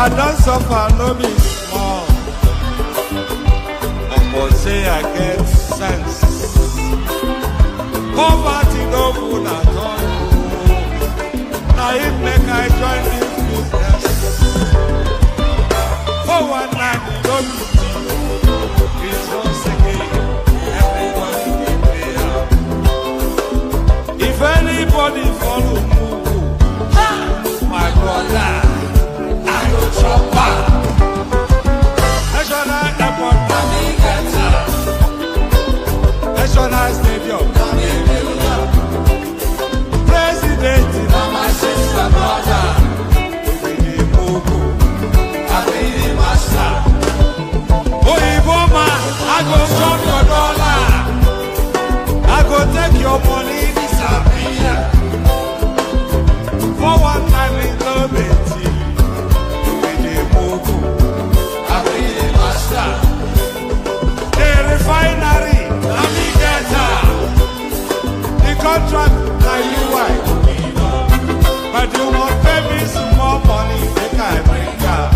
I don't suffer, no be small. But say I get sense. Poverty no good at all. Now it make I join this business. For one night, don't be cheap. It's once again, everybody can pay out. If anybody follow Mugu, my brother, chopper. National Airport, National Stadium, President, my sister, brother, I be the master. Oh, Iboma, I go chop your dollar. I go take your money, disappear. For one time in love it. The refinery, the contract, but you won't pay me some more money. They can't bring up.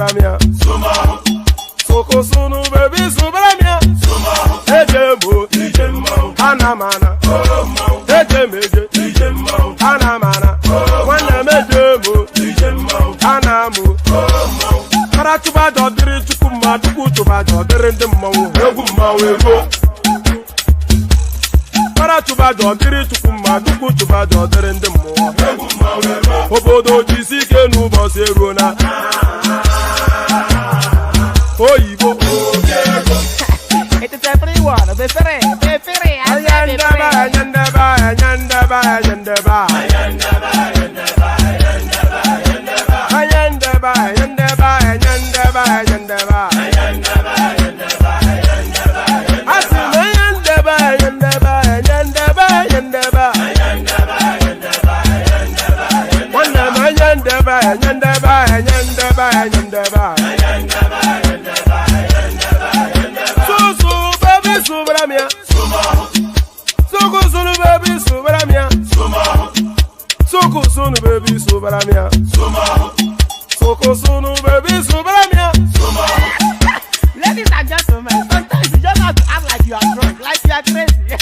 subramia. Soko sunu baby subramia. Ejemo, Anamana, Ejemeje, Anamana, Wanamejemo, Anamu, Karatuba Dodri Chukuma, Tukutuba Dodri the Mo, Eguma, Karatuba Dodri Chukuma, Tukutuba Dodri the Mo, Obodo Jisike Nubo Seruna, Oibo, it is everyone, Sunu baby subramia. Soko sunu baby subramia. Ladies and gentlemen, sometimes you just have to act like you are drunk, like you are crazy.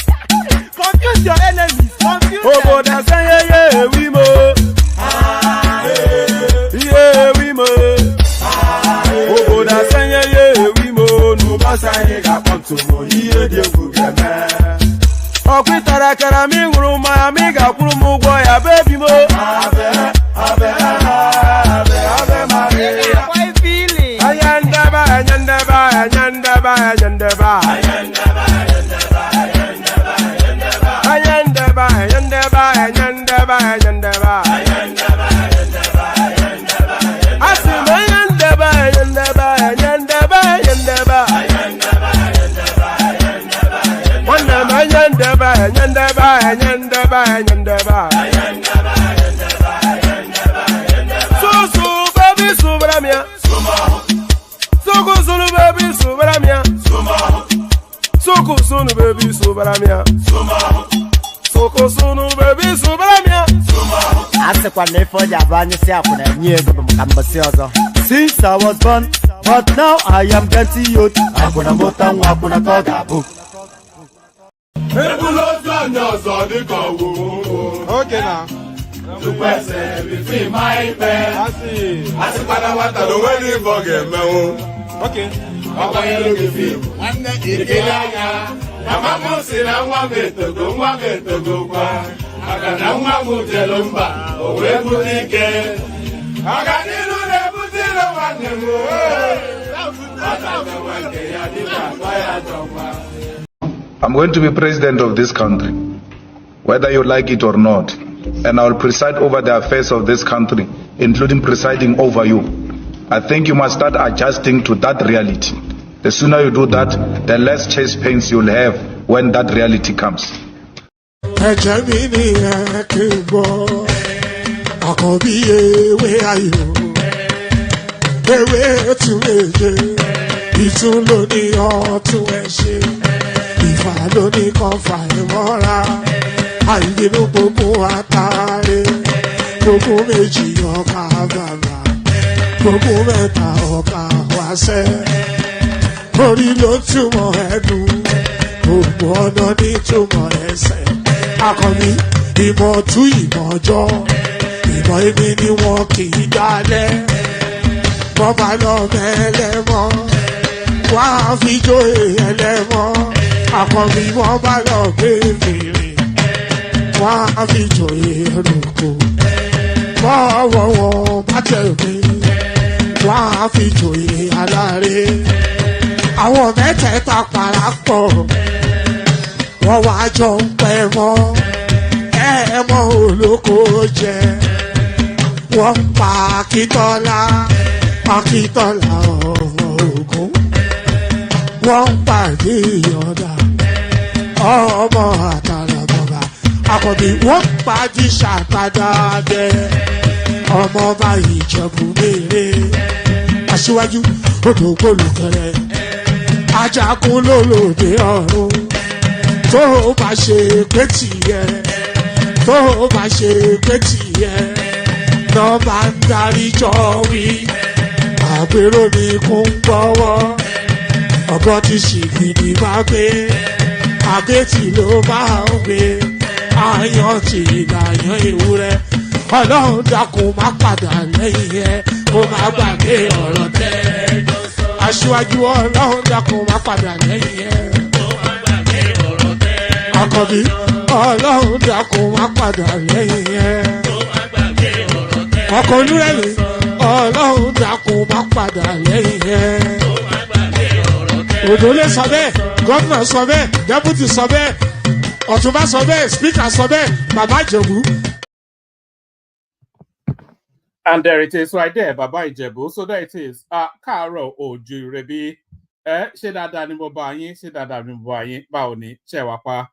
Confuse your enemies, confuse them. Oh, that's yeah, we mo. Yeah, we mo. Oh, that's yeah, we mo. No basa hega panto mo. Yeah, they go get me. Okwitara kara mi nguru ma mi ga kwuru mu gwo ya baby mo. Abe Maria. Why feeling? Ayandaba. So baby subramia. Soko sunu baby subramia. Soko sunu baby subramia. Soko sunu baby subramia. Since I was born, but now I am getting youth. Akuna mota wakuna kogabu. Okay now. To person between my pen. I see. I see what the wedding forget me. Okay. Papa, you look at you. One day, you get out. Mama, say, I want it to go. I got no Jelumba. Oh, where would he get? I got I'm going to be president of this country, whether you like it or not, and I will preside over the affairs of this country, including presiding over you. I think you must start adjusting to that reality. The sooner you do that, the less chest pains you'll have when that reality comes. Ìfàlóní kan fàìmọ́ra, àìbínú gbogbo àtàrí, gbogbo méjì ọkà bàbà, gbogbo mẹ́ta ọkà wáṣẹ́. Orí ló túmọ̀ ẹnu, gbogbo ọ̀nà ní túmọ̀ ẹsẹ̀. Akọni ìmọ̀ tú ìmọ̀ jọ, ìmọ̀ èmi ni wọn kì í dálẹ̀. Bọ́bá lọ mẹ́lẹ́mọ́, wá fi jóye ẹlẹ́mọ́. Akọni wọn bá lọ gbé fèrè, wọn á fi jòyè ẹnùkú. Bọ́wọ́ wọn bá tẹ̀lé, wọn á fi jòyè aláre. Àwọn mẹ́tẹ̀ẹ̀ta parapọ̀, wọ́n wá jọ ń pẹ́ mọ́. Ẹ̀ẹ́mọ́ olóko jẹ, wọ́n pa Akíntọ́lá ọmọ Ògún. Wọ́n pàdé ìyọ̀dà ọmọ àtàlàbọ̀bà. Àkọ́bí wọ́n pàdé ṣàtàdá dẹ ọmọ ọba Ìjẹ̀bú Mèrè. Aṣíwájú odò gbólùkẹrẹ, ajagun lólòdì ọ̀run. Tó o bá ṣe pé tìyẹ, tó o bá ṣe pé tìyẹ, lọ́ bá ń darí jọ wí. àpérò ní kún gbọ́wọ́ ọgọ́ tí ṣìgìdì bá gbé àgétì ló máa ń gbé àyàn tí ìlàyàn ewúrẹ́ ọlọ́run dákun má padà lẹ́yìn ẹ kó má gbàgbé ọ̀rọ̀ tẹ́ aṣíwájú ọlọ́run dákun má padà lẹ́yìn ẹ kó má gbàgbé ọ̀rọ̀ tẹ́ àkọ́bí ọlọ́run dákun má padà lẹ́yìn ẹ kó má gbàgbé ọ̀rọ̀ tẹ́ ọkọ̀ onírẹ̀lẹ̀ ọlọ́run dákun má padà lẹ́yìn ẹ kó má gbàgbé ọ̀rọ̀ tẹ́ òdòlé sọ bẹ́ẹ̀ gọ́vnà sọ bẹ́ẹ̀ dẹ́pútì sọ bẹ́ẹ̀ ọ̀túnbá sọ bẹ́ẹ̀ spíkà sọ bẹ́ẹ̀ bàbá ìjẹ̀bú. And there it is right there, Baba Ijebu. So there it is. Káàárọ̀ oòjíire bí ṣé dáadáa ni mo bá yín, ṣé dáadáa ni mo bá yín, báwo ni ṣé wá pa.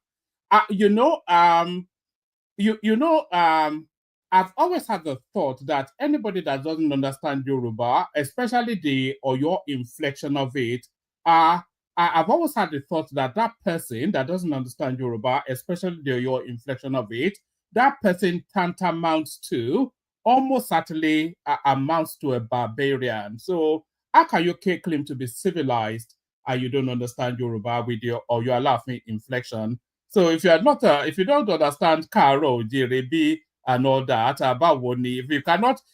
I've always had the thought that anybody that doesn't understand Yoruba, especially the Oyo inflection of it, I've always had the thought that that person that doesn't understand Yoruba, especially the Oyo inflection of it, that person tantamounts to, almost certainly amounts to a barbarian. So how can you claim to be civilized and you don't understand Yoruba with your or your laughing inflection? So if you are not, if you don't understand Karo, Jerebi, and all that, Bawoni,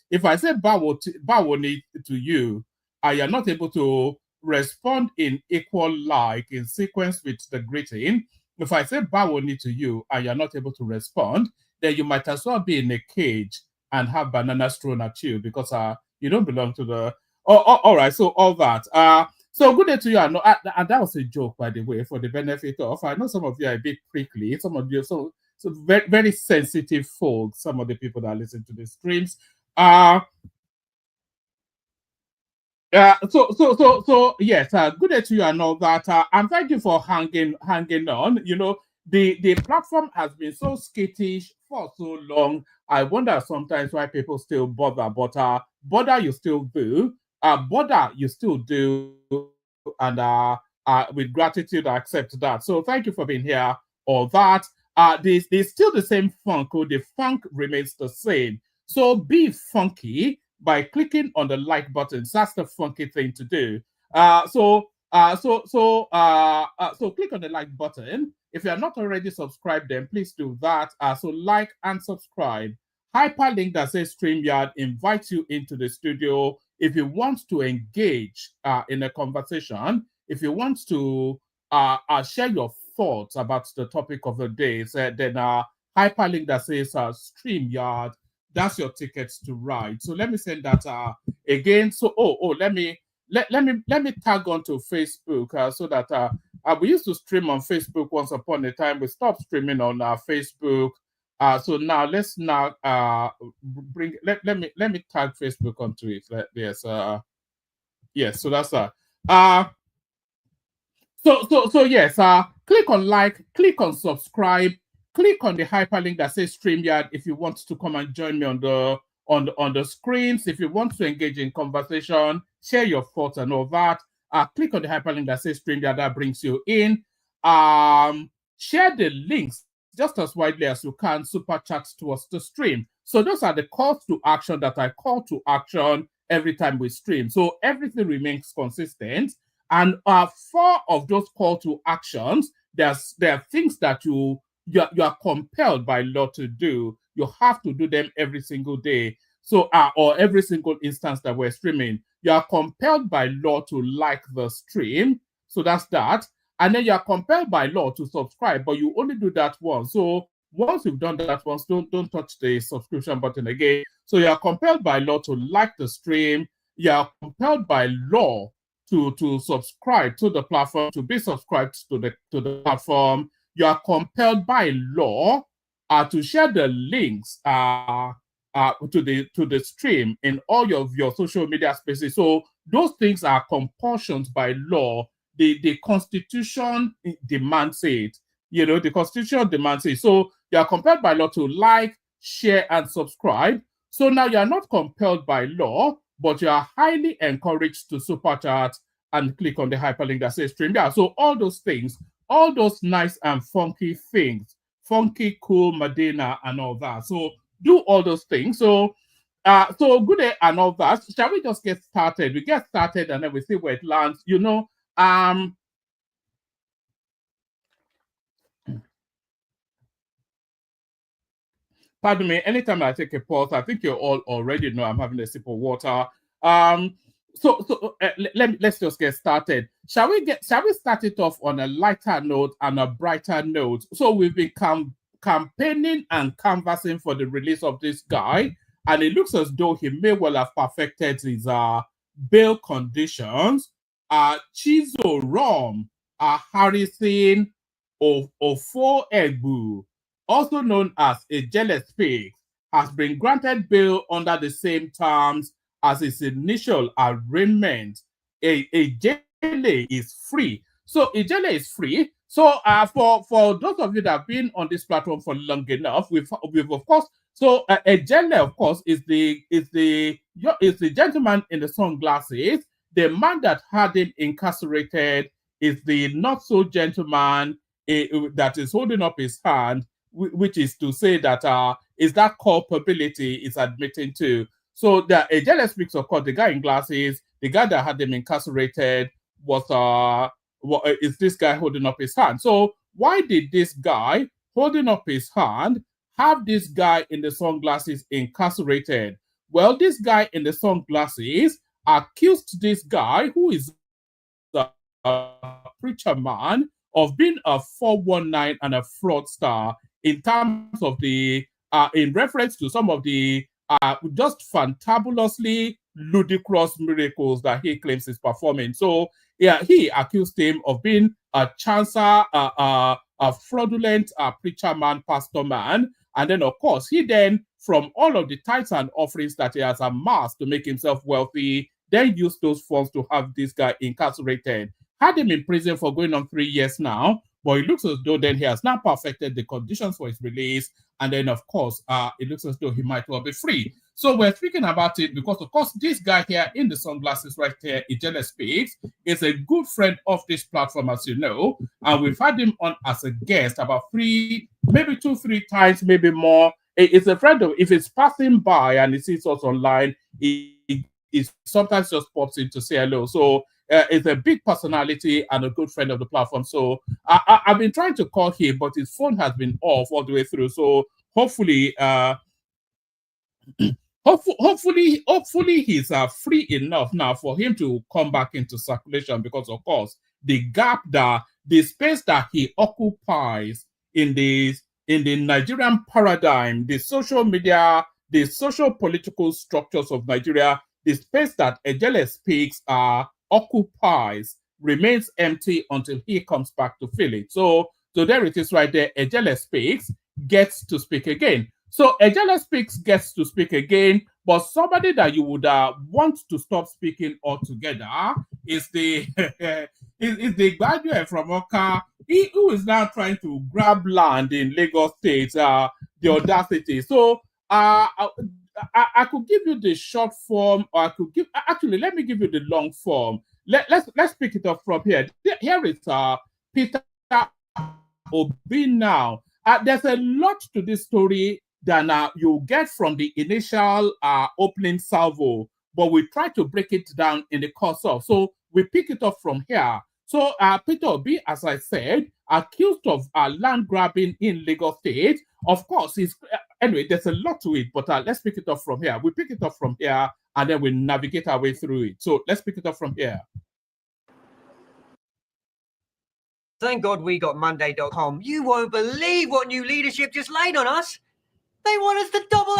if I say Bawoni to you, and you're not able to respond in equal like in sequence with the greeting, if I say Bawoni to you and you're not able to respond, then you might as well be in a cage and have bananas thrown at you because you don't belong to the. All right, so all that. So good day to you. And that was a joke, by the way, for the benefit of. I know some of you are a bit prickly. Some of you so very, very sensitive folks. Some of the people that listen to the streams. So yes. Good day to you and all that. And thank you for hanging on. You know, the platform has been so skittish for so long. I wonder sometimes why people still bother, but bother you still do, and with gratitude I accept that. So thank you for being here. All that. There's still the same funk. The funk remains the same. So be funky by clicking on the like button. That's the funky thing to do. So click on the like button. If you are not already subscribed, then please do that. So like and subscribe. Hyperlink that says StreamYard invites you into the studio. If you want to engage in a conversation, if you want to share your thoughts about the topic of the day, then hyperlink that says StreamYard, that's your tickets to ride. So let me send that again. So let me tag onto Facebook so that we used to stream on Facebook once upon a time. We stopped streaming on Facebook. So now let's bring let me tag Facebook onto it. Yes, yes. So that's So yes. Click on like, click on subscribe, click on the hyperlink that says StreamYard if you want to come and join me on the screens. If you want to engage in conversation, share your thoughts and all that. Click on the hyperlink that says StreamYard, that brings you in. Share the links just as widely as you can, super chat towards the stream. So those are the calls to action that I call to action every time we stream. So everything remains consistent. And 4 of those call to actions, there are things that you are compelled by law to do. You have to do them every single day. So or every single instance that we're streaming. You are compelled by law to like the stream. So that's that. And then you are compelled by law to subscribe, but you only do that once. So once you've done that once, don't touch the subscription button again. So you are compelled by law to like the stream. You are compelled by law to subscribe to the platform, to be subscribed to the platform. You are compelled by law to share the links to the stream in all of your social media spaces. So those things are compulsions by law. The Constitution demands it. You know, the Constitution demands it. So you are compelled by law to like, share, and subscribe. So now you are not compelled by law, but you are highly encouraged to super chat and click on the hyperlink that says StreamYard. So all those things, all those nice and funky things, funky, cool, Medina, and all that. So do all those things. So So good day and all that. Shall we just get started? We get started and then we see where it lands. You know, pardon me, anytime I take a pause, I think you all already know I'm having a sip of water. Let's just get started. Shall we start it off on a lighter note and a brighter note? So we've been campaigning and canvassing for the release of this guy, and it looks as though he may well have perfected his bail conditions. Chizo Rom, Harrison Ofo Egbu, also known as Ijele Speaks, has been granted bail under the same terms as his initial arraignment. Ijele is free. So Ijele is free. So for those of you that have been on this platform for long enough, we've of course. So Ijele, of course, is the gentleman in the sunglasses. The man that had him incarcerated is the not so gentleman that is holding up his hand, which is to say that is that culpability is admitting to. So the Ijele Speaks, of course, the guy in glasses, the guy that had them incarcerated is this guy holding up his hand. So why did this guy holding up his hand have this guy in the sunglasses incarcerated? Well, this guy in the sunglasses accused this guy, who is a preacher man, of being a 419 and a fraudster in terms of the in reference to some of the just fantabulously ludicrous miracles that he claims is performing. So yeah, he accused him of being a chancer, a fraudulent preacher man, pastor man, and then of course he then, from all of the tithes and offerings that he has amassed to make himself wealthy, then used those funds to have this guy incarcerated. Had him in prison for going on 3 years now, but it looks as though then he has now perfected the conditions for his release, and then of course it looks as though he might well be free. So we're speaking about it because of course this guy here in the sunglasses right here, Ijele Speaks, is a good friend of this platform, as you know, and we've had him on as a guest about 3, maybe 2-3 times, maybe more. It's a friend of, if it's passing by and he sees us online, he sometimes just pops in to say hello. So it's a big personality and a good friend of the platform. So I've been trying to call him, but his phone has been off all the way through. So hopefully, hopefully he's free enough now for him to come back into circulation, because of course the gap, the space that he occupies in the Nigerian paradigm, the social media, the social-political structures of Nigeria, the space that Ijele Speaks occupies remains empty until he comes back to fill it. So there it is right there. Ijele Speaks gets to speak again. So Ijele Speaks gets to speak again, but somebody that you would want to stop speaking altogether is the is the graduate from Oka, who is now trying to grab land in Lagos State. The audacity. So I could give you the short form, or I could give, actually, let me give you the long form. Let's pick it up from here. Here is Peter Obi now. There's a lot to this story than you get from the initial opening salvo, but we try to break it down in the course of. So we pick it up from here. So Peter Obi, as I said, accused of land grabbing in Lagos State. Of course, anyway, there's a lot to it, but let's pick it up from here. We pick it up from here, and then we navigate our way through it. So let's pick it up from here. Thank God we got Monday.com. You won't believe what new leadership just laid on us. They want us to double.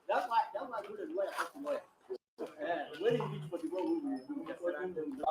That's why I put a lawyer as a lawyer. When you reach for the one who will do that.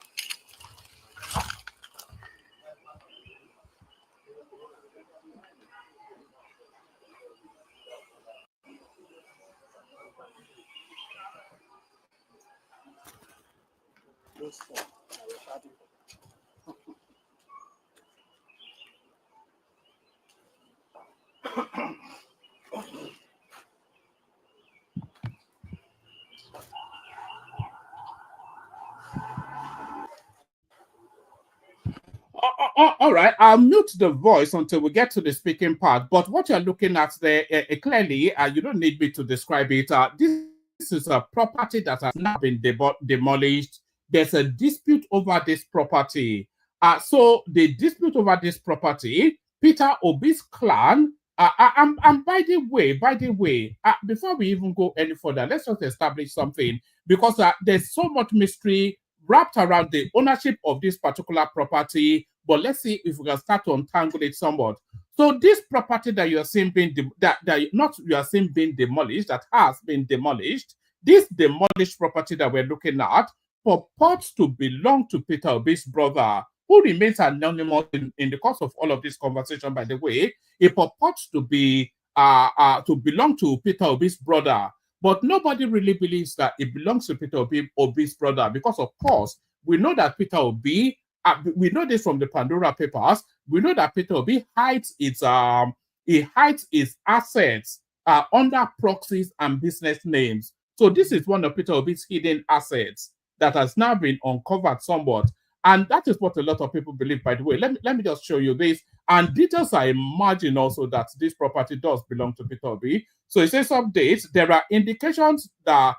All right, I'll mute the voice until we get to the speaking part. But what you're looking at there, clearly, you don't need me to describe it. This is a property that has now been demolished. There's a dispute over this property. So the dispute over this property, Peter Obi's clan, and by the way, before we even go any further, let's just establish something, because there's so much mystery wrapped around the ownership of this particular property. But let's see if we can start to untangle it somewhat. So this property that you are seeing being being demolished, that has been demolished, this demolished property that we're looking at purports to belong to Peter Obi's brother, who remains anonymous in the course of all of this conversation, by the way. It purports to be to belong to Peter Obi's brother, but nobody really believes that it belongs to Peter Obi's brother, because of course we know that Peter Obi, we know this from the Pandora Papers, we know that Peter Obi hides its assets under proxies and business names. So this is one of Peter Obi's hidden assets that has now been uncovered somewhat. And that is what a lot of people believe, by the way. Let me just show you this. And details I imagine also that this property does belong to Peter Obi. So it says updates. There are indications the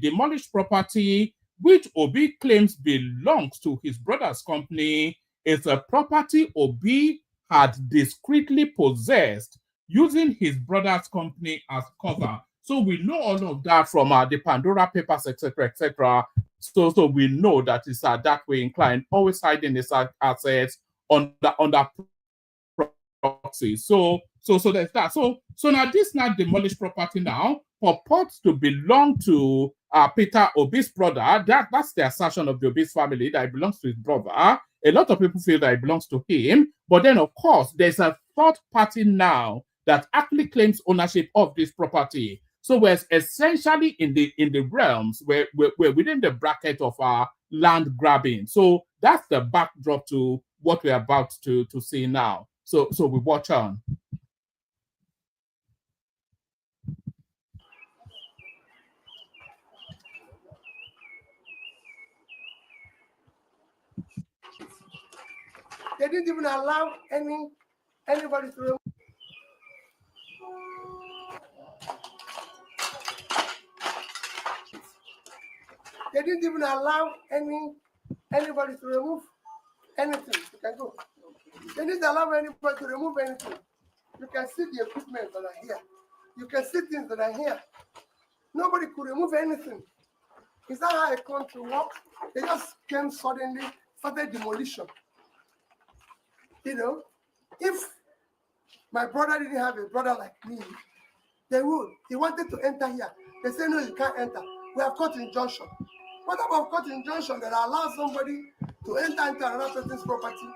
demolished property, which Obi claims belongs to his brother's company, is a property Obi had discreetly possessed using his brother's company as cover. So we know all of that from the Pandora Papers, etc., etc. So we know that it's that way inclined, always hiding his assets under proxy. So there's that. So now this demolished property now purports to belong to Peter Obi's brother. That's the assertion of the Obi's family, that it belongs to his brother. A lot of people feel that it belongs to him. But then, of course, there's a third party now that actually claims ownership of this property. So we're essentially in the realms where we're within the bracket of land grabbing. So that's the backdrop to what we're about to see now. So we watch on. They didn't even allow anybody to. They didn't even allow anybody to remove anything. You can go. They didn't allow anybody to remove anything. You can see the equipment that are here. You can see things that are here. Nobody could remove anything. Is that how a country works? They just came suddenly, started demolition. You know, if my brother didn't have a brother like me, they would. He wanted to enter here. They say, no, you can't enter. We have court injunction. What about court injunction that allows somebody to enter into another person's property?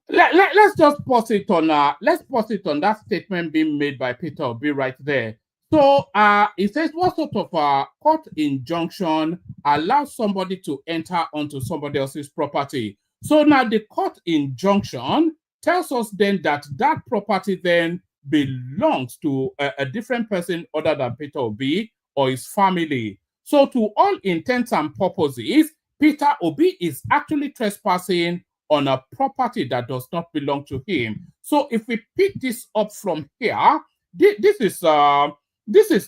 Let's just pause it on that statement being made by Peter Obi right there. So it says, what sort of court injunction allows somebody to enter onto somebody else's property? So now the court injunction tells us then that property then belongs to a different person other than Peter Obi or his family. So to all intents and purposes, Peter Obi is actually trespassing on a property that does not belong to him. So if we pick this up from here, this is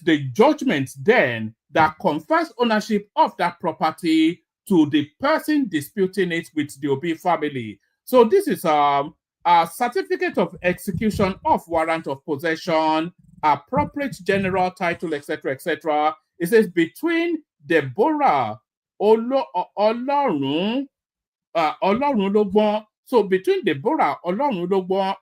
the judgment then that confers ownership of that property to the person disputing it with the Obi family. So this is a certificate of execution of warrant of possession appropriate general title, etc., etc. It says between Deborah Olorun Olorunlogbon. So between Deborah Olorunlogbon,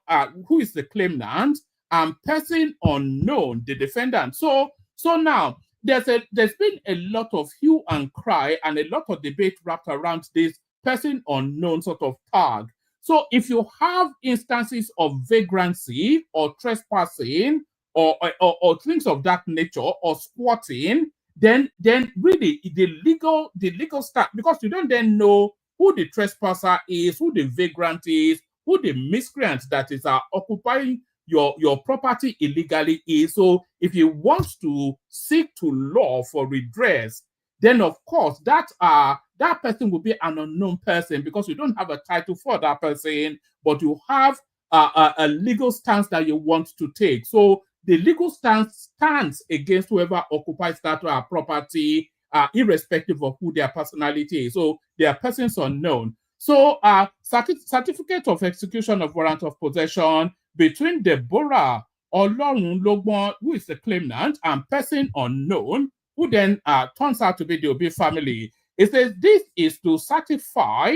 who is the claimant, and person unknown, the defendant. So now there's been a lot of hue and cry and a lot of debate wrapped around this person unknown sort of tag. So if you have instances of vagrancy or trespassing or things of that nature or squatting, then really the legal start, because you don't then know who the trespasser is, who the vagrant is, who the miscreant that is occupying your property illegally is. So if you want to seek to law for redress, then of course that person will be an unknown person, because you don't have a title for that person, but you have a legal stance that you want to take. So the legal stance stands against whoever occupies that property, irrespective of who their personality is. So their persons unknown. So certificate of execution of warrant of possession between Deborah Olorunlogbon, who is the claimant, and person unknown, who then turns out to be the Obi family. It says this is to certify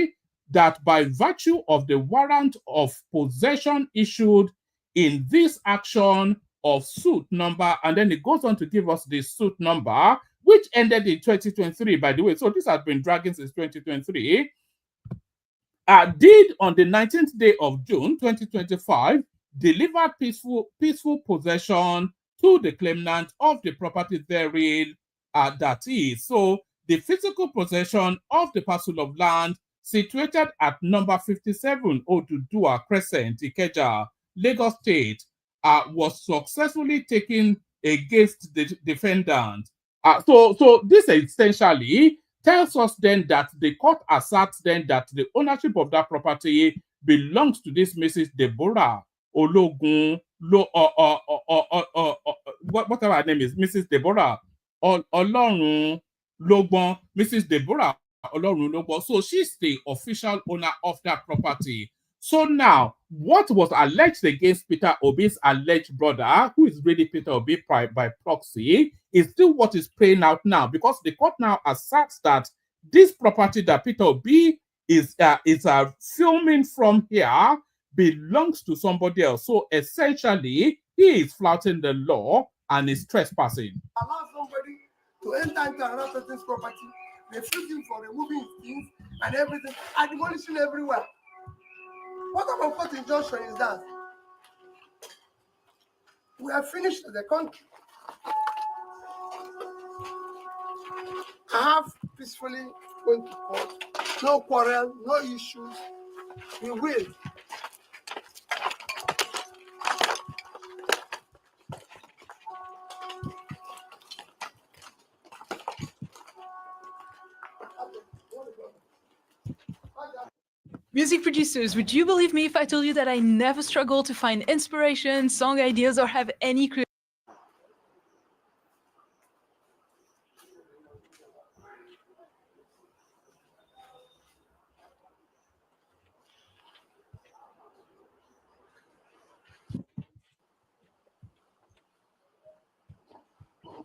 that by virtue of the warrant of possession issued in this action of suit number, and then it goes on to give us the suit number, which ended in 2023, by the way. So this has been dragging since 2023. Did on the 19th day of June 2025 deliver peaceful possession to the claimant of the property therein, that is. So the physical possession of the parcel of land situated at number 57 Odudua Crescent, Ikeja, Lagos State, was successfully taken against the defendant. So this essentially tells us then that the court asserts then that the ownership of that property belongs to this Mrs. Deborah Ologun, whatever her name is, Mrs. Deborah Olorunlogbon, Mrs. Deborah Olorunlogbon. So she's the official owner of that property. So now, what was alleged against Peter Obi's alleged brother, who is really Peter Obi by proxy, is still what is playing out now, because the court now asserts that this property that Peter Obi is filming from here belongs to somebody else. So essentially, he is flouting the law and is trespassing. Allow somebody to enter into another person's property, refusing for removing things and everything, and demolishing everywhere. What about court injunction is that? We are finished with the country. I have peacefully gone to court. No quarrel, no issues. We will. Music producers, would you believe me if I told you that I never struggle to find inspiration, song ideas, or have any creative?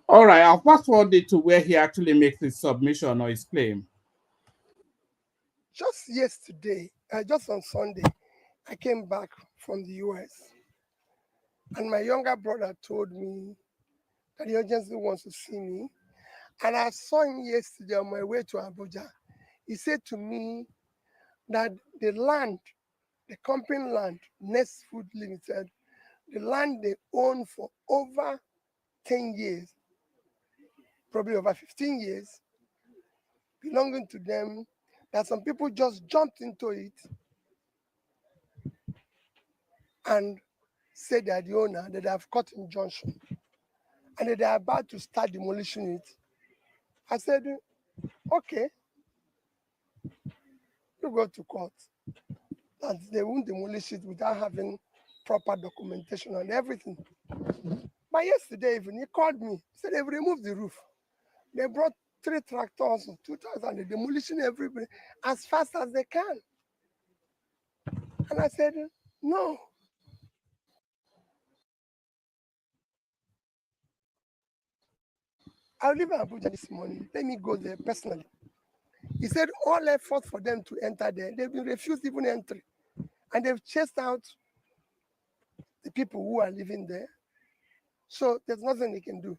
All right, I'll fast forward it to where he actually makes his submission or his claim. Just yesterday, just on Sunday, I came back from the US, and my younger brother told me that he urgently wants to see me. And I saw him yesterday on my way to Abuja. He said to me that the land, the company land, Nest Food Limited, the land they own for over 10 years, probably over 15 years, belonging to them, that some people just jumped into it and said they are the owner, that they have cut injunction, and that they are about to start demolishing it. I said, okay, you go to court. That they won't demolish it without having proper documentation and everything. But yesterday evening, he called me, said they've removed the roof. They brought 3 tractors, 2,000, they're demolishing everybody as fast as they can. And I said, no. I'll leave Abuja this morning. Let me go there personally. He said all efforts for them to enter there, they've been refused even entry. And they've chased out the people who are living there. So there's nothing they can do.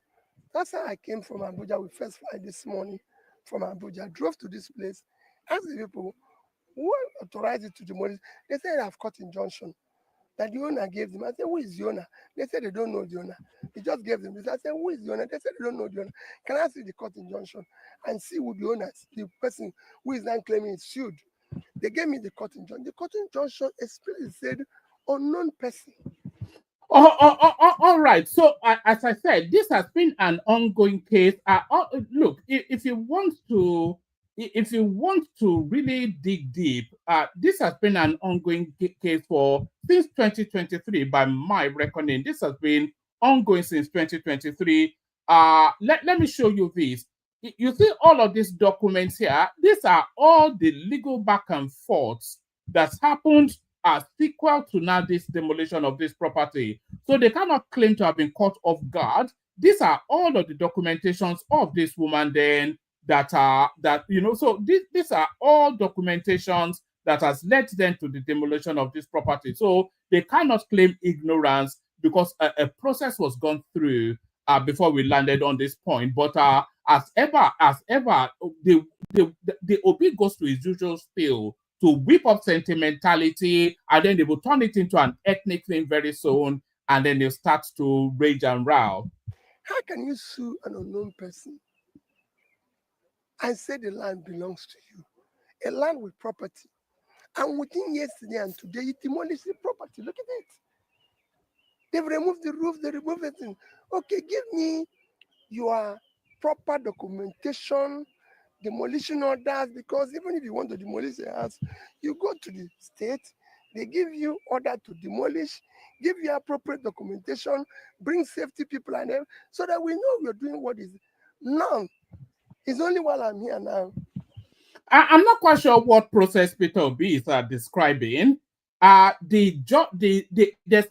That's how I came from Abuja. We first fly this morning from Abuja, drove to this place, asked the people who authorized it to demolish. They said I've cut injunction that the owner gave them. I said, who is the owner? They said they don't know the owner. They just gave them this. I said, who is the owner? They said they don't know the owner. Can I see the court injunction and see who the owner is, the person who is now claiming is sued? They gave me the court injunction. The court injunction explicitly said unknown person. All right. So, as I said, this has been an ongoing case. Look, if you want to really dig deep, this has been an ongoing case since 2023. By my reckoning, this has been ongoing since 2023. Let me show you this. You see all of these documents here. These are all the legal back and forths that's happened as sequel to now this demolition of this property. So they cannot claim to have been caught off guard. These are all of the documentations of this woman then so these are all documentations that has led them to the demolition of this property. So they cannot claim ignorance because a process was gone through before we landed on this point. But as ever, the OP goes to his usual spiel to whip up sentimentality, and then they will turn it into an ethnic thing very soon, and then they'll start to rage and row. How can you sue an unknown person and say the land belongs to you? A land with property. And within yesterday and today, you demolish the property. Look at it. They've removed the roof, they removed everything. Okay, give me your proper documentation, demolition orders, because even if you want to demolish a house, you go to the state, they give you order to demolish, give you appropriate documentation, bring safety people and them, so that we know we're doing what is now. It's only while I'm here now. I'm not quite sure what process Peter Obi is describing. There's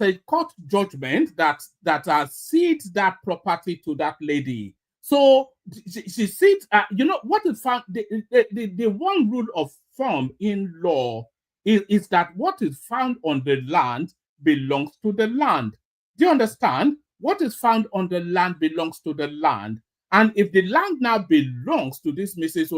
a court judgment that cedes that property to that lady. So she cedes. What is found? The one rule of thumb in law is that what is found on the land belongs to the land. Do you understand? What is found on the land belongs to the land. And if the land now belongs to this Mrs.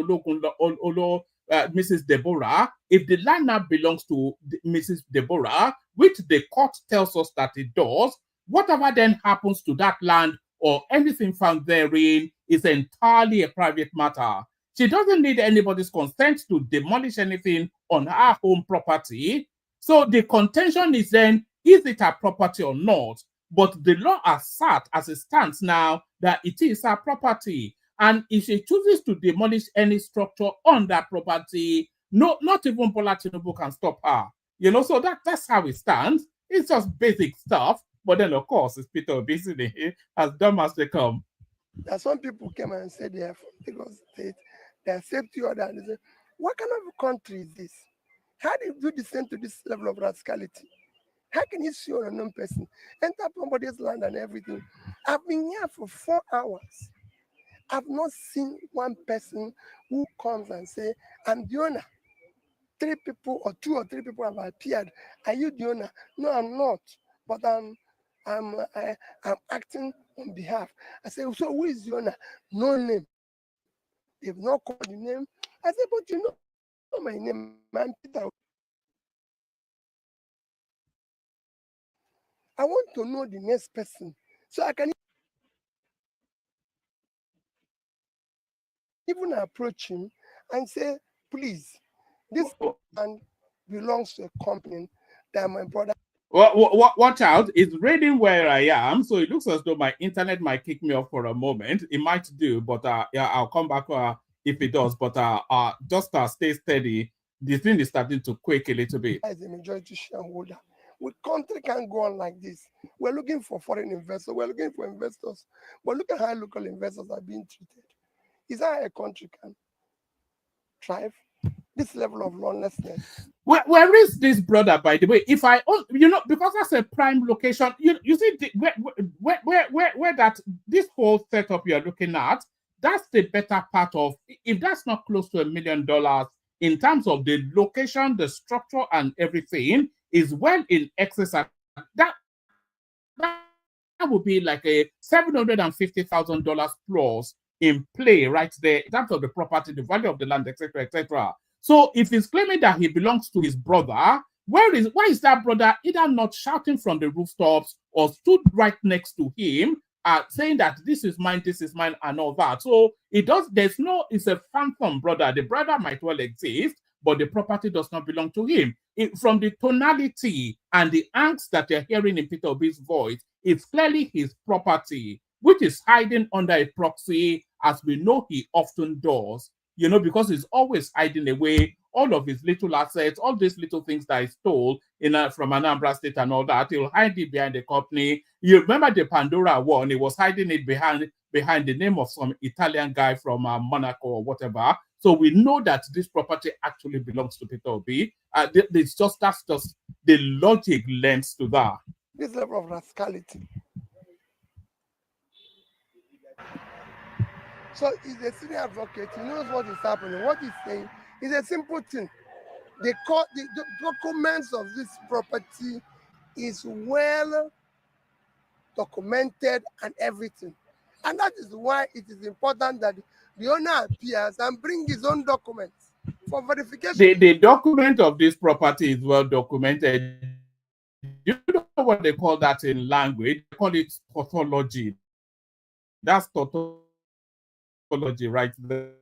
Mrs. Deborah, if the land now belongs to Mrs. Deborah, which the court tells us that it does, whatever then happens to that land or anything found therein is entirely a private matter. She doesn't need anybody's consent to demolish anything on her home property. So the contention is then, is it her property or not? But the law asserts, as it stands now, that it is her property. And if she chooses to demolish any structure on that property, not even Bola Tinubu can stop her. So that's how it stands. It's just basic stuff. But then, of course, it's Peter Obi, as dumb as they come. That some people came and said they are from Lagos State, they are safety order, and they say, what kind of a country is this? How do you descend to this level of rascality? How can you sue an unknown person, enter somebody's land and everything? I've been here for 4 hours. I've not seen one person who comes and say, I'm the owner. 3 people or 2 or 3 people have appeared. Are you the owner? No, I'm not. But I'm acting on behalf. I say, so who is the owner? No name. They've not called the name. I say, but you know my name, man. Peter. I want to know the next person so I can even approach him and say, please, this land belongs to a company that my brother. Watch out, it's raining where I am, so it looks as though my internet might kick me off for a moment. It might do, but I'll come back if it does. But just stay steady. The thing is starting to quake a little bit. As a majority shareholder, we country can't go on like this. We're looking for foreign investors. We're looking for investors. But look at how local investors are being treated. Is that how a country can thrive? This level of lawlessness. Where is this brother, by the way? If I, because that's a prime location, you see where that this whole setup you're looking at that's the better part of, if that's not close to $1 million in terms of the location, the structure, and everything, is well in excess of that. That would be like a $750,000 plus in play right there in terms of the property, the value of the land, etc., etc. So if he's claiming that he belongs to his brother, why is that brother either not shouting from the rooftops or stood right next to him, saying that this is mine, and all that? So it's a phantom brother. The brother might well exist, but the property does not belong to him. From the tonality and the angst that you're hearing in Peter Obi's voice, it's clearly his property, which is hiding under a proxy, as we know he often does, because he's always hiding away all of his little assets, all these little things that he stole from Anambra State and all that. He'll hide it behind the company. You remember the Pandora one? He was hiding it behind the name of some Italian guy from Monaco or whatever. So we know that this property actually belongs to Peter Obi. That's just the logic lends to that. This level of rascality. So he's a senior advocate. He knows what is happening. What he's saying is a simple thing. The documents of this property is well documented and everything. And that is why it is important that the owner appears and bring his own documents for verification. The document of this property is well documented. You know what they call that in language? They call it tautology. That's tautology right there.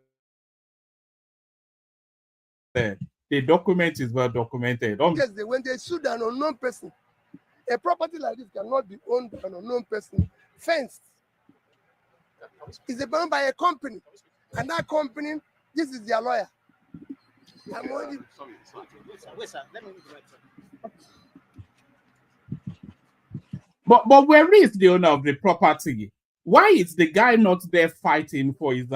The document is well documented. Yes, when they sued an unknown person, a property like this cannot be owned by an unknown person. Fenced. It's owned by a company. And that company, this is their lawyer. I'm only... Sorry. Wait, sir. Let me read the right. But where is the owner of the property? Why is the guy not there fighting for his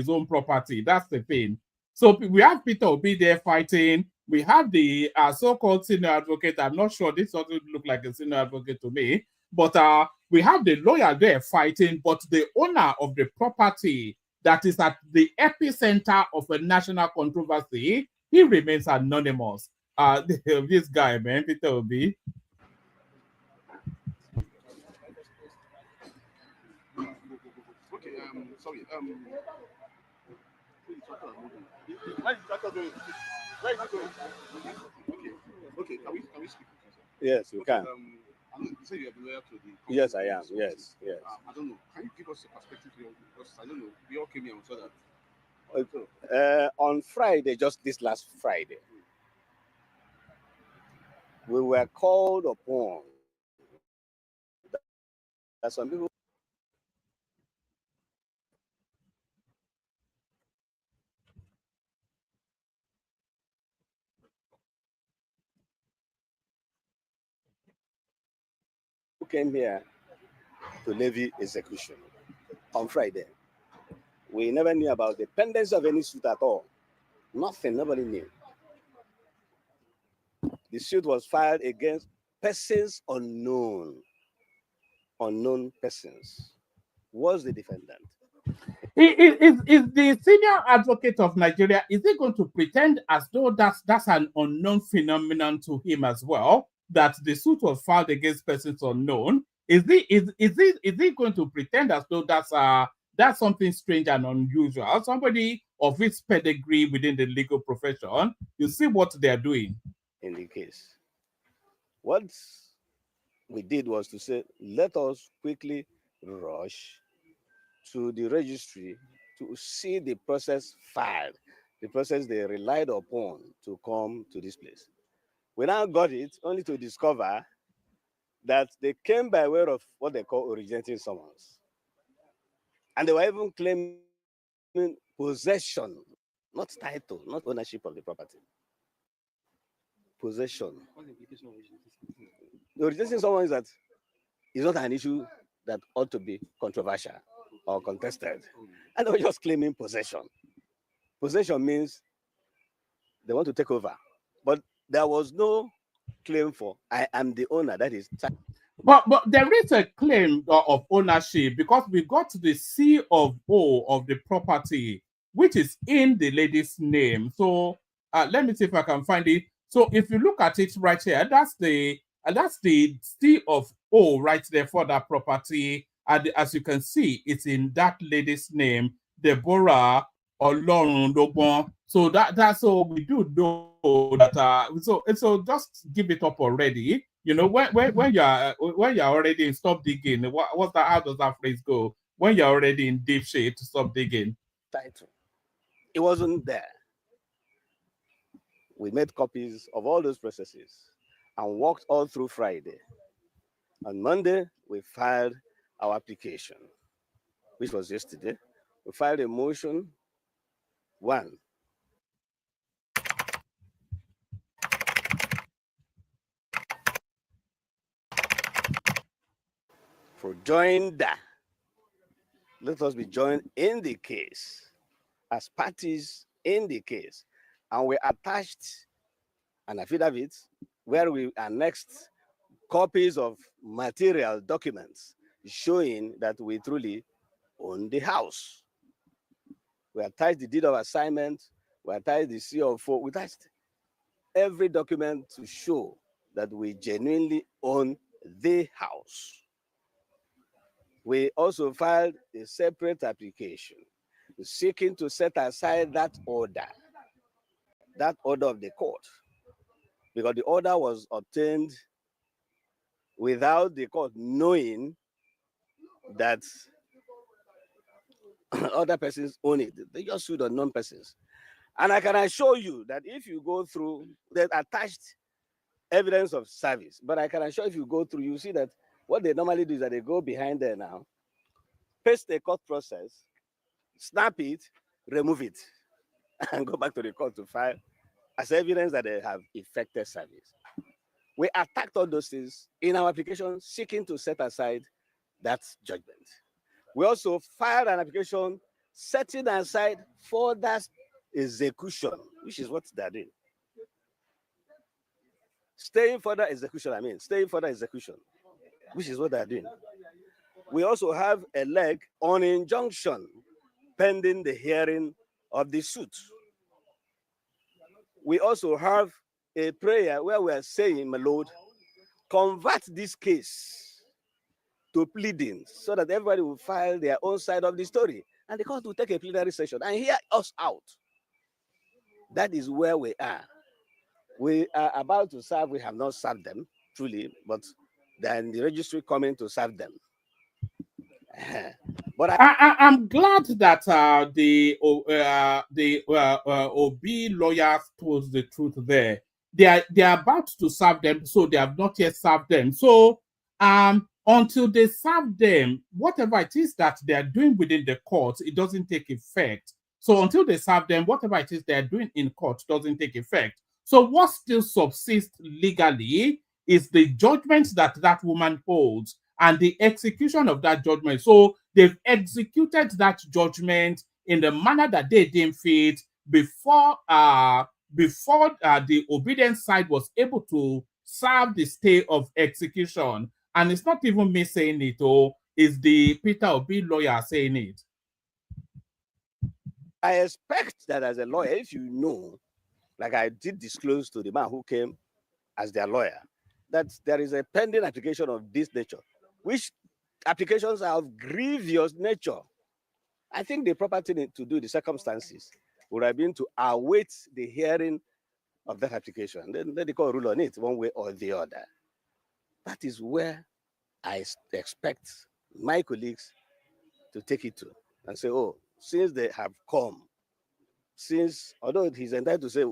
own property? That's the thing. So we have Peter Obi there fighting. We have the so-called senior advocate. I'm not sure, this doesn't look like a senior advocate to me. But we have the lawyer there fighting. But the owner of the property that is at the epicenter of a national controversy, he remains anonymous. This guy, man, Peter Obi. Sorry. Where is the tractor going? Where is it going? Okay. Can we speak? Yes, we can. You say you are loyal to the. Yes, I am. Yes. I don't know. Can you give us a perspective here? Because I don't know. We all came here and saw that. On Friday, just this last Friday, we were called upon that some people who came here to levy execution on Friday. We never knew about the pendants of any suit at all. Nothing, nobody knew. The suit was filed against persons unknown. Unknown persons. Was the defendant. Is the senior advocate of Nigeria, is he going to pretend as though that's an unknown phenomenon to him as well? That the suit was filed against persons unknown? Is he going to pretend as though that's something strange and unusual? Somebody of his pedigree within the legal profession, you see what they're doing. In the case, what we did was to say, let us quickly rush to the registry to see the process filed, the process they relied upon to come to this place. We now got it only to discover that they came by way of what they call originating summons. And they were even claiming possession, not title, not ownership of the property. Possession. The originating summons is that it's not an issue that ought to be controversial or contested. And they were just claiming possession. Possession means they want to take over. But there was no claim for, I am the owner, that is. But there is a claim of ownership because we got the C of O of the property, which is in the lady's name. So let me see if I can find it. So if you look at it right here, that's the C of O right there for that property. And as you can see, it's in that lady's name, Deborah Olorundogbon. So that's all we do know that. So just give it up already. You know, when you're already in stop digging, what's that? How does that phrase go? When you're already in deep shit, stop digging. Title. It wasn't there. We made copies of all those processes and walked all through Friday. On Monday, we filed our application, which was yesterday. We filed a motion 1. For joinder. Let us be joined in the case as parties in the case. And we attached an affidavit where we annexed copies of material documents showing that we truly own the house. We attached the deed of assignment, we attached the CO4, we attached every document to show that we genuinely own the house. We also filed a separate application seeking to set aside that order of the court, because the order was obtained without the court knowing that other persons own it. They just sued unknown persons. And I can assure you that if you go through the attached evidence of service, but I can assure you, if you go through, you see that what they normally do is that they go behind there now, paste the court process, snap it, remove it, and go back to the court to file as evidence that they have effected service. We attacked all those things in our application seeking to set aside that judgment. We also filed an application setting aside further execution, which is what they're doing. Staying further execution, which is what they're doing. We also have a leg on injunction pending the hearing of the suit. We also have a prayer where we are saying, my Lord, convert this case to pleadings so that everybody will file their own side of the story. And the court will take a plenary session and hear us out. That is where we are. We are about to serve, we have not served them, truly, but then the registry coming to serve them. But I'm glad that the OB lawyers told the truth there. They are about to serve them, so they have not yet served them. So until they serve them, whatever it is that they are doing within the court, it doesn't take effect. So until they serve them, whatever it is they are doing in court doesn't take effect. So what still subsists legally is the judgment that woman holds and the execution of that judgment. So they've executed that judgment in the manner that they deemed fit before the obedient side was able to serve the stay of execution. And it's not even me saying it, it's the Peter Obi lawyer saying it. I expect that as a lawyer, if you know, like I did disclose to the man who came as their lawyer, that there is a pending application of this nature, which applications are of grievous nature. I think the proper thing to do, the circumstances, would have been to await the hearing of that application. Then let the court rule on it one way or the other. That is where I expect my colleagues to take it to and say, oh, since they have come, although he's entitled to say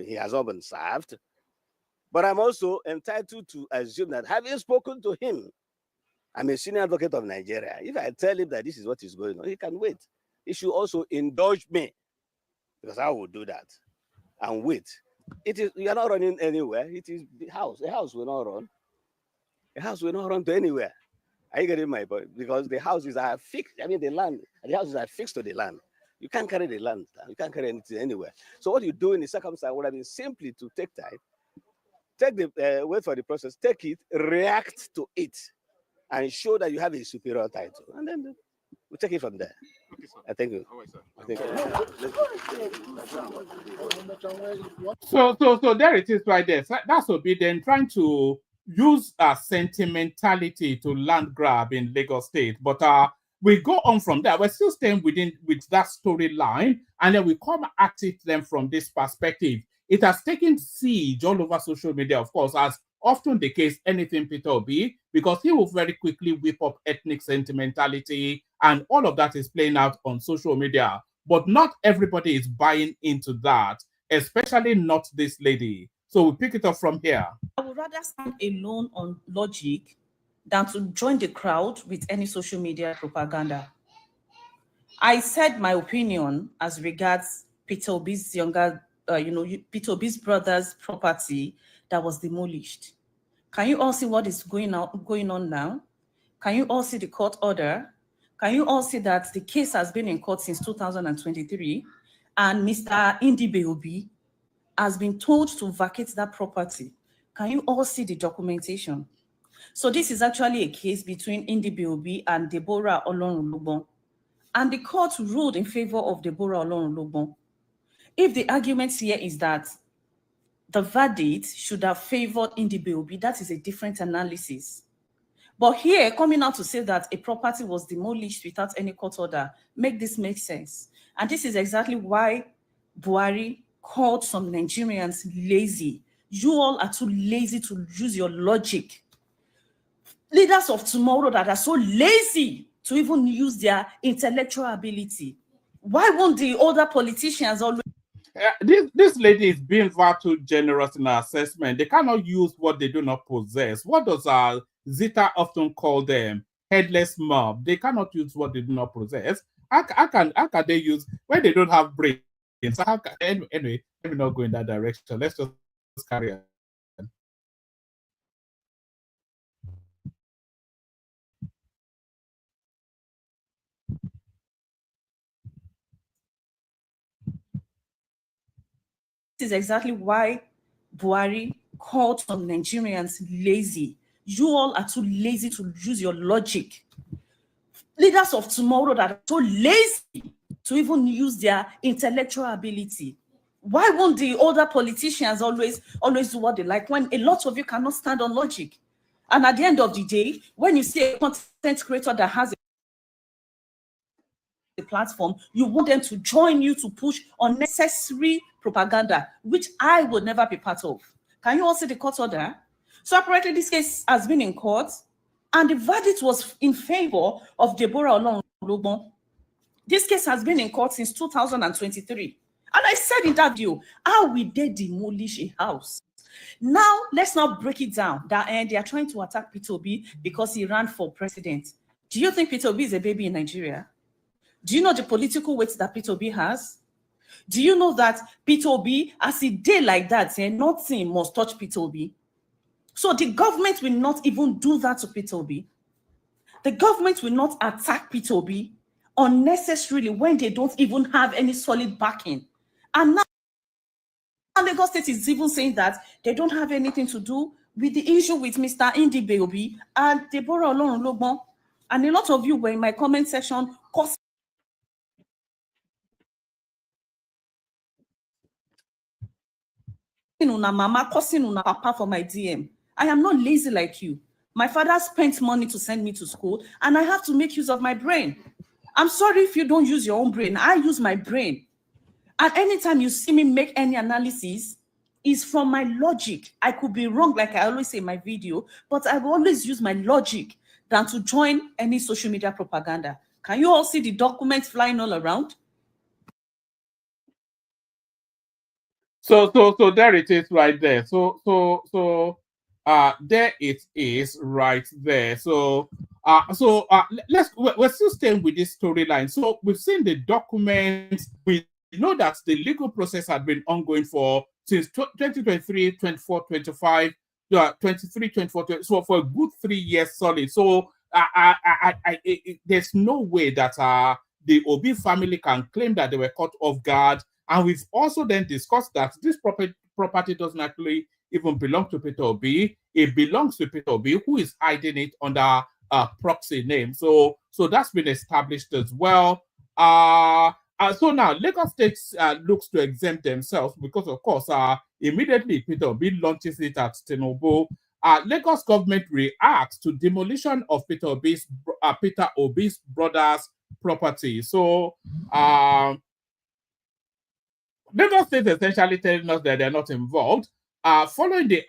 he has not been served, but I'm also entitled to assume that having spoken to him, I'm a senior advocate of Nigeria. If I tell him that this is what is going on, he can wait. He should also indulge me, because I will do that and wait. You are not running anywhere. It is the house. The house will not run. The house will not run to anywhere. Are you getting my point? Because the houses are fixed. I mean, the houses are fixed to the land. You can't carry the land. You can't carry anything anywhere. So what you do in the circumstance would have been simply to take time, take the wait for the process, take it, react to it, and show that you have a superior title, and then we'll take it from there. Okay, sir. I thank you. So there it is right there. So that's obedient, trying to use sentimentality to land grab in Lagos State. But we go on from there. We're still staying with that storyline, and then we come at it then from this perspective. It has taken siege all over social media, of course, as often the case, anything Peter Obi, because he will very quickly whip up ethnic sentimentality, and all of that is playing out on social media. But not everybody is buying into that, especially not this lady. So we pick it up from here. I would rather stand alone on logic than to join the crowd with any social media propaganda. I said my opinion as regards Peter Obi's younger, Peter Obi's brother's property that was demolished. Can you all see what is going on now? Can you all see the court order? Can you all see that the case has been in court since 2023, and Mr. Indibe Obi has been told to vacate that property? Can you all see the documentation? So this is actually a case between Indibe Obi and Deborah Olorunlobon, and the court ruled in favor of Deborah Olorunlobon. If the argument here is that the verdict should have favored Indibe Obi, that is a different analysis. But here, coming out to say that a property was demolished without any court order, make sense. And this is exactly why Buhari called some Nigerians lazy. You all are too lazy to use your logic. Leaders of tomorrow that are so lazy to even use their intellectual ability. Why won't the older politicians always... This lady is being far too generous in her assessment. They cannot use what they do not possess. What does Zita often call them? Headless mob. They cannot use what they do not possess. How can they use when they don't have brains? Anyway, let me not go in that direction. Let's just carry on. This is exactly why Buhari called some Nigerians lazy. You all are too lazy to use your logic. Leaders of tomorrow that are so lazy to even use their intellectual ability. Why won't the older politicians always do what they like when a lot of you cannot stand on logic? And at the end of the day, when you see a content creator that has a platform, you want them to join you to push unnecessary propaganda, which I would never be part of. Can you all see the court order? So apparently this case has been in court, and the verdict was in favor of Deborah Olorunlobon. This case has been in court since 2023. And I said in that video, how will they demolish a house? Now, let's not break it down. That they are trying to attack Peter Obi because he ran for president. Do you think Peter Obi is a baby in Nigeria? Do you know the political weight that Peter Obi has? Do you know that Peter Obi, as a day like that, nothing must touch Peter Obi? So the government will not even do that to Peter Obi. The government will not attack Peter Obi unnecessarily when they don't even have any solid backing. And now Lagos State is even saying that they don't have anything to do with the issue with Mr. Indibe Obi and Deborah Olorunlobon. And a lot of you were in my comment section cursing una mama, cursing una papa for my DM. I am not lazy like you. My father spent money to send me to school, and I have to make use of my brain. I'm sorry if you don't use your own brain. I use my brain. And anytime you see me make any analysis, it's from my logic. I could be wrong, like I always say in my video, but I will always use my logic than to join any social media propaganda. Can you all see the documents flying all around? So there it is right there. So there it is right there. We're still staying with this storyline. So we've seen the documents. We know that the legal process had been ongoing since 2023, 24, 25, 23, 24, 20, so for a good 3 years solid. So there's no way that the Obi family can claim that they were caught off guard. And we've also then discussed that this property doesn't actually even belong to Peter Obi. It belongs to Peter Obi, who is hiding it under a proxy name. So that's been established as well. So now Lagos State looks to exempt themselves because, of course, immediately Peter Obi launches it at Tinubu. Lagos government reacts to demolition of Peter Obi's brother's property. So Lagos State essentially telling us that they're not involved. Following the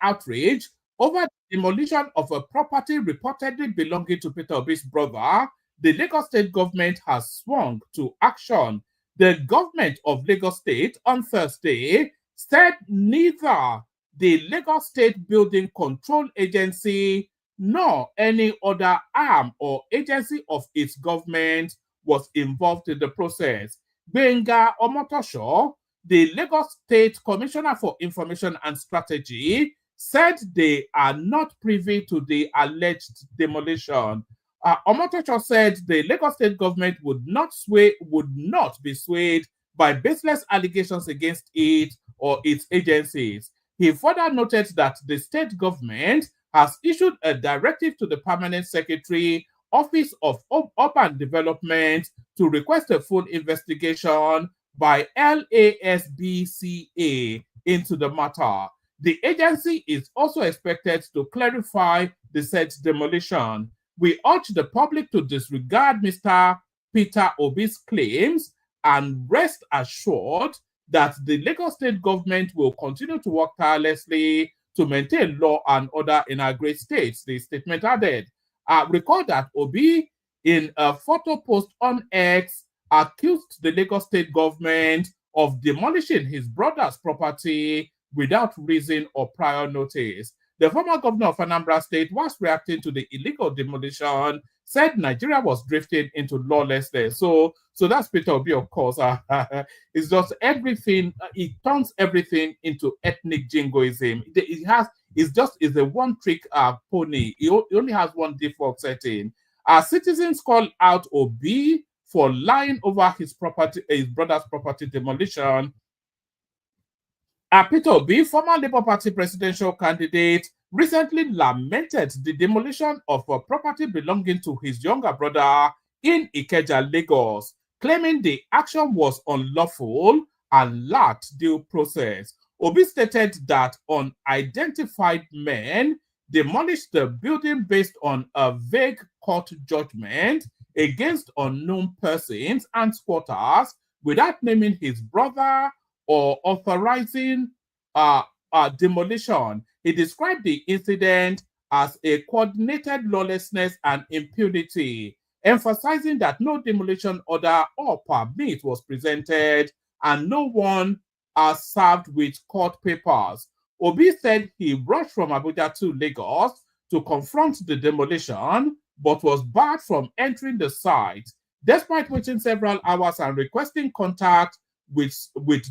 outrage over the demolition of a property reportedly belonging to Peter Obi's brother, the Lagos State government has swung to action. The government of Lagos State on Thursday said neither the Lagos State Building Control Agency nor any other arm or agency of its government was involved in the process. Gbenga Omotosho, the Lagos State Commissioner for Information and Strategy, said they are not privy to the alleged demolition. Omotosho said the Lagos State government would not be swayed by baseless allegations against it or its agencies. He further noted that the state government has issued a directive to the Permanent Secretary, Office of Urban Development, to request a full investigation by LASBCA into the matter. The agency is also expected to clarify the said demolition. We urge the public to disregard Mr. Peter Obi's claims and rest assured that the Lagos State government will continue to work tirelessly to maintain law and order in our great states, the statement added. Recall that Obi, in a photo post on X, accused the Lagos State government of demolishing his brother's property without reason or prior notice. The former governor of Anambra State was reacting to the illegal demolition, said Nigeria was drifting into lawlessness. So that's Peter Obi, of course. It's just everything. It turns everything into ethnic jingoism. It's a one-trick pony. He only has one default setting. Citizens call out Obi for lying over his brother's property demolition. Peter Obi, former Labour Party presidential candidate, recently lamented the demolition of a property belonging to his younger brother in Ikeja, Lagos, claiming the action was unlawful and lacked due process. Obi stated that unidentified men demolished the building based on a vague court judgment against unknown persons and squatters without naming his brother or authorizing demolition. He described the incident as a coordinated lawlessness and impunity, emphasizing that no demolition order or permit was presented and no one served with court papers. Obi said he rushed from Abuja to Lagos to confront the demolition, but was barred from entering the site. Despite waiting several hours and requesting contact with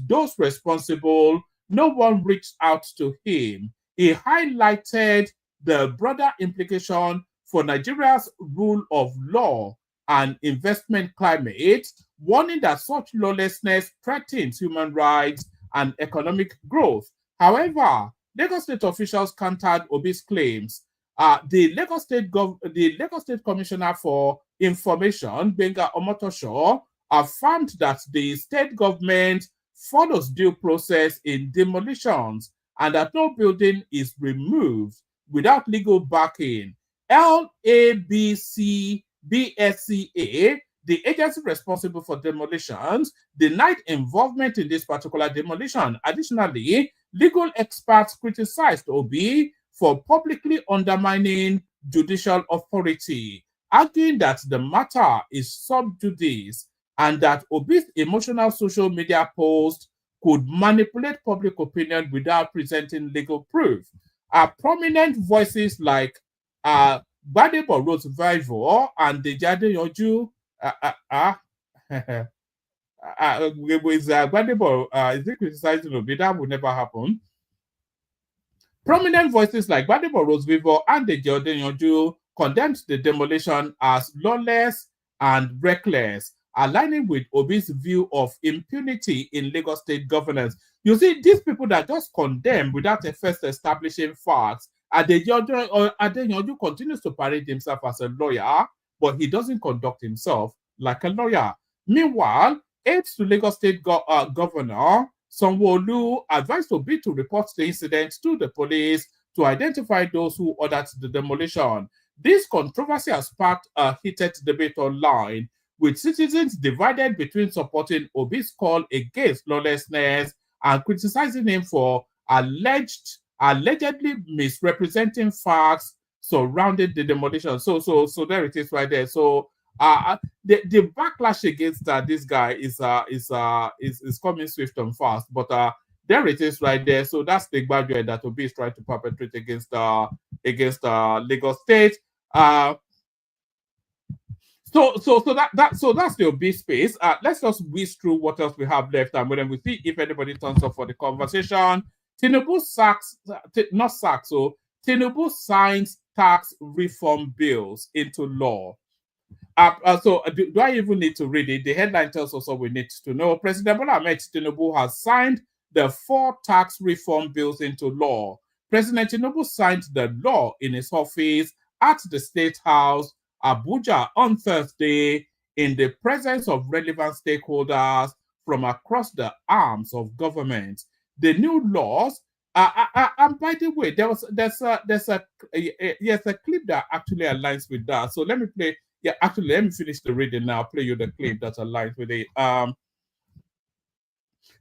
those responsible, no one reached out to him. He highlighted the broader implication for Nigeria's rule of law and investment climate, warning that such lawlessness threatens human rights and economic growth. However, Lagos State officials countered Obi's claims. The Lagos State Commissioner for Information, Gbenga Omotosho, affirmed that the state government follows due process in demolitions and that no building is removed without legal backing. LABCBSCA, the agency responsible for demolitions, denied involvement in this particular demolition. Additionally, legal experts criticized Obi for publicly undermining judicial authority, arguing that the matter is sub judice and that Obi's emotional social media post could manipulate public opinion without presenting legal proof. Prominent voices like Gbadebo Rose Vivo and Dejade Yonju Gbadebo is he criticizing Obi? That would never happen. Prominent voices like Gbadebo Rose Vivo and Dejade Yonju condemned the demolition as lawless and reckless, aligning with Obi's view of impunity in Lagos State governance. You see, these people that just condemn without first establishing facts, Adeyanju continues to parade himself as a lawyer, but he doesn't conduct himself like a lawyer. Meanwhile, aides to Lagos State Governor Sanwo-Olu advised Obi to report the incident to the police to identify those who ordered the demolition. This controversy has sparked a heated debate online, with citizens divided between supporting Obi's call against lawlessness and criticizing him for allegedly misrepresenting facts surrounding the demolition. So there it is right there. So the backlash against this guy is coming swift and fast. But there it is right there. So that's the graduate that Obi is trying to perpetrate against Lagos State. So that's the Obi space. Let's just whiz through what else we have left, and then we see if anybody turns up for the conversation. Tinubu Tinubu signs tax reform bills into law. Do I even need to read it? The headline tells us all we need to know. President Bola Ahmed Tinubu has signed the 4 tax reform bills into law. President Tinubu signed the law in his office at the State House, Abuja, on Thursday, in the presence of relevant stakeholders from across the arms of government. The new laws, and by the way, there's a clip that actually aligns with that. So let me play. Yeah, actually, let me finish the reading now. I'll play you the clip that aligns with it.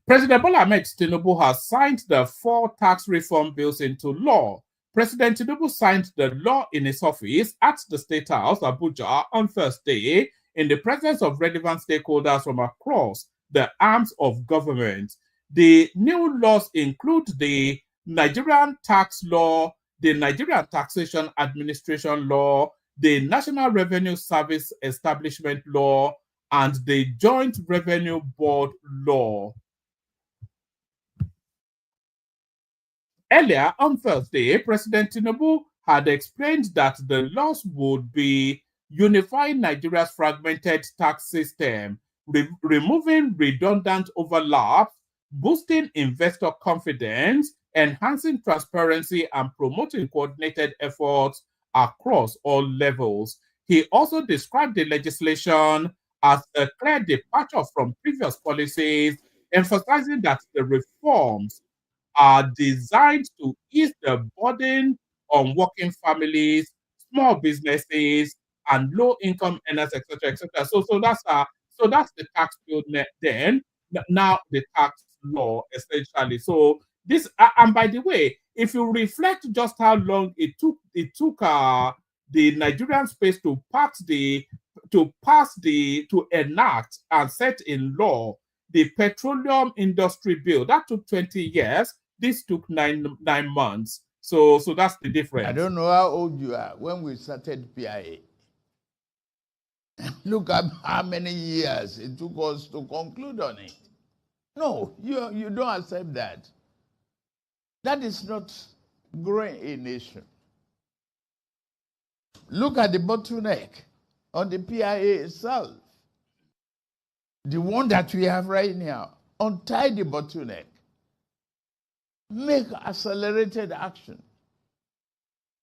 President Bola Ahmed Tinubu has signed the 4 tax reform bills into law. President Tinubu signed the law in his office at the State House, Abuja, on Thursday, in the presence of relevant stakeholders from across the arms of government. The new laws include the Nigerian tax law, the Nigerian Taxation Administration law, the National Revenue Service Establishment law, and the Joint Revenue Board law. Earlier on Thursday, President Tinubu had explained that the laws would be unifying Nigeria's fragmented tax system, removing redundant overlaps, boosting investor confidence, enhancing transparency, and promoting coordinated efforts across all levels. He also described the legislation as a clear departure from previous policies, emphasizing that the reforms are designed to ease the burden on working families, small businesses, and low-income earners, etc., etc. So that's the tax bill. Then now the tax law essentially. So this, and by the way, if you reflect just how long it took the Nigerian space to enact and set in law the petroleum industry bill, that took 20 years. This took nine months. So that's the difference. I don't know how old you are when we started PIA. Look at how many years it took us to conclude on it. No, you don't accept that. That is not growing a nation. Look at the bottleneck on the PIA itself. The one that we have right now. Untie the bottleneck. Make accelerated action.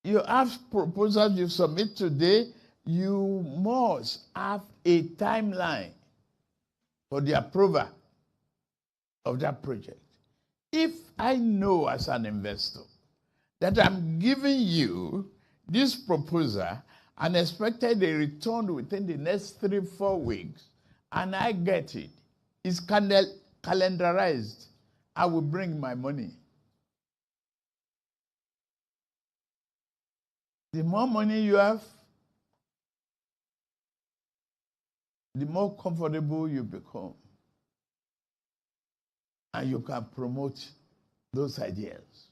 You have proposals you submit today, you must have a timeline for the approval of that project. If I know as an investor that I'm giving you this proposal and expected a return within the next 3-4 weeks, and I get it, it's calendarized, I will bring my money. The more money you have, the more comfortable you become. And you can promote those ideas.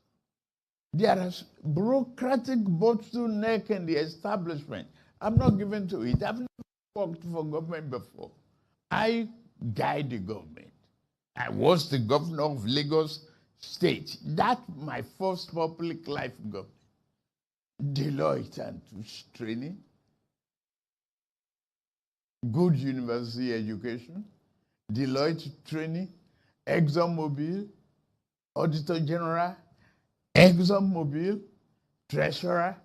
There is bureaucratic bottleneck in the establishment. I'm not given to it. I've never worked for government before. I guide the government. I was the governor of Lagos State. That's my first public life government. Deloitte and training, good university education, Deloitte training, ExxonMobil, Auditor General, ExxonMobil, Treasurer.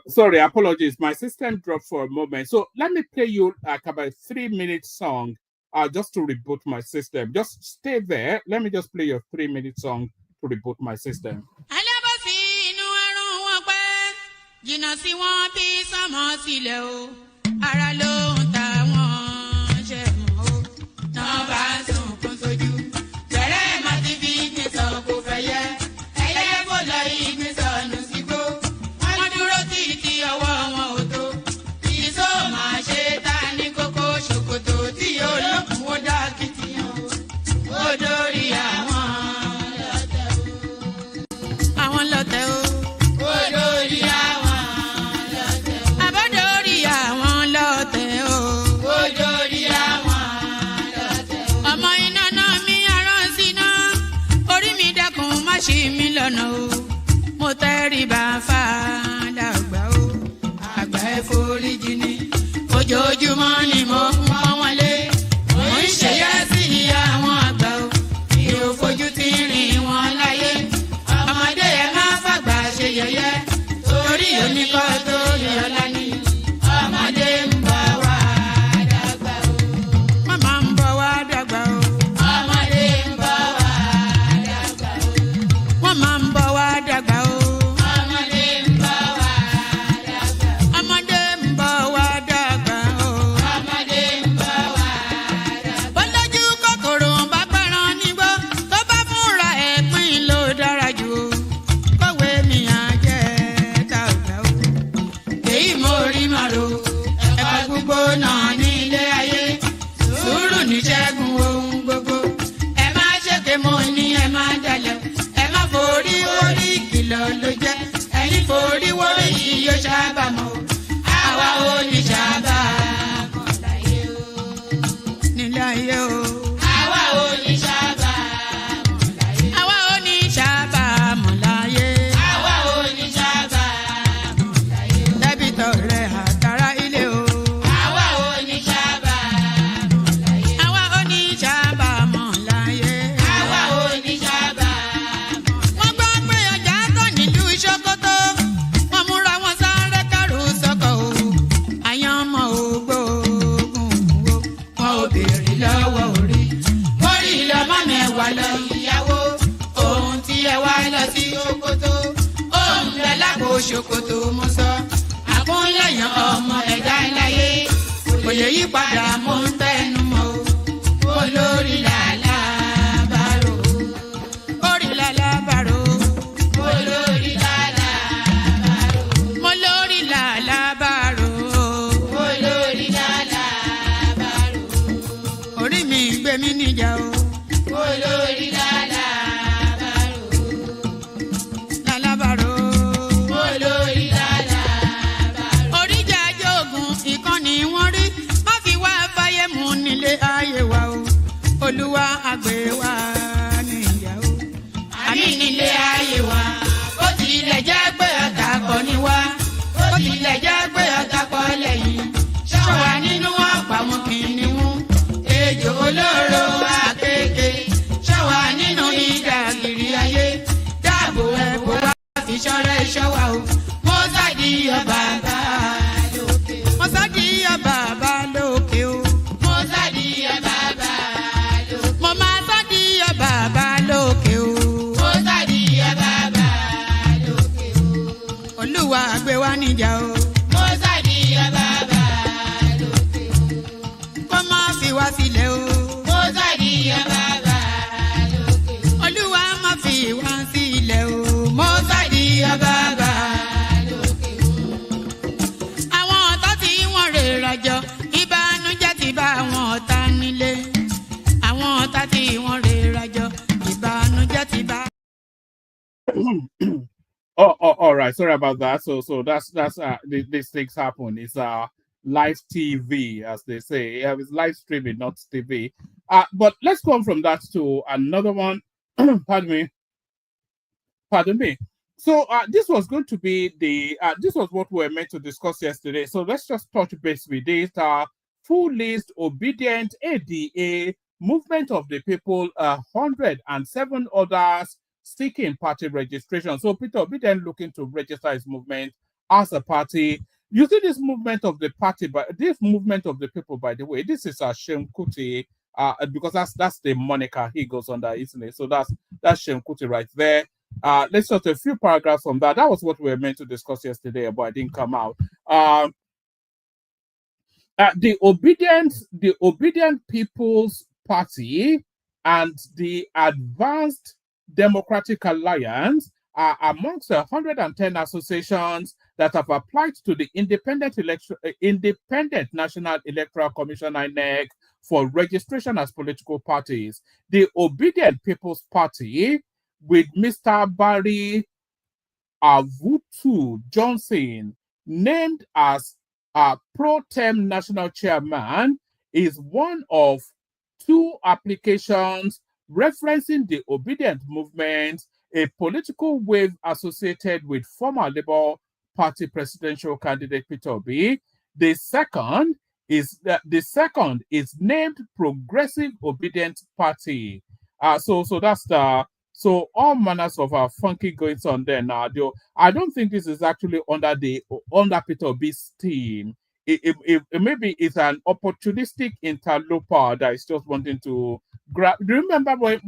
Sorry, apologies. My system dropped for a moment. So let me play you like about a 3-minute song just to reboot my system. Just stay there. Let me just play your 3-minute song to reboot my system. Mo tẹríba fàdàgbà o, àgbà ẹ foríjì ni, ojoojúmọ́ ni mo ń pọ́n wọn lé, mo ń ṣèyá sí àwọn àgbà o, mi ò fojú tí rìn wọn láyé, ọmọdé ẹ má fàgbà ṣe yẹ̀yẹ́, torí oníkọ́ tó yọlá ni, ọmọdé ń bọ̀ wá dàgbà o, màmá ń bọ̀ wá dàgbà o, ọmọdé ń bọ̀ wá dàgbà o, wọ́n máa ń bọ̀ wá dàgbà o. Ṣòkòtò mo sọ, àkúnlẹ̀yàn ọmọ ẹ̀dá láyé, kò lè yí padà mo ń tẹnu mọ́ o, olórí làálàá. all right, sorry about that. So that's these things happen. It's live TV, as they say. It's live streaming, not TV. But let's go on from that to another one. Pardon me. So this was going to be this was what we were meant to discuss yesterday. So let's just touch base with this. Full list, obedient, ADA, movement of the people, 107 others seeking party registration. So Peter Obi then looking to register his movement as a party. You see this movement of the party, but this movement of the people, by the way, this is a Shem Kuti, because that's the moniker he goes under, isn't it? So that's Shem Kuti right there. Let's just a few paragraphs from that. That was what we were meant to discuss yesterday, but it didn't come out. The Obedient People's Party and the Advanced Democratic Alliance are amongst 110 associations that have applied to the Independent National Electoral Commission (INEC) for registration as political parties. The Obedient People's Party, with Mr. Barry Avutu Johnson named as pro tem national chairman, is one of 2 applications referencing the Obedient movement, a political wave associated with former Labour Party presidential candidate Peter Obi. The second is named Progressive Obedient Party. So that's so all manners of funky goings on there now. I don't think this is actually under Peter Obi's team. Maybe it's an opportunistic interloper that is just wanting to grab. Do you remember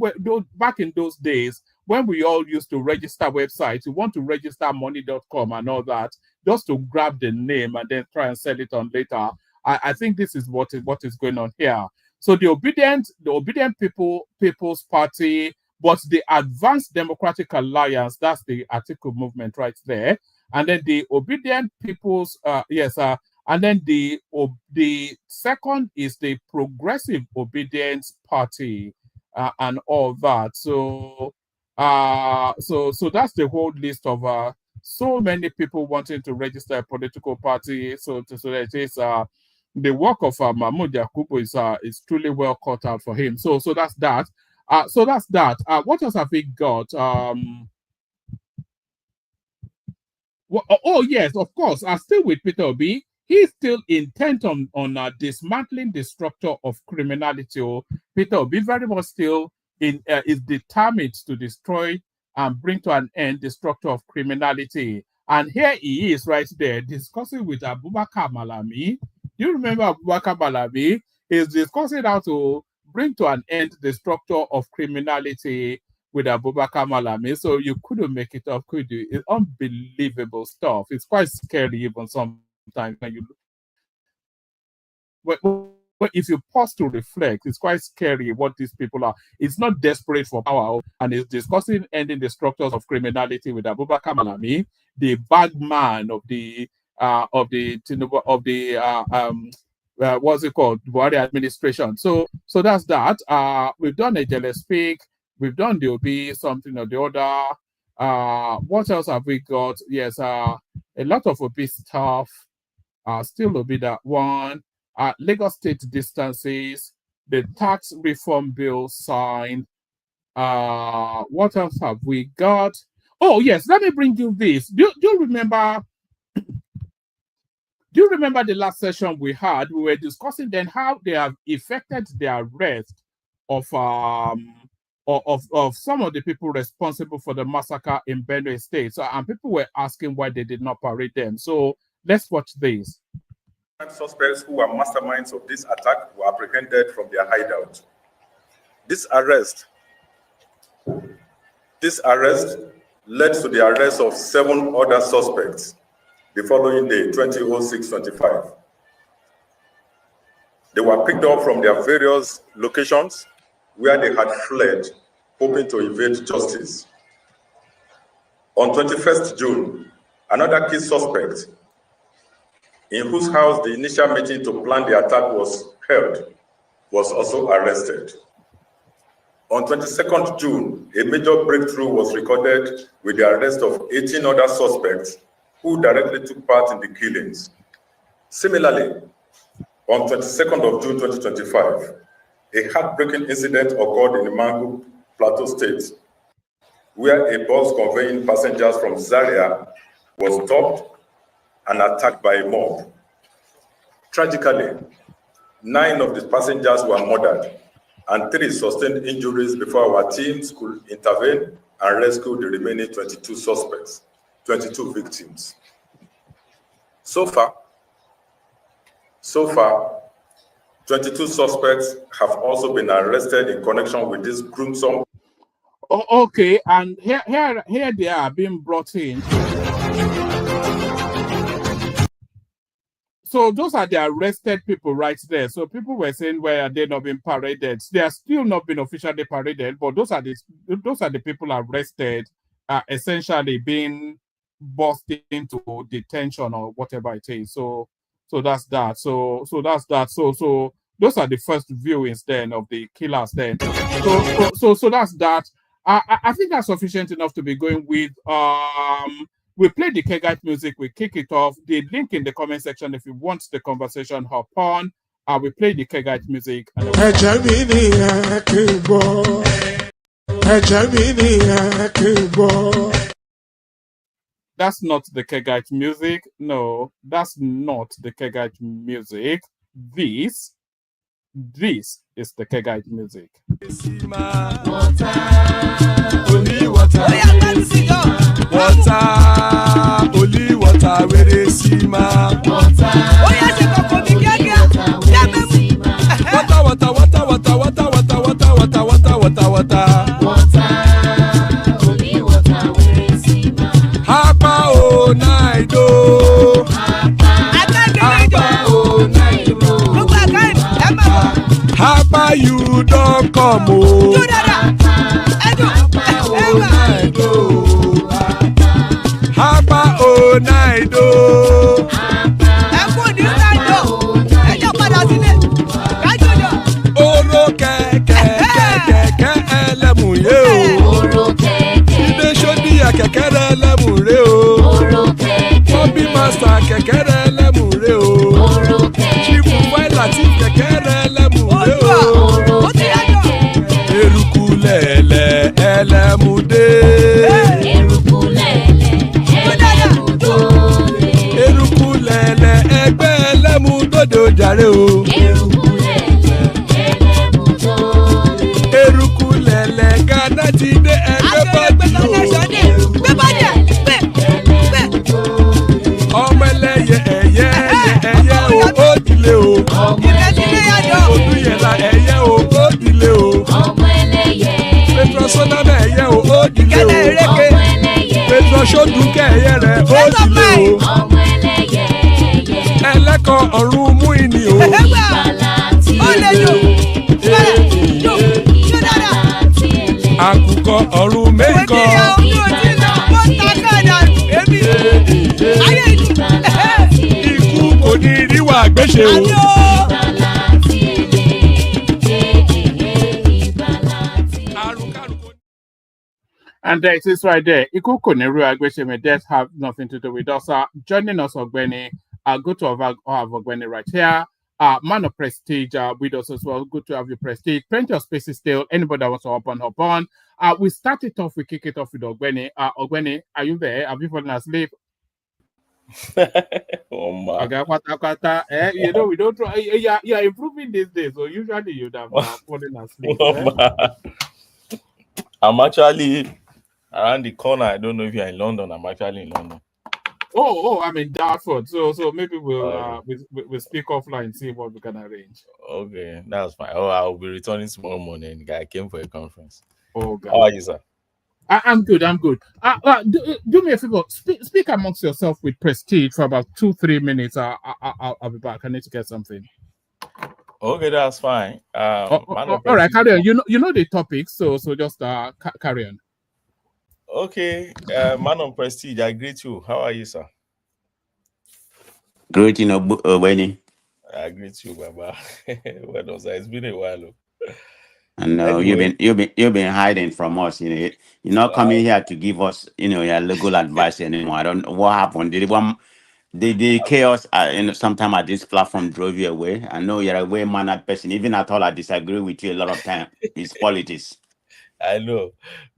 back in those days when we all used to register websites? You want to register money.com and all that, just to grab the name and then try and sell it on later. I think this is what is going on here. So the Obedient People's Party, but the Advanced Democratic Alliance, that's the article movement right there. And then the Obedient People's, and then the second is the Progressive Obedience Party, and all that. So that's the whole list of so many people wanting to register a political party. So it is the work of Mahmoud Yakubu is truly well cut out for him. So that's that. What else have we got? Oh yes, of course. Still with Peter Obi, he's still intent on dismantling the structure of criminality. Peter Obi very much still is determined to destroy and bring to an end the structure of criminality. And here he is right there discussing with Abubakar Malami. Do you remember Abubakar Malami? He's discussing how to bring to an end the structure of criminality with Abubakar Malami. So you couldn't make it up, could you? It's unbelievable stuff. It's quite scary even sometimes when you but if you pause to reflect, it's quite scary what these people are. It's not desperate for power, and it's discussing ending the structures of criminality with Abubakar Malami, the bagman of the Tinubu what's it called? Buhari administration. So that's that. We've done Ijele speak. We've done the Obi something or the other. What else have we got? Yes, a lot of Obi stuff. Still Obi that one. Lagos State distances. The tax reform bill signed. What else have we got? Oh yes, let me bring you this. Do you remember? Do you remember the last session we had? We were discussing then how they have effected the arrest of some of the people responsible for the massacre in Benue State. So, and people were asking why they did not parade them. So let's watch this. Suspects who are masterminds of this attack were apprehended from their hideout. This arrest led to the arrest of 7 other suspects the following day, 20/06/25. They were picked up from their various locations where they had fled, hoping to evade justice. On 21st June, another key suspect, in whose house the initial meeting to plan the attack was held, was also arrested. On 22nd June, a major breakthrough was recorded with the arrest of 18 other suspects who directly took part in the killings. Similarly, on 22nd of June 2025, a heartbreaking incident occurred in the Mangu Plateau State, where a bus conveying passengers from Zaria was stopped and attacked by a mob. Tragically, 9 of the passengers were murdered and 3 sustained injuries before our teams could intervene and rescue the remaining 22 suspects, 22 victims. So far, 22 suspects have also been arrested in connection with this gruesome. Oh, okay, and here they are being brought in. So those are the arrested people right there. So people were saying, why are they not being paraded? They are still not being officially paraded, but those are the people arrested, essentially being bussed into detention or whatever it is. So that's that. So that's that. So those are the first viewings then of the killers then. So that's that. I think that's sufficient enough to be going with. We play the Kegite music, we kick it off. The link in the comment section if you want the conversation, hop on. We play the Kegite music. That's not the Kegite music. No, that's not the Kegite music. This is the Kegite music. Only water, where they see my water. Oh yes, water. Only water, where they see my Hapa oh night oh. Hapa oh night oh. Hapa you don't come oh. Hapa oh night oh. Hapa oh night oh. Oro kẹ̀kẹ́ ẹlẹ́mù yé o. Ilé ṣọ́dí kẹ̀kẹ́ ẹlẹ́mù ré o. Bobby master kẹ̀kẹ́ ẹlẹ́mù ré o. Chifu Faila ti kẹ̀kẹ́ ẹlẹ́mù ré o. Eruku lẹ̀lẹ̀ ẹlẹ́mù dé. Eruku lẹ̀lẹ̀ ẹgbẹ́ ẹlẹ́mù dòde ojàre o. Eruku lẹ̀lẹ̀ Ghana ti dé ẹgbẹ́ bọ́dì o. Ọmọ ẹlẹ́yẹ ẹyẹ o ó dilé o. Odúyẹ̀lá ẹyẹ o ó dilé o. Petrosoname ẹyẹ o ó dilé o. Petrosodunke ẹyẹ rẹ ó dilé o. Ẹlẹ́kọ̀ ọ̀run mú ìní o. Àkùkọ ọ̀run mẹ́kọ̀. Ikú kò ní ríwà gbéṣe o. And there it is right there. Iku kò ní ríwà gbéṣe, may death have nothing to do with us. Joining us, Ogbeni. Good to have Ogbeni right here. Man of prestige with us as well. Good to have you, prestige. Plenty of spaces still. Anybody that wants to hop on. We start it off, we kick it off with Ogbeni. Ogbeni, are you there? Have you fallen asleep? Oh my. You know, we don't try. You're improving these days. So usually you'd have fallen asleep. I'm actually around the corner. I don't know if you're in London. I'm actually in London. Oh, I'm in Dartford. So maybe we'll speak offline, see what we can arrange. Okay, that's fine. Oh, I'll be returning tomorrow morning. I came for a conference. Oh, God. How are you, sir? I'm good. Do me a favor. Speak amongst yourself with prestige for about 2-3 minutes. I'll be back. I need to get something. Okay, that's fine. All right, carry on. You know the topic, so just carry on. Okay, man on prestige, I greet you. How are you, sir? Greeting, Ogbeni. I greet you, Baba. Well done, sir. It's been a while. And Anyway, you've been hiding from us. You're not coming here to give us your legal advice anymore. I don't know what happened. The chaos sometime at this platform drove you away. I know you're a way mannered person. Even at all, I disagree with you a lot of time. It's politics. I know,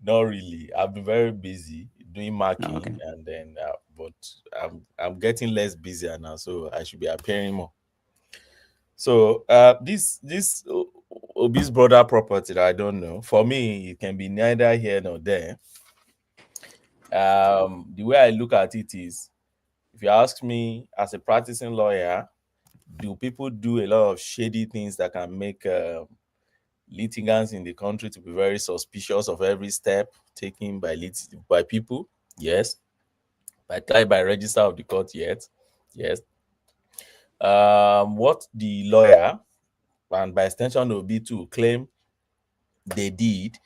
not really. I've been very busy doing marking, Okay. and then, but I'm getting less busier now, so I should be appearing more. So, this Obi's brother property that I don't know. For me, it can be neither here nor there. The way I look at it is, if you ask me as a practicing lawyer, do people do a lot of shady things that can make litigants in the country to be very suspicious of every step taken by people? Yes. By register of the court? Yes. What the lawyer, and by extension will be to claim they did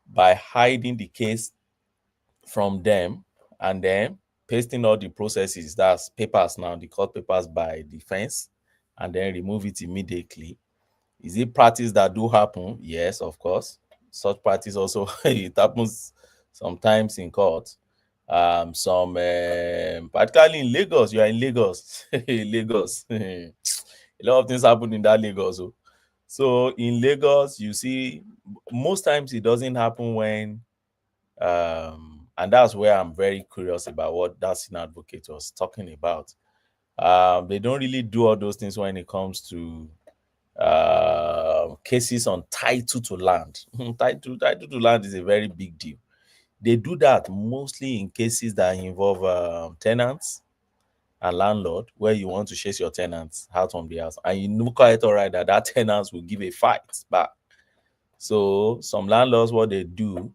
by hiding the case from them and then pasting all the processes, that's papers now, the court papers by defense, and then remove it immediately. Is it practice that do happen? Yes, of course. Such practice also it happens sometimes in court. Particularly in Lagos, you are in Lagos. Lagos. A lot of things happen in that Lagos. So in Lagos, you see, most times it doesn't happen when and that's where I'm very curious about what that senior advocate was talking about. They don't really do all those things when it comes to cases on title to land. title to land is a very big deal. They do that mostly in cases that involve tenants and landlord, where you want to chase your tenants out from the house, and you know quite all right that tenants will give a fight back. So some landlords, what they do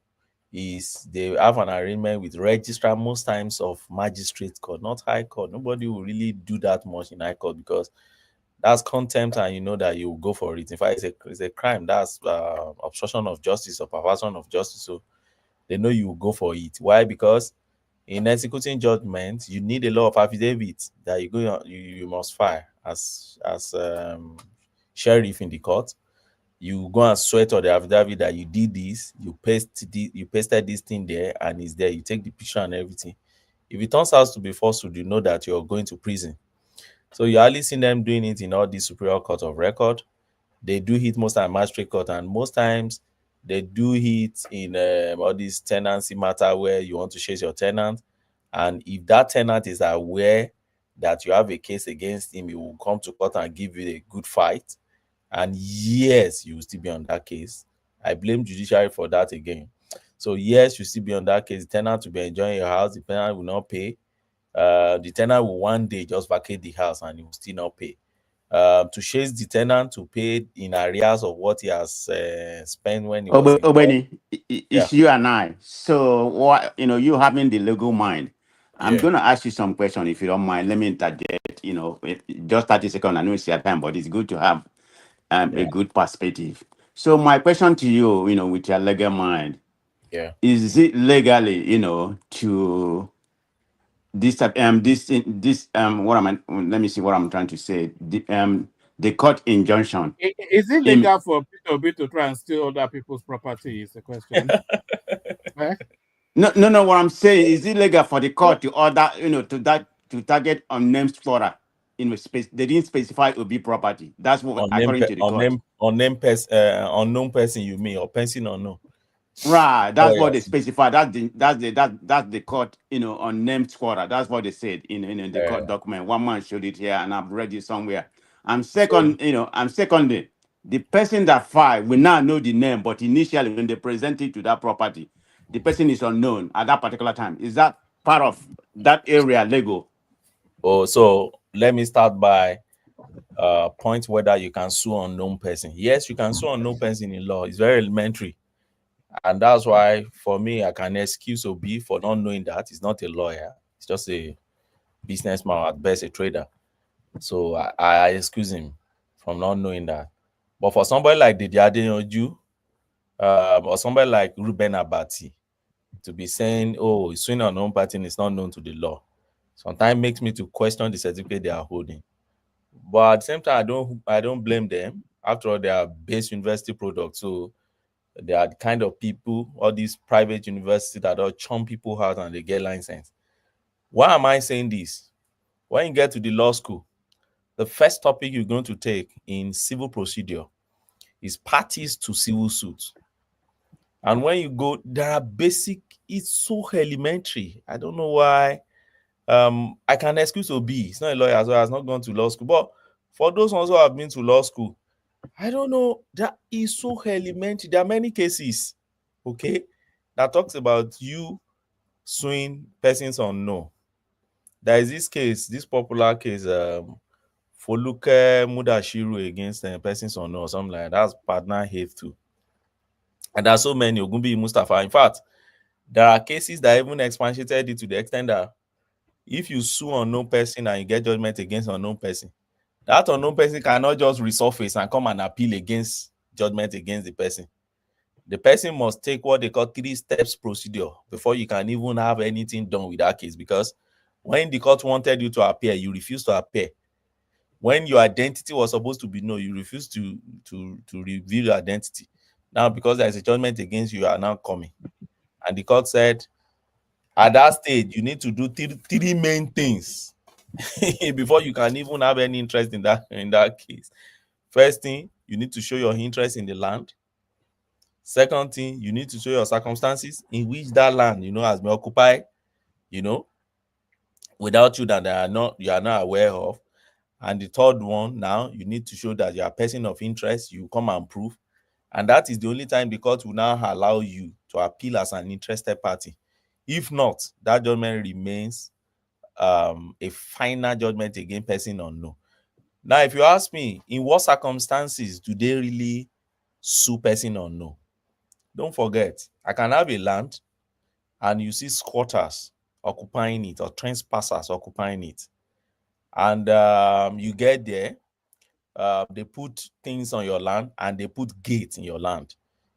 is they have an arrangement with registrar, most times of magistrate court, not high court. Nobody will really do that much in high court because that's contempt, and you know that you will go for it. In fact, it's a crime. That's obstruction of justice or perversion of justice. So they know you will go for it. Why? Because in executing judgment, you need a lot of affidavits that you must file as sheriff in the court. You go and swear to the affidavit that you did this, you pasted this thing there, and it's there. You take the picture and everything. If it turns out to be falsehood, you know that you're going to prison. So you hardly see them doing it in all these superior court of record. They do it most times magistrate court, and most times they do it in all these tenancy matter where you want to chase your tenant. And if that tenant is aware that you have a case against him, he will come to court and give you a good fight. And yes, you will still be on that case. I blame judiciary for that again. So yes, you still be on that case. The tenant will be enjoying your house. The tenant will not pay. The tenant will one day just vacate the house and he will still not pay. To chase the tenant to pay in arrears of what he has spent when he was in court. Obeni, it's you and I. So what you having the legal mind. I'm gonna ask you some questions if you don't mind. Let me interject. Just 30 seconds. I know it's your time, but it's good to have a good perspective. So my question to you, with your legal mind, is it legally, to this what am I? Let me see what I'm trying to say. The court injunction. Is it legal for Peter to try and steal other people's property? Is the question. No. What I'm saying is it legal for the court to order, to target unnamed flora. They didn't specify it would be property. That's what according to the court. Unknown person, you mean, or person unknown? Right, that's what they specify. That's the court, unnamed squatter. That's what they said in the court document. One man showed it here, and I've read it somewhere. I'm secondly, the person that filed will now know the name, but initially when they present it to that property, the person is unknown at that particular time. Is that part of that area legal? Oh, so let me start by point whether you can sue unknown person. Yes, you can sue unknown person in law. It's very elementary. And that's why, for me, I can excuse Obi for not knowing that. He's not a lawyer. He's just a businessman, at best a trader. So I excuse him from not knowing that. But for somebody like Didi Adeyanju, or somebody like Ruben Abati, to be saying, oh, suing an unknown person is not known to the law, sometimes makes me to question the certificate they are holding. But at the same time, I don't blame them. After all, they are base university products. So they are the kind of people, all these private universities that all churn people out and they get license. Why am I saying this? When you get to the law school, the first topic you're going to take in civil procedure is parties to civil suits. And when you go, there are basic, it's so elementary. I don't know why. I can excuse Obi. He's not a lawyer as well, has not gone to law school. But for those ones who have been to law school, I don't know, that is so elementary. There are many cases, okay, that talks about you suing persons on no. There is this case, this popular case, Foluke Mudashiru against persons on no or something like that. That's partner hate too. And there are so many, Ogunbi Mustafa. In fact, there are cases that even expatiated it to the extent that if you sue unknown person and you get judgment against unknown person, that unknown person cannot just resurface and come and appeal against judgment against the person. The person must take what they call 3 steps procedure before you can even have anything done with that case. Because when the court wanted you to appear, you refused to appear. When your identity was supposed to be known, you refused to reveal your identity. Now, because there is a judgment against you, you are now coming. And the court said, at that stage, you need to do 3 main things before you can even have any interest in that case. First thing, you need to show your interest in the land. Second thing, you need to show your circumstances in which that land, has been occupied, without you that you are not aware of. And the third one, now you need to show that you are a person of interest. You come and prove, and that is the only time the court will now allow you to appeal as an interested party. If not, that judgment remains a final judgment against person on no. Now, if you ask me, in what circumstances do they really sue person on no? Don't forget, I can have a land and you see squatters occupying it or trespassers occupying it. And you get there, they put things on your land and they put gates in your land.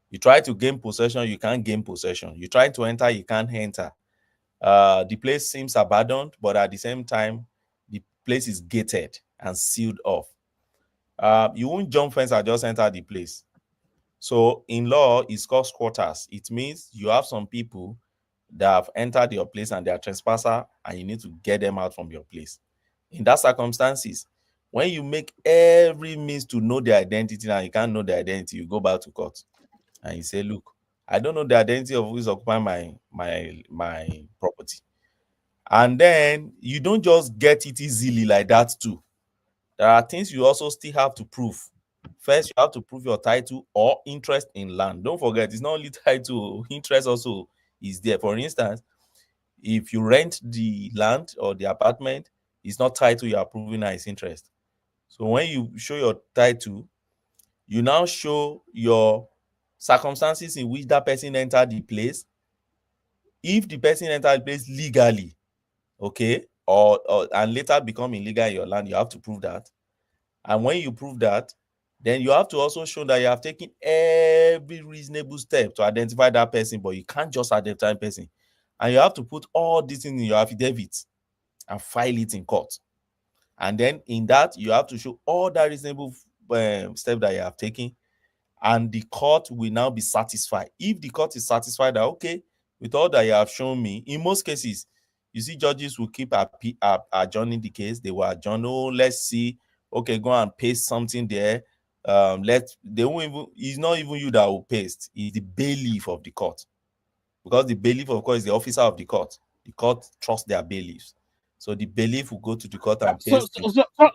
You try to gain possession, you can't gain possession. You try to enter, you can't enter. The place seems abandoned, but at the same time, the place is gated and sealed off. You won't jump fence and just enter the place. So in law, it's called squatters. It means you have some people that have entered your place and they are trespasser, and you need to get them out from your place. In that circumstances, when you make every means to know their identity and you can't know their identity, you go back to court and you say, look, I don't know the identity of who is occupying my property. And then you don't just get it easily like that too. There are things you also still have to prove. First, you have to prove your title or interest in land. Don't forget, it's not only title, interest also is there. For instance, if you rent the land or the apartment, it's not title you are proving as interest. So when you show your title, you now show your circumstances in which that person entered the place. If the person entered the place legally, okay, or and later become illegal in your land, you have to prove that. And when you prove that, then you have to also show that you have taken every reasonable step to identify that person, but you can't just identify the person. And you have to put all these things in your affidavit and file it in court. And then in that, you have to show all that reasonable steps that you have taken, and the court will now be satisfied. If the court is satisfied that, okay, with all that you have shown me, in most cases, you see judges will keep adjourning the case. They will adjourn, let's see, okay, go and paste something there. They won't even, it's not even you that will paste, it's the bailiff of the court. Because the bailiff, of course, is the officer of the court. The court trusts their bailiffs. So the bailiff will go to the court and paste.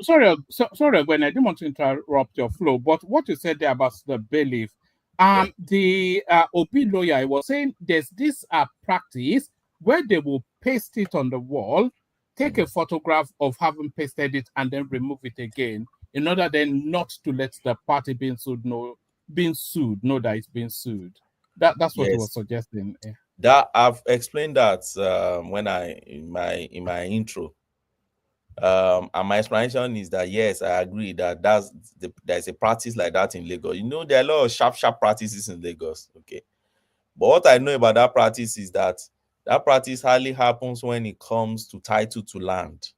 Sorry, Gwen, I didn't want to interrupt your flow, but what you said there about the bailiff, the Obi lawyer was saying there's this practice where they will paste it on the wall, take a photograph of having pasted it, and then remove it again, in order then not to let the party being sued know that it's being sued. That's what he was suggesting. Yeah. That I've explained that when in my intro. And my explanation is that yes, I agree that there's a practice like that in Lagos. There are a lot of sharp practices in Lagos. Okay, but what I know about that practice is that practice hardly happens when it comes to title to land.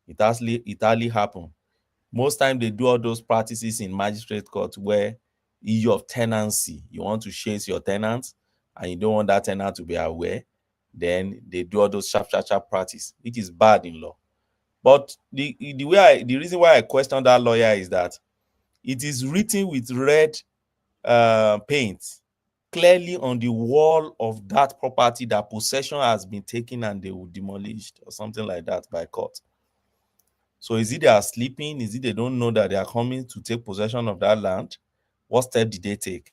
It hardly happens. Most time they do all those practices in magistrate court where issue of tenancy, you want to chase your tenants and you don't want that tenant to be aware, then they do all those sharp practice, which is bad in law. But the reason why I question that lawyer is that it is written with red paint clearly on the wall of that property that possession has been taken and they will demolished or something like that by court. So is it they are sleeping? Is it they don't know that they are coming to take possession of that land? What step did they take?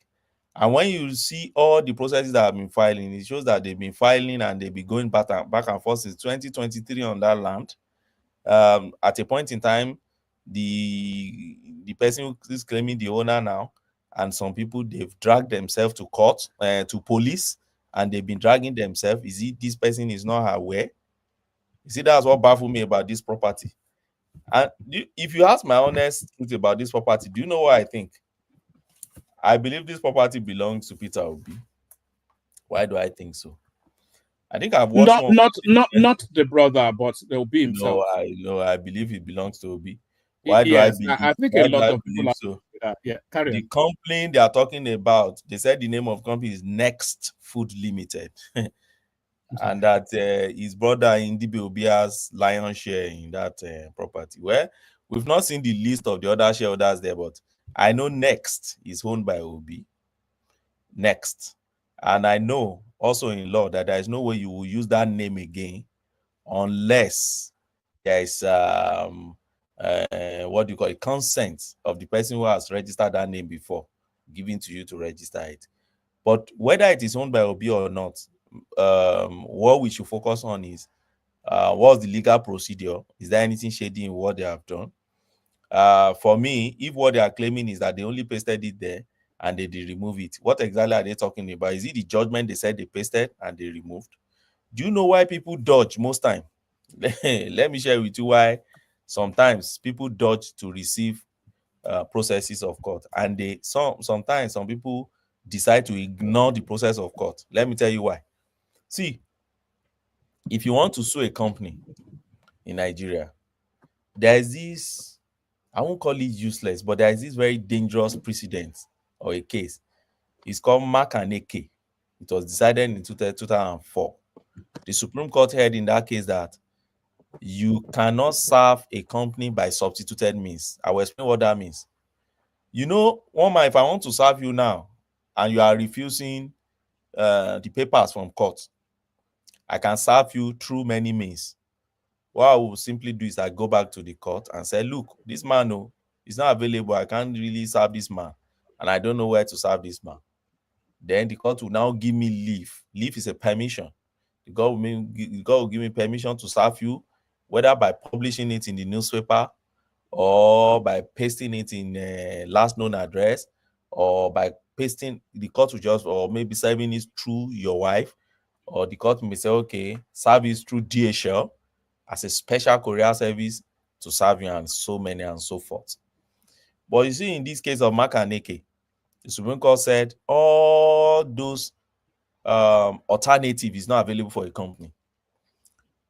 And when you see all the processes that have been filing, it shows that they've been filing and they've been going back and forth since 2023 on that land. At a point in time, the person who is claiming the owner now, and some people, they've dragged themselves to court, to police, and they've been dragging themselves. Is it this person is not aware? You see, that's what baffled me about this property. And if you ask my honest truth about this property, do you know what I think? I believe this property belongs to Peter Obi. Why do I think so? I think I've watched not the brother, but the Obi himself. I believe it belongs to Obi. Why do I believe? I think a lot of people so. Carry the company they are talking about, they said the name of the company is Next Food Limited, and that his brother Ndibe Obi has lion's share in that property. Well, we've not seen the list of the other shareholders there, but I know Next is owned by Obi. Next, and I know also in law that there is no way you will use that name again unless there is what do you call it, consent of the person who has registered that name before giving to you to register it. But whether it is owned by Obi or not, what we should focus on is what's the legal procedure? Is there anything shady in what they have done? For me, if what they are claiming is that they only pasted it there and they did remove it, what exactly are they talking about? Is it the judgment they said they pasted and they removed? Do you know why people dodge most time? Let me share with you why sometimes people dodge to receive processes of court, and sometimes some people decide to ignore the process of court. Let me tell you why. See, if you want to sue a company in Nigeria, there is this, I won't call it useless, but there is this very dangerous precedent or a case. It's called Mark and Eke. It was decided in 2004. The Supreme Court held in that case that you cannot serve a company by substituted means. I will explain what that means. You know, if I want to serve you now and you are refusing the papers from court, I can serve you through many means. What I will simply do is I go back to the court and say, look, this man is not available. I can't really serve this man, and I don't know where to serve this man. Then the court will now give me leave. Leave is a permission. The God will give me permission to serve you, whether by publishing it in the newspaper or by pasting it in last known address, or by pasting, the court will just, or maybe serving it through your wife, or the court may say, okay, service through DHL as a special courier service to serve you, and so many and so forth. But you see, in this case of Mark and Eke, the Supreme Court said all those alternative is not available for a company.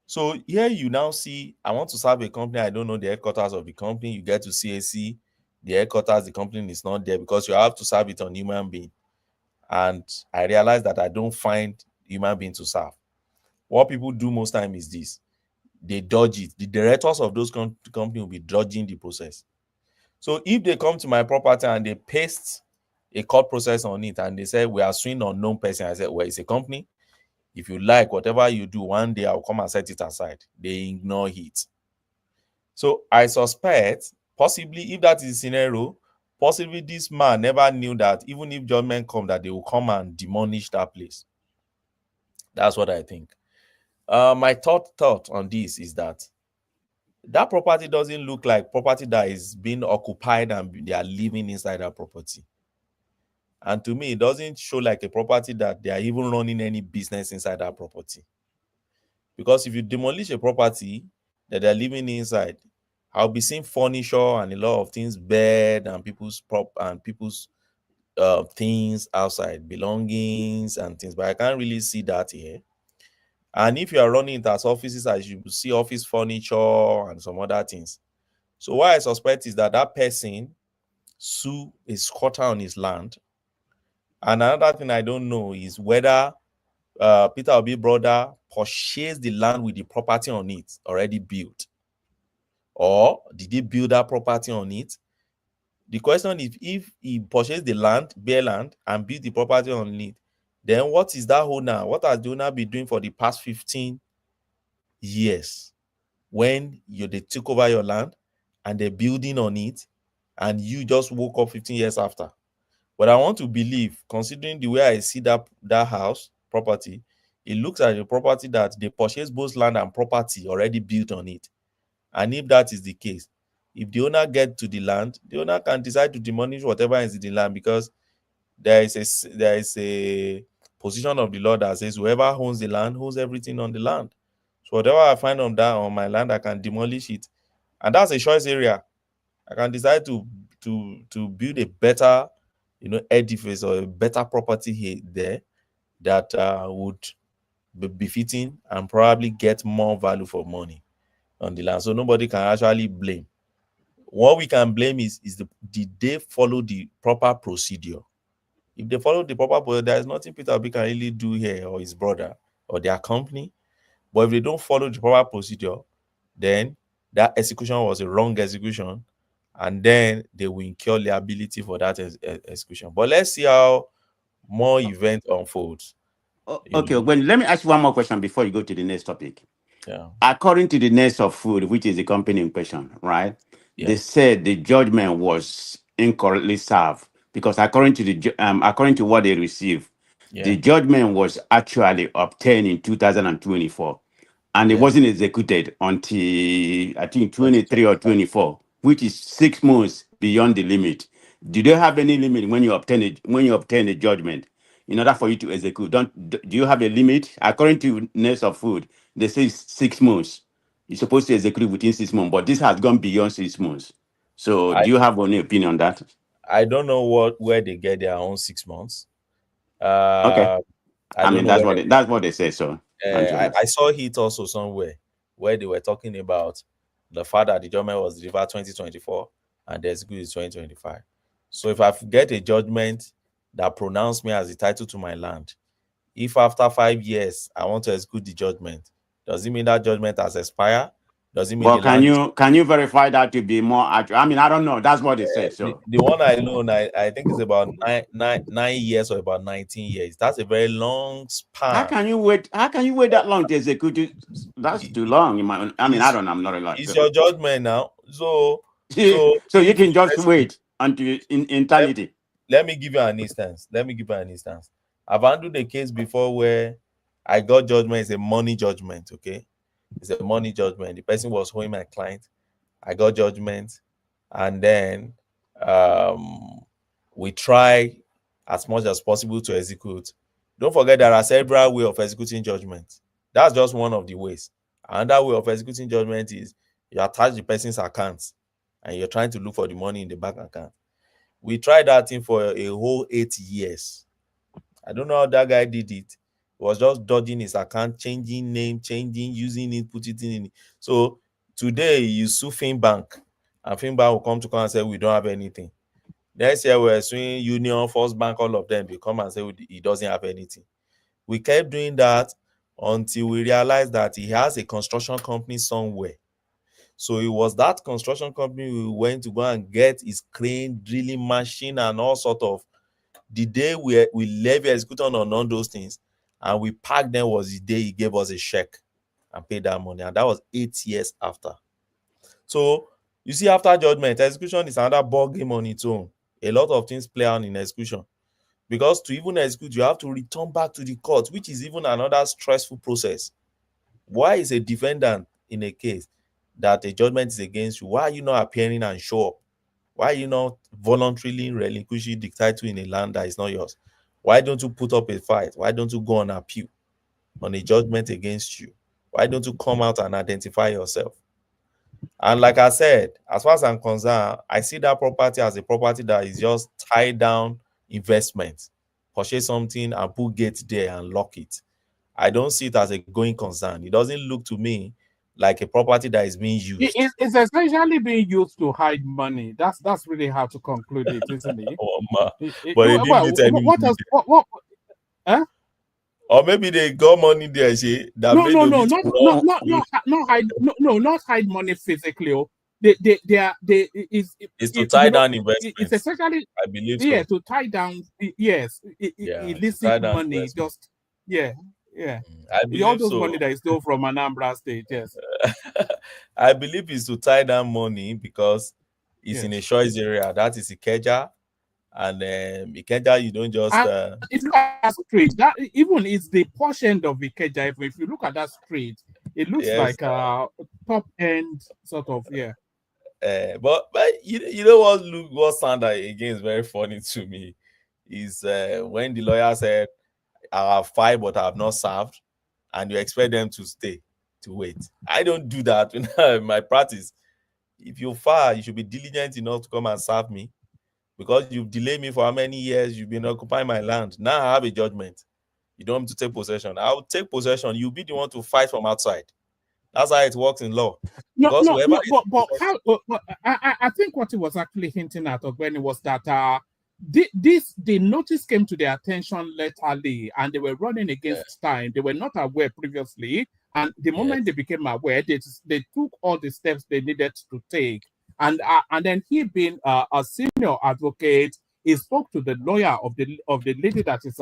So here you now see, I want to serve a company, I don't know the headquarters of the company. You get to CAC, the headquarters, the company is not there because you have to serve it on human being. And I realized that I don't find human being to serve. What people do most time is this: they dodge it. The directors of those companies will be dodging the process. So if they come to my property and they paste a court process on it and they say, we are suing unknown person, I said, well, it's a company. If you like, whatever you do, one day I'll come and set it aside. They ignore it. So I suspect, possibly, if that is the scenario, possibly this man never knew that even if judgment comes, that they will come and demolish that place. That's what I think. My thought on this is that property doesn't look like property that is being occupied and they are living inside that property. And to me, it doesn't show like a property that they are even running any business inside that property. Because if you demolish a property that they're living inside, I'll be seeing furniture and a lot of things, bed and people's things outside, belongings and things. But I can't really see that here. And if you are running it as offices, I should see office furniture and some other things. So what I suspect is that that person sue a squatter on his land. And another thing I don't know is whether Peter Obi brother purchased the land with the property on it already built, or did he build that property on it? The question is, if he purchased the land, bare land, and built the property on it, then what is that owner? What has the owner been doing for the past 15 years when they took over your land and they're building on it, and you just woke up 15 years after? But I want to believe, considering the way I see that house property, it looks like a property that they purchased both land and property already built on it. And if that is the case, if the owner gets to the land, the owner can decide to demolish whatever is in the land, because there is a position of the law that says whoever owns the land owns everything on the land. So whatever I find on my land, I can demolish it, and that's a choice area. I can decide to build a better, edifice or a better property here there that would be befitting and probably get more value for money on the land. So nobody can actually blame. What we can blame is did they follow the proper procedure? If they follow the proper procedure, there is nothing Peter Obi can really do here, or his brother, or their company. But if they don't follow the proper procedure, then that execution was a wrong execution, and then they will incur liability for that execution. But let's see how more events unfolds. Okay, well, let me ask you one more question before you go to the next topic. Yeah. According to the Nest of Food, which is the company in question, right? Yeah. They said the judgment was incorrectly served because according to what they received, the judgment was actually obtained in 2024, and it wasn't executed until I think 23 or 24, which is 6 months beyond the limit. Do they have any limit when you obtain a judgment in order for you to execute? Do you have a limit? According to Nest of Food, they say 6 months. You're supposed to execute within 6 months, but this has gone beyond 6 months. So do you have any opinion on that? I don't know where they get their own 6 months. Okay. I mean, that's what they say. So I saw it also somewhere where they were talking about the fact that the judgment was delivered 2024 and the execution is 2025. So if I get a judgment that pronounced me as the title to my land, if after 5 years I want to execute the judgment, does it mean that judgment has expired? Does it mean? Well, can you verify that to be more accurate? I mean, I don't know. That's what they said. So the one I know, I think it's about 9 years or about 19 years. That's a very long span. How can you wait that long to execute it? That's too long. I don't know. I'm not a lawyer. It's your judgment now. So you can just wait until eternity. Let me give you an instance. I've handled a case before where I got judgment. It's a money judgment, okay? It's a money judgment. The person was owing my client. I got judgment, and then we try as much as possible to execute. Don't forget there are several ways of executing judgment. That's just one of the ways. Another way of executing judgment is you attach the person's account and you're trying to look for the money in the bank account. We tried that thing for a whole 8 years. I don't know how that guy did it. He was just dodging his account, changing name, using it, put it in. So today you sue Finbank, and Finbank will come to and say we don't have anything. Next year we're suing Union, First Bank, all of them. They come and say he doesn't have anything. We kept doing that until we realized that he has a construction company somewhere. So it was that construction company we went to go and get his crane, drilling machine, and all sort of. The day we levy execution on all those things, and we packed them was the day he gave us a check and paid that money, and that was 8 years after. So you see, after judgment, execution is another ball game on its own. A lot of things play out in execution, because to even execute, you have to return back to the court, which is even another stressful process. Why is a defendant in a case that a judgment is against you? Why are you not appearing and show up? Why are you not voluntarily relinquishing the title in a land that is not yours? Why don't you put up a fight? Why don't you go on appeal on a judgment against you? Why don't you come out and identify yourself? And like I said, as far as I'm concerned, I see that property as a property that is just tied down investment. Purchase something and put gates there and lock it. I don't see it as a going concern. It doesn't look to me like a property that is being used. It's essentially being used to hide money. That's really how to conclude it, isn't it? But they didn't meet any What money else? What? Huh? or maybe they got money there, see, that No, made no, Obi no, to not run not hide. No, not hide money physically. Oh. They are it's to tie down it's investments. essentially I believe yeah so. to tie down yes Yeah, to illicit tie down money. investments. Just yeah. I All believe those so. money that is still from Anambra State. Yes. I believe it's to tie down money because it's in a Yes. choice area. That is Ikeja. And Ikeja, you don't just And if you look at that street, that even it's the posh end of Ikeja. If you look at that street, it looks yes, like a top end sort of but you know what sounded again is very funny to me is when the lawyer said I have filed but I have not served, and you expect them to stay to wait. I don't do that in my practice. If you file, you should be diligent enough to come and serve me, because you've delayed me for how many years. You've been occupying my land. Now I have a judgment. You don't have to take possession. I'll take possession. You'll be the one to fight from outside. That's how it works in law. No, Because whoever is but how? But I think what he was actually hinting at, Ogbeni, was that the notice came to their attention latterly, and they were running against time. They were not aware previously, and the moment they became aware, they took all the steps they needed to take. And then he, being a senior advocate, he spoke to the lawyer of the lady that is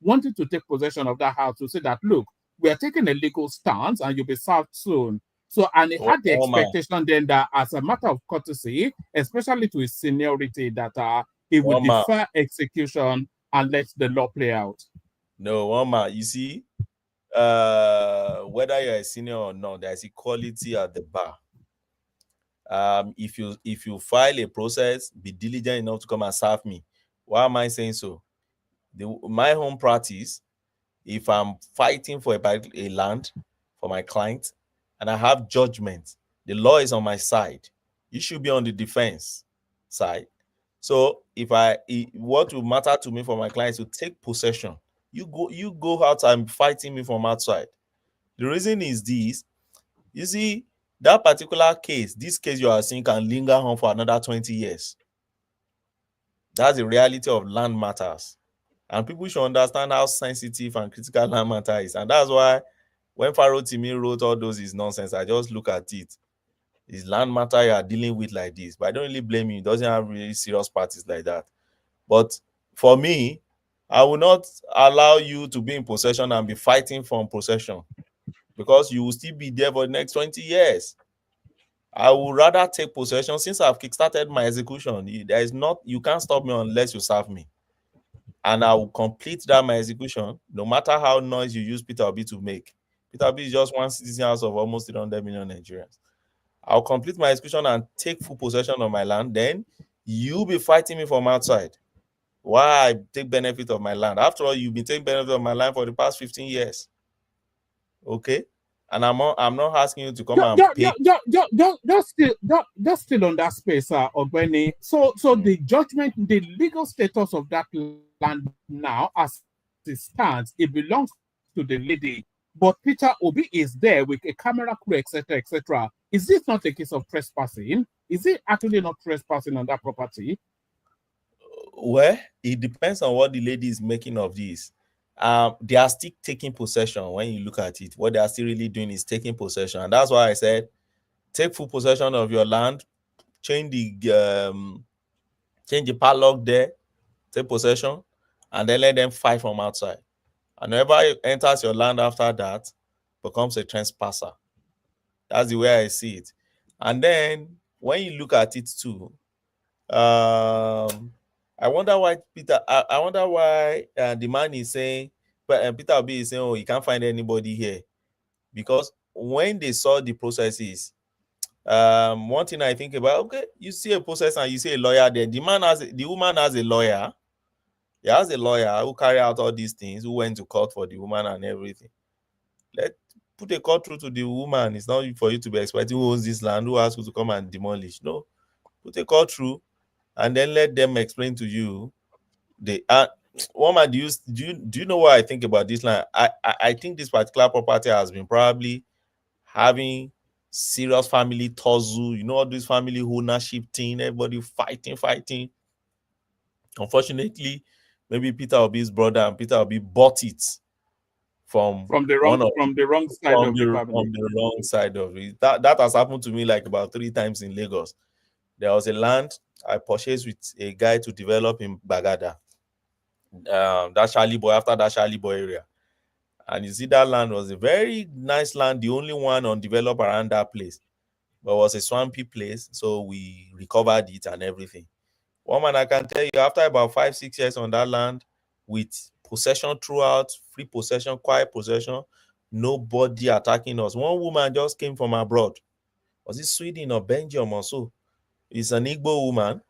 wanting to take possession of that house to say that, look, we are taking a legal stance, and you'll be served soon. So, and he had the expectation then that, as a matter of courtesy, especially to his seniority, that he would defer execution and let the law play out. No, Oma, you see, whether you're a senior or not, there's equality at the bar. If you file a process, be diligent enough to come and serve me. Why am I saying so? My home practice, if I'm fighting for a land for my client and I have judgment, the law is on my side. You should be on the defense side. So what will matter to me for my clients to take possession, you go out and fighting me from outside. The reason is this: you see, that particular case, this case you are seeing, can linger on for another 20 years. That's the reality of land matters. And people should understand how sensitive and critical land matter is. And that's why when Pharaoh Timi wrote all those is nonsense, I just look at it. It's land matter you are dealing with like this. But I don't really blame you. It doesn't have really serious parties like that. But for me, I will not allow you to be in possession and be fighting from possession, because you will still be there for the next 20 years. I would rather take possession. Since I've kickstarted my execution, you can't stop me unless you serve me. And I will complete my execution, no matter how noise you use Peter Obi to make. Peter Obi is just one citizen out of almost 300 million Nigerians. I'll complete my execution and take full possession of my land. Then you'll be fighting me from outside. Why I take benefit of my land? After all, you've been taking benefit of my land for the past 15 years. Okay? And I'm not asking you to come and pay. Just still on that space, Ogbeni. So the judgment, the legal status of that land now, as it stands, it belongs to the lady. But Peter Obi is there with a camera crew, etc., etc. Is this not a case of trespassing? Is it actually not trespassing on that property? Well, it depends on what the lady is making of this. They are still taking possession. When you look at it, what they are still really doing is taking possession. And that's why I said, take full possession of your land, change the padlock there, take possession, and then let them fight from outside. And whoever enters your land after that becomes a trespasser. That's the way I see it. And then when you look at it too, I wonder why the man is saying, but Peter Obi is saying, oh, he can't find anybody here. Because when they saw the processes, one thing I think about, okay, you see a process and you see a lawyer there. The woman has a lawyer. He has a lawyer who carry out all these things, who went to court for the woman and everything. Put a court through to the woman. It's not for you to be expecting who owns this land, who asks you to come and demolish. No, put a court through, and then let them explain to you. Woman, do you know what I think about this land? I think this particular property has been probably having serious family tussle. You know, all this family ownership thing, everybody fighting. Unfortunately, maybe Peter Obi's brother and Peter Obi bought it from the wrong side of the family. From the wrong side of it. That has happened to me like about 3 times in Lagos. There was a land I purchased with a guy to develop in Bagada. That Charlie Boy, after that Charlie Boy area. And you see, that land was a very nice land, the only one undeveloped around that place. But it was a swampy place, so we recovered it and everything. One man, I can tell you, after about 5-6 years on that land, with possession throughout, free possession, quiet possession, nobody attacking us. One woman just came from abroad. Was it Sweden or Belgium or so? It's an Igbo woman.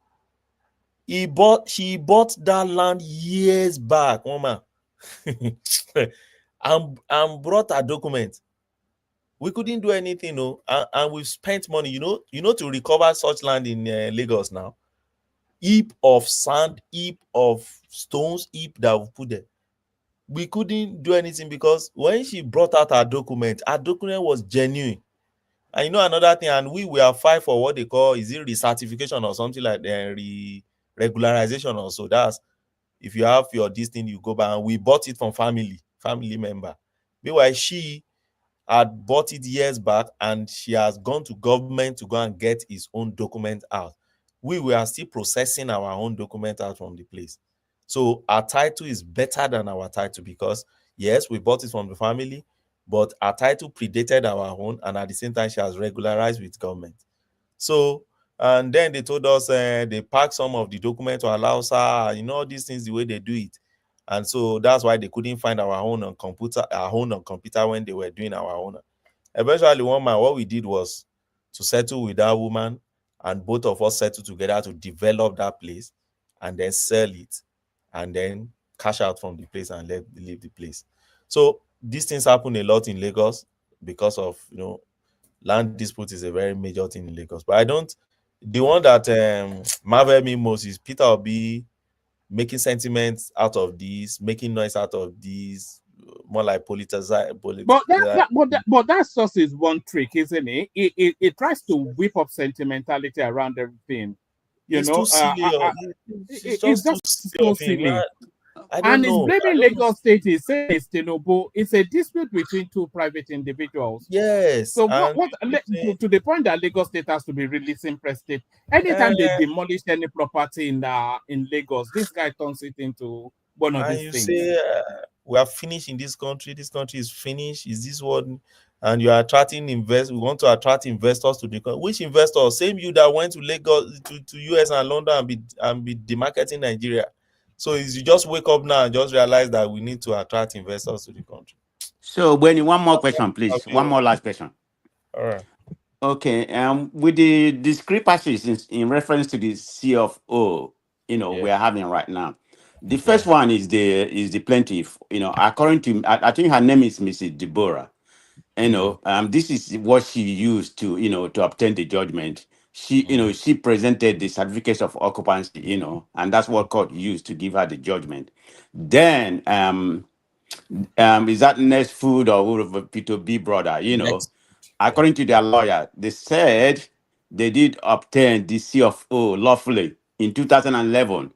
She bought that land years back, woman. and brought her document. We couldn't do anything, no, and we've spent money, you know, to recover such land in Lagos now. Heap of sand, heap of stones, heap that we put there. We couldn't do anything because when she brought out her document was genuine. And you know another thing, and we are fight for what they call, is it recertification or something like that, regularization or so. That's if you have your this thing, you go back, and we bought it from family member. Meanwhile, she had bought it years back and she has gone to government to go and get his own document out. We were still processing our own document out from the place. So our title is better than our title because, yes, we bought it from the family, but our title predated our own, and at the same time, she has regularized with government. So, and then they told us they packed some of the documents to allow us, all these things, the way they do it. And so that's why they couldn't find our own on computer when they were doing our own. Eventually, one man, what we did was to settle with that woman, and both of us settled together to develop that place and then sell it and then cash out from the place and leave the place. So these things happen a lot in Lagos because of, land dispute is a very major thing in Lagos. But the one that marveled me most is Peter Obi making sentiments out of these, making noise out of these, more like politicized. But that source is one trick, isn't it? It tries to whip up sentimentality around everything. It's too silly. It's just so silly. And it's blaming Lagos State. It's saying it's Tinubu. It's a dispute between two private individuals. Yes. So to the point that Lagos State has to be releasing prestige. Anytime they demolish any property in Lagos, this guy turns it into one of these things. Say, we are finished in this country. This country is finished. Is this one? And you are attracting investors. We want to attract investors to the country. Which investors? Same you that went to Lagos, to US and London and be demarketing Nigeria. So you just wake up now and just realize that we need to attract investors to the country. So, Benny, one more question, please. Okay. One more last question. All right. Okay. With the discrepancies in reference to the CFO, we are having right now. The first one is the plaintiff. According to, I think her name is Mrs. Deborah. This is what she used to, to obtain the judgment. She, she presented the certificates of occupancy, and that's what court used to give her the judgment. Then, is that Next Food or P2B brother, according to their lawyer, they said they did obtain the CFO lawfully in 2011,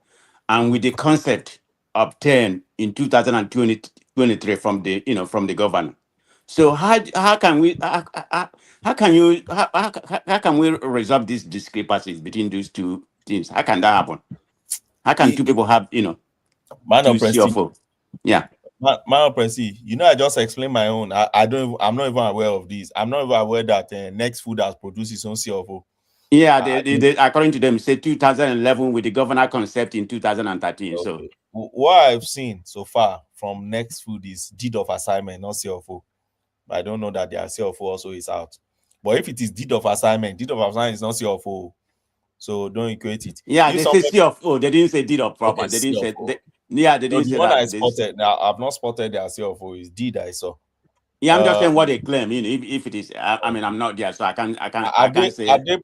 and with the concept obtained in 2023 from the governor. So how can we resolve these discrepancies between those two things? How can that happen? How can two people have man of CFO? Yeah. Man of Presi, I just explained my own. I'm not even aware of this. I'm not even aware that Next Food has produced its own CFO. Yeah, they according to them, say 2011 with the governor concept in 2013. Okay. So what I've seen so far from Next Food is deed of assignment, not CFO. I don't know that their CFO also is out. But if it is deed of assignment is not CFO. So don't equate it. Yeah, they say CFO. They didn't say deed of property. They didn't say. They didn't say that. I spotted. Now I've not spotted their CFO. Is deed I saw. Yeah, I'm just saying what they claim. You know, if it is, I mean, I'm not there, so I can't say. Have they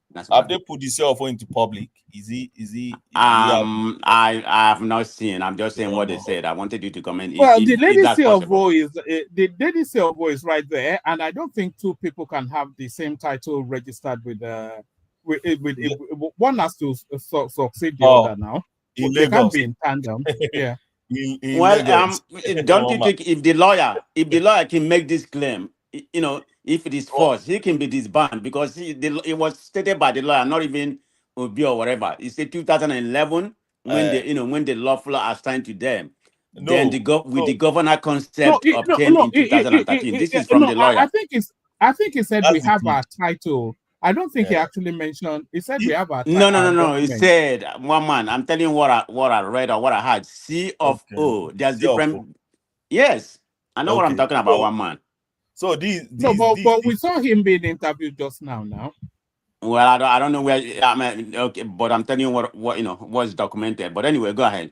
put the CFO into public? Is he I have not seen. I'm just saying what they said. I wanted you to comment Well, the if lady that's possible. CFO is right there, and I don't think two people can have the same title registered with one has to succeed the other now. in They can't Lagos. be in tandem. Yeah. in Well, Lagos. don't you think if the lawyer can make this claim, you know, if it is false, he can be disbanded because it was stated by the lawyer, not even Obi or whatever. It's the 2011 when when the lawful assigned to them. Then the governor concept obtained in 2013. This is from the lawyer. I think he said That's we the have thing. our title. I don't think he actually mentioned. He said we have our No. document. He said, one man. I'm telling you what I read or what I heard. C of O. There's different. Yes, I know what I'm talking about. One man. So but we saw him being interviewed just now. Well, I don't know where. I mean, okay, but I'm telling you what was documented. But anyway, go ahead.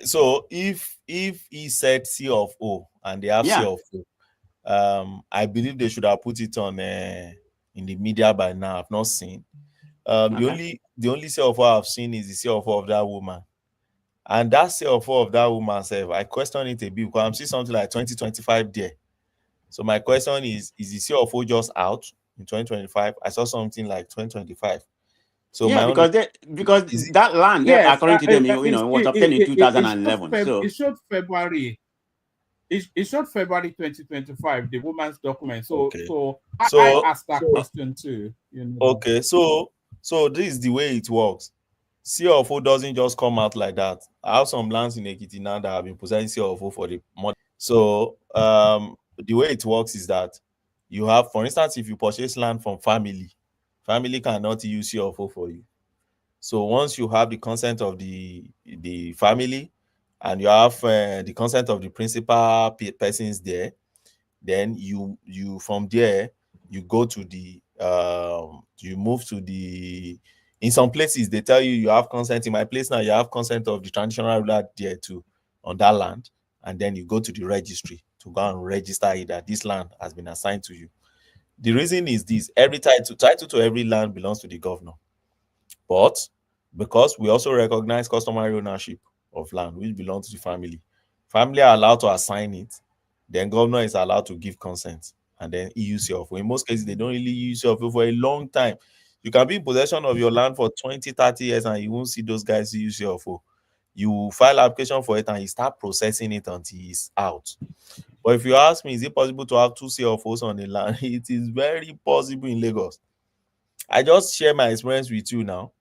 So if he said C of O and they have C of O, I believe they should have put it on in the media by now. I've not seen. The only C of O I've seen is the C of O of that woman, and that C of O of that woman self, I question it a bit because I'm seeing something like 2025 there. So my question is the C of O just out in 2025? I saw something like 2025. So because that land, according to them, was obtained in 2011. It showed February. It showed February 2025, the woman's document. So I asked that question too. Okay, so this is the way it works. C of O doesn't just come out like that. I have some lands in Ekiti now that have been possessing C of O for the month. So the way it works is that you have, for instance, if you purchase land from family cannot use C of O for you. So once you have the consent of the family and you have the consent of the principal persons there, then you from there you go to the you move to the, in some places they tell you have consent. In my place now, you have consent of the traditional ruler there too on that land, and then you go to the registry to go and register it that this land has been assigned to you. The reason is this: every title to every land belongs to the governor, but because we also recognize customary ownership of land which belongs to the family are allowed to assign it, then governor is allowed to give consent, and then he use your. In most cases, they don't really use your for a long time. You can be in possession of your land for 20-30 years and you won't see those guys use your phone. You file application for it and you start processing it until it's out. But if you ask me, is it possible to have two CFOs on the land? It is very possible in Lagos. I just share my experience with you now.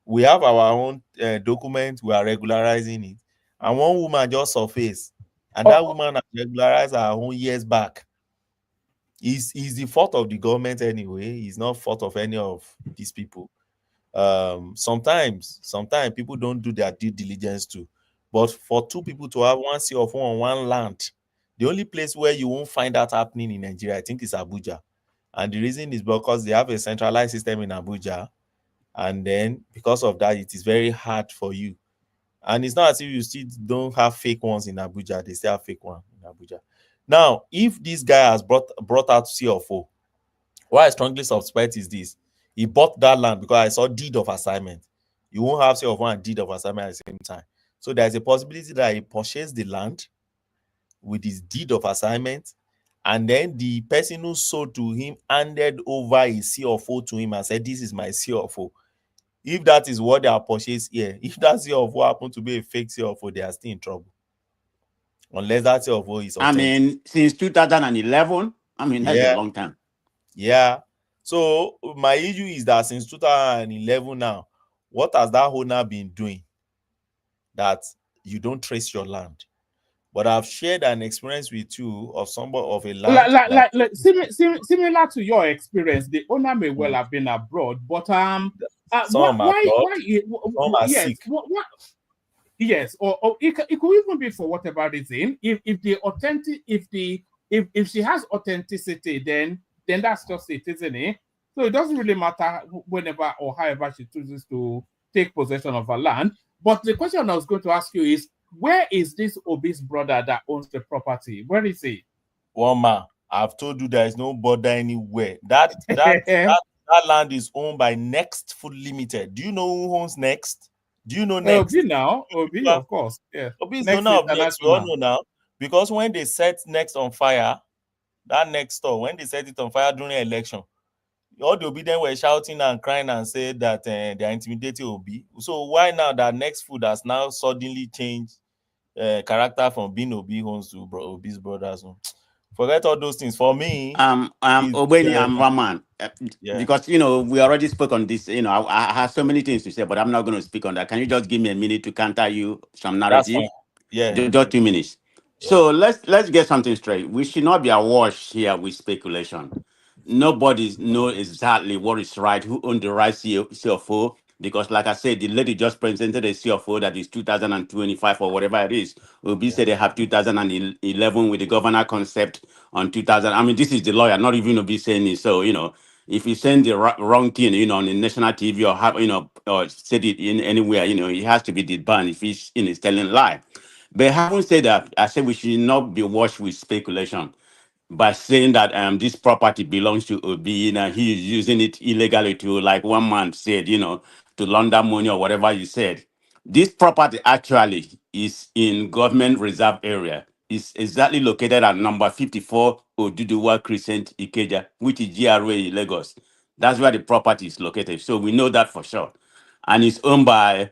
We have our own document, we are regularizing it, and one woman just surfaced, and that woman has regularized her own years back. Is the fault of the government anyway? It's not fault of any of these people. Sometimes people don't do their due diligence too. But for two people to have one CFO on one land, the only place where you won't find that happening in Nigeria, I think, is Abuja. And the reason is because they have a centralized system in Abuja. And then because of that, it is very hard for you. And it's not as if you still don't have fake ones in Abuja. They still have fake one in Abuja. Now, if this guy has brought out CFO, what I strongly suspect is this: he bought that land because I saw deed of assignment. You won't have CFO and deed of assignment at the same time. So there's a possibility that he purchased the land with his deed of assignment, and then the person who sold to him handed over a CFO to him and said, "This is my CFO." If that is what they are purchased here, if that CFO happened to be a fake CFO, they are still in trouble. Unless that CFO is authentic. I mean, since 2011, that's a long time. Yeah. So my issue is that since 2011 now, what has that owner been doing that you don't trace your land? But I've shared an experience with you of somebody of a land similar to your experience. The owner may well have been abroad, but some are sick. Yes, or it could even be for whatever reason. If she has authenticity, then that's just it, isn't it? So it doesn't really matter whenever or however she chooses to take possession of her land. But the question I was going to ask you is, where is this Obi's brother that owns the property? Where is he? One man, I've told you there is no border anywhere. That land is owned by Next Food Limited. Do you know who owns Next? Do you know Next? Obi now, Obi, of course. Yeah. Obi is the owner of Next. We all know now. Because when they set Next on fire, that Next store, when they set it on fire during the election, all the Obi then were shouting and crying and said that they are intimidating Obi. So why now that Next Food has now suddenly changed character from being Obi homes to Obi's brothers? Forget all those things. For me, Obeni and Raman, yeah. because we already spoke on this. I have so many things to say, but I'm not going to speak on that. Can you just give me a minute to counter you some narrative? That's fine. Yeah, just 2 minutes. Yeah. So let's get something straight. We should not be awash here with speculation. Nobody knows exactly what is right, who owns the right CFO, because like I said, the lady just presented a CFO that is 2025 or whatever it is. Obi said they have 2011 with the governor concept on 2000. I mean, this is the lawyer, not even Obi saying it. So, if you send the wrong thing, on the national TV or have, or said it in anywhere, it has to be disbanded if he's telling lie. But having said that, I said we should not be washed with speculation by saying that this property belongs to Obi and he is using it illegally to, like one man said, to launder money or whatever you said. This property actually is in government reserve area. It's exactly located at number 54 Oduduwa Crescent, Ikeja, which is GRA in Lagos. That's where the property is located. So we know that for sure. And it's owned by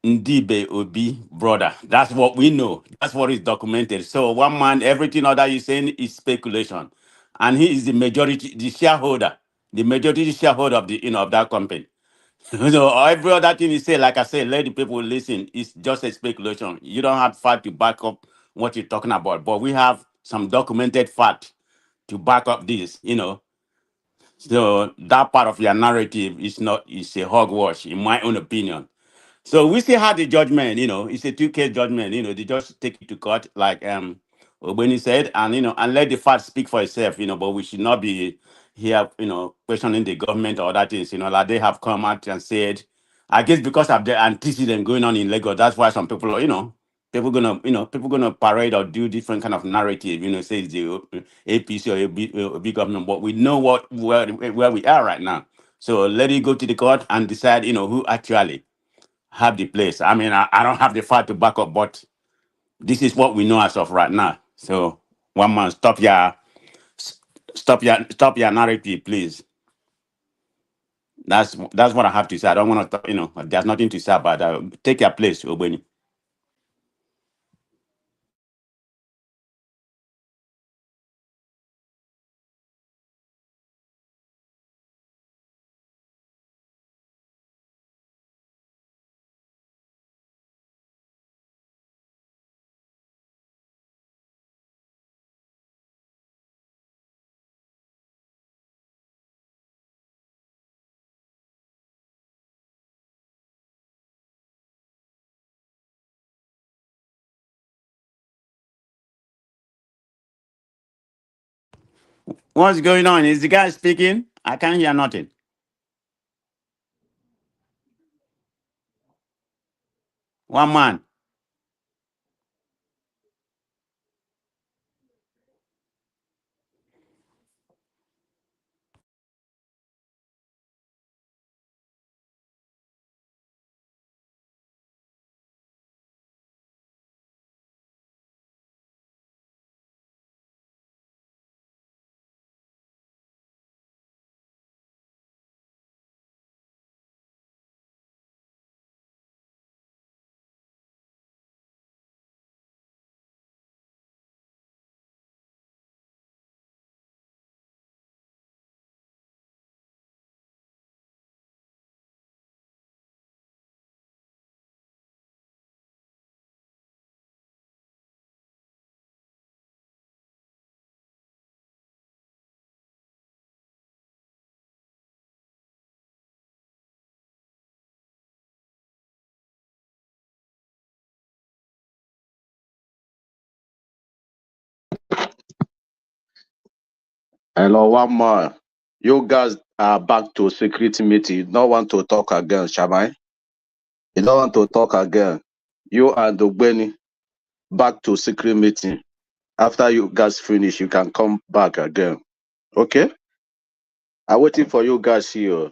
Ndibe Obi brother. That's what we know. That's what is documented. So one man, everything other you're saying is speculation. And he is the majority, the shareholder, the majority shareholder of the of that company. So every other thing you say, like I said, let the people listen. It's just a speculation. You don't have fact to back up what you're talking about. But we have some documented fact to back up this, So that part of your narrative is a hogwash, in my own opinion. So we still had the judgment, it's a 2-case judgment, they just take it to court, like Obeni said, and and let the facts speak for itself, but we should not be here, questioning the government or other things, like they have come out and said, I guess because of the antecedent going on in Lagos, that's why some people are, people gonna parade or do different kind of narrative, say it's the APC or a big government, but we know where we are right now. So let it go to the court and decide, who actually have the place. I mean, I don't have the fact to back up, but this is what we know as of right now. So one man, stop your narrative, please. That's what I have to say. I don't want to, there's nothing to say about that. Take your place, Obeni. What's going on? Is the guy speaking? I can't hear nothing. One man. Hello, one more. You guys are back to security meeting. You don't want to talk again, Shabai? You don't want to talk again. You and Ogbeni back to secret meeting. After you guys finish, you can come back again. Okay? I'm waiting for you guys here.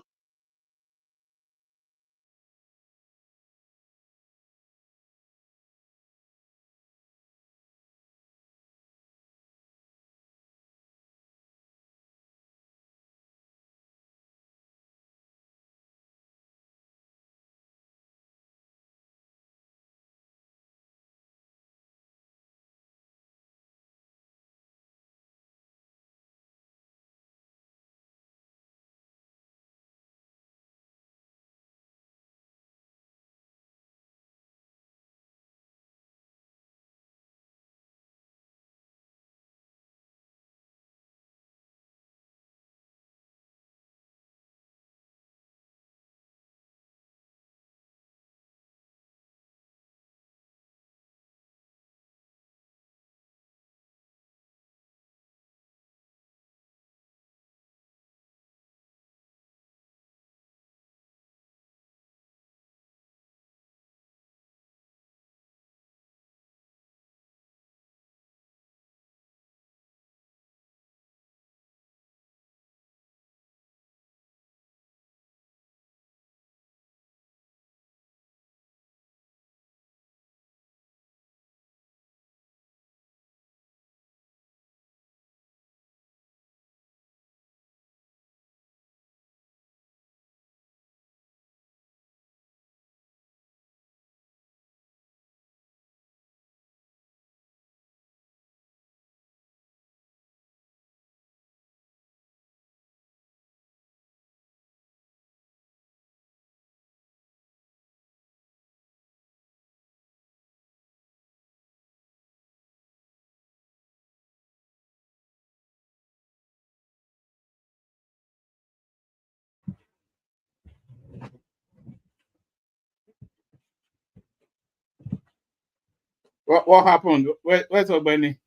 What happened? Where's Obeni?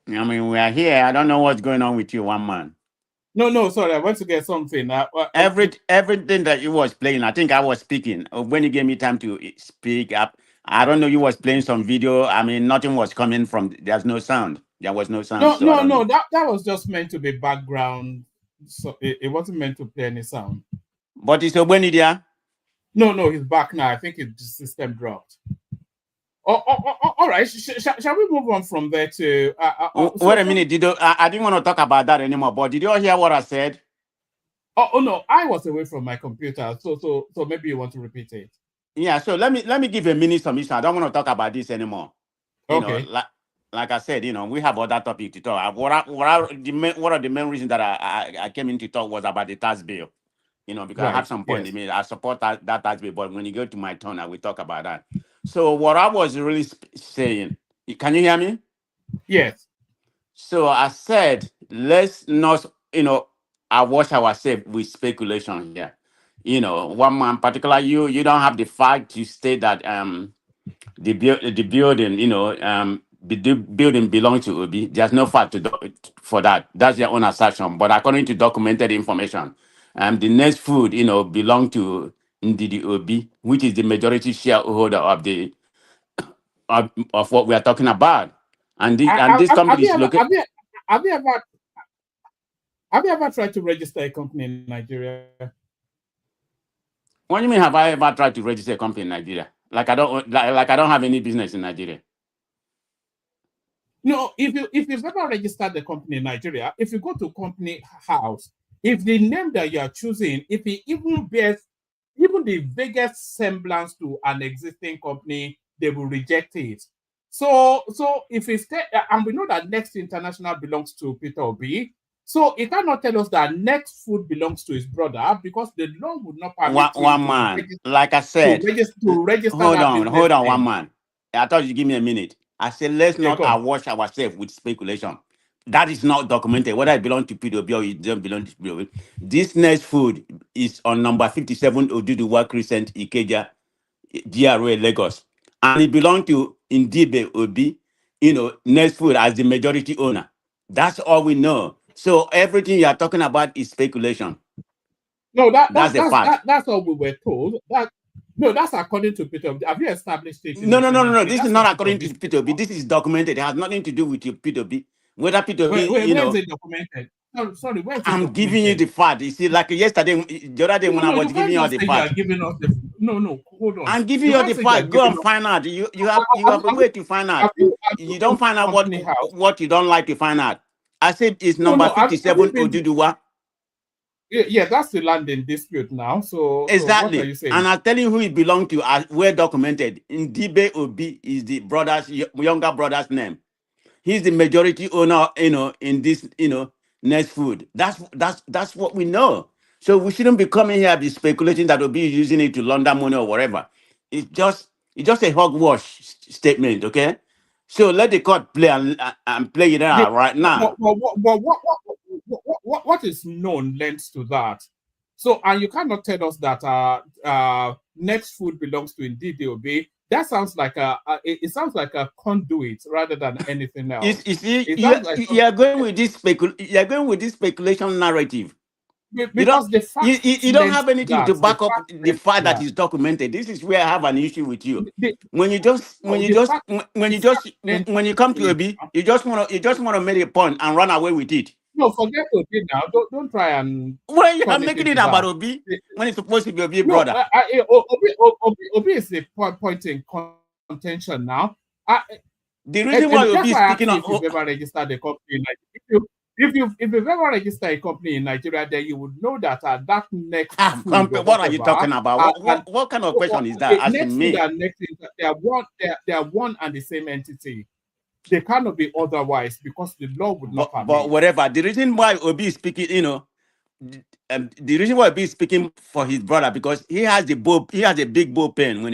I mean, we are here. I don't know what's going on with you, one man. No, sorry. I want to get something. Everything that you was playing, I think I was speaking. When you gave me time to speak up, I don't know, you was playing some video. I mean, nothing was coming from, there's no sound. There was no sound. No, so I don't know. that was just meant to be background. So it wasn't meant to play any sound. But it's Obeni there? No, he's back now. I think the system dropped. All right. Shall we move on from there to? Wait a minute. I didn't want to talk about that anymore. But did you all hear what I said? Oh no, I was away from my computer. So maybe you want to repeat it. Yeah. So let me give a mini submission. I don't want to talk about this anymore. You Okay. know, like I said, we have other topics to talk. One of the main reasons that I came in to talk was about the tax bill. Because I have some point in me. I support that tax bill, but when you go to my turn, I will talk about that. So what I was really saying, can you hear me? Yes. So I said, let's not, wash ourselves with speculation here. One man, particular you don't have the fact to state that the building, the building belongs to Obi. There's no fact for that. That's their own assertion. But according to documented information, the next food, belong to Ndidi Obi, which is the majority shareholder of what we are talking about. And this company is located. Have you ever tried to register a company in Nigeria? What do you mean? Have I ever tried to register a company in Nigeria? Like I don't have any business in Nigeria. No, if you've ever registered the company in Nigeria, if you go to company house, if the name that you are choosing, if it even bears even the vaguest semblance to an existing company, they will reject it. So if it's and we know that Next International belongs to Peter Obi, so it cannot tell us that Next Food belongs to his brother because the law would not permit one man. Like I said, to register. Hold on, one man. I thought you give me a minute. I said let's not wash ourselves with speculation. That is not documented, whether it belongs to PWB or it doesn't belong to PWB. This Next Food is on number 57 Oduduwa Crescent, Ikeja, GRA, Lagos. And it belongs to Ndibe Obi, Next Food as the majority owner. That's all we know. So everything you are talking about is speculation. No, that's the fact. That's all we were told. No, that's according to Peter. Have you established it? No. This is not according to Peter B. This is documented. It has nothing to do with your Peter B. Whether Peter B, wait, you where know. is it documented? Sorry, where is it I'm documented? giving you the fact. You see, like yesterday, the other day when I was giving you the fact. Giving us the, no, hold on. I'm giving you the fact. Go and find out. You have a way to find out. You don't find out what you don't like to find out. I said it's number 57 Oduduwa. Yeah, that's the land in dispute now. So exactly. So what are you saying? And I'm telling you who it belongs to. Well documented. Ndibe Obi is the younger brother's name. He's the majority owner, in this, Next Food. That's what we know. So we shouldn't be coming here and be speculating that Obi is using it to launder money or whatever. It's just a hogwash statement, okay? So let the court play and play it out right now. What is known lends to that. So, and you cannot tell us that Next Food belongs to Ndidi Obi. That sounds like it sounds like a conduit rather than anything else. You are going with this speculation narrative. Because the fact you don't have anything to back up the fact that is documented. This is where I have an issue with you. When you come to Obi, you just want to make a point and run away with it. No, forget Obi now. Don't try and. Well, you are making it about Obi when it's supposed to be Obi brother. Obi is the point in contention now. The reason why Obi is speaking on. If you've ever registered a company, if you've ever registered a company in Nigeria, then you would know that that Next Food. What are you talking about? What kind of question is that? Next Food and Next, they are one and the same entity. They cannot be otherwise because the law would not permit. But whatever. The reason why Obi is speaking, the reason why Obi is speaking for his brother, because he has a big bullpen when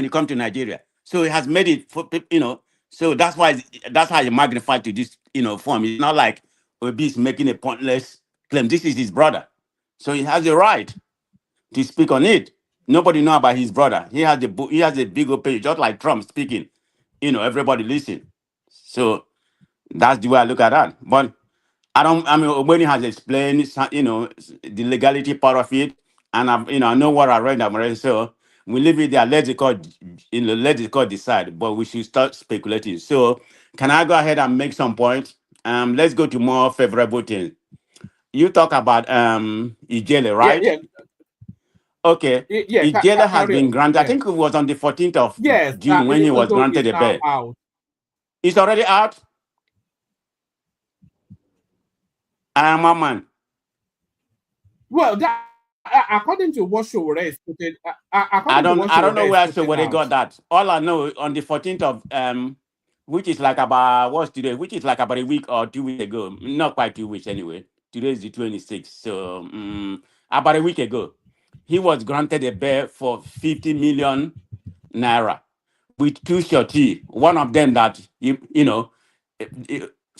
he comes to Nigeria. So he has made it for So that's how you magnify to this form. It's not like Obi is making a pointless claim. This is his brother, so he has the right to speak on it. Nobody know about his brother. He has a big opinion, just like Trump speaking. Everybody listen. So that's the way I look at that. But Obeni has explained, the legality part of it, and I know what I read already. So we leave it there. Let the court decide. But we should start speculating. So can I go ahead and make some points? Let's go to more favorable things. You talk about Ijele, right? Yeah. Okay. Ijele has been granted. I think it was on the 14th of June when he was granted a bail. It's already out. My man. Well, according to what Showore is putting, I don't know where Showore got that. All I know, on the 14th of which is like about what's today? Which is like about a week or 2 weeks ago. Not quite 2 weeks anyway. Today is the 26th. So about a week ago, he was granted a bail for 50 million naira with two surety. One of them that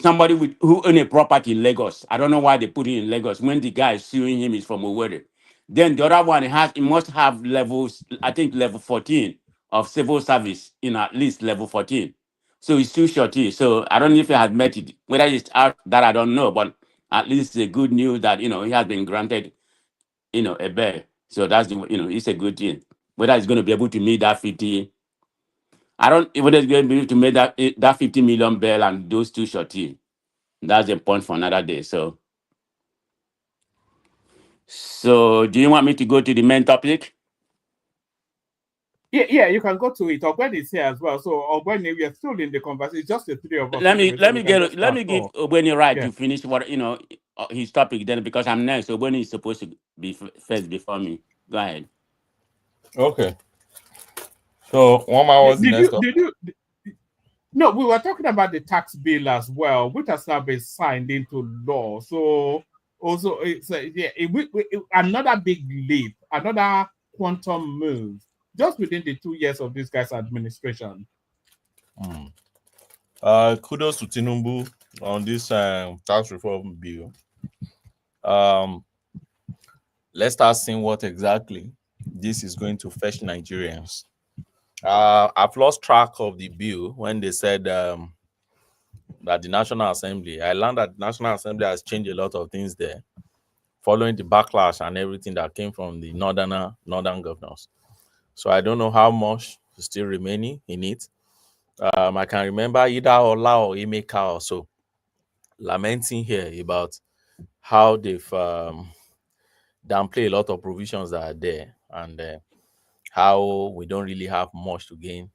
somebody who own a property in Lagos. I don't know why they put it in Lagos when the guy suing him is from Owerri. Then the other one he must have levels, I think level 14 of civil service, at least level 14. So it's too shorty. So I don't know if he has met it. Whether it's out, that I don't know, but at least it's a good news that he has been granted, a bail. So that's it's a good thing. Whether it's going to be able to meet that 50. I don't even whether it's going to be able to make that 50 million bail and those two shorty. That's a point for another day. So do you want me to go to the main topic? Yeah, you can go to it. Ogbeni is here as well. So Ogbeni, we are still in the conversation. It's just the three of us. Let me give Ogbeni to finish what his topic then, because I'm next. Ogbeni is supposed to be first before me. Go ahead. Okay. So one more was the next topic. No, we were talking about the tax bill as well, which has now been signed into law. So also it's another big leap, another quantum move, just within the 2 years of this guy's administration. Kudos to Tinubu on this tax reform bill. Let's start seeing what exactly this is going to fetch Nigerians. I've lost track of the bill when they said that the National Assembly. I learned that the National Assembly has changed a lot of things there, following the backlash and everything that came from the northern governors. So I don't know how much is still remaining in it. I can remember either Ola or Emeka or so lamenting here about how they've downplay a lot of provisions that are there, and how we don't really have much to gain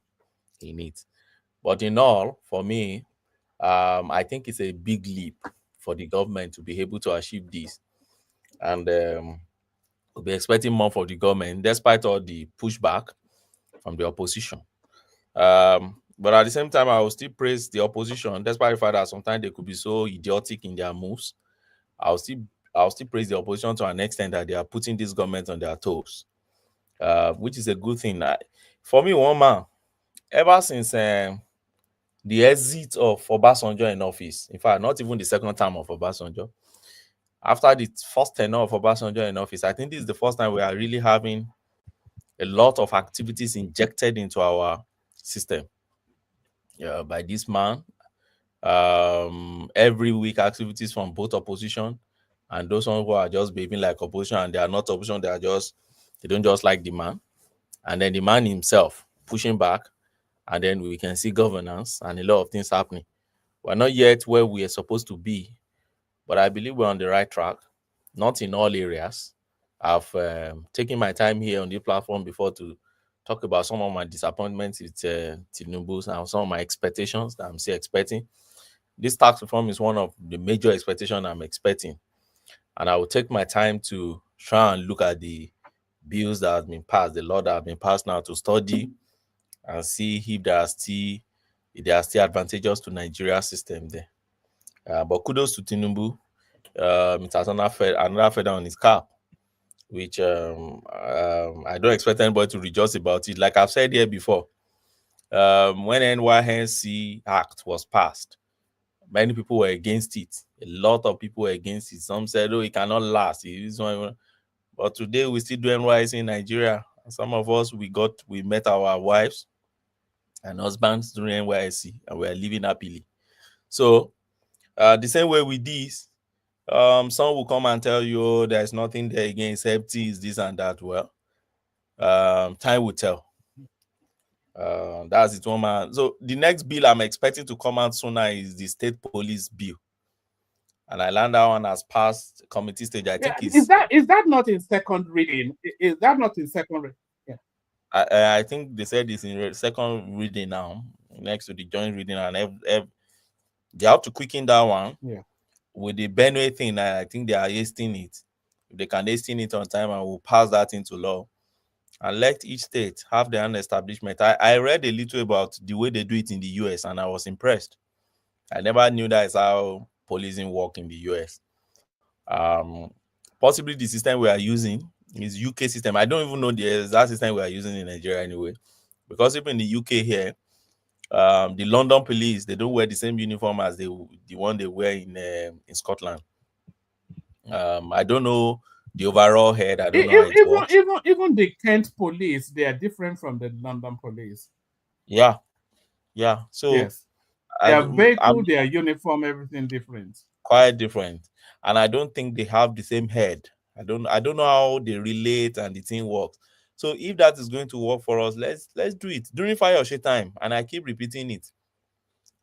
in it. But in all, for me, I think it's a big leap for the government to be able to achieve this. And we'll be expecting more for the government, despite all the pushback from the opposition. But at the same time, I will still praise the opposition, despite the fact that sometimes they could be so idiotic in their moves. I'll still praise the opposition to an extent that they are putting this government on their toes, which is a good thing. For me, one man, ever since the exit of Obasanjo in office, in fact, not even the second term of Obasanjo, after the first tenure of Obasanjo in office, I think this is the first time we are really having a lot of activities injected into our system by this man. Every week activities from both opposition and those who are just behaving like opposition, and they are not opposition, they don't just like the man, and then the man himself pushing back, and then we can see governance and a lot of things happening. We're not yet where we are supposed to be, but I believe we're on the right track. Not in all areas. I've taken my time here on the platform before to talk about some of my disappointments with Tinubu and some of my expectations that I'm still expecting. This tax reform is one of the major expectations I'm expecting. And I will take my time to try and look at the bills that have been passed, the law that have been passed now, to study and see if there are still advantages to Nigeria's system there. But kudos to Tinubu. It has another feather on his cap, which I don't expect anybody to rejoice about it. Like I've said here before, when NYSC Act was passed, many people were against it. A lot of people were against it. Some said, "Oh, it cannot last." But today we still do NYSC in Nigeria. Some of us we met our wives and husbands during NYSC, and we are living happily. So the same way with this, some will come and tell you, "Oh, there's nothing there against FTs, this and that." Well, time will tell. That's it, one man. So the next bill I'm expecting to come out sooner is the state police bill, and I learned that one has passed committee stage. I think is that not in second reading? Is that not in second reading? Yeah. I think they said it's in second reading now, next to the joint reading, and they have to quicken that one. Yeah. With the Benue thing, I think they are hasting it. If they can hasten it on time, and will pass that into law, and let each state have their own establishment. I read a little about the way they do it in the US, and I was impressed. I never knew that is how policing work in the US. Possibly the system we are using is UK system. I don't even know the exact system we are using in Nigeria anyway, because even in the UK here, the London police, they don't wear the same uniform as the one they wear in Scotland. I don't know the overall head. I don't know how it works. Even the Kent police, they are different from the London police. Yeah. So yes, their vehicle, their uniform, everything different. Quite different, and I don't think they have the same head. I don't know how they relate and the thing works. So if that is going to work for us, let's do it during Fayose time. And I keep repeating it.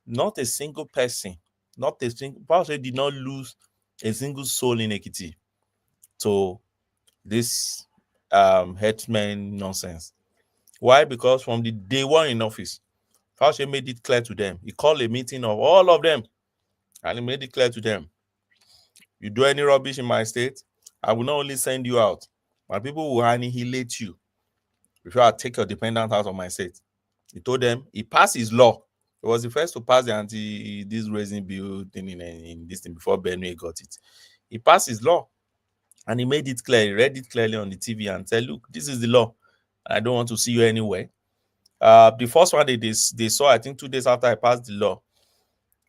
Not a single person, Fayose did not lose a single soul in Ekiti to this headsman nonsense. Why? Because from the day one in office, Fayose made it clear to them. He called a meeting of all of them, and he made it clear to them: you do any rubbish in my state, I will not only send you out, my people will annihilate you before I take your dependent out of my state. He told them. He passed his law. He was the first to pass the this raising bill thing in this thing before Benue got it. He passed his law, and he made it clear. He read it clearly on the TV and said, "Look, this is the law. I don't want to see you anywhere." The first one they saw, I think 2 days after I passed the law,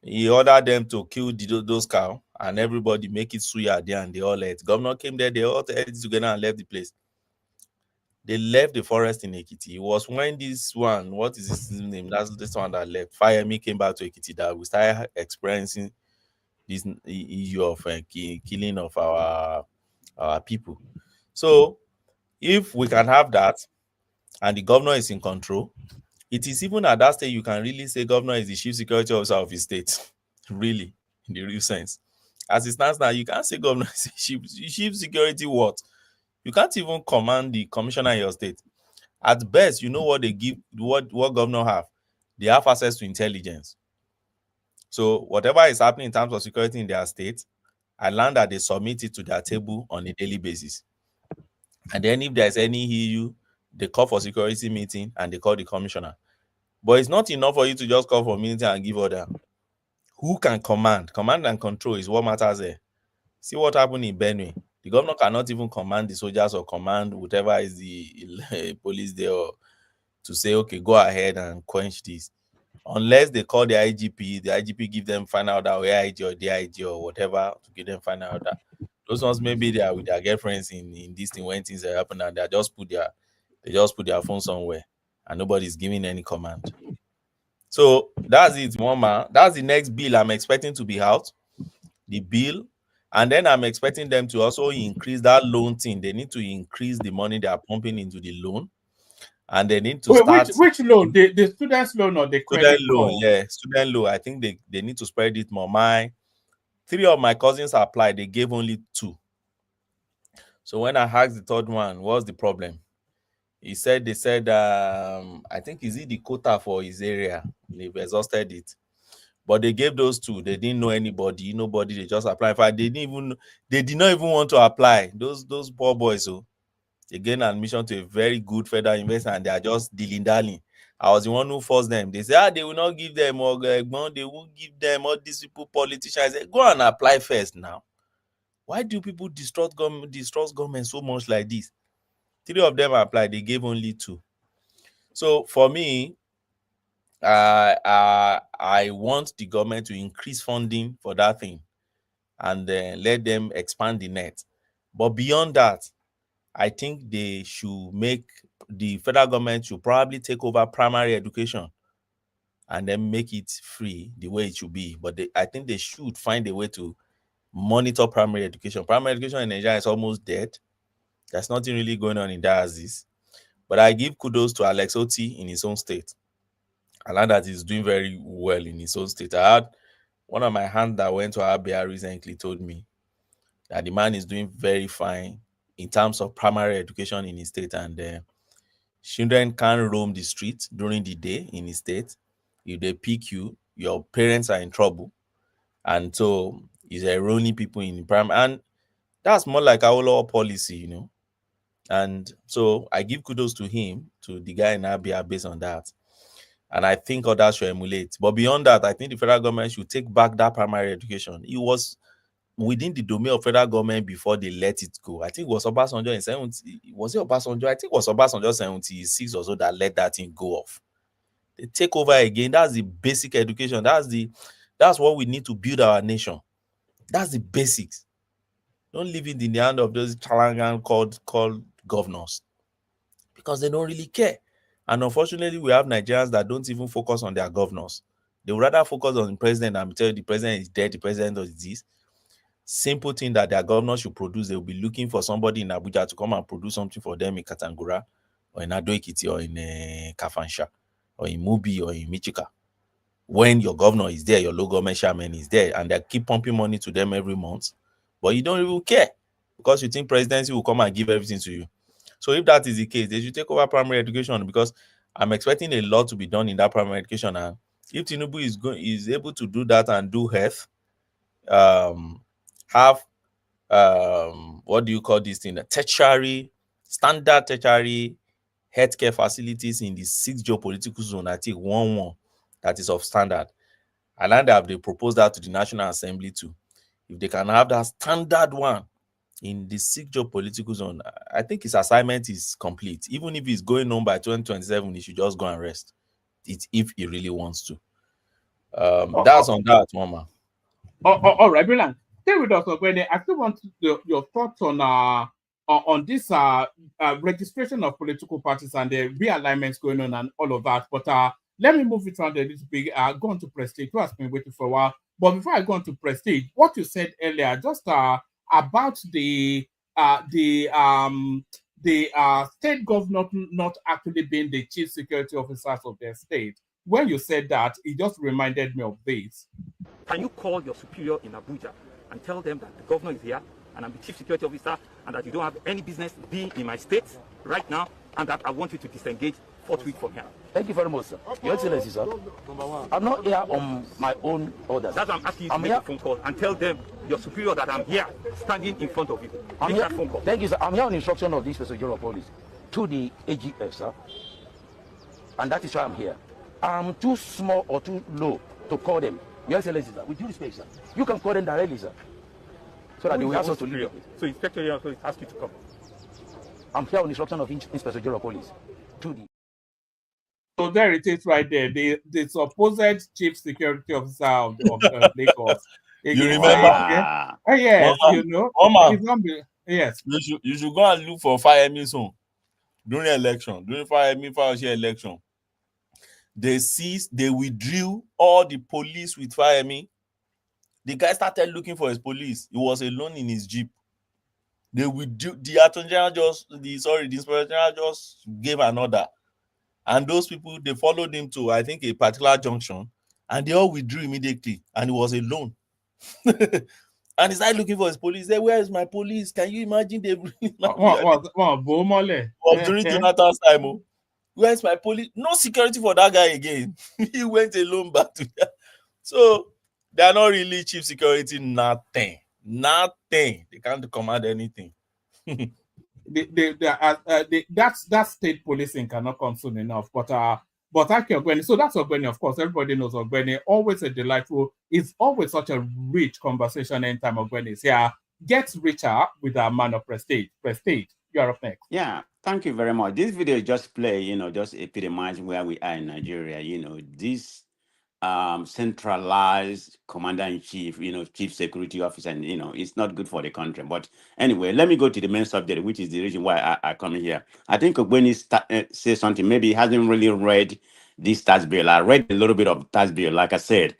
he ordered them to kill those cows, and everybody make it suya there, and they all left. Governor came there, they all ate together and left the place. They left the forest in Ekiti. It was when this one, what is his name? That's this one that left. Fireme came back to Ekiti that we started experiencing this issue of killing of our people. So if we can have that, and the governor is in control, it is even at that stage you can really say governor is the chief security officer of his state. Really, in the real sense. As it stands now, you can't say governor is chief security what? You can't even command the commissioner in your state. At best, you know what they give, what governor have? They have access to intelligence. So whatever is happening in terms of security in their state, I learned that they submit it to their table on a daily basis. And then if there's any issue, they call for security meeting and they call the commissioner. But it's not enough for you to just call for meeting and give order. Who can command? Command and control is what matters there. See what happened in Benue. The governor cannot even command the soldiers or command whatever is the police there to say, okay, go ahead and quench this. Unless they call the IGP give them final order, or AIG or DIG or whatever to give them final order. Those ones maybe they are with their girlfriends in this thing when things are happening and they just put their phone somewhere and nobody's giving any command. So that's it, Mama. That's the next bill I'm expecting to be out. The bill. And then I'm expecting them to also increase that loan thing. They need to increase the money they are pumping into the loan. And they need to start... Which loan? The student's loan or the credit loan? Yeah, student loan. I think they need to spread it more. 3 of my cousins applied. They gave only 2. So when I asked the third one, what's the problem? They said, I think, is it the quota for his area? They've exhausted it. But they gave those 2. They didn't know anybody. Nobody. They just applied. In fact, they did not even want to apply. Those poor boys. So they gained admission to a very good federal university and they are just dilly-dallying. I was the one who forced them. They said, they will not give them, or they won't give them, all these people, politicians. I said, go and apply first now. Why do people distrust government so much like this? 3 of them applied. They gave only 2. So for me, I want the government to increase funding for that thing and let them expand the net. But beyond that, I think they should the federal government should probably take over primary education and then make it free the way it should be. But I think they should find a way to monitor primary education. Primary education in Nigeria is almost dead. There's nothing really going on in diocese. But I give kudos to Alex Oti in his own state. I learned that he's doing very well in his own state. I had one of my hands that went to Abia recently told me that the man is doing very fine in terms of primary education in his state, and children can't roam the streets during the day in his state. If they pick you, your parents are in trouble. And so he's enrolling people in primary. And that's more like our policy, And so I give kudos to him, to the guy in Abia based on that. And I think others should emulate. But beyond that, I think the federal government should take back that primary education. It was within the domain of federal government before they let it go. I think it was Obasanjo in 70. Was it Obasanjo? I think it was Obasanjo 76 or so that let that thing go off. They take over again. That's the basic education. That's what we need to build our nation. That's the basics. Don't leave it in the hand of those chalangan called governors, because they don't really care. And unfortunately, we have Nigerians that don't even focus on their governors. They would rather focus on the president and tell you the president is dead, the president is this. Simple thing that their governor should produce, they will be looking for somebody in Abuja to come and produce something for them in Katangura, or in Ado-Ekiti, or in Kafansha, or in Mubi, or in Michika. When your governor is there, your local government chairman is there, and they keep pumping money to them every month, but you don't even care because you think presidency will come and give everything to you. So if that is the case, they should take over primary education, because I'm expecting a lot to be done in that primary education. And if Tinubu is able to do that and do health, have what do you call this thing? Standard tertiary healthcare facilities in the 6 geopolitical zone. I think one that is of standard. And then they proposed that to the National Assembly too. If they can have that standard one in the 6 geopolitical zone, I think his assignment is complete. Even if he's going on by 2027, he should just go and rest it if he really wants to. That's on that, Mama. All right, brilliant. Stay with us, Ogwene. I still want your thoughts on this registration of political parties and the realignments going on and all of that. But let me move it around a little bit. Go on to Prestige, who has been waiting for a while. But before I go on to Prestige, what you said earlier, just about the the state governor not actually being the chief security officers of their state. When you said that, it just reminded me of this. Can you call your superior in Abuja and tell them that the governor is here and I'm the chief security officer and that you don't have any business being in my state right now and that I want you to disengage forthwith from here? Thank you very much, sir. Your Excellency, sir. I'm not here on my own orders. That's why I'm asking you to make a phone call and tell them, your superior, that I'm here, standing in front of you. Make that phone call. Thank you, sir. I'm here on instruction of the Inspector General of Police to the AGF, sir. And that is why I'm here. I'm too small or too low to call them. Your Excellency, sir, with due respect, sir, you can call them directly, sir. So that they will ask us to leave. So Inspector General of Police asked you to come. I'm here on instruction of Inspector General of Police to the. So there it is right there. The supposed chief security officer of Lagos. You remember? Yes, you know. Yes. You should go and look for Fire soon. During election, during Fire election, they withdrew all the police with Fire. The guy started looking for his police. He was alone in his jeep. They withdrew. The Attorney General the Inspector General just gave an order. And those people, they followed him to, I think, a particular junction, and they all withdrew immediately, and he was alone. And he started looking for his police. He said, "Where is my police? Can you imagine?" They during Jonathan's time. Oh, where's my police? No security for that guy again. He went alone back to that. So they are not really chief security. Nothing. They can't command anything. That state policing cannot come soon enough. But Aki Ogbeni, so that's Ogbeni, of course. Everybody knows Ogbeni. Always a delightful. It's always such a rich conversation anytime Ogbeni is here. Gets richer with our man of prestige. Prestige, you're up next. Yeah, thank you very much. This video just play, just epitomize where we are in Nigeria. This centralized commander-in-chief, chief security officer, and it's not good for the country. But anyway, let me go to the main subject, which is the reason why I come here. I think when he says something, maybe he hasn't really read this tax bill. I read a little bit of tax bill. Like I said,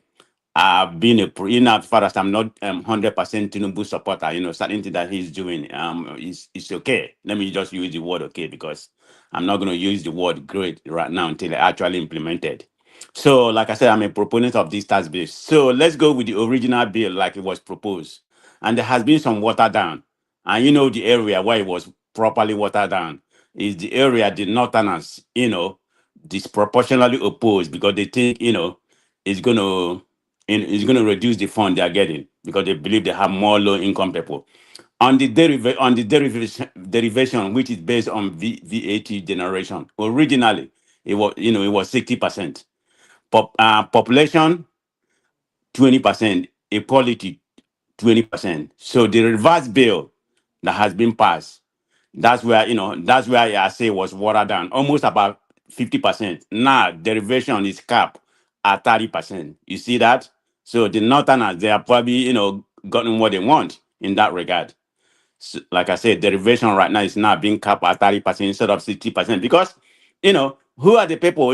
I've been as far as I'm not 100% Tinubu supporter, certain thing that he's doing, it's okay. Let me just use the word okay, because I'm not going to use the word great right now until actually implemented. So, like I said, I'm a proponent of this tax bill. So let's go with the original bill like it was proposed. And there has been some water down. And the area where it was properly watered down is the area the Northerners, disproportionately opposed, because they think, it's going to reduce the fund they are getting, because they believe they have more low-income people. On the derivation, which is based on VAT generation, originally it was 60%. Population 20%, equality 20%. So the reverse bill that has been passed, that's where I say was watered down, almost about 50%. Now derivation is capped at 30%. You see that? So the Northerners, they are probably gotten what they want in that regard. So, like I said, derivation right now is now being capped at 30% instead of 60%, because who are the people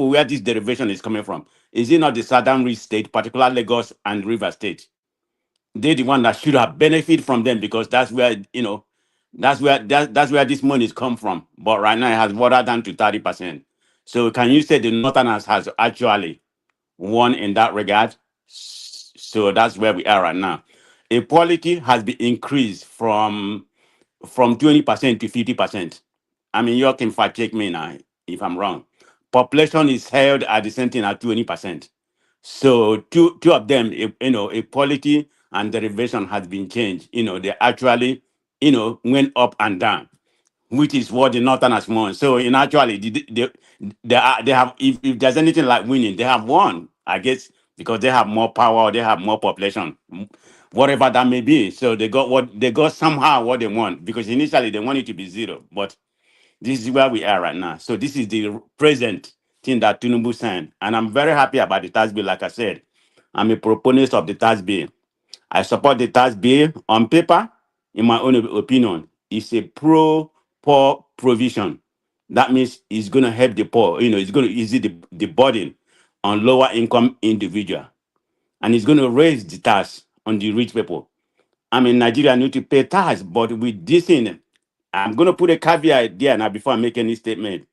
where this derivation is coming from? Is it not the southern rich state, particularly Lagos and River State? They're the one that should have benefited from them, because that's where that's where this money is come from. But right now it has watered down to 30%. So can you say the Northerners has actually won in that regard? So that's where we are right now. Equality has been increased from 20% to 50%. I mean, you can fact check me now if I'm wrong. Population is held at the same thing at 20%. So two of them, equality and derivation has been changed. They actually, went up and down, which is what the Northerners want. So in actually, they have, if there's anything like winning, they have won, I guess, because they have more power, they have more population, whatever that may be. So they got somehow what they want, because initially they wanted to be zero, but this is where we are right now. So this is the present thing that Tinubu signed. And I'm very happy about the tax bill. Like I said, I'm a proponent of the tax bill. I support the tax bill. On paper, in my own opinion, it's a pro-poor provision. That means it's going to help the poor. It's going to ease the burden on lower income individual. And it's going to raise the tax on the rich people. I mean, Nigeria need to pay tax, but with this thing, I'm going to put a caveat there now before I make any statement.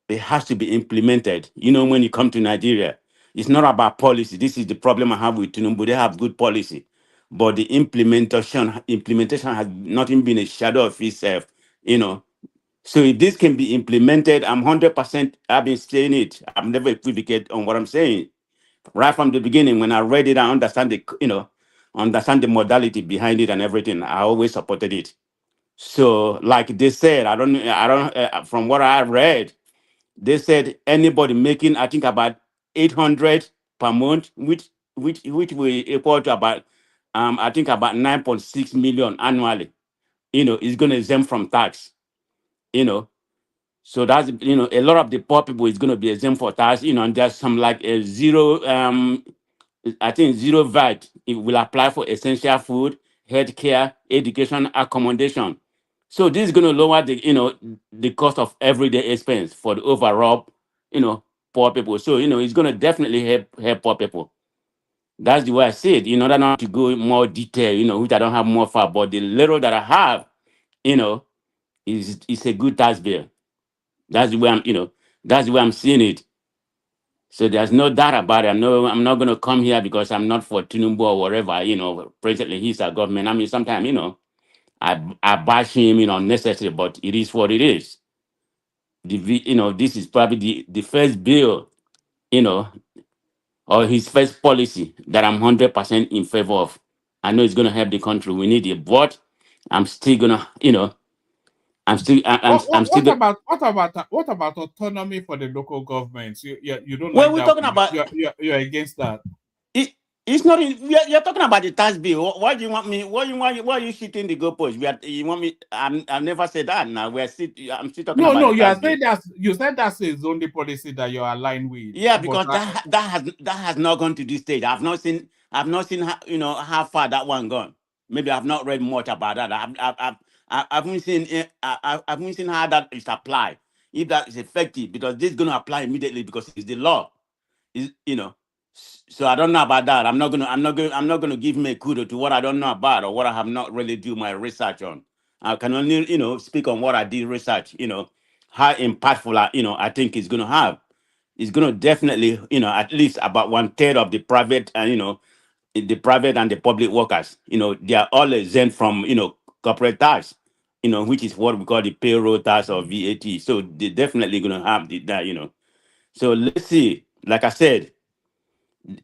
It has to be implemented. You know, when you come to Nigeria, it's not about policy. This is the problem I have with Tinubu. They have good policy, but the implementation has not even been a shadow of itself. You know, so if this can be implemented, I'm 100%. I've been saying it. I've never equivocate on what I'm saying. Right from the beginning, when I read it, I understand understand the modality behind it and everything. I always supported it. So, like they said, I don't. From what I read, they said anybody making, I think, about 800 per month, which will equal to about, I think, about 9.6 million annually. Is going to exempt from tax. So that's a lot of the poor people is going to be exempt for tax. And there's some like a zero. I think zero VAT. It will apply for essential food, healthcare, education, accommodation. So this is going to lower the cost of everyday expense for the overall poor people. So it's going to definitely help poor people. That's the way I see it. In order not to go in more detail, which I don't have more far, but the little that I have, is a good tax bill. That's the way I'm seeing it. So there's no doubt about it. I'm not going to come here because I'm not for Tinubu or whatever. Presently he's our government. I mean, sometimes I bash him, unnecessary, but it is what it is. This is probably the first bill, or his first policy that I'm 100% in favor of. I know it's going to help the country. We need it, but I'm still gonna, I'm still, I'm still. What about autonomy for the local governments? You don't Well, like we're that? talking about. You're against that. It's not. You're talking about the tax bill. Why do you want me? Why are you shooting the goalpost? You want me? I've never said that. Now I'm still talking about No. the You tax are bill. saying you said that's his only policy that you're aligned with. Yeah, But because that has not gone to this stage. I've not seen how far that one gone. Maybe I've not read much about that. I haven't seen I haven't seen how that is applied. If that is effective, because this is going to apply immediately because it's the law. So I don't know about that. I'm not gonna give me a kudo to what I don't know about or what I have not really do my research on. I can only speak on what I did research. How impactful I think it's gonna have. It's gonna definitely at least about 1/3 of the private and the private and the public workers. They are all exempt from corporate tax. Which is what we call the payroll tax or VAT. So they're definitely gonna have that. So let's see. Like I said,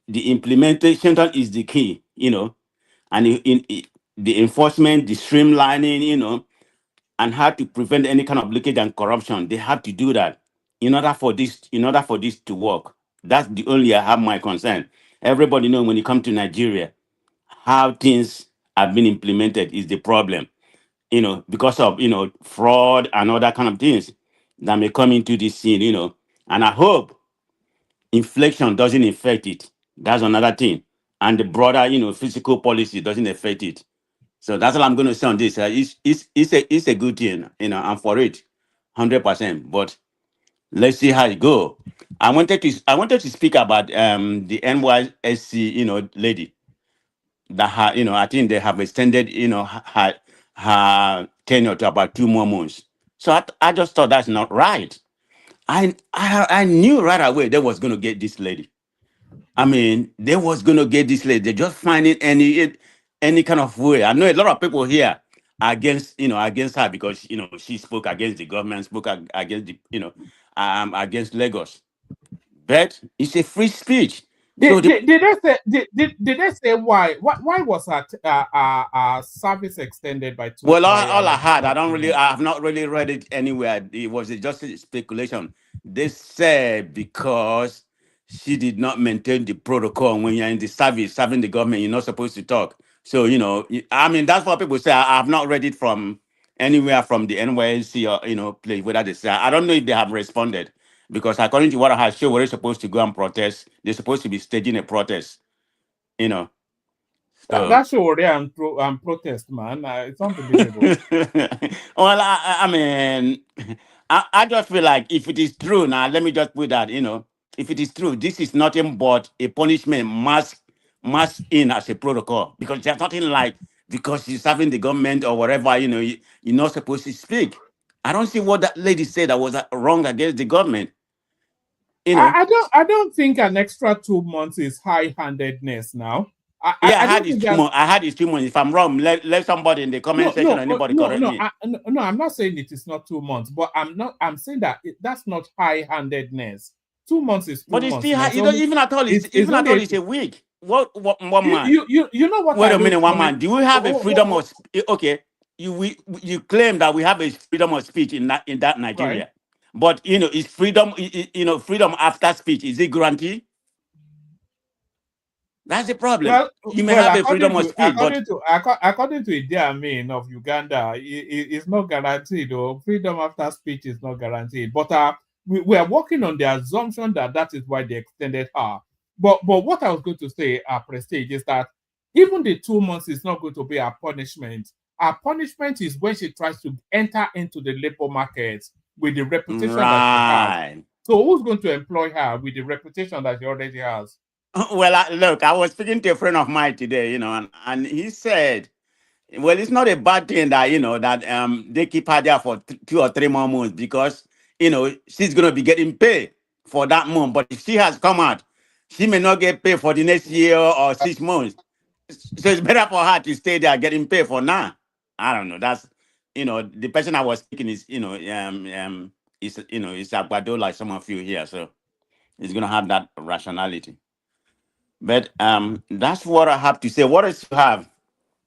the implementation is the key, and the enforcement, the streamlining, and how to prevent any kind of leakage and corruption. They have to do that in order for this to work. That's the only I have my concern. Everybody know when you come to Nigeria, how things have been implemented is the problem. Because of fraud and other kind of things that may come into this scene. And I hope inflation doesn't affect it. That's another thing. And the broader, physical policy doesn't affect it. So that's all I'm going to say on this. It's a good thing, I'm for it, 100%. But let's see how it go. I wanted to speak about the NYSC, lady that I think they have extended, her tenure to about 2 more months. So I just thought that's not right. I knew right away they was going to get this lady. I mean, they was going to get this lady. They're just finding any kind of way. I know a lot of people here are against her because she spoke against the government, spoke against against Lagos. But it's a free speech. Did they say why? Why was her service extended by 2 Well, all I had, I have not really read it anywhere. It was just a speculation. They said because she did not maintain the protocol when you're in the service, serving the government, you're not supposed to talk. So, I mean, that's what people say. I have not read it from anywhere from the NYSC or, place, whether they say, I don't know if they have responded because according to what I had shown, we're supposed to go and protest. They're supposed to be staging a protest, So. That's show and protest, man. It's unbelievable. Well, I mean, I just feel like if it is true, now let me just put that, if it is true, this is nothing but a punishment masked in as a protocol because there's because she's serving the government or whatever, you're not supposed to speak. I don't see what that lady said that was wrong against the government. I don't think an extra 2 months is high-handedness now. I don't had think it's 2 months. I had it's 2 months. If I'm wrong, let somebody in the comment section or anybody correct me. No, I'm not saying it is not 2 months, but I'm saying that that's not high-handedness. 2 months is 2 but months. But it's still even at all. It's a week. What one man? You know what? Wait a minute, one man. Do we have a freedom of? Okay, you claim that we have a freedom of speech in that Nigeria, right. But is freedom freedom after speech, is it guaranteed? That's the problem. Well, you may have a freedom of speech, according to Idi Amin of Uganda, it's not guaranteed. Or freedom after speech is not guaranteed. But we are working on the assumption that is why they extended her. But what I was going to say, Prestige, is that even the 2 months is not going to be our punishment. Our punishment is when she tries to enter into the labor market with the reputation that she has. So who's going to employ her with the reputation that she already has? Well, look, I was speaking to a friend of mine today, and he said, well, it's not a bad thing that, that they keep her there for 2 or 3 more months because, she's going to be getting paid for that month. But if she has come out, she may not get paid for the next year or 6 months. So it's better for her to stay there getting paid for now. I don't know. That's, the person I was speaking is, it's Agbado like some of you here. So it's going to have that rationality. But that's what I have to say. What else you have?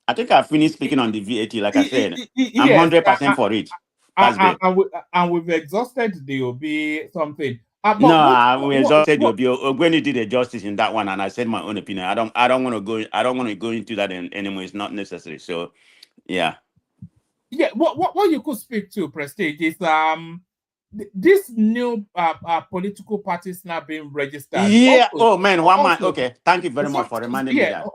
I think I finished speaking on the VAT. Like I said, I'm 100% for it. And we've exhausted the OB something. We exhausted the OB. Ogweni did a justice in that one, and I said my own opinion. I don't want to go. I don't want to go into that anymore. It's not necessary. So, yeah. Yeah. What you could speak to, Prestige, is this new political parties now being registered. Yeah. Also, man. One man. Okay. Thank you very much for reminding me that.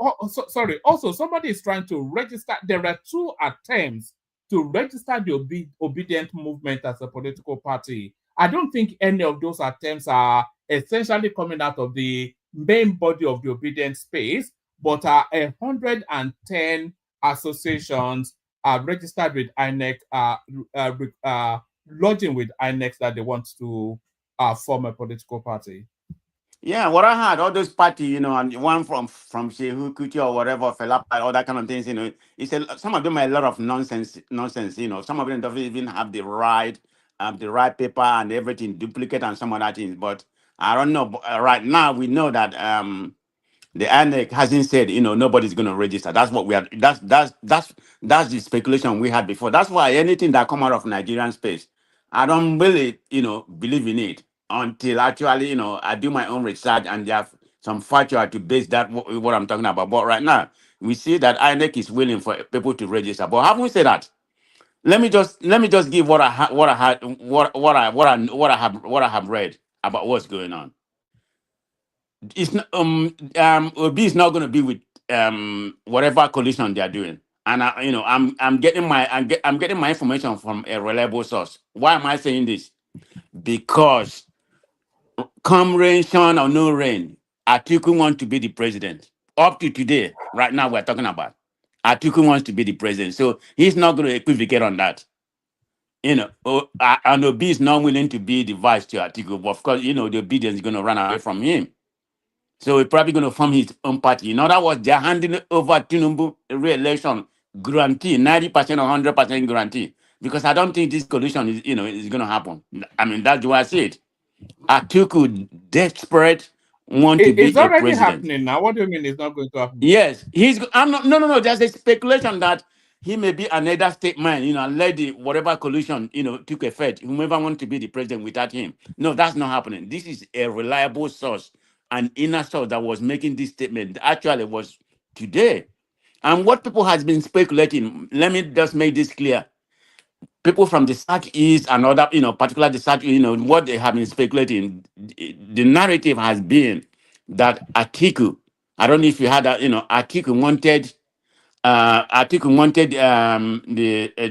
Sorry. Also, somebody is trying to register. There are 2 attempts to register the Obedient Movement as a political party. I don't think any of those attempts are essentially coming out of the main body of the Obedient space, but 110 associations are registered with INEC, lodging with INEC that they want to form a political party. Yeah, what I had, all those parties, and one from Shehu Kuti or whatever, Felapa, all that kind of things, some of them are a lot of nonsense, some of them don't even have the right paper and everything, duplicate and some of that things. But I don't know. But right now, we know that the INEC hasn't said, nobody's going to register. That's what we are. That's the speculation we had before. That's why anything that come out of Nigerian space, I don't really, believe in it until actually, I do my own research and there are some factual to base that what I'm talking about. But right now, we see that INEC is willing for people to register. But having said that, let me just give what I have read about what's going on. It's not Obi is not going to be with whatever coalition they are doing, and I'm getting my information from a reliable source. Why am I saying this? Because come rain, shine or no rain, Atiku wants to be the president. Up to today, right now we're talking about Atiku wants to be the president, so he's not going to equivocate on that. And Obi is not willing to be the vice to Atiku, but of course, the obedience is going to run away from him. So he's probably going to form his own party. In other words, they're handing over Tinubu re-election guarantee, 90% or 100% guarantee. Because I don't think this coalition is going to happen. I mean, that's the way I see it. Atiku desperate want to be a president. It's already happening now. What do you mean it's not going to happen? Yes, no. There's a speculation that he may be another state man, and let the whatever coalition, took effect. Whomever wants to be the president without him. No, that's not happening. This is a reliable source. An inner source that was making this statement actually was today. And what people has been speculating, let me just make this clear. People from the Southeast and other, particularly the South, what they have been speculating, the narrative has been that Atiku, I don't know if you had that, Atiku wanted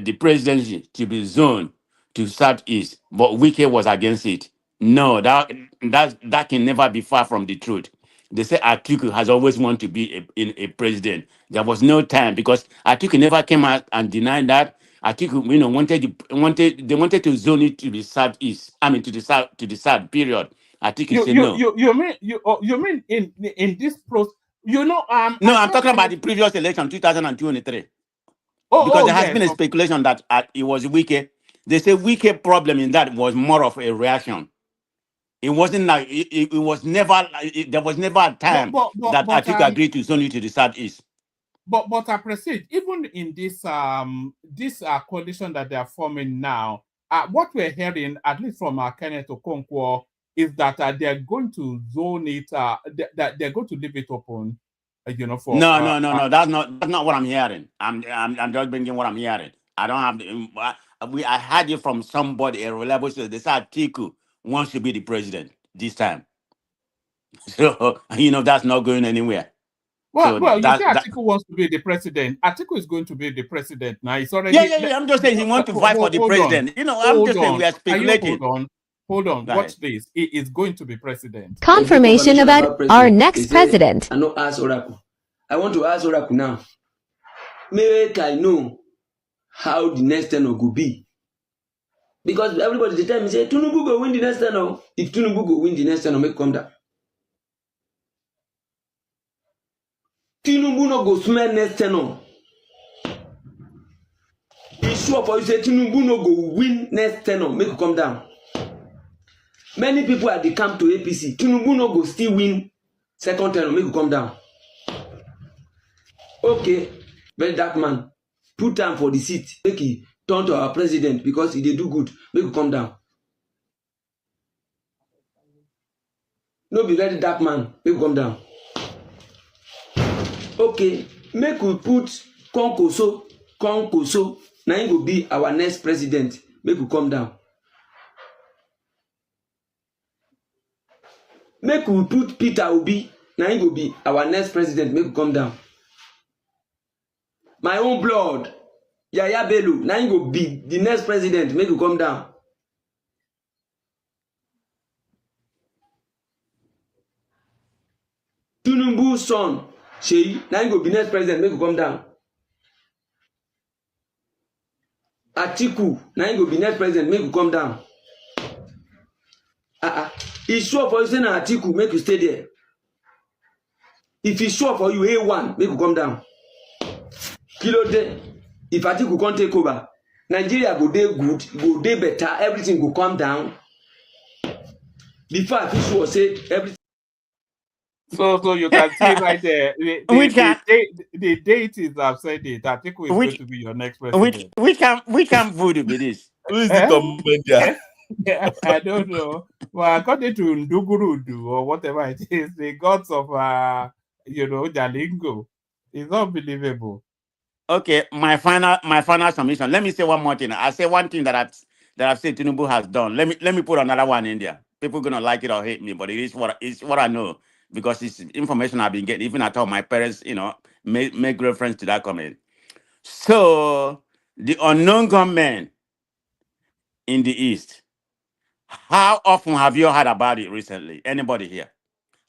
the presidency to be zoned to Southeast, but Wike was against it. No, that can never be far from the truth. they say Atiku has always wanted to be a president. There was no time because Atiku never came out and denied that. Atiku, they wanted to zone it to the southeast. I mean to the south. Period. Atiku said no. You mean in this process? No, I'm talking about the previous election, 2023. Oh, because there has yes, been a speculation that it was Wike. They say Wike problem in that was more of a reaction. It wasn't like it was never. There was never a time that Atiku agreed to zone it to the southeast. But I proceed. Even in this coalition that they are forming now, what we're hearing, at least from Kenneth Okonkwo, is that they're going to zone it. That they're going to leave it open. For no. That's not what I'm hearing. I'm just bringing what I'm hearing. I don't have. I heard it from somebody, a reliable source. They said Atiku wants to be the president this time. So that's not going anywhere. Well, you say Atiku wants to be the president. Atiku is going to be the president now. He's already. Yeah. I'm just saying he wants to fight for the president. I'm just saying we are speculating. Hold on. Watch this. He is going to be president. Confirmation about our next president. I know ask Oracle. I want to ask Oracle now. Make I know how the next tenor could be. Because everybody the time say Tinubu go win the next tenor. If Tinubu go win the next tenor, make come down. Tinubu no go smell next tenor. It's sure for you say Tinubu no go win next tenor, make come down. Many people at the camp to APC. Tinubu no go still win second tenor, make come down. Okay, very dark man. Put time for the seat. Make he turn to our president because he did do good. Make you come down. No be very dark man. Make you come down. Okay, make we put Konkoso. Now he will be our next president. Make you come down. Make we put Peter Obi. Now he will be our next president. Make you come down. My own blood. Yaya Bello, now you go be the next president, make you come down. Tinubu's son, Sheyi, now you go be next president, make you come down. Atiku, now you go be next president, make you come down. It's sure for you say na Atiku, make you stay there. If it's sure for you, A1, make you come down. Kilo day. If Atiku can't take over, Nigeria go dey good, go dey better, everything go calm down. Before Atiku was say everything. So you can see right there, the deities have said it. Atiku is going to be your next president. Which can voodoo be this? Who is the comedian? I don't know. Well, according to Ndugurudu or whatever it is, the gods of Jalingo, it's unbelievable. Okay, my final submission. Let me say one more thing. I say one thing that I've said Tinubu has done. Let me put another one in there. People gonna like it or hate me, but it's what I know because it's information I've been getting. Even I told my parents, make reference to that comment. So the unknown gunmen in the East. How often have you heard about it recently? Anybody here?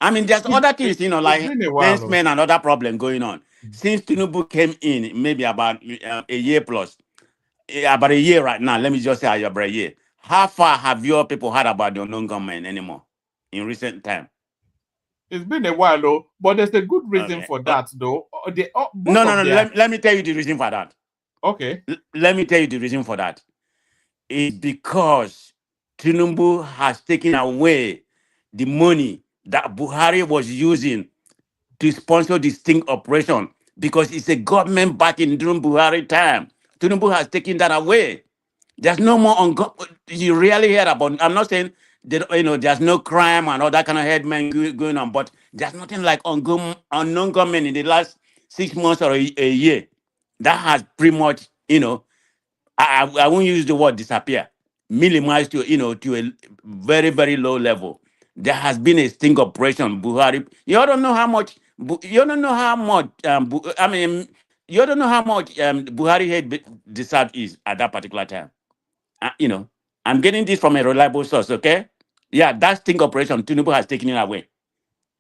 I mean, there's other things, like henchmen and other problems going on. Since Tinubu came in, maybe about a year plus, about a year right now, let me just say about a year. How far have your people heard about the unknown government anymore in recent time? It's been a while, though, but there's a good reason for that, though. No. Let me tell you the reason for that. Okay. Let me tell you the reason for that. It's because Tinubu has taken away the money that Buhari was using to sponsor this sting operation because it's a government back in during Buhari time. Tinubu has taken that away. There's no more you rarely hear about. I'm not saying that there's no crime and all that kind of headman going on, but there's nothing like unknown government in the last 6 months or a year that has pretty much I won't use the word disappear, minimized to to a very very low level. There has been a sting operation. Buhari, you don't know how much. You don't know how much. You don't know how much Buhari hate the South is at that particular time. I'm getting this from a reliable source. Okay, yeah, that sting operation, Tinubu has taken it away.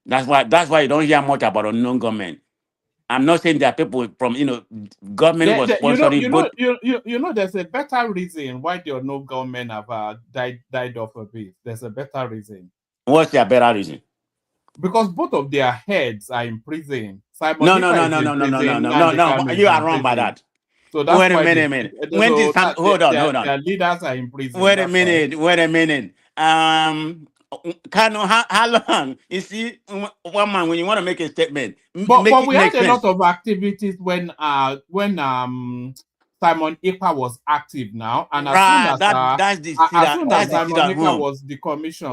That's why you don't hear much about unknown government. I'm not saying that people from government was sponsoring both. You know, there's a better reason why the unknown government have died off a bit. There's a better reason. What's their better reason? Because both of their heads are in prison. Simon No. You are wrong by that. So that's wait a why minute. When did hold on. Their leaders are in prison. Wait a minute. How long? You see, one man, when you want to make a statement, but we had a lot of activities when Simon Ekpa was active now, and as soon as Simon Ekpa was decommissioned,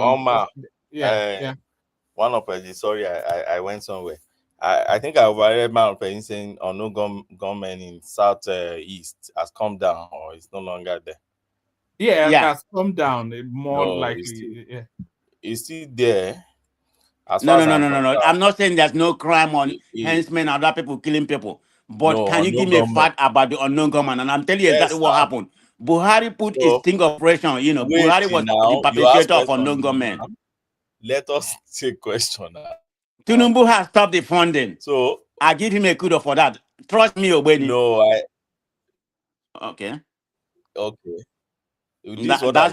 one of I went somewhere. I think I overread my opinion saying no government in South East has come down or it's no longer there. Yeah, it has come down. More likely, it's still there. No. I'm not saying there's no crime on henchmen and other people killing people. But can you give me a fact about the unknown government? And I'm telling you exactly what happened. Buhari put a sting operation. Buhari was the perpetrator of unknown government. Let us take question now. Tinubu has stopped the funding. So I give him a kudos for that. Trust me, Obeni. No, Okay. That's what I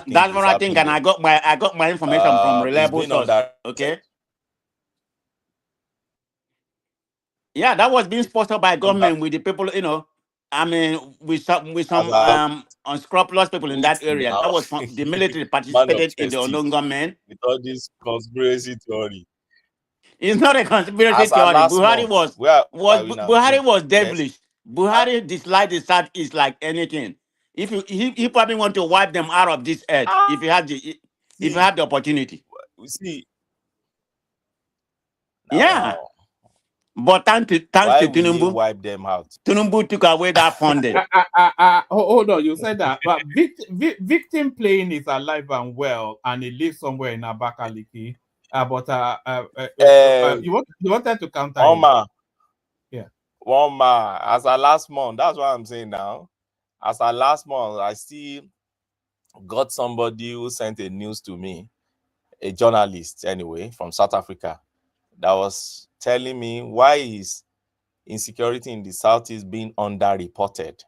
think, and I got my information from reliable source. Okay. Yeah, that was being sponsored by government with the people, I mean, with some unscrupulous people in that area. That was the military participated in the unknown government. With all this conspiracy theory. It's not a conspiracy theory. Buhari was devilish. Yes. Buhari disliked the Southeast like anything. If he probably want to wipe them out of this earth if you have the opportunity. See. Yeah. But thanks to Tinubu, wipe them out. Tinubu took away that funding. Hold on, you said that, but victim playing is alive and well, and he lives somewhere in Abakaliki. You wanted to counter Oma. Yeah. Oma, as our last month, that's what I'm saying now. As our last month, I still got somebody who sent a news to me, a journalist anyway, from South Africa, that was telling me why is insecurity in the Southeast being underreported.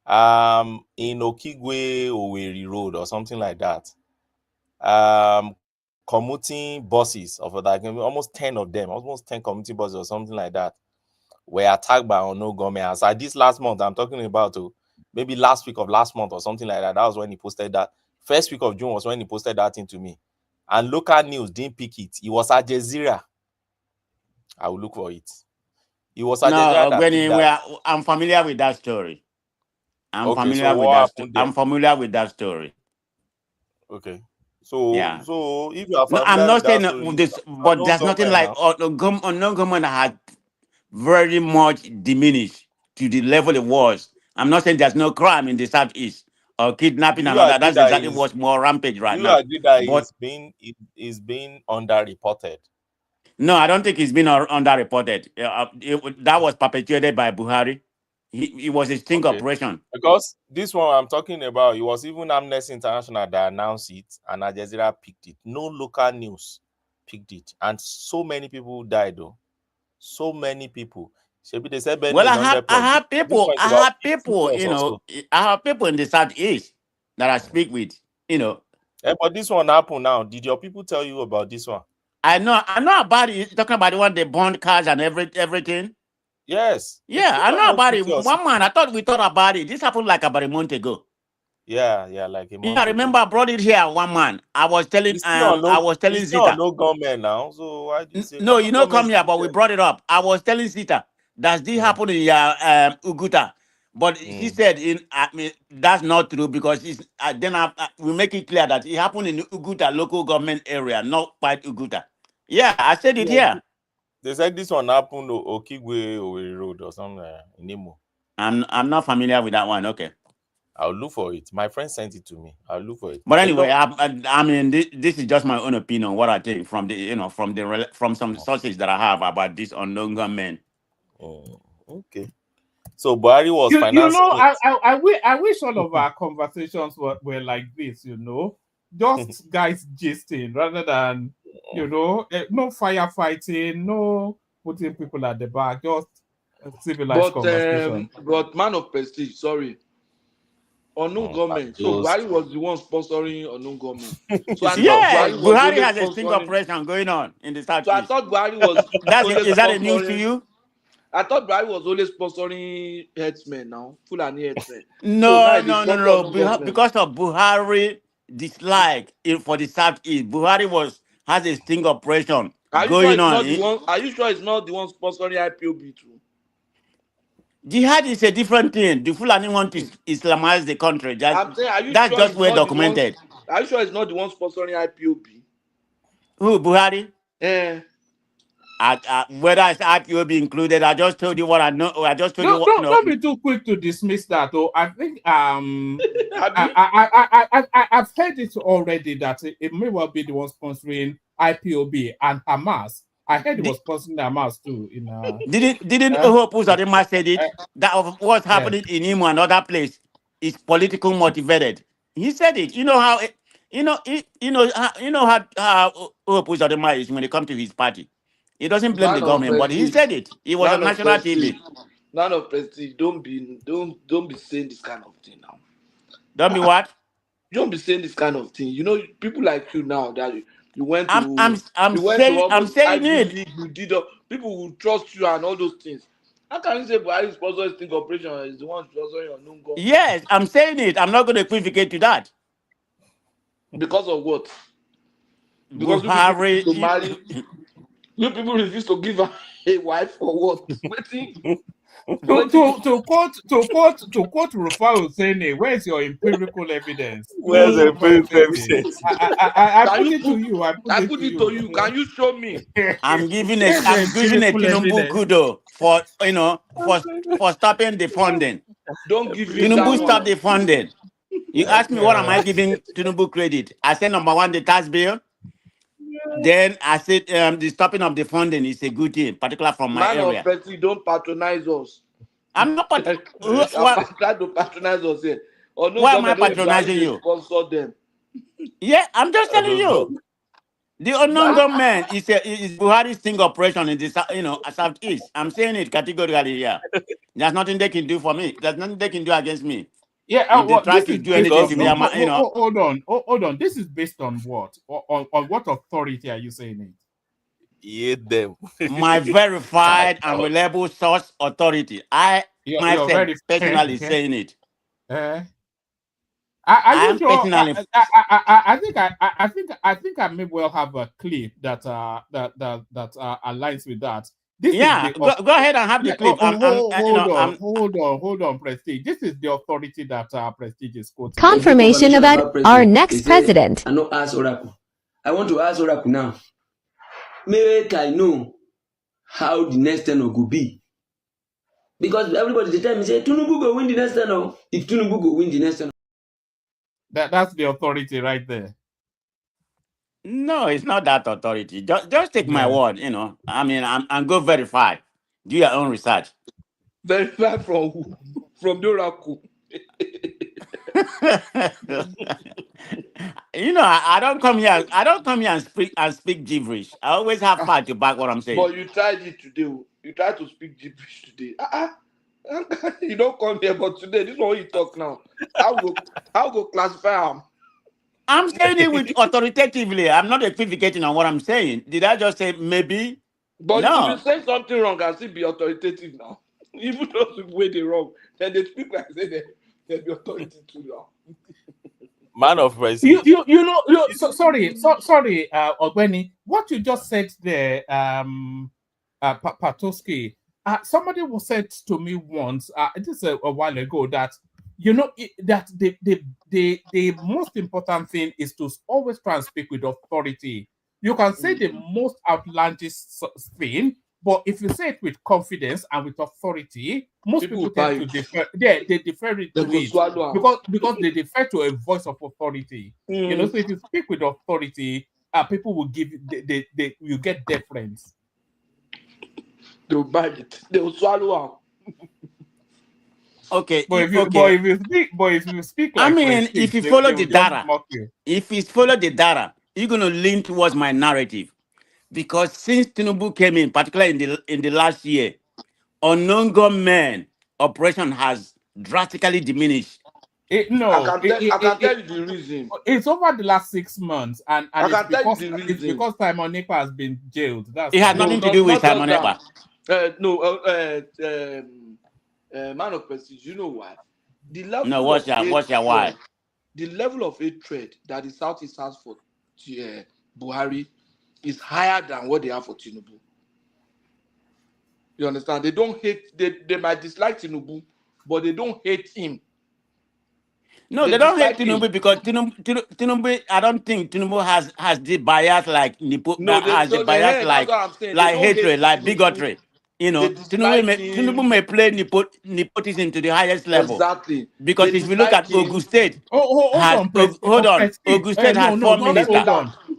In Okigwe Owerri Road or something like that. Commuting buses of like almost 10 of them, almost 10 commuting buses or something like that, were attacked by unknown government. As I this last month, I'm talking about maybe last week of last month or something like that. That was when he posted that. First week of June was when he posted that into me. And local news didn't pick it. It was Al Jazeera. I will look for it. It was Al Jazeera. I'm familiar with that story. I'm familiar with that story. Okay. So if you are familiar, I'm not saying this, but there's nothing like unknown government has very much diminished to the level it was. I'm not saying there's no crime in the Southeast or kidnapping and all that. That's exactly what's more rampage right now. You agree that it's being underreported? No, I don't think it's been underreported. That was perpetuated by Buhari. It was a sting operation. Because this one I'm talking about, it was even Amnesty International that announced it, and Al Jazeera picked it. No local news picked it, and so many people died though. So many people. They said I have people, I have people in the Southeast that I speak with, But this one happened now. Did your people tell you about this one? I know about it. Talking about the one they burned cars and everything. Yes. Yeah, I know about it. One man, we thought about it. This happened like about a month ago. Yeah, like a month. Yeah, I remember I brought it here. One man, I was telling Zita. No government now. So why do you say? No, come here, but we brought it up. I was telling Zita, does this happen in Uguta? But he said, that's not true because we make it clear that it happened in Uguta local government area, not quite Uguta. Yeah, I said it here. They said this one happened to Okigwe Owerri Road or somewhere in Imo. I'm not familiar with that one. Okay. I'll look for it. My friend sent it to me. I'll look for it. But anyway, I mean, this is just my own opinion. What I think from from some sources that I have about this unknown government. Okay. So Buhari was financing. I wish all of our conversations were like this. Just guys gisting rather than no firefighting, no putting people at the back, just a civilized But conversation. but man of prestige, sorry. Unknown government. So Buhari was the one sponsoring unknown government. So I thought Yes, Buhari was Buhari only has a sting sponsoring. operation going on in the So I southeast. thought Buhari was Is that a news to you? I thought Buhari was always sponsoring herdsmen now, Fulani herdsmen. No. Government. Because of Buhari dislike for the southeast, Buhari has a sting operation going on. Are you sure it's not the one sponsoring IPOB too? Jihad is a different thing. The Fulani want to Islamize the country. I'm saying, are you that's sure just it's well not documented. Are you sure it's not the one sponsoring IPOB? Who, Buhari? Eh. Whether it's IPOB included, I just told you what I know. I just told you what. Don't be too quick to dismiss that. Oh, I think I've heard it already that it may well be the one sponsoring IPOB and Hamas. I heard it was sponsoring Hamas too. Didn't Hope Uzodinma said it? That of what's happening in Imo and other place is political motivated. He said it. You know how how Hope Uzodinma is when it comes to his party. He doesn't blame the government, but he said it. He was on national TV. None of prestige. Don't be saying this kind of thing now. Don't be what? Don't be saying this kind of thing. You know, people like you now that you went to. I'm saying it. You did. People will trust you and all those things. How can you say Buhari sponsor sting operation is the one sponsoring your known government? Yes, I'm saying it. I'm not going to equivocate to that. Because of what? Because Buhari, to marry. You people refuse to give her a wife for what? Waiting. To quote Rufai Hussein, where's your empirical evidence? Where's the empirical evidence? I put it to you. I put it to you. Can you show me? I'm giving a Tinubu kudo for for stopping the funding. Don't give me Tinubu stop the funding. You ask me what am I giving Tinubu credit? I said number one, the tax bill. Then I said the stopping of the funding is a good thing, particularly from my area. Don't patronize us. I'm not trying to patronize us here. Why am I patronizing you? Sponsor them. Yeah, I'm just telling you. The unknown government is Buhari's sting operation in the southeast. I'm saying it categorically here. There's nothing they can do for me. There's nothing they can do against me. Yeah, if they try to do anything to me, hold on. This is based on what? On what authority are you saying it? Hate them. My verified and reliable source authority. I myself personally saying it. Are you sure? I think I may well have a clip that aligns with that. Go ahead and have the clip. Hold on, Prestige. This is the authority that Prestige is quoting. Confirmation about our next president. I know ask Oracle. I want to ask Oracle now. Make I know how the next tenor will be. Because everybody the time say Tinubu go win the next tenor. If Tinubu go win the next tenor. That's the authority right there. No, it's not that authority. Just take my word, I mean, I'm go verify. Do your own research. Verify from who? From the Oracle. I don't come here and speak gibberish. I always have part to back what I'm saying. But you tried it today. You tried to speak gibberish today. You don't come here, but today, this is what you talk now. I'll go classify them. I'm saying it with authoritatively. I'm not equivocating on what I'm saying. Did I just say maybe? But no. if you say something wrong, I'll still be authoritative now. Even those who way they wrong, then they speak like they be authoritative too now. Man of prestige. Sorry, Ogweni. What you just said there, Patoski. Somebody was said to me once. This is a while ago that. That the most important thing is to always try and speak with authority. You can say the most outlandish thing, but if you say it with confidence and with authority, most people tend to defer. Yeah, they defer it to it because they defer to a voice of authority. So if you speak with authority, people will give you get deference. They'll bite it. They'll swallow out. Okay, but if you speak like I mean, if you follow the data, you're going to lean towards my narrative. Because since Tinubu came in, particularly in the last year, unknown gunmen operation has drastically diminished. I can tell you the reason. It's over the last 6 months, and I it's can tell you because the it's reason. because Simon Ekpa has been jailed. That's It has why. nothing to do with Simon Ekpa. Man of prestige, you know why? The level No, of what's your why? The level of hatred that the Southeast has for Buhari is higher than what they have for Tinubu. You understand? They don't hate. They might dislike Tinubu, but they don't hate him. No, they don't hate Tinubu because Tinubu. I don't think Tinubu has the bias like has the bias that's what I'm saying. like They don't hatred, hate like Tinubu. bigotry. You know, They dislike him. Tinubu may play nepotism to the highest level. Exactly. Because They if you look at dislike him. Ogun State, hold on, Ogun State has 4 ministers,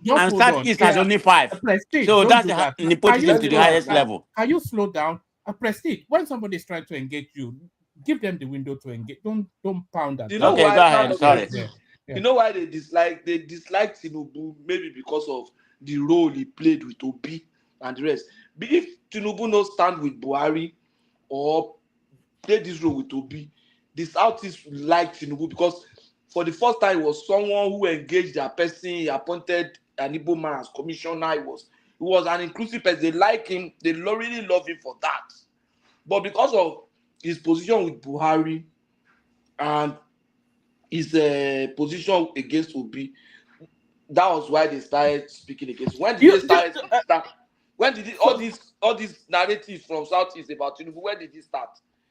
and Southeast has only 5. So that's nepotism to the highest level. Can you slow down? Prestige, when somebody is trying to engage you, give them the window to engage. Don't pound at them. You know Okay, why? go ahead. Sorry. You know why they dislike Tinubu? Maybe because of the role he played with Obi and the rest. But if Tinubu no stand with Buhari or play this role with Obi, the Southeast like Tinubu because for the first time it was someone who engaged their person. He appointed an Igbo man as commissioner. He was an inclusive person. They like him. They really love him for that. But because of his position with Buhari and his position against Obi, that was why they started speaking against. When did they start? When did all these narratives from Southeast about Tinubu? When did it start?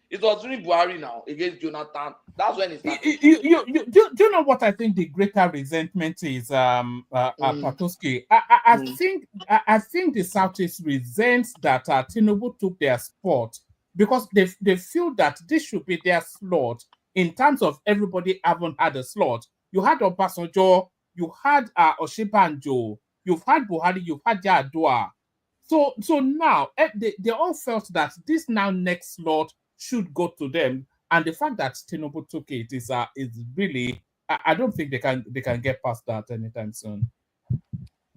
It was during Buhari now against Jonathan. That's when it started. Do you know what I think the greater resentment is, Patoski? I think the Southeast resents that Tinubu took their spot because they feel that this should be their slot in terms of everybody haven't had a slot. You had Obasanjo, you had Oshibanjo, you've had Buhari, you've had Yar'Adua. So now they all felt that this now next slot should go to them, and the fact that Tinubu took it is really I don't think they can get past that anytime soon.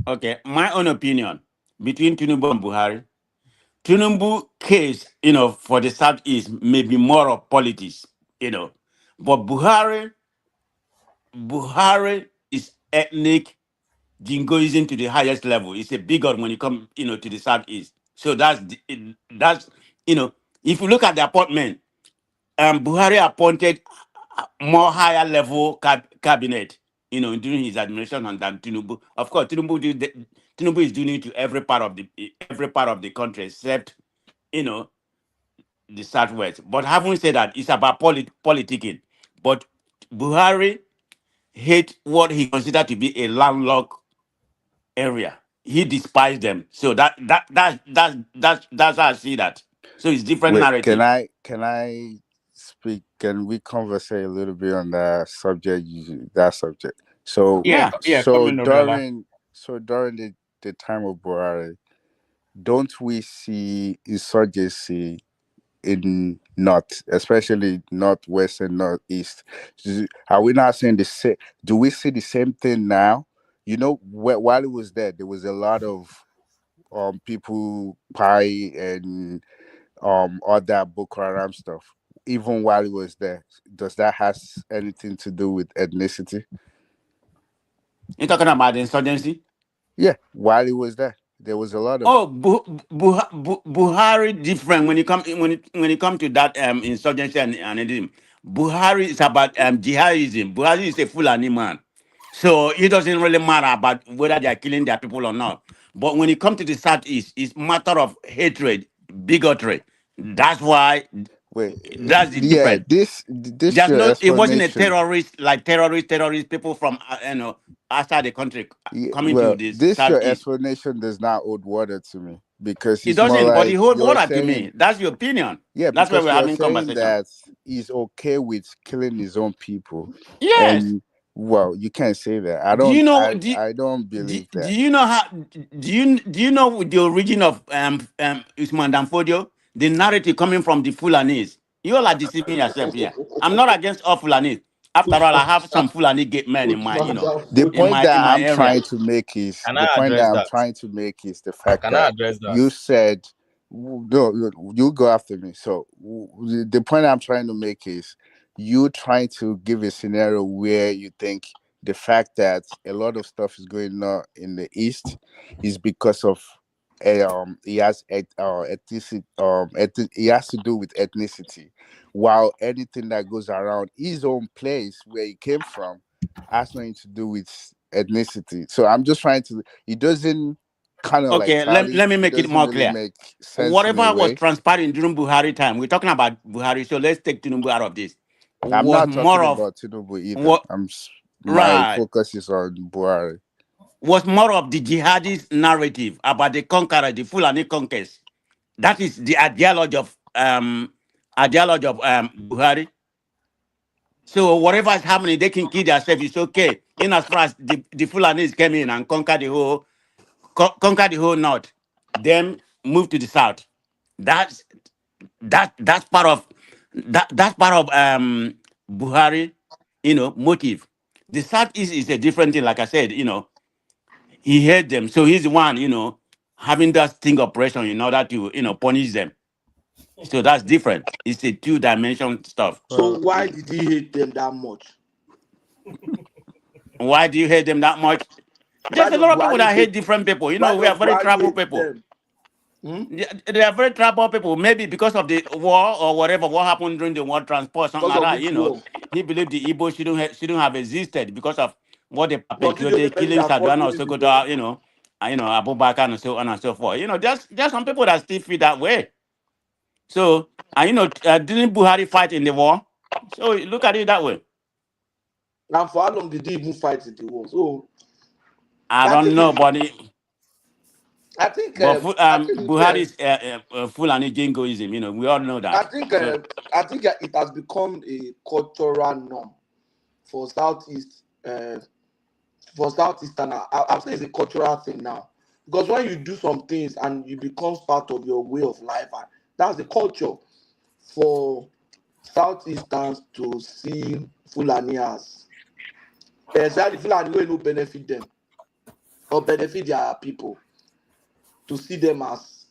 Okay, my own opinion between Tinubu and Buhari. Tinubu case, for the Southeast may be more of politics, but Buhari is ethnic jingoism to the highest level. It's a bigot when you come, to the Southeast. So that's if you look at the appointment, Buhari appointed more higher level cabinet, during his administration than Tinubu. Of course, Tinubu is doing it to every part of the country except, the Southwest. But having said that, it's about politicking. But Buhari hate what he considered to be a landlocked area. He despised them. So that's how I see that. So it's different narrative. Can I speak? Can we converse a little bit on that subject? So during the time of Buhari, don't we see insurgency in North, especially Northwest and Northeast? Are we not saying the same? Do we see the same thing now? While it was there was a lot of people pie and other Boko Haram stuff. Even while it was there, does that has anything to do with ethnicity? You're talking about the insurgency? Yeah, while it was there was a lot of. Buhari different when it come to that insurgency and anything. Buhari is about jihadism. Buhari is a Fulani man, so it doesn't really matter about whether they are killing their people or not. But when it comes to the Southeast, it's matter of hatred, bigotry. That's why. That's the difference. It wasn't a terrorist people from outside the country coming to this. Your explanation does not hold water to me because it doesn't. But it holds water to me. That's your opinion. Yeah, that's why we're having conversation. That he's okay with killing his own people. Yes. And, well, you can't say that. I don't. I don't believe that. Do you know how? Do you know the origin of Usman Danfodio? The narrative coming from the Fulanese. You all are deceiving yourself here. I'm not against all Fulanese. After all, I have some Fulani gate men in my, you know, The in point my that I'm area. trying to make is Can I address that? the fact Can I that address that? you said no, you go after me. So the point I'm trying to make is you trying to give a scenario where you think the fact that a lot of stuff is going on in the East is because of he has ethnicity, he has to do with ethnicity, while anything that goes around his own place where he came from has nothing to do with ethnicity. So I'm just trying to, it doesn't kind of like Okay, let me it make it doesn't more really clear. make sense in a Whatever was way. transpiring during Buhari time, we're talking about Buhari, so let's take Tinubu out of this. I'm Was not more talking of about Tinubu either. what My right focus is on Buhari. was more of the jihadist narrative about the conqueror, the Fulani conquest. That is the ideology of Buhari. So whatever is happening, they can kill themselves. It's okay. In as far as the Fulanis came in and conquered the whole north, then move to the south. That's that's part of that's part of Buhari, you know, motive. The southeast is a different thing. Like I said, you know, he hate them, so he's the one, you know, having that sting operation in order to, you know, punish them. So that's different. It's a two-dimension stuff. So why did he hate them that much? Why do you hate them that much? Why There's a does lot of people Buhari that hate hate? different people. You Why know, we are does very Buhari tribal hate people. them? Hmm? They are very tribal people. Maybe because of the war or whatever, what happened during the war transport, something Because like of that. which You know, war? he believed the Igbo shouldn't have existed because of what they Was he the only perpetuated, person killing that fought Sadwana or during the war? Sokoto, you know, Abubakar and so on and so forth. You know, there's some people that still feel that way. So, and you know, didn't Buhari fight in the war? So look at it that way. And for how long did he even fight in the war? So I I don't think know, it's, but I think Buhari's Fulani jingoism, you know, we all know I that. think So I think it has become a cultural norm for Southeastern. I'll say it's a cultural thing now, because when you do some things and it becomes part of your way of life, and that's the culture for Southeasterns to see Fulani as exactly Fulani wey no benefit them or benefit their people, to see them as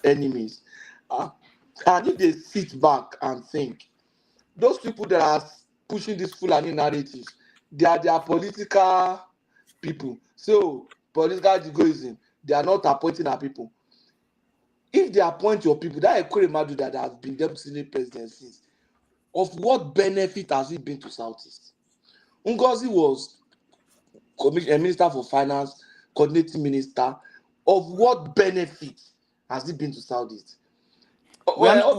enemies. And if they sit back and think, those people that are pushing this Fulani narratives, they are their political people. So political egoism, they are not appointing our people. If they appoint your people, that Ekweremadu that has been deputy senate president since, of what benefit has it been to Southeast? Ngozi was a minister for finance, coordinating minister. Of what benefit has it been to Southeast? Well,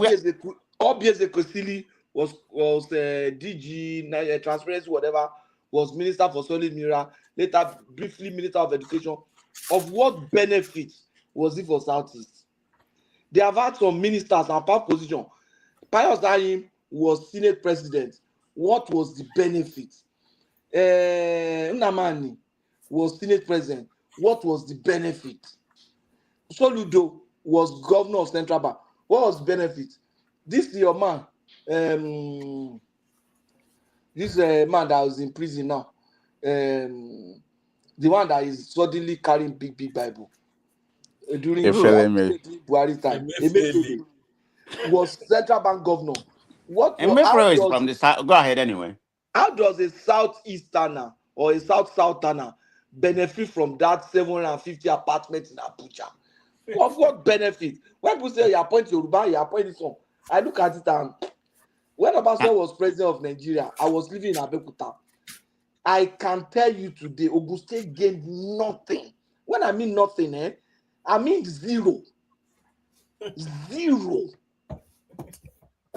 obviously, Kosili was DG, transparency, whatever, was minister for solid mirror, later briefly minister of education. Of what benefit was it for Southeast? They have had some ministers and power position. Pius Dayim was Senate president. What was the benefit? Nnamani was Senate president. What was the benefit? Soludo was governor of Central Bank. What was the benefit? This is your man, this man that was in prison now, the one that is suddenly carrying big Bible during Buhari time. Emefiele was Central Bank governor. Emefro is from the south. Go ahead anyway. How does a Southeasterner or a Southerner benefit from that 750 apartments in Abuja? Of what benefit? When people say you appoint Yoruba, you appoint this one, I look at it and when Obasanjo was president of Nigeria, I was living in Abeokuta. I can tell you today, Ogun State gained nothing. When I mean nothing, I mean zero. Zero.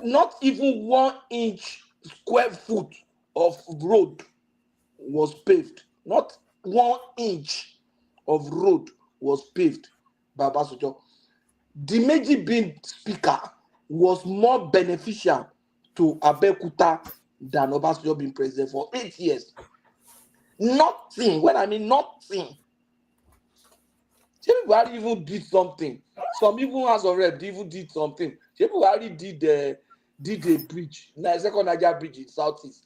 Not even 1 inch square foot of road was paved. Not 1 inch of road was paved by Obasanjo. The Meji being speaker was more beneficial to Abeokuta than Obasanjo being president for 8 years. Nothing. When I mean nothing. Buhari even did something. Some even House of Rep even did something. Buhari did a bridge, second Niger bridge in Southeast.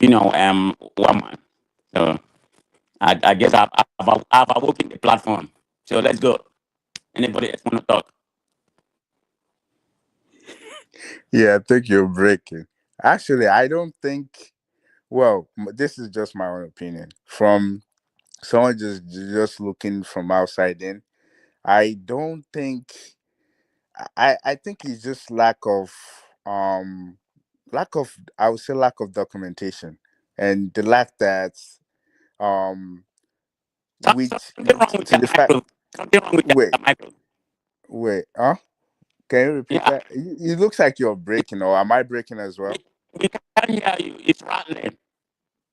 one man. So I guess I've awoken the platform. So let's go. Anybody else want to talk? Yeah, I think you're breaking. Actually, I don't think. Well, this is just my own opinion. From someone just looking from outside in, I don't think. I think it's just lack of I would say lack of documentation, and the lack that um which Something wrong with to your the fact. micro. Something wrong with Wait, your micro. wait, huh? Can you repeat Yeah, that? It looks like you're breaking, or am I breaking as well? we can't hear you. It's rattling.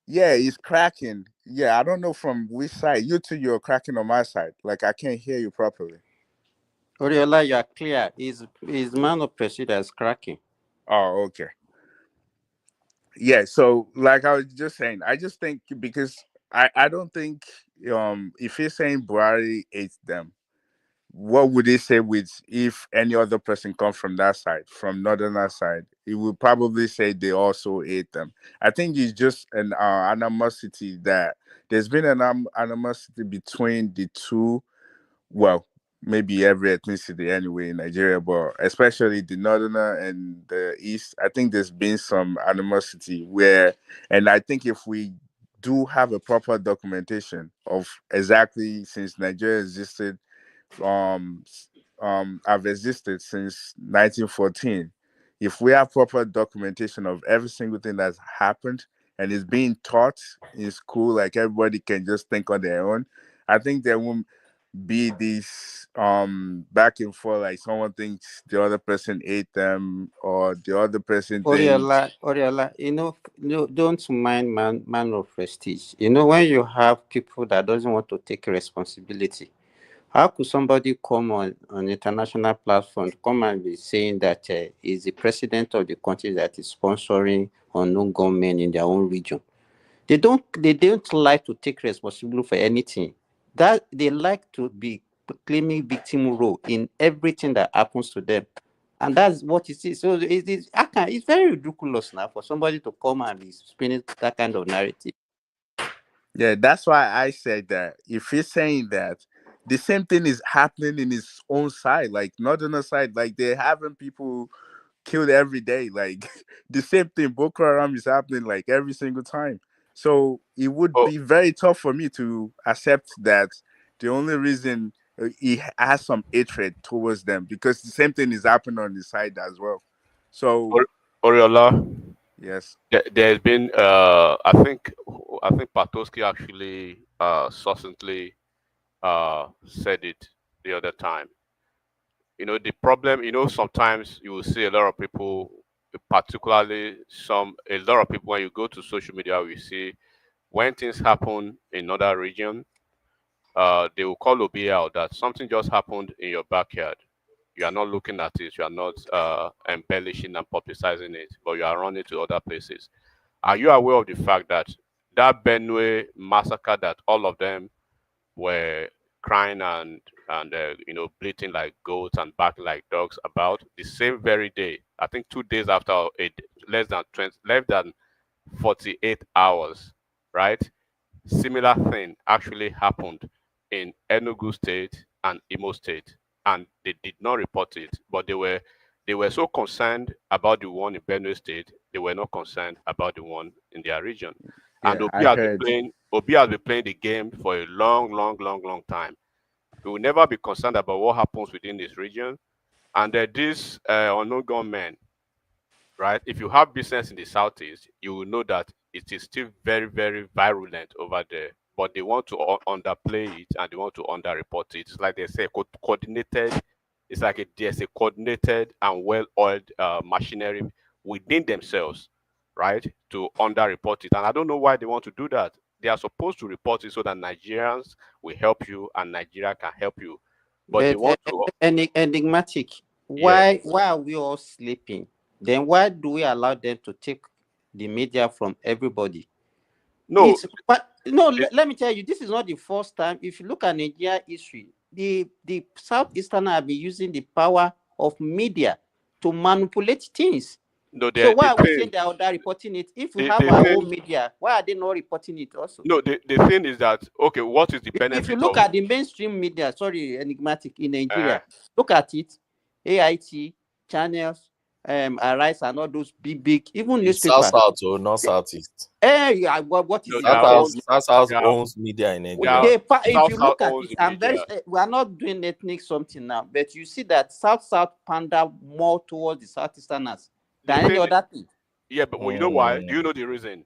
Yeah, it's cracking. Yeah, I don't know from which side. You two, you're cracking on my side. Like I can't hear you properly. Oriola, you are clear. His man of pursuit is cracking. Oh, okay. Yeah, so like I was just saying, I just think because I don't think if you're saying Buhari hates them, what would they say with if any other person comes from that side, from northern side? He would probably say they also hate them. I think it's just an animosity that there's been an animosity between the two. Well, maybe every ethnicity anyway in Nigeria, but especially the northerner and the east. I think there's been some animosity where, and I think if we do have a proper documentation of exactly since Nigeria existed, um have existed since 1914. If we have proper documentation of every single thing that's happened and is being taught in school, like everybody can just think on their own, I think there won't be this back and forth, like someone thinks the other person ate them or the other person thinks. Oriola, don't mind man of prestige. When you have people that doesn't want to take responsibility, how could somebody come on international platform come and be saying that is the president of the country that is sponsoring unknown gunmen in their own region? They don't like to take responsibility for anything. That they like to be claiming victim role in everything that happens to them. And that's what it is. So it's very ridiculous now for somebody to come and be spinning that kind of narrative. Yeah, that's why I said that if he's saying that, the same thing is happening in his own side, like northern side, like they're having people killed every day. Like the same thing, Boko Haram is happening like every single time. So it would Oh, be very tough for me to accept that the only reason he has some hatred towards them because the same thing is happening on his side as well. So Oriola, yes. there's been I think Patoski actually succinctly said it the other time. The problem, sometimes you will see a lot of people, particularly a lot of people when you go to social media, we see when things happen in other region, they will call Obi out that something just happened in your backyard. You are not looking at it, you are not embellishing and publicizing it, but you are running to other places. Are you aware of the fact that that Benue massacre that all of them were crying and bleating like goats and barking like dogs about the same very day? I think 2 days after, less than 48 hours, right? Similar thing actually happened in Enugu State and Imo State, and they did not report it, but they were so concerned about the one in Benue State, they were not concerned about the one in their region. And Yeah, I heard. Obi has been playing the game for a long, long, long, long time. We will never be concerned about what happens within this region. And these unknown gunmen, right? If you have business in the southeast, you will know that it is still very, very virulent over there. But they want to underplay it and they want to underreport it. It's like they say, coordinated. It's like there's a coordinated and well-oiled machinery within themselves, right, to underreport it. And I don't know why they want to do that. They are supposed to report it so that Nigerians will help you and Nigeria can help you. But they But want to, enigmatic. yeah. Why are we all sleeping? Then why do we allow them to take the media from everybody? No, Let me tell you, this is not the first time. If you look at Nigeria history, the Southeastern have been using the power of media to manipulate things. No, So why the are we thing, saying they are under reporting it? If we the, have the our thing, own media, why are they not reporting it also? no, the thing is that, okay, what is the If you benefit look of? at the mainstream media, sorry, enigmatic in Nigeria, look at it, AIT, channels, Arise, and all those big, even It's newspapers. South or not Southeast. Yeah, what is No, it their called? own, South their, owns media in Nigeria. their If you South look at owns it, the I'm very. media. We are not doing ethnic something now, but you see that South pander more towards the Southeasterners The than any thing, other thing. yeah, but well, you know why? Do you know the reason?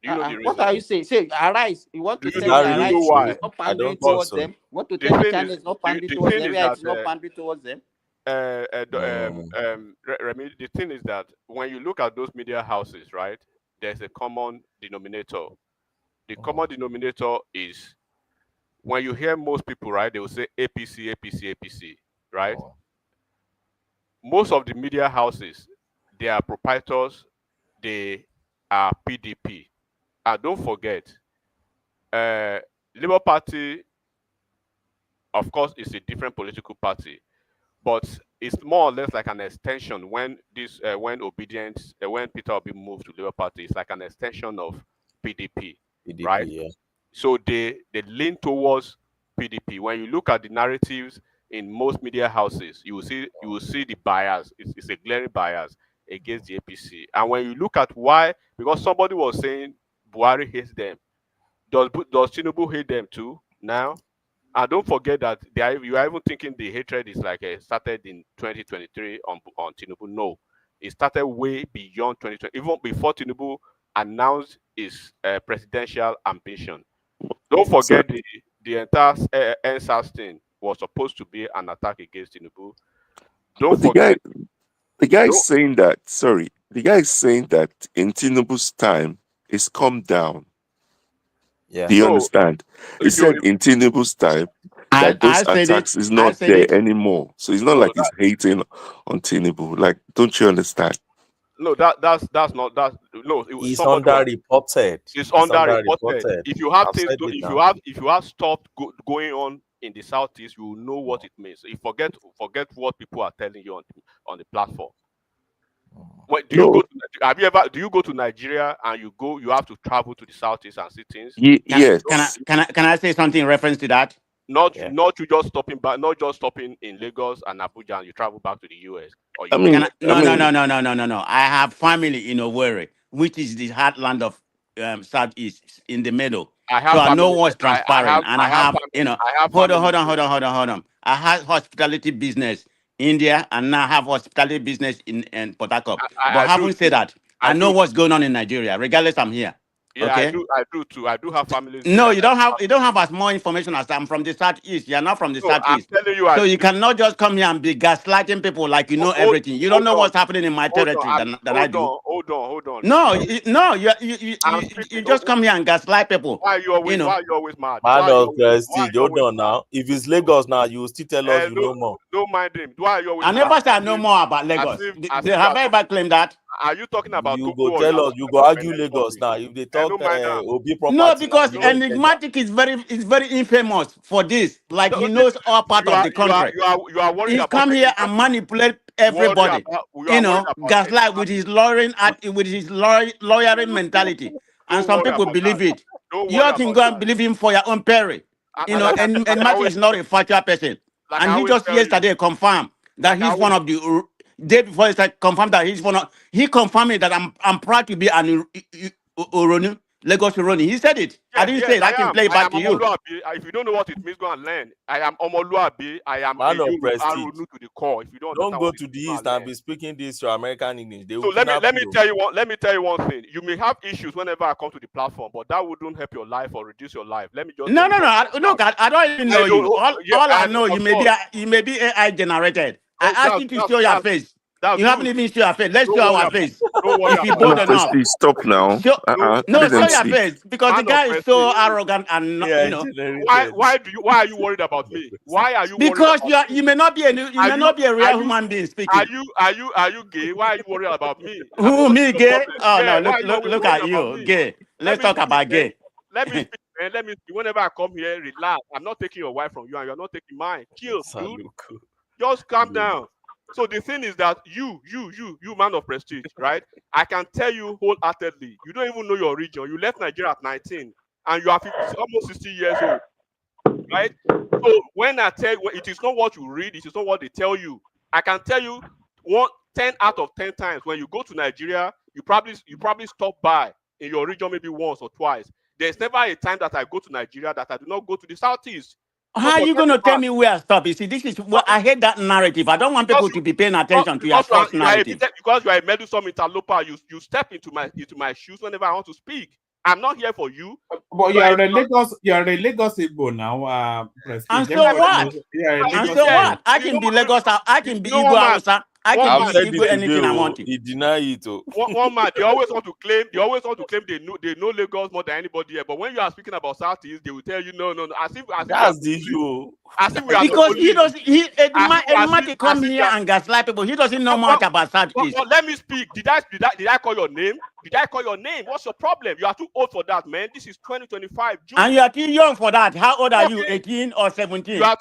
Do you know the What reason? are you saying? Say Arise. You want Do to you tell know? me Do you Arise know why? is not I pandering don't think towards so. them? Want to The tell me thing channel is, is not pandering the towards thing them? is AI that is not pandering towards them? Remy, the thing is that when you look at those media houses, right, there's a common denominator. The common denominator is when you hear most people, right, they will say APC, APC, APC, right? Most of the media houses, they are proprietors, they are PDP. And don't forget, Labour Party, of course, is a different political party, but it's more or less like an extension. When obedience, when Peter Obi moved to Labour Party, it's like an extension of PDP, right? Yeah. So they lean towards PDP. When you look at the narratives in most media houses, you will see the bias. It's a glaring bias against the APC. And when you look at why, because somebody was saying Buhari hates them. Does Tinubu hate them too now? And don't forget that you are even thinking the hatred is like started in 2023 on Tinubu. No, it started way beyond 2020, even before Tinubu announced his presidential ambition. Don't forget the entire NSAS thing was supposed to be an attack against Tinubu. Don't But forget. the guy is saying that. Sorry, the guy is saying that in Tinubu's time, it's come down. Yeah. Do you understand? He said in Tinubu's time that those attacks is not there anymore. So it's not like he's hating on Tinubu. Like, don't you understand? No, that's not that. No, It's somebody was. underreported. It's underreported. underreported. If you have I've things, said it if now. you have stuff going on in the southeast, you will know what it means. You forget what people are telling you on the platform. When do you go to? Have you ever? Do you go to Nigeria and you have to travel to the southeast and see things? Yes. Can I say something in reference to that? Not you just stopping back, not just stopping in Lagos and Abuja and you travel back to the US. Or you No. I have family in Owerri, which is the heartland of Southeast in the middle. So I know what's transparent, and I have hold on. I have hospitality business India, and now I have hospitality business in Port Harcourt. But having said that, I know what's going on in Nigeria, regardless I'm here. Yeah, okay? I do too. I do have families. No, you don't have as more information as I'm from the southeast. You're not from the southeast. I'm telling you, so you cannot just come here and be gaslighting people like you know everything. You don't know what's happening in my territory than I do. Hold on. No, you just come here and gaslight people. Why are you always mad? Man of Prestige, hold on now. If it's Lagos now, you will still tell us you know more. Don't mind him. Why are you always I never said I know more about Lagos. They have ever claimed that. Are you talking about? You go tell us. You go argue Lagos now. If they talk Obi property. No, because enigmatic is very infamous for this. Like he knows all part of the country. You are worried He's about. Come here and manipulate everybody. Gaslight with his lawyering mentality, and some people believe it. You can go and believe him for your own peril. And Matthew is not a factual person, and he just yesterday confirmed that he's one of the. Day before he said confirmed that he's one of. He confirmed it that I'm proud to be an Oroni, Lagos Oroni. He said it. I didn't say it. I can play it back to you. If you don't know what it means, go and learn. I am Omoluabi. I am Arunu to the core. If you don't go to the east and be speaking this your American English. So let me tell you one thing. You may have issues whenever I come to the platform, but that wouldn't help your life or reduce your life. Let me just No. Look, I don't even know you. All I know, you may be AI generated. I asked you to show your face. You haven't even shown your face. Let's show our face. If you bold enough. Stop now. Show your face because the guy is so arrogant and Why are you worried about me? Why are you? Because you may not be a real human being speaking. Are you gay? Why are you worried about me? Who me gay? Oh no! Look at you, gay. Let's talk about gay. Let me speak, man. Let me speak. Whenever I come here, relax. I'm not taking your wife from you, and you're not taking mine. Chill, dude. Just calm down. So the thing is that you man of prestige, right? I can tell you wholeheartedly, you don't even know your region. You left Nigeria at 19, and you are 50, almost 60 years old, right? So when I tell you, it is not what you read, it is not what they tell you. I can tell you 10 out of 10 times when you go to Nigeria, you probably stop by in your region maybe once or twice. There's never a time that I go to Nigeria that I do not go to the southeast. How are you going to tell me where I stop? You see, this is what I hate, that narrative. I don't want people to be paying attention to your false narrative. Because you are a meddlesome interloper, you step into my shoes whenever I want to speak. I'm not here for you. But you're a Lagos Igbo now, Prestige. And so what? And so what? I can be Lagos, I can be Igbo Hausa, I can be Igbo anything I want to. He deny it. One man, they always want to claim they know Lagos more than anybody here. But when you are speaking about Southeast, they will tell you no. As if that's the issue. As if we are because he doesn't. He come here and gaslight people. He doesn't know much about Southeast. But let me speak. Did I call your name? Did I call your name? What's your problem? You are too old for that, man. This is 2025 June. And you are too young for that. How old are you? 18 or 17? You are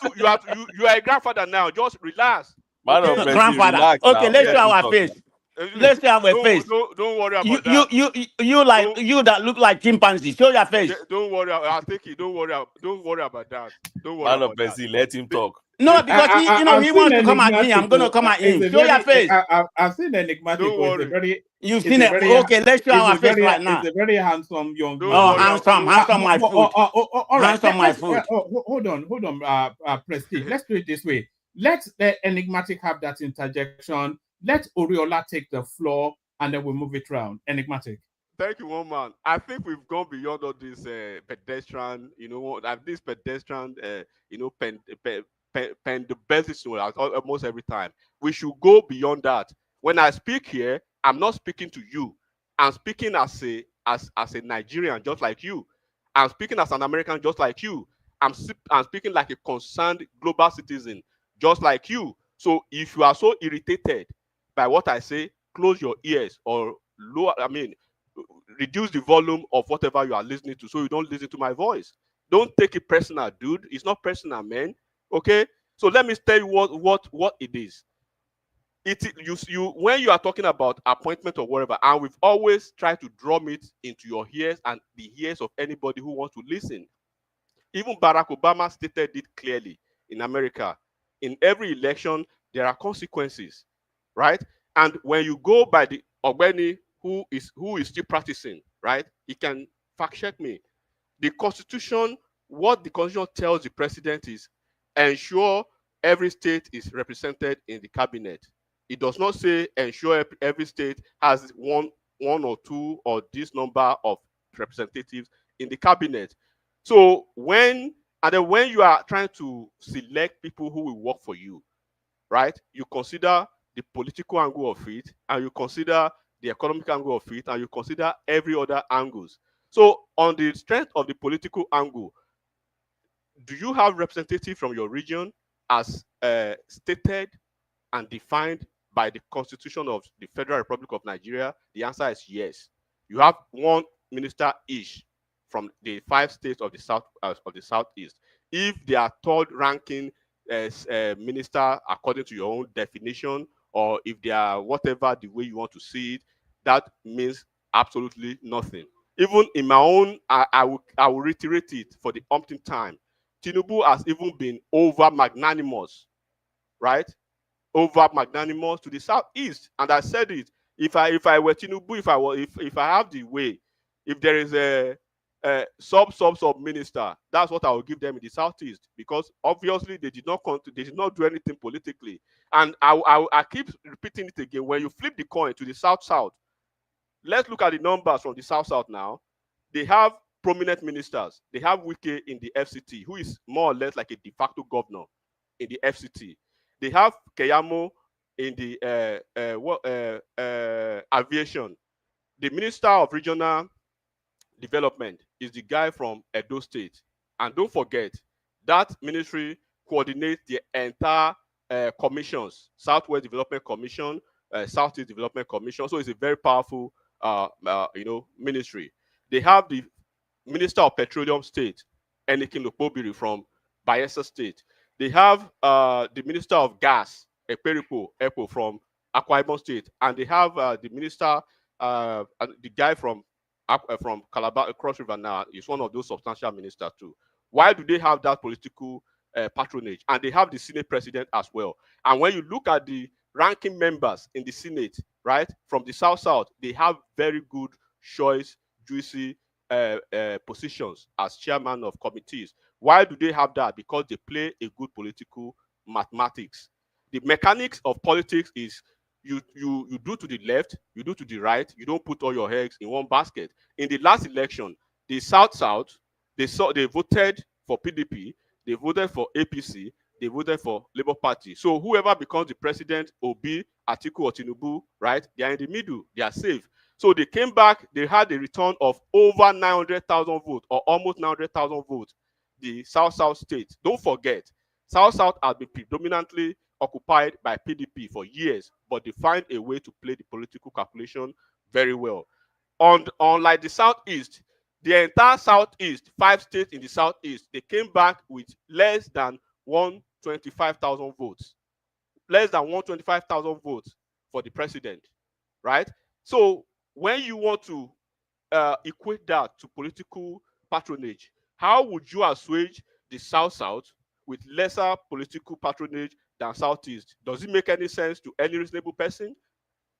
a grandfather now. Just relax. Grandfather. Okay, let's show our face. Let's show our face. Don't worry about that. You that look like chimpanzee. Show your face. Don't worry. I'll take it. Don't worry about that. Don't worry. Man of President, let him talk. No, because he wants to come at me. I'm going to come at him. Show your face. I've seen enigmatic. You've seen it. Okay, let's show our face right now. It's a very handsome young man. Oh, handsome my food. Handsome my food. Hold on, Prestige. Let's do it this way. Let Enigmatic have that interjection. Let Oriola take the floor, and then we'll move it around. Enigmatic. Thank you, one man. I think we've gone beyond all this pedestrian, this pedestrian, pen the best almost every time. We should go beyond that. When I speak here, I'm not speaking to you. I'm speaking as a Nigerian, just like you. I'm speaking as an American, just like you. I'm speaking like a concerned global citizen, just like you. So if you are so irritated by what I say, close your ears or reduce the volume of whatever you are listening to so you don't listen to my voice. Don't take it personal, dude. It's not personal, man. Okay? So let me tell you what it is. When you are talking about appointment or whatever, and we've always tried to drum it into your ears and the ears of anybody who wants to listen. Even Barack Obama stated it clearly in America. In every election, there are consequences, right? And when you go by the Ogbeni who is still practicing, right? He can fact check me. The Constitution, what the Constitution tells the president is ensure every state is represented in the cabinet. It does not say ensure every state has one or two or this number of representatives in the cabinet. So when you are trying to select people who will work for you, right? You consider the political angle of it, and you consider the economic angle of it, and you consider every other angles. So on the strength of the political angle, do you have representatives from your region as stated and defined by the Constitution of the Federal Republic of Nigeria? The answer is yes. You have one minister each from the 5 states of the southeast. If they are third ranking minister according to your own definition, or if they are whatever the way you want to see it, that means absolutely nothing. Even in my own, I will reiterate it for the umpteenth time. Tinubu has even been over magnanimous, right? Over magnanimous to the southeast, and I said it. If I were Tinubu, if I have the way, if there is a sub minister, that's what I will give them in the southeast, because obviously they did not do anything politically. And I keep repeating it again. When you flip the coin to the south, let's look at the numbers from the south now. They have prominent ministers. They have Wike in the FCT, who is more or less like a de facto governor in the FCT. They have Keyamo in the aviation. The Minister of Regional Development is the guy from Edo State. And don't forget, that ministry coordinates the entire commissions, Southwest Development Commission, Southeast Development Commission. So it's a very powerful ministry. They have the Minister of Petroleum State, Enikin Lopobiri from Bayelsa State. They have the Minister of Gas, Ekpo from Akwa Ibom State, and they have the minister, the guy from Calabar, Cross River now is one of those substantial ministers too. Why do they have that political patronage? And they have the Senate president as well. And when you look at the ranking members in the Senate, right, from the South, they have very good choice, juicy positions as chairman of committees. Why do they have that? Because they play a good political mathematics. The mechanics of politics is you do to the left, you do to the right, you don't put all your eggs in one basket. In the last election, the South, they voted for PDP, they voted for APC, they voted for Labour Party. So whoever becomes the president, Obi, Atiku, or Tinubu, right, they are in the middle, they are safe. So they came back, they had a return of over 900,000 votes, or almost 900,000 votes. The South states. Don't forget, South has been predominantly occupied by PDP for years, but they find a way to play the political calculation very well. Unlike the Southeast, the entire Southeast, 5 states in the Southeast, they came back with less than 125,000 votes. Less than 125,000 votes for the president, right? So when you want to equate that to political patronage, how would you assuage the South with lesser political patronage than Southeast? Does it make any sense to any reasonable person?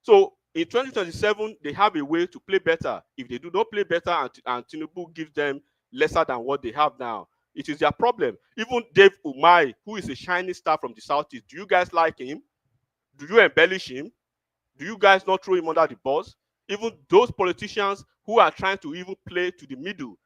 So in 2027, they have a way to play better. If they do not play better and Tinubu gives them lesser than what they have now, it is their problem. Even Dave Umai, who is a shining star from the Southeast, do you guys like him? Do you embellish him? Do you guys not throw him under the bus? Even those politicians who are trying to even play to the middle,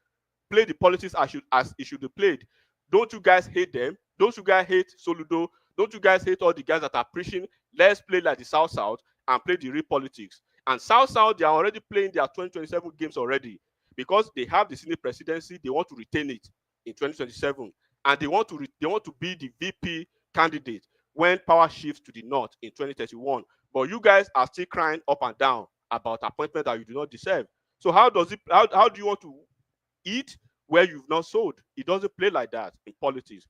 play the politics as it should be played. Don't you guys hate them? Don't you guys hate Soludo? Don't you guys hate all the guys that are preaching, let's play like the South and play the real politics? And South, they are already playing their 2027 games already because they have the Senate presidency. They want to retain it in 2027, and they want to be the VP candidate when power shifts to the north in 2031. But you guys are still crying up and down about appointment that you do not deserve. So how do you want to eat where you've not sowed? It doesn't play like that in politics.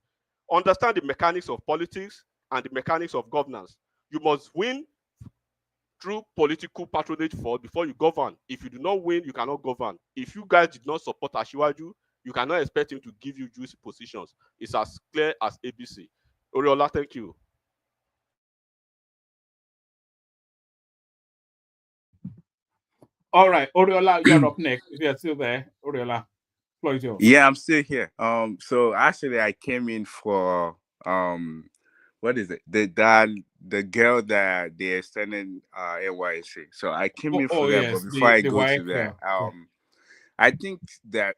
Understand the mechanics of politics and the mechanics of governance. You must win through political patronage before you govern. If you do not win, you cannot govern. If you guys did not support Ashiwaju, you cannot expect him to give you juicy positions. It's as clear as ABC. Oriola, thank you. All right, Oriola, you're up next. If you're still there, Oriola, floor is yours. Yeah, I'm still here. So actually, I came in for what is it? The girl that they extended NYC. So I came in for that. Yes, But before I go to YFL. that, I think that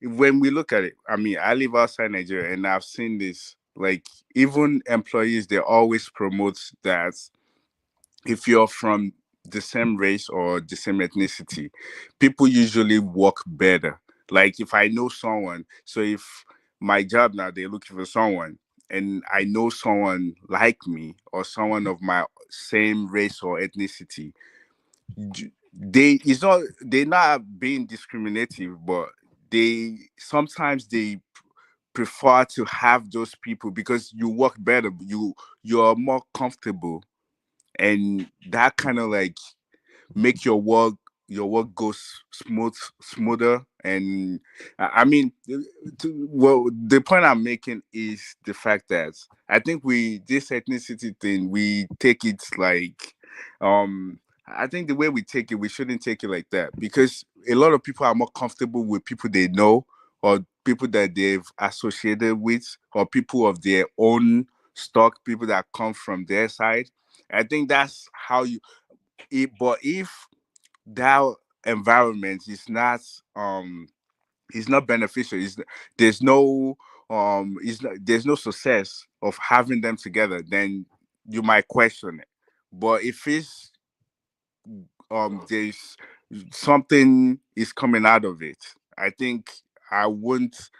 when we look at it, I mean, I live outside Nigeria, and I've seen this. Like even employees, they always promote that if you're from the same race or the same ethnicity, people usually work better. Like if I know someone, so if my job now, they're looking for someone, and I know someone like me or someone of my same race or ethnicity, they're not being discriminative, but they sometimes they prefer to have those people because you work better, you're more comfortable, and that kind of like make your work go smoother. And I mean, well, the point I'm making is the fact that I think this ethnicity thing, we take it like I think the way we take it, we shouldn't take it like that, because a lot of people are more comfortable with people they know or people that they've associated with or people of their own stock, people that come from their side. I think that's how but if that environment is not beneficial, there's no there's no success of having them together, then you might question it. But if it's there's something is coming out of it, I think I wouldn't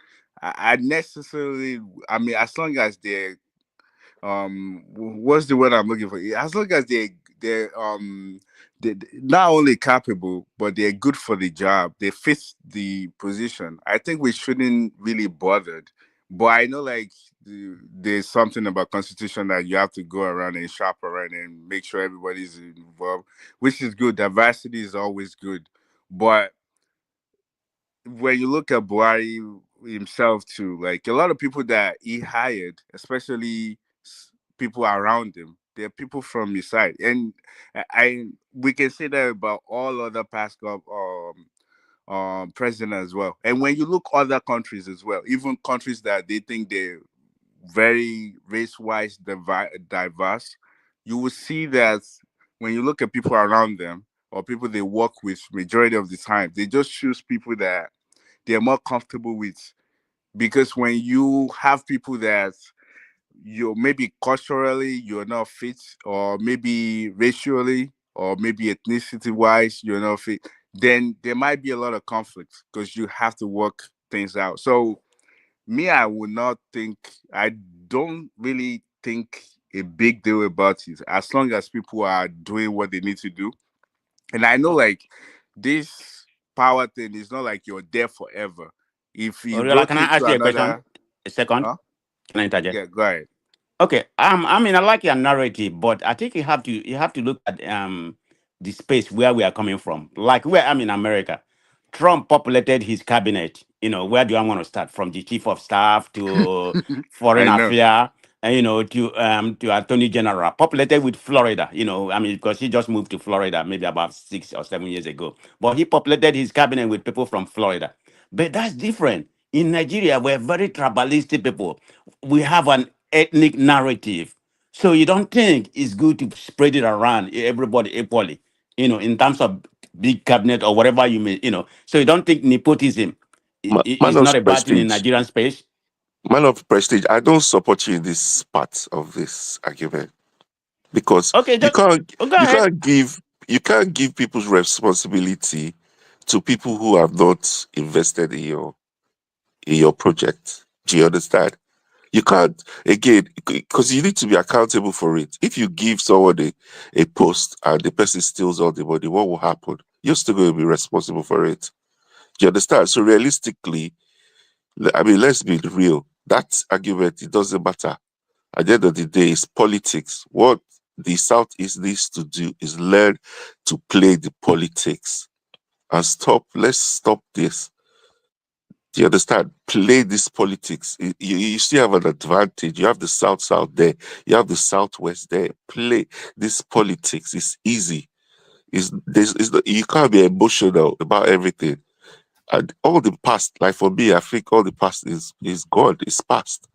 I necessarily, I mean, as long as they're what's the word I'm looking for, as long as they're not only capable but they're good for the job, they fit the position, I think we shouldn't really bother. But I know like there's something about constitution that you have to go around and shop around and make sure everybody's involved, which is good. Diversity is always good. But when you look at Buhari himself too, like a lot of people that he hired, especially people around him, they're people from his side, and we can say that about all other past president as well. And when you look other countries as well, even countries that they think they're very race-wise diverse, you will see that when you look at people around them or people they work with, majority of the time, they just choose people that they're more comfortable with. Because when you have people that you're maybe culturally you're not fit, or maybe racially, or maybe ethnicity wise you're not fit, then there might be a lot of conflict because you have to work things out. So me, I don't really think a big deal about it as long as people are doing what they need to do. And I know like this power thing is not like you're there forever. If you Oriola, can I rotate ask to you a question? another, A second. huh? Can I interject? Yeah, go ahead. Okay. I mean, I like your narrative, but I think you have to look at the space where we are coming from. Like where I'm in America, Trump populated his cabinet. Where do I want to start? From the chief of staff to foreign I know. affairs, and to attorney general, populated with Florida. I mean, because he just moved to Florida maybe about 6 or 7 years ago. But he populated his cabinet with people from Florida. But that's different. In Nigeria, we're very tribalistic people. We have an ethnic narrative. So you don't think it's good to spread it around everybody equally, in terms of big cabinet or whatever you may. So you don't think nepotism Man is of not a bad thing in prestige. Nigerian space? Man of prestige. I don't support you in this part of this argument because Okay, you just can't go you ahead. can't give you can't give people's responsibility to people who have not invested in your project. Do you understand? You can't, again, because you need to be accountable for it. If you give someone a post and the person steals all the money, what will happen? You're still going to be responsible for it. Do you understand? So realistically, I mean, let's be real. That argument, it doesn't matter. At the end of the day, it's politics. What the Southeast needs to do is learn to play the politics and let's stop this. Do you understand? Play this politics. You still have an advantage. You have the South there. You have the Southwest there. Play this politics. It's easy. You can't be emotional about everything. And all the past, like for me, I think all the past is gone. It's past.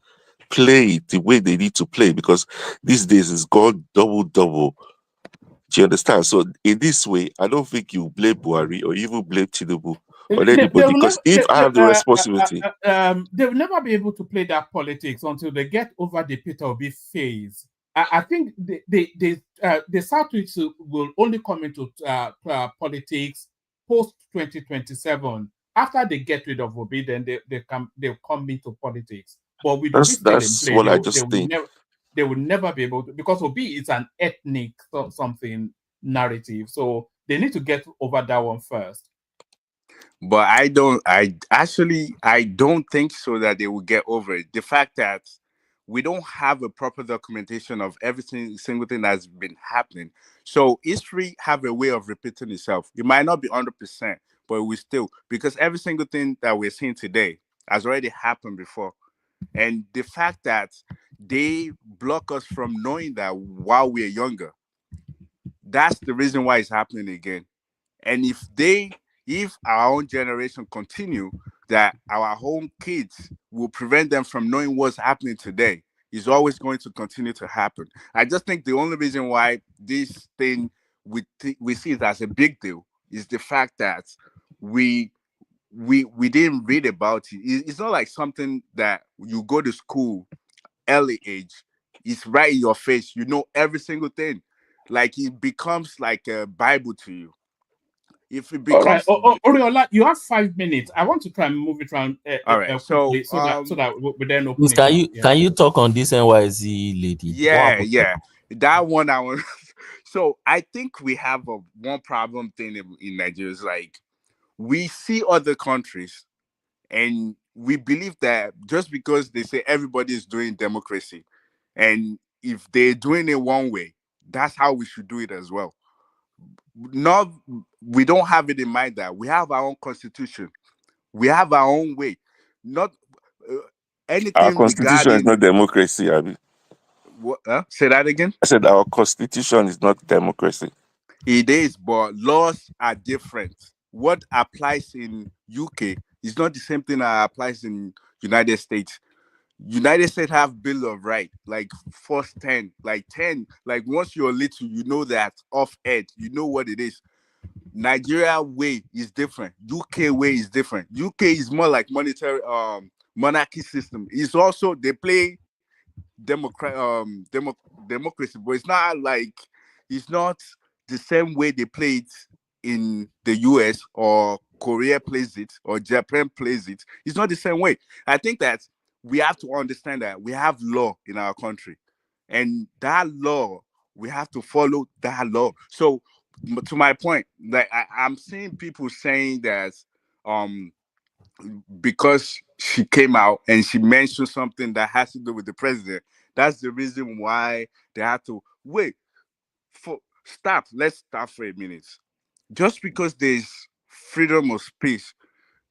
Play it the way they need to play because these days it's gone double. Do you understand? So in this way, I don't think you blame Buhari or even blame Tinubu or They anybody will never, because if I have the responsibility, they will never be able to play that politics until they get over the Peter Obi phase. I think the Southwest will only come into politics post 2027. After they get rid of Obi, then they'll come into politics. But with Obi still in that's play, what I just think. they will never be able to, because Obi is an ethnic something narrative. So they need to get over that one first. But I don't think so that they will get over it. The fact that we don't have a proper documentation of single thing that's been happening. So history have a way of repeating itself. It might not be 100%, but we still, because every single thing that we're seeing today has already happened before. And the fact that they block us from knowing that while we're younger, that's the reason why it's happening again. And if our own generation continue, that our own kids will prevent them from knowing what's happening today, is always going to continue to happen. I just think the only reason why this thing we see it as a big deal is the fact that we we didn't read about it. It's not like something that you go to school early age. It's right in your face. You know every single thing. Like it becomes like a Bible to you. If it All right, becomes Oriola, you have 5 minutes. I want to try and move it around all right, quickly, so that we then open Please, it up. can you talk on this NYC lady? What happened? yeah, that one I want. So I think we have one problem thing in Nigeria is like we see other countries and we believe that just because they say everybody is doing democracy, and if they're doing it one way, that's how we should do it as well. Not, we don't have it in mind that we have our own constitution, we have our own way. Not uh, Our anything constitution is regarding not democracy, Abi. what? Say that again. I said our constitution is not democracy. It is, but laws are different. What applies in UK is not the same thing that applies in United States. United States have Bill of Right, like first 10, like 10, like once you're little, you know that off ed, you know what it is. Nigeria way is different. UK way is different. UK is more like monetary monarchy system. It's also they play democracy, but it's not like it's not the same way they play it in the US or Korea plays it or Japan plays it. It's not the same way. I think that we have to understand that we have law in our country, and that law we have to follow that law. So to my point, like I'm seeing people saying that um because she came out and she mentioned something that has to do with the president, that's the reason why they have to wait for stop. Let's stop for a minute. Just because there's freedom of speech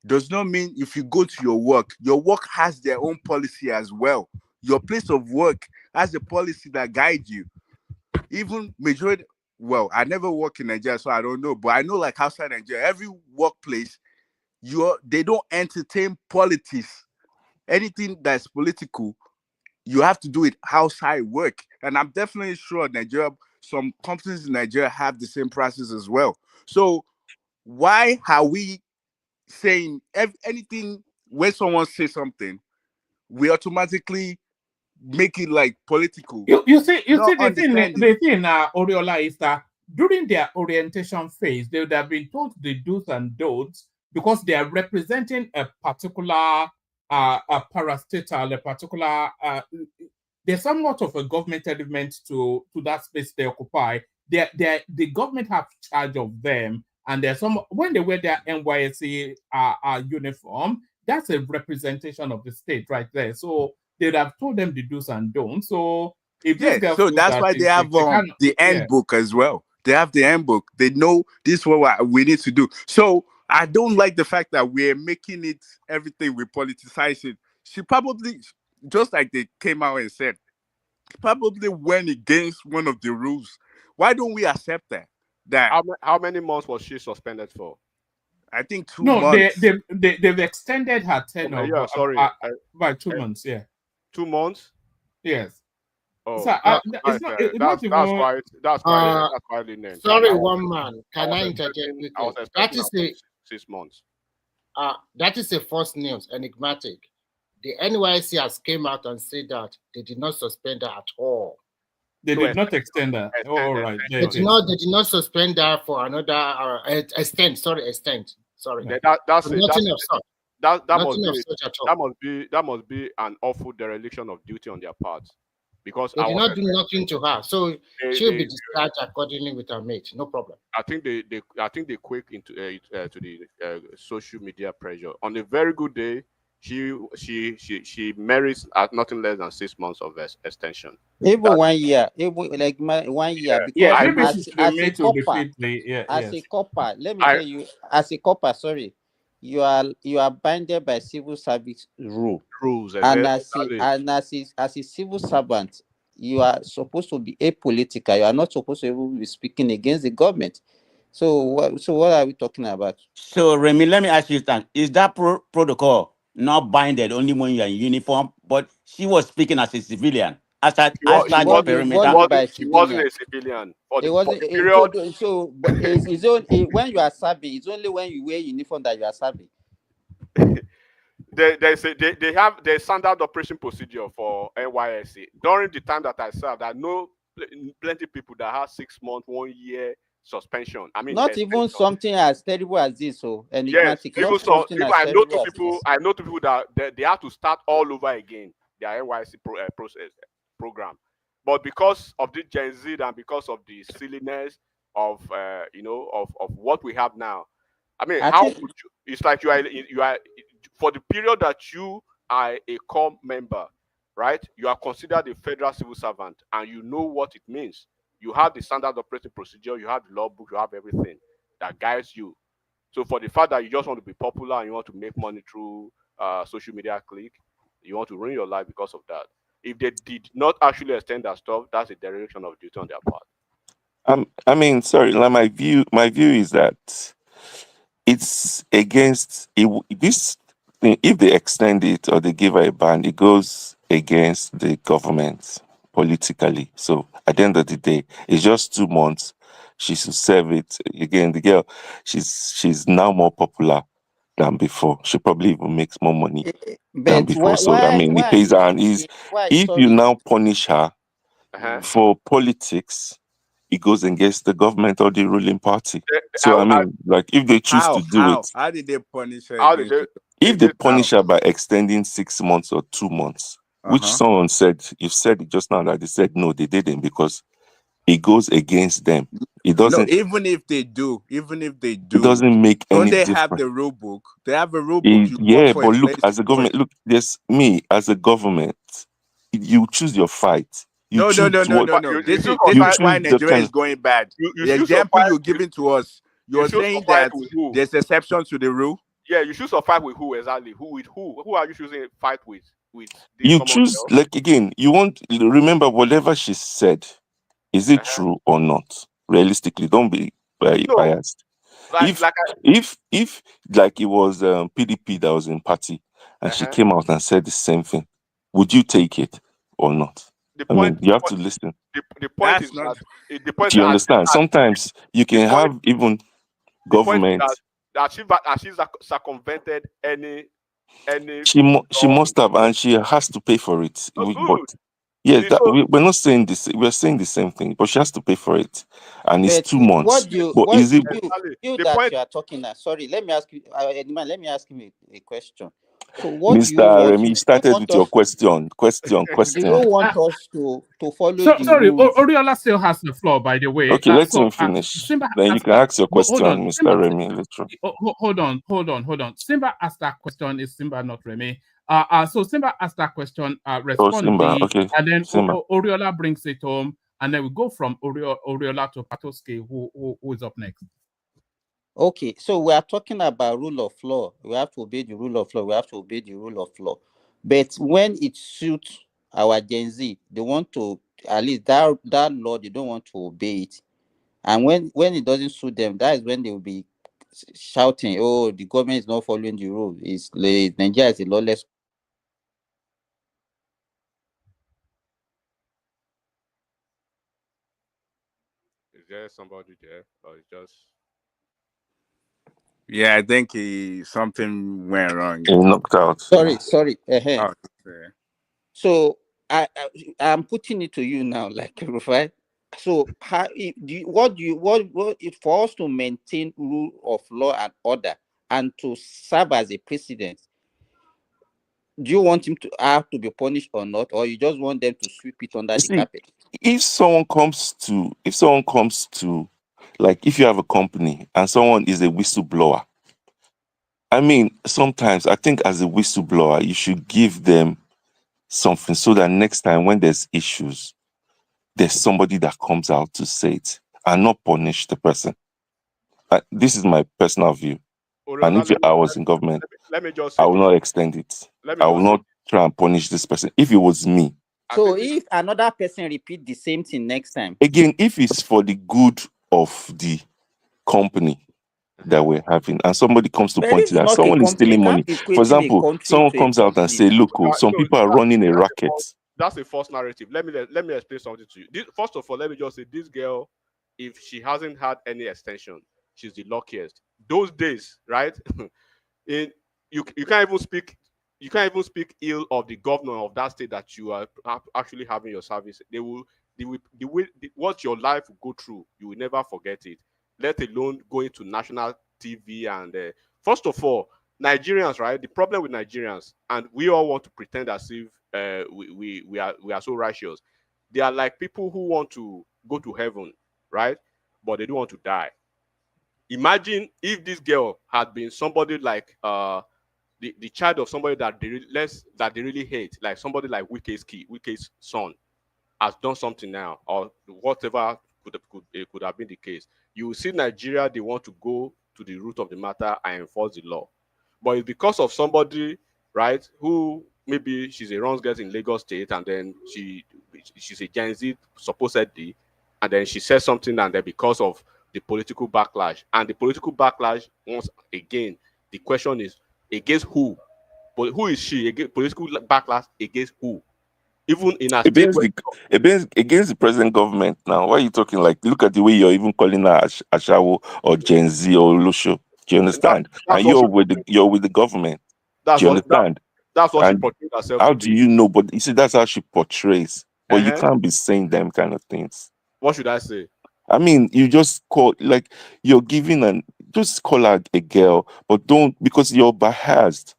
does not mean if you go to your work has their own policy as well. Your place of work has a policy that guides you. Even majority, well, I never work in Nigeria, so I don't know, but I know like outside Nigeria, every workplace, they don't entertain politics. Anything that's political, you have to do it outside work. And I'm definitely sure Nigeria, some companies in Nigeria have the same process as well. So why are we saying anything when someone says something, we automatically make it like political? You see Not the understanding. thing, Oriola, is that during their orientation phase, they would have been told the do's and don'ts because they are representing a particular a parastatal, a particular there's somewhat of a government element to that space they occupy. The government have charge of them, and there's some when they wear their NYSC uniform, that's a representation of the state right there. So they'd have told them the do's and don'ts. So if this Yeah, girl so feels that's that why they have they can't, the handbook as well. They have the handbook. They know this is what we need to do. So I don't like the fact that we're making it everything we politicize it. She probably, just like they came out and said, probably went against one of the rules. Why don't we accept that? How many months was she suspended for? I think 2 no, months. they've extended her tenure Okay, yeah, sorry. by 2 months. Yeah, 2 months. Yes. Oh, So, it's not. It's not even. That's quite lenient. Sorry, one man. I Can was I interject expecting quickly? That is a 6 months. that is a false news, enigmatic. The NYC has came out and said that they did not suspend her at all. They did not extend her. Oh, all right. They did not suspend her for another extend. Sorry. Yeah, that's nothing of such. That must be an awful dereliction of duty on their part, because they did not do nothing to her, so she'll be discharged accordingly with her mate. No problem. I think they quake into to the social media pressure. On a very good day, she merits nothing less than 6 months of extension. Even 1 year, even like 1 year, because as a copper, let me tell you, as a copper, sorry, you are binded by civil service rules, and as a civil servant, you are supposed to be apolitical. You are not supposed to even be speaking against the government. So what are we talking about? So Remy, let me ask you that: is that protocol not binded only when you are in uniform? But she was speaking as a civilian. She wasn't a civilian. For the period. So but it's only when you are serving. It's only when you wear uniform that you are serving. They have the standard operation procedure for NYSC. During the time that I served, I know plenty of people that have 6 months, 1 year suspension. I mean, not even something as terrible as this. So enigmatic. Yes, I know two people that they have to start all over again their NYSC program, but because of the Gen Z and because of the silliness of of what we have now, I mean, it's like you are for the period that you are a core member, right? You are considered a federal civil servant, and you know what it means. You have the standard operating procedure, you have the law book, you have everything that guides you. So for the fact that you just want to be popular and you want to make money through social media click, you want to ruin your life because of that. If they did not actually extend that stuff, that's a dereliction of duty on their part. I mean, sorry, like my view is that it's against this thing. If they extend it or they give her a ban, it goes against the government politically. So at the end of the day, it's just 2 months. She should serve it. Again, the girl, she's now more popular than before. She probably even makes more money than But before. So I mean, it pays her. And is if you sorry, now punish her Uh-huh. for politics, it goes against the government or the ruling party. So I I- mean, like if they choose to do it, How did they punish her How did against if they punish how? her by extending 6 months or 2 months, which Uh-huh. someone said, you said it just now that they said no, they didn't because it goes against them. It No, doesn't. even if they do, It doesn't make don't any they have difference. the rule book? They have a rule book. You work Yeah, for a but look, place. as a government, look, there's me as a government. You choose your fight. You No, no, choose no, no, what no, no. You This choose is for this you is fight. why choose. The Nigeria kind is of going bad. You The choose for example fight you're with, giving to us, you you're choose for saying fight that with who? there's exceptions to the rule. Yeah, you choose to fight with who exactly? Who with who? Who are you choosing to fight with? With this you common choose, girl? like again, you want remember whatever she said. Is it Uh-huh. true or not? Realistically, don't be No, biased. like If like if like it was PDP that was in party and she uh-huh. came out and said the same thing, would you take it or not? The I point mean, you have to listen. the point is That's not. that the point Do you that understand? Sometimes you the can point have even the point is government. that she circumvented any She law must in the have, US. and she has to pay for it. Oh, But good. yes, See, that so we're not saying this. We're saying the same thing, but she has to pay for it, and it's but 2 months. But what is it? exactly you the that point. you are talking now? Sorry, let me ask you, Edman, let me ask him a question. So what do you Mr. want? Remy, you Do you started want with your us? Do you question. want us to follow So the sorry, rules? Oriola still has the floor, by the way. Okay, let him So finish. Simba Then you asked can ask your hold on, question, Simba, Mr. Remy, later. hold on. Simba asked that question. Is Simba not Remy? So Simba asked that question. Oh, Respond Simba. the, Okay, and then Simba. Oriola brings it home, and then we go from Oriola to Patoski, who is up next. Okay, so we are talking about rule of law. We have to obey the rule of law. We have to obey the rule of law. But when it suits our Gen Z, they want to, at least that law, they don't want to obey it. And when it doesn't suit them, that is when they will be shouting, "Oh, the government is not following the rule. Nigeria is a lawless." Is there somebody there, or it's just Yeah, I think something went wrong. He knocked out. Sorry. Oh, okay. So I'm putting it to you now, like Rufai. So what if for us to maintain rule of law and order and to serve as a president, do you want him to have to be punished or not, or you just want them to sweep it under You the see, carpet? if someone comes to, like, if you have a company and someone is a whistleblower, I mean, sometimes I think as a whistleblower, you should give them something so that next time when there's issues, there's somebody that comes out to say it and not punish the person. This is my personal view. And Oriola? if I was in government, Let me just I say will this. not extend it. Let me I will just say not try and punish this person. If it was me, I So think this, if another person repeat the same thing next time, again, if it's for the good of the company that we're having, and somebody comes to but point this it is out, not a someone is company. You stealing money. can't be For equating a example, country someone to a comes out and company. say, look, some no, people are running a racket. that's a false narrative. Let me explain something to you. First of all, let me just say this girl, if she hasn't had any extension, she's the luckiest. Those days, right? in you can't even speak ill of the governor of that state that you are actually having your service. What your life will go through, you will never forget it. Let alone going to national TV and first of all, Nigerians, right? The problem with Nigerians, and we all want to pretend as if we are so righteous. They are like people who want to go to heaven, right? But they don't want to die. Imagine if this girl had been somebody like the child of somebody that they really hate, like somebody like Wike's son, has done something now, or whatever could have been the case, you will see Nigeria, they want to go to the root of the matter and enforce the law. But it's because of somebody, right, who maybe she's a runs girl in Lagos State, and then she's a Gen Z supposedly, and then she says something, and then because of the political backlash, once again, the question is against who? But who is she? Against political backlash against who? Even in a state against the present government now. Why are you talking like? Look at the way you're even calling her Ashawo or Gen Z or Lusho. Do you understand? And you're with the government. Do you understand? That's what she portrays herself. How do you know? But you see, that's how she portrays. But you can't be saying them kind of things. What should I say? I mean, you just call, like, you're giving just call her a girl, but don't, because you're biased.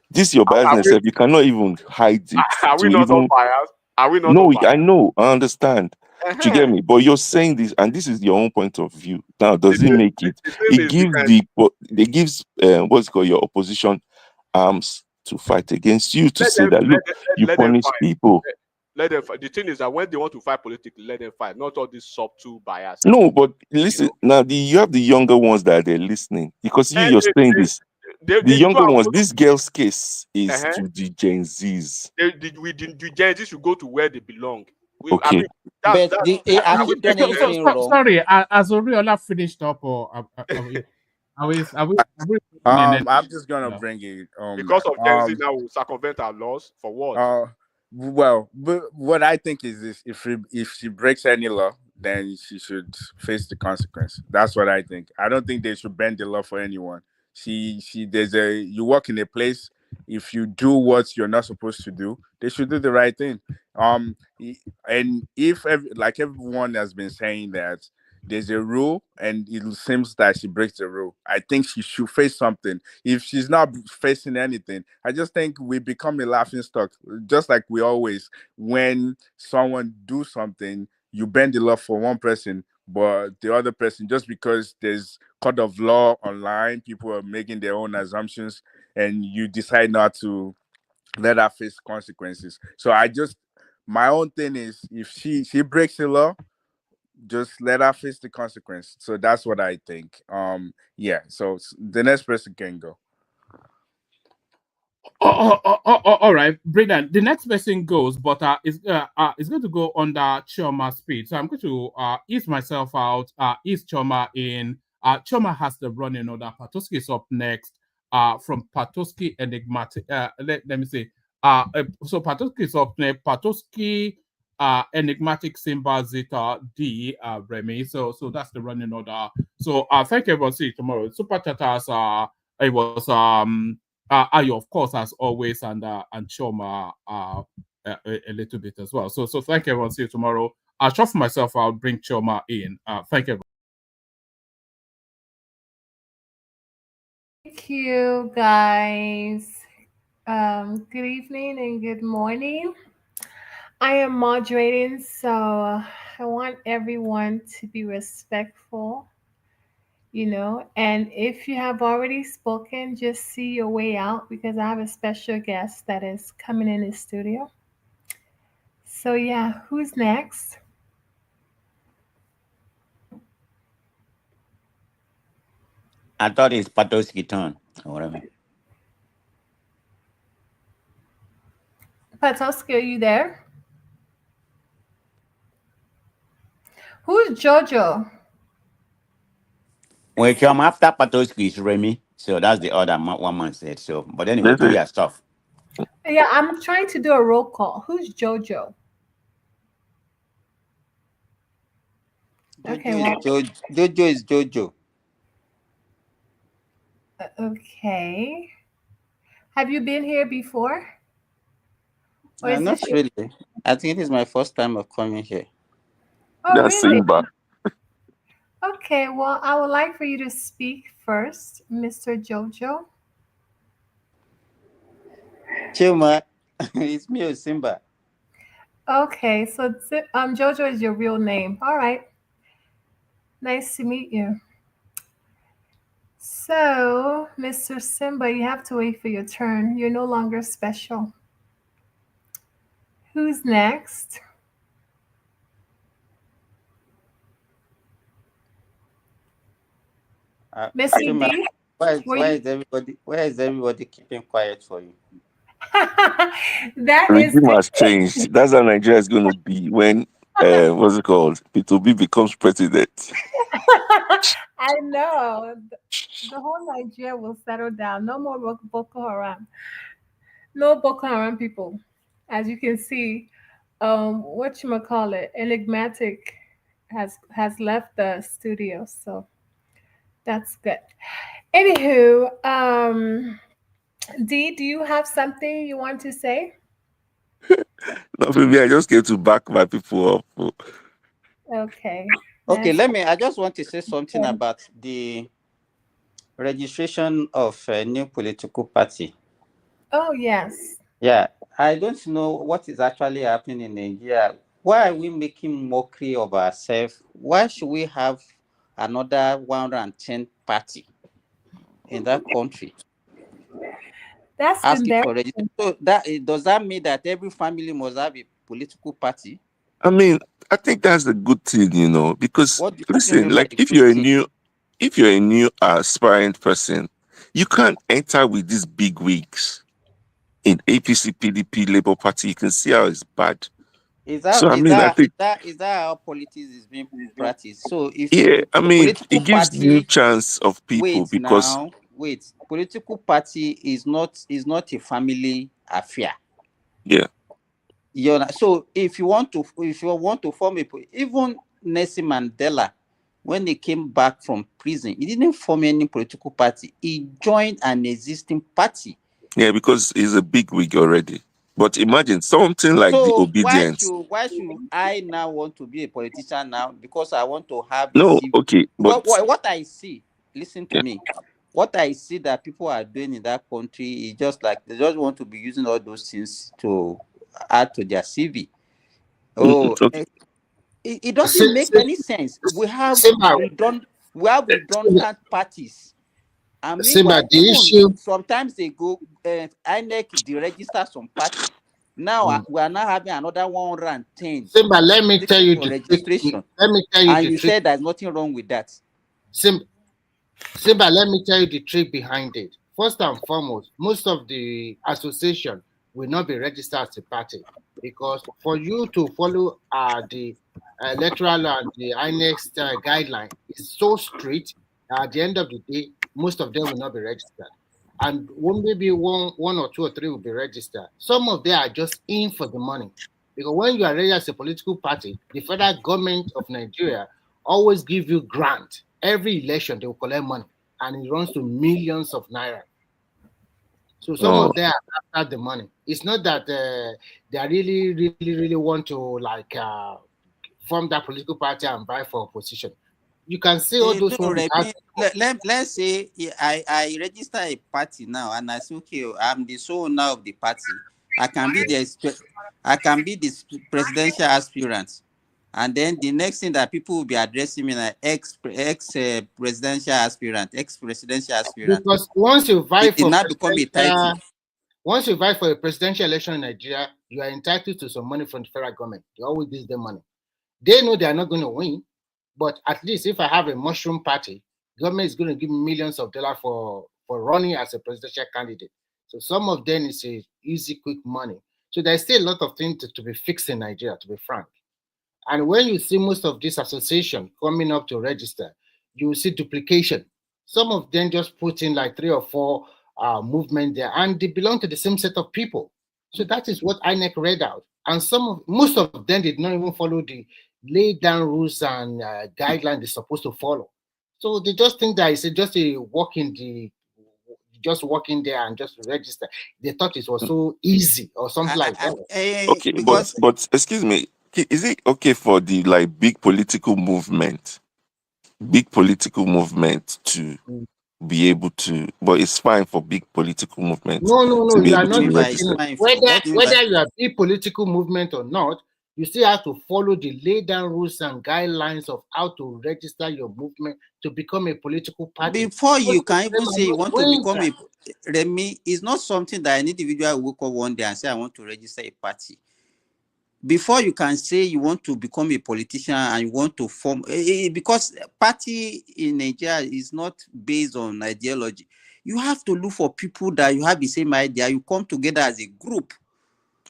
This your biasness. You cannot even hide it. Are we not all biased? Are we not? No, biased? I know, I understand. Do you get me? But you're saying this, and this is your own point of view. Now, does it make it? It gives what's called your opposition arms to fight against you, to say that look, you punish people. Let them fight. The thing is that when they want to fight politically, let them fight. Not all these subtle bias. No, but listen, now you have the younger ones that they're listening, because you're saying this. The younger ones, this girl's case is to the Gen Zs. The Gen Zs should go to where they belong. Okay. Sorry, as Oriola finished up, or are we I'm just gonna bring it. Because of Gen Z now will circumvent our laws for what? Well, but what I think is this: if she breaks any law, then she should face the consequence. That's what I think. I don't think they should bend the law for anyone. You work in a place. If you do what you're not supposed to do, they should do the right thing. And if like everyone has been saying that there's a rule and it seems that she breaks the rule, I think she should face something. If she's not facing anything, I just think we become a laughing stock. Just like we always, when someone do something, you bend the law for one person, but the other person, just because there's code of law online, people are making their own assumptions, and you decide not to let her face consequences. So my own thing is, if she breaks the law, just let her face the consequence. So that's what I think. Yeah. So the next person can go. All right, brilliant. The next person goes, but it's going to go under Chioma's speed. So I'm going to ease myself out, ease Chioma in. Chioma has the running order. Patoski is up next. From Patoski Enigmatic. Let me see. So Patoski is up next. Patoski, Enigmatic, Simba, Zeta, D, Remy. So that's the running order. So thank you, everyone. See you tomorrow. Super Chatters. It was Ayo, of course, as always, and Chioma a little bit as well. So thank you, everyone. See you tomorrow. I'll shuffle myself. I'll bring Chioma in. Thank you. Thank you, guys. Good evening and good morning. I am moderating, so I want everyone to be respectful, and if you have already spoken, just see your way out, because I have a special guest that is coming in the studio. So yeah, who's next? I thought it's Patoski turn or whatever. Patoski, are you there? Who's Jojo? Well, after Patoski is Remy, so that's the order one man said. So, but anyway, do your stuff. Yeah, I'm trying to do a roll call. Who's Jojo? Jojo is Jojo. Okay. Have you been here before? Not really. I think it is my first time of coming here. Oh, that's really? Simba. Okay, well, I would like for you to speak first, Mr. Jojo. Chuma, it's me, Simba. Okay, so Jojo is your real name. All right. Nice to meet you. So, Mr. Simba, you have to wait for your turn. You're no longer special. Who's next? Mr. Chima, D? Were why you? is everybody keeping quiet for you? That is Regime has changed. That's how Nigeria is going to be when, what's it called? P2B becomes president. I know. The whole Nigeria will settle down. No more Boko Haram. No Boko Haram people. As you can see, what you call it, enigmatic has left the studio, so that's good. Anywho, Dee, do you have something you want to say? Not for me, I just came to back my people up. Okay. Okay, That's I just want to say something okay. about the registration of a new political party. Oh, yes. Yeah, I don't know what is actually happening in Nigeria. Why are we making mockery of ourselves? Why should we have another 110 party in that country That's asking for registration? embarrassing. So does that mean that every family must have a political party? I mean, I think that's the good thing, because What do you listen, mean by like a good thing? if you're a new aspiring person, you can't enter with these big wigs in APC, PDP, Labour Party. You can see how it's bad. So I mean, I think Is that how politics is being practiced? So if yeah, I the mean, political it gives new party chance of people because political party is not a family affair. yeah, So if you want to form even Nelson Mandela, when he came back from prison, he didn't form any political party. He joined an existing party. yeah, because he's a big wig already. But imagine something like the So obedience. why should I now want to be a politician now because I want to have a No, CV? okay, Because but what I see, listen to yeah, me. What I see that people are doing in that country is just like they just want to be using all those things to add to their CV. Oh, okay. it doesn't make any sense. Simba, We have redundant parties. And Simba, meanwhile, the even issue. sometimes they go, INEC deregister some party. Now we are now having another 110 Simba, let me tell seeking you for the trick. registration. Let me tell you And the you trick. said there's nothing wrong with that. Simba, let me tell you the trick behind it. First and foremost, most of the association will not be registered as a party because for you to follow the electoral and the INEX guideline is so strict. At the end of the day, most of them will not be registered, and maybe one or two or three will be registered. Some of them are just in for the money because when you are registered as a political party, the federal government of Nigeria always give you grant. Every election they will collect money and it runs to millions of naira. So some Oh, of them are after the money. It's not that they really, really, really want to like form that political party and vie for opposition. You can see all those No, ones without. Remy, let's say I register a party now and I say, okay, I'm the sole owner of the party. I can be the presidential aspirant. And then the next thing that people will be addressing me like presidential aspirant, ex-presidential aspirant. Because once you vie It for now become a title. once you vie for a presidential election in Nigeria, you are entitled to some money from the federal government. They always give them money. They know they are not going to win, but at least if I have a mushroom party, government is going to give me millions of dollars for running as a presidential candidate. So some of them is a easy, quick money. So there's still a lot of things to be fixed in Nigeria, to be frank. And when you see most of these associations coming up to register, you will see duplication. Some of them just put in like 3 or 4 movement there, and they belong to the same set of people. So that is what INEC read out. And most of them did not even follow the laid down rules and guidelines they're supposed to follow. So they just think that it's just a just walk in there and just register. They thought it was so easy or something like that. okay, but excuse me, is it okay for the like big political movement to be able to, but it's fine for big political movement No, to be you are able not to getting register? it. Whether you are a political movement or not, You still have to follow the laid down rules and guidelines of how to register your movement to become a political party. Before you Most can of them even are say you not want to doing become that. a Remy, it's not something that an individual will wake up one day and say, I want to register a party. Before you can say you want to become a politician and you want to form, because party in Nigeria is not based on ideology. You have to look for people that you have the same idea. You come together as a group.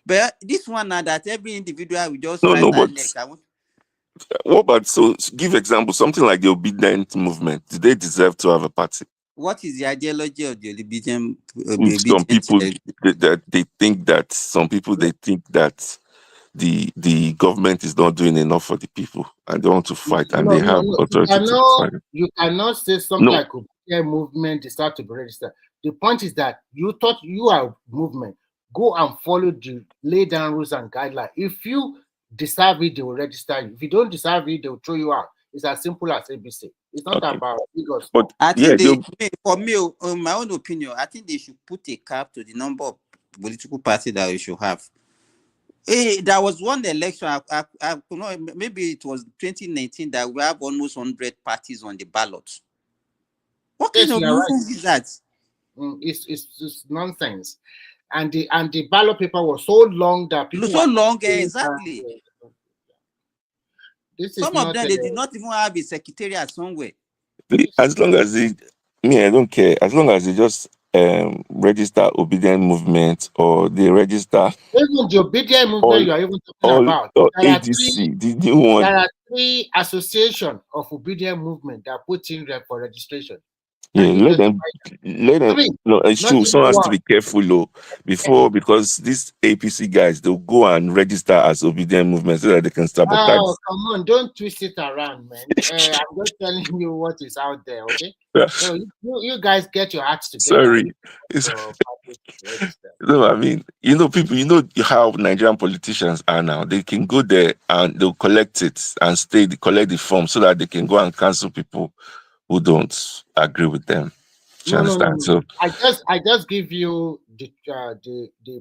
But this one now that every individual will just No, write but and neck. what about, so give example, something like the obedient movement? Do they deserve to have a party? What is the ideology of the obedient? Some people they think that the government is not doing enough for the people and they want to fight and they have authority to fight. You cannot say something like a movement they start to be registered. The point is that you thought you are a movement. Go and follow the lay down rules and guidelines. If you deserve it, they will register you. If you don't deserve it, they will throw you out. It's as simple as ABC. It's not about big or small. I think for me, in my own opinion, I think they should put a cap to the number of political parties that we should have. There was one election, I know, maybe it was 2019, that we have almost 100 parties on the ballot. What kind of nonsense is that? It's nonsense. And the ballot paper was so long that people exactly. Some of them they did not even have a secretariat somewhere. As long as I don't care. As long as they just register obedient movement or they register even the obedient movement you are even talking about. Or ADC, the new one. There are 3 associations of obedient movement that put in there for registration. Yeah, let them. No, it's true. Someone has to be careful, because these APC guys, they'll go and register as obedient movement so that they can sabotage. Oh, come on, don't twist it around, man. I'm just telling you what is out there, okay? So you guys get your acts together. Sorry. No, I mean, people, how Nigerian politicians are now. They can go there and they'll collect it and collect the form so that they can go and cancel people who don't agree with them. Do you understand? So I just give you the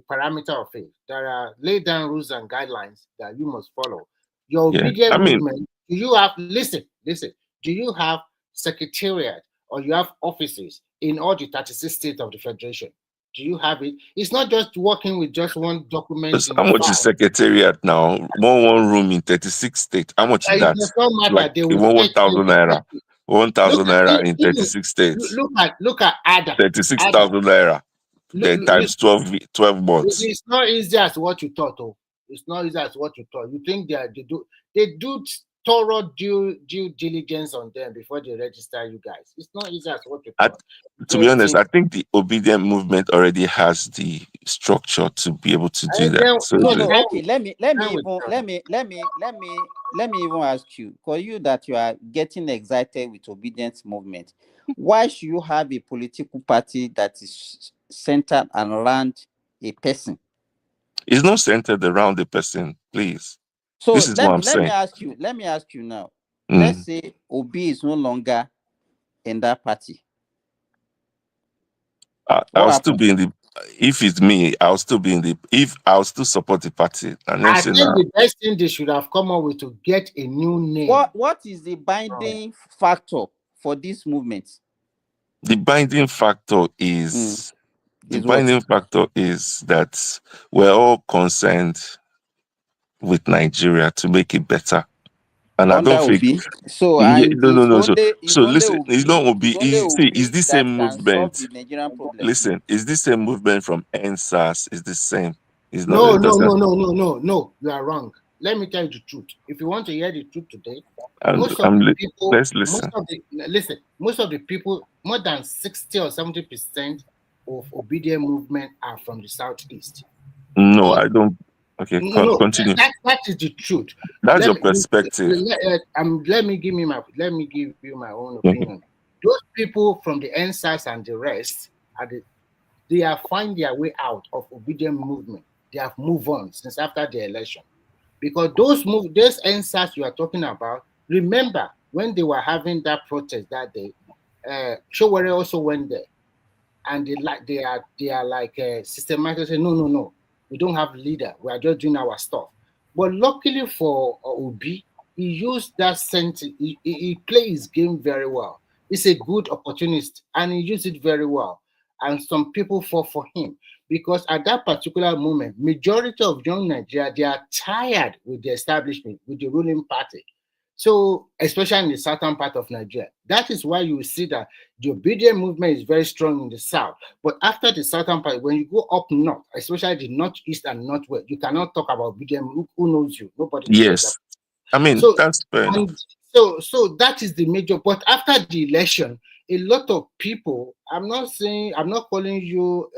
parameter of it. There are laid down rules and guidelines that you must follow. Your obedient movement, do you have listen, do you have secretariat or you have offices in all the 36 states of the federation? Do you have it? It's not just working with just one document. How much is secretariat now? One room in 36 states. How much is that? It does not matter. Like, they will 1,000 naira. 1,000 naira in 36 states. Look at Ada. 36,000 naira. Then times 12 months. It's not easy as what you thought. It's not easy as what you thought. You think they do thorough due diligence on them before they register you guys. It's not easy as what you thought. To be honest, I think the obedient movement already has the structure to be able to do that. So okay, let me even ask you, because you that you are getting excited with obedience movement, why should you have a political party that is centered around a person? It's not centered around the person, please. So this is what I'm saying. Let me ask you now. Let's say Obi is no longer in that party. I'll still be in the. If it's me, I'll still be in the. I'll still support the party. And I think the best thing they should have come up with to get a new name. What is the binding factor for this movement? The binding factor is that we're all concerned with Nigeria to make it better. And I don't think so. No. So listen, it's not Obi. Is this same movement? Listen, is this same movement from NSAS? Is the same? Is no. You are wrong. Let me tell you the truth. If you want to hear the truth today, most of the people, more than 60 or 70% of obedient movement are from the southeast. No, I don't. Okay, continue. That is the truth. That's your perspective. Let me give you my own opinion. Those people from the NSAS and the rest they have find their way out of obedient movement. They have moved on since after the election, because those NSAS you are talking about. Remember when they were having that protest that day? Showore also went there, and they are like systematically saying no. We don't have leader. We are just doing our stuff. But luckily for Obi, he used that sentence. He played his game very well. It's a good opportunist, and he used it very well. And some people fought for him because at that particular moment, majority of young Nigeria, they are tired with the establishment, with the ruling party. So, especially in the southern part of Nigeria, that is why you see that the obedient movement is very strong in the south. But after the southern part, when you go up north, especially the northeast and northwest, you cannot talk about obedient. Who knows you? Nobody cares about. Yes. I mean, So, that's fair enough. and so that is the major. But after the election, a lot of people, I'm not calling you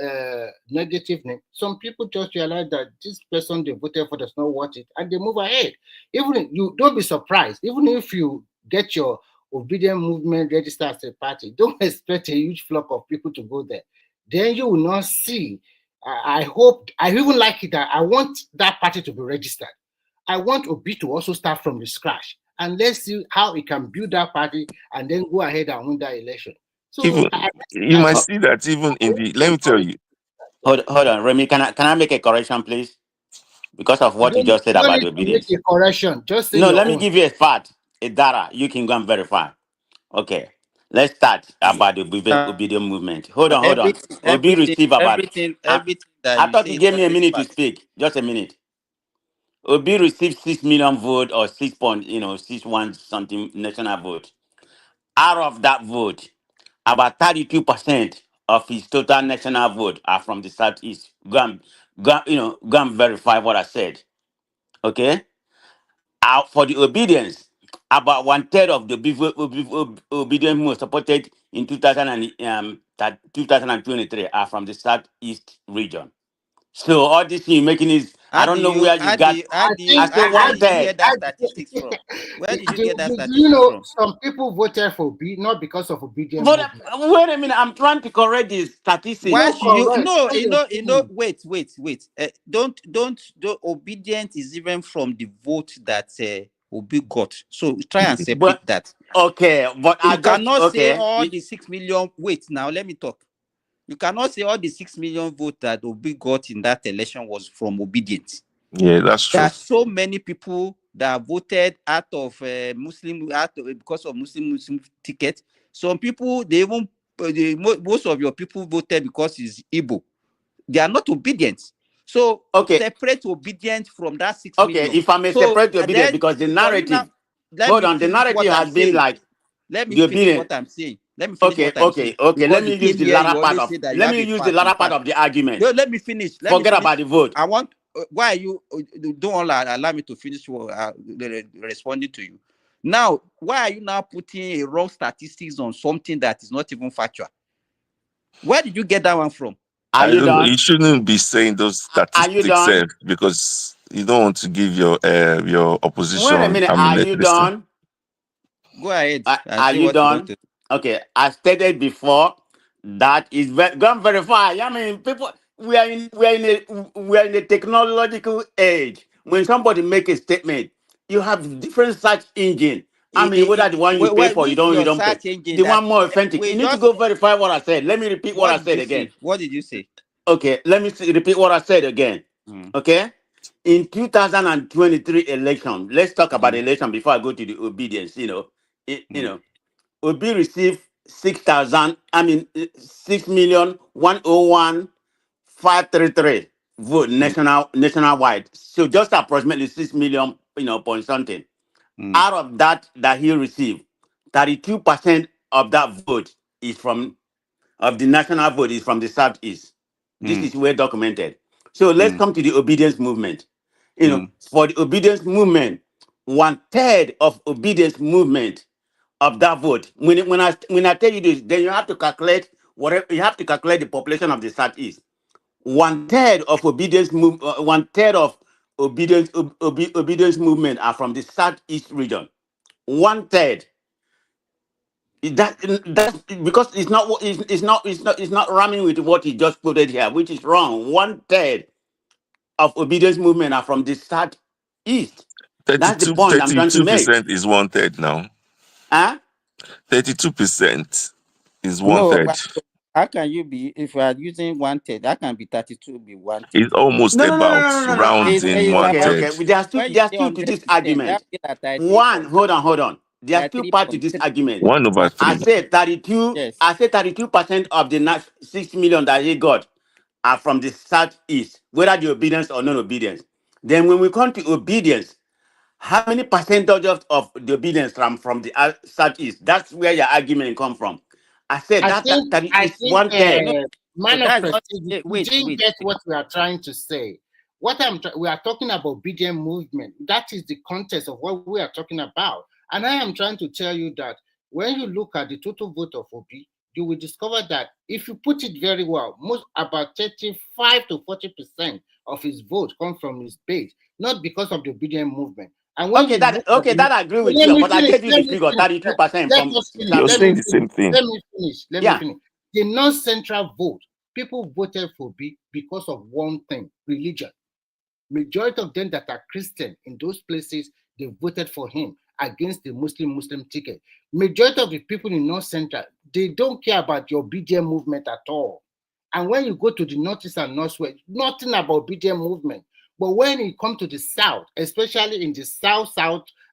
negative name. Some people just realize that this person they voted for does not want it, and they move ahead. Even if you don't be surprised, even if you get your obedient movement registered as a party, don't expect a huge flock of people to go there. Then you will not see. I hope I even like it that I want that party to be registered. I want Obi to also start from the scratch, and let's see how he can build that party and then go ahead and win that election. So Even you might see that even in the. Let me tell you. Hold on, Remy. Can I make a correction, please? Because of what you you just said don't about need to make obedience. a correction. Just say No, your let me own. give you a fact, a data. You can go and verify. Okay. Let's start about the obedient movement. Hold on. Obi receive about. Everything I, that I you thought say you is gave me a always minute to fact. speak. Just a minute. Obi received 6 million vote or 6.61 something national vote. Out of that vote, about 32% of his total national vote are from the southeast. Go and verify what I said. Okay. For the obedience, about one third of the obedience who was supported in 2023 are from the southeast region. So all this thing you're making is I don't know where you got. I say how one did you third. get that statistics from? Where did you get that Do you statistics know from? some people voted for Obi not because of obedient But movement? wait a minute, I'm trying to correct the Why statistics. should you Correct. no What you're saying. wait don't obedient is even from the vote that Obi got, so try and separate But that. okay, but I You just cannot say okay. all the 6 million. Wait, now let me talk. You cannot say all the 6 million vote that Obi got in that election was from obedience. Yeah, that's There true. are so many people that voted out of because of Muslim ticket. Some people they even most of your people voted because it's Igbo. They are not obedient. So Okay, separate obedient from that 6 okay. million. If I may So separate the obedience, then because the for you now, narrative, let hold me on, the finish what narrative I'm has been saying. like Let me the finish obedience. what I'm saying. Let me finish Okay, what I'm saying. okay, okay. Because Let you me use came the here, you latter part always of. say that you Let have me a use the fact. latter part of the argument. No, let me finish. Let me Forget finish. about the vote. I want. Why are you don't allow me to finish responding to you? Now, why are you now putting a wrong statistics on something that is not even factual? Where did you get that one from? Are I you don't know. done? You shouldn't be saying those Are you statistics done? because you don't want to give your Wait a opposition. minute. I mean, Are let you listen. done? Go ahead and Are say you what you want done? to. Okay, I stated before that is go and verify. I mean, people, we are in a technological age. When somebody make a statement, you have different search engine. I mean, whether the one you pay for, Which you your don't pay. search engine The that one more authentic. You we need to just go verify what I said. Let me repeat what I what did said you again. say? What did you say? Okay, let me repeat what I said again. Mm, Okay, in 2023 election, let's talk about the mm, election before I go to the obedience. You mm, know, Obi received 6,000. I mean, 6,101,533 vote mm, nationwide. So just approximately 6 million, point something. mm, Out of that he received, 32% of that vote is from of the national vote is from the southeast. This mm, is well documented. So let's mm, come to the obedience movement. mm, For the obedience movement, one third of obedience movement of that vote. When I tell you this, then you have to calculate whatever you have to calculate the population of the southeast. One third of one third of obedience movement are from the southeast region. One third. That's because it's not rhyming with what he just quoted here, which is wrong. One third of obedience movement are from the southeast. That's the point I'm trying to make. 32% is one third now. Huh? 32% is one No, third. How can you be, if you are using 1/3, that can be 32 be 1/3. It's almost No, no, no, no, about no, no, no. rounding It's Okay, about, okay. 1/3. when you There are say two to this 100%, that argument. means that One, hold on. There are two parts to this 3.3. argument. 1/3. I said 32. Yes. I said 32% of the 6 million that he got are from the southeast, whether the obedience or non-obedience. Then when we come to obedience, how many percentage of the obedience from the southeast? That's where your argument come from. I said that I is think 1/3. No, man of that's not, prestige, you wait. didn't get what we are trying to say. We are talking about BDM movement. That is the context of what we are talking about. And I am trying to tell you that when you look at the total vote of Obi, you will discover that if you put it very well, about 35 to 40% of his vote come from his base, not because of the BDM movement. And when Okay, you look at that I agree with let you, me but I finish. gave you the figure, 32% Let from us finish. You're Let saying me the same thing. Let me finish. Let me Yeah. finish. The non-central vote, people voted for B because of one thing: religion. Majority of them that are Christian in those places, they voted for him against the Muslim ticket. Majority of the people in North Central, they don't care about your BDM movement at all. And when you go to the Northeast and Northwest, nothing about BDM movement. But when it comes to the South, especially in the South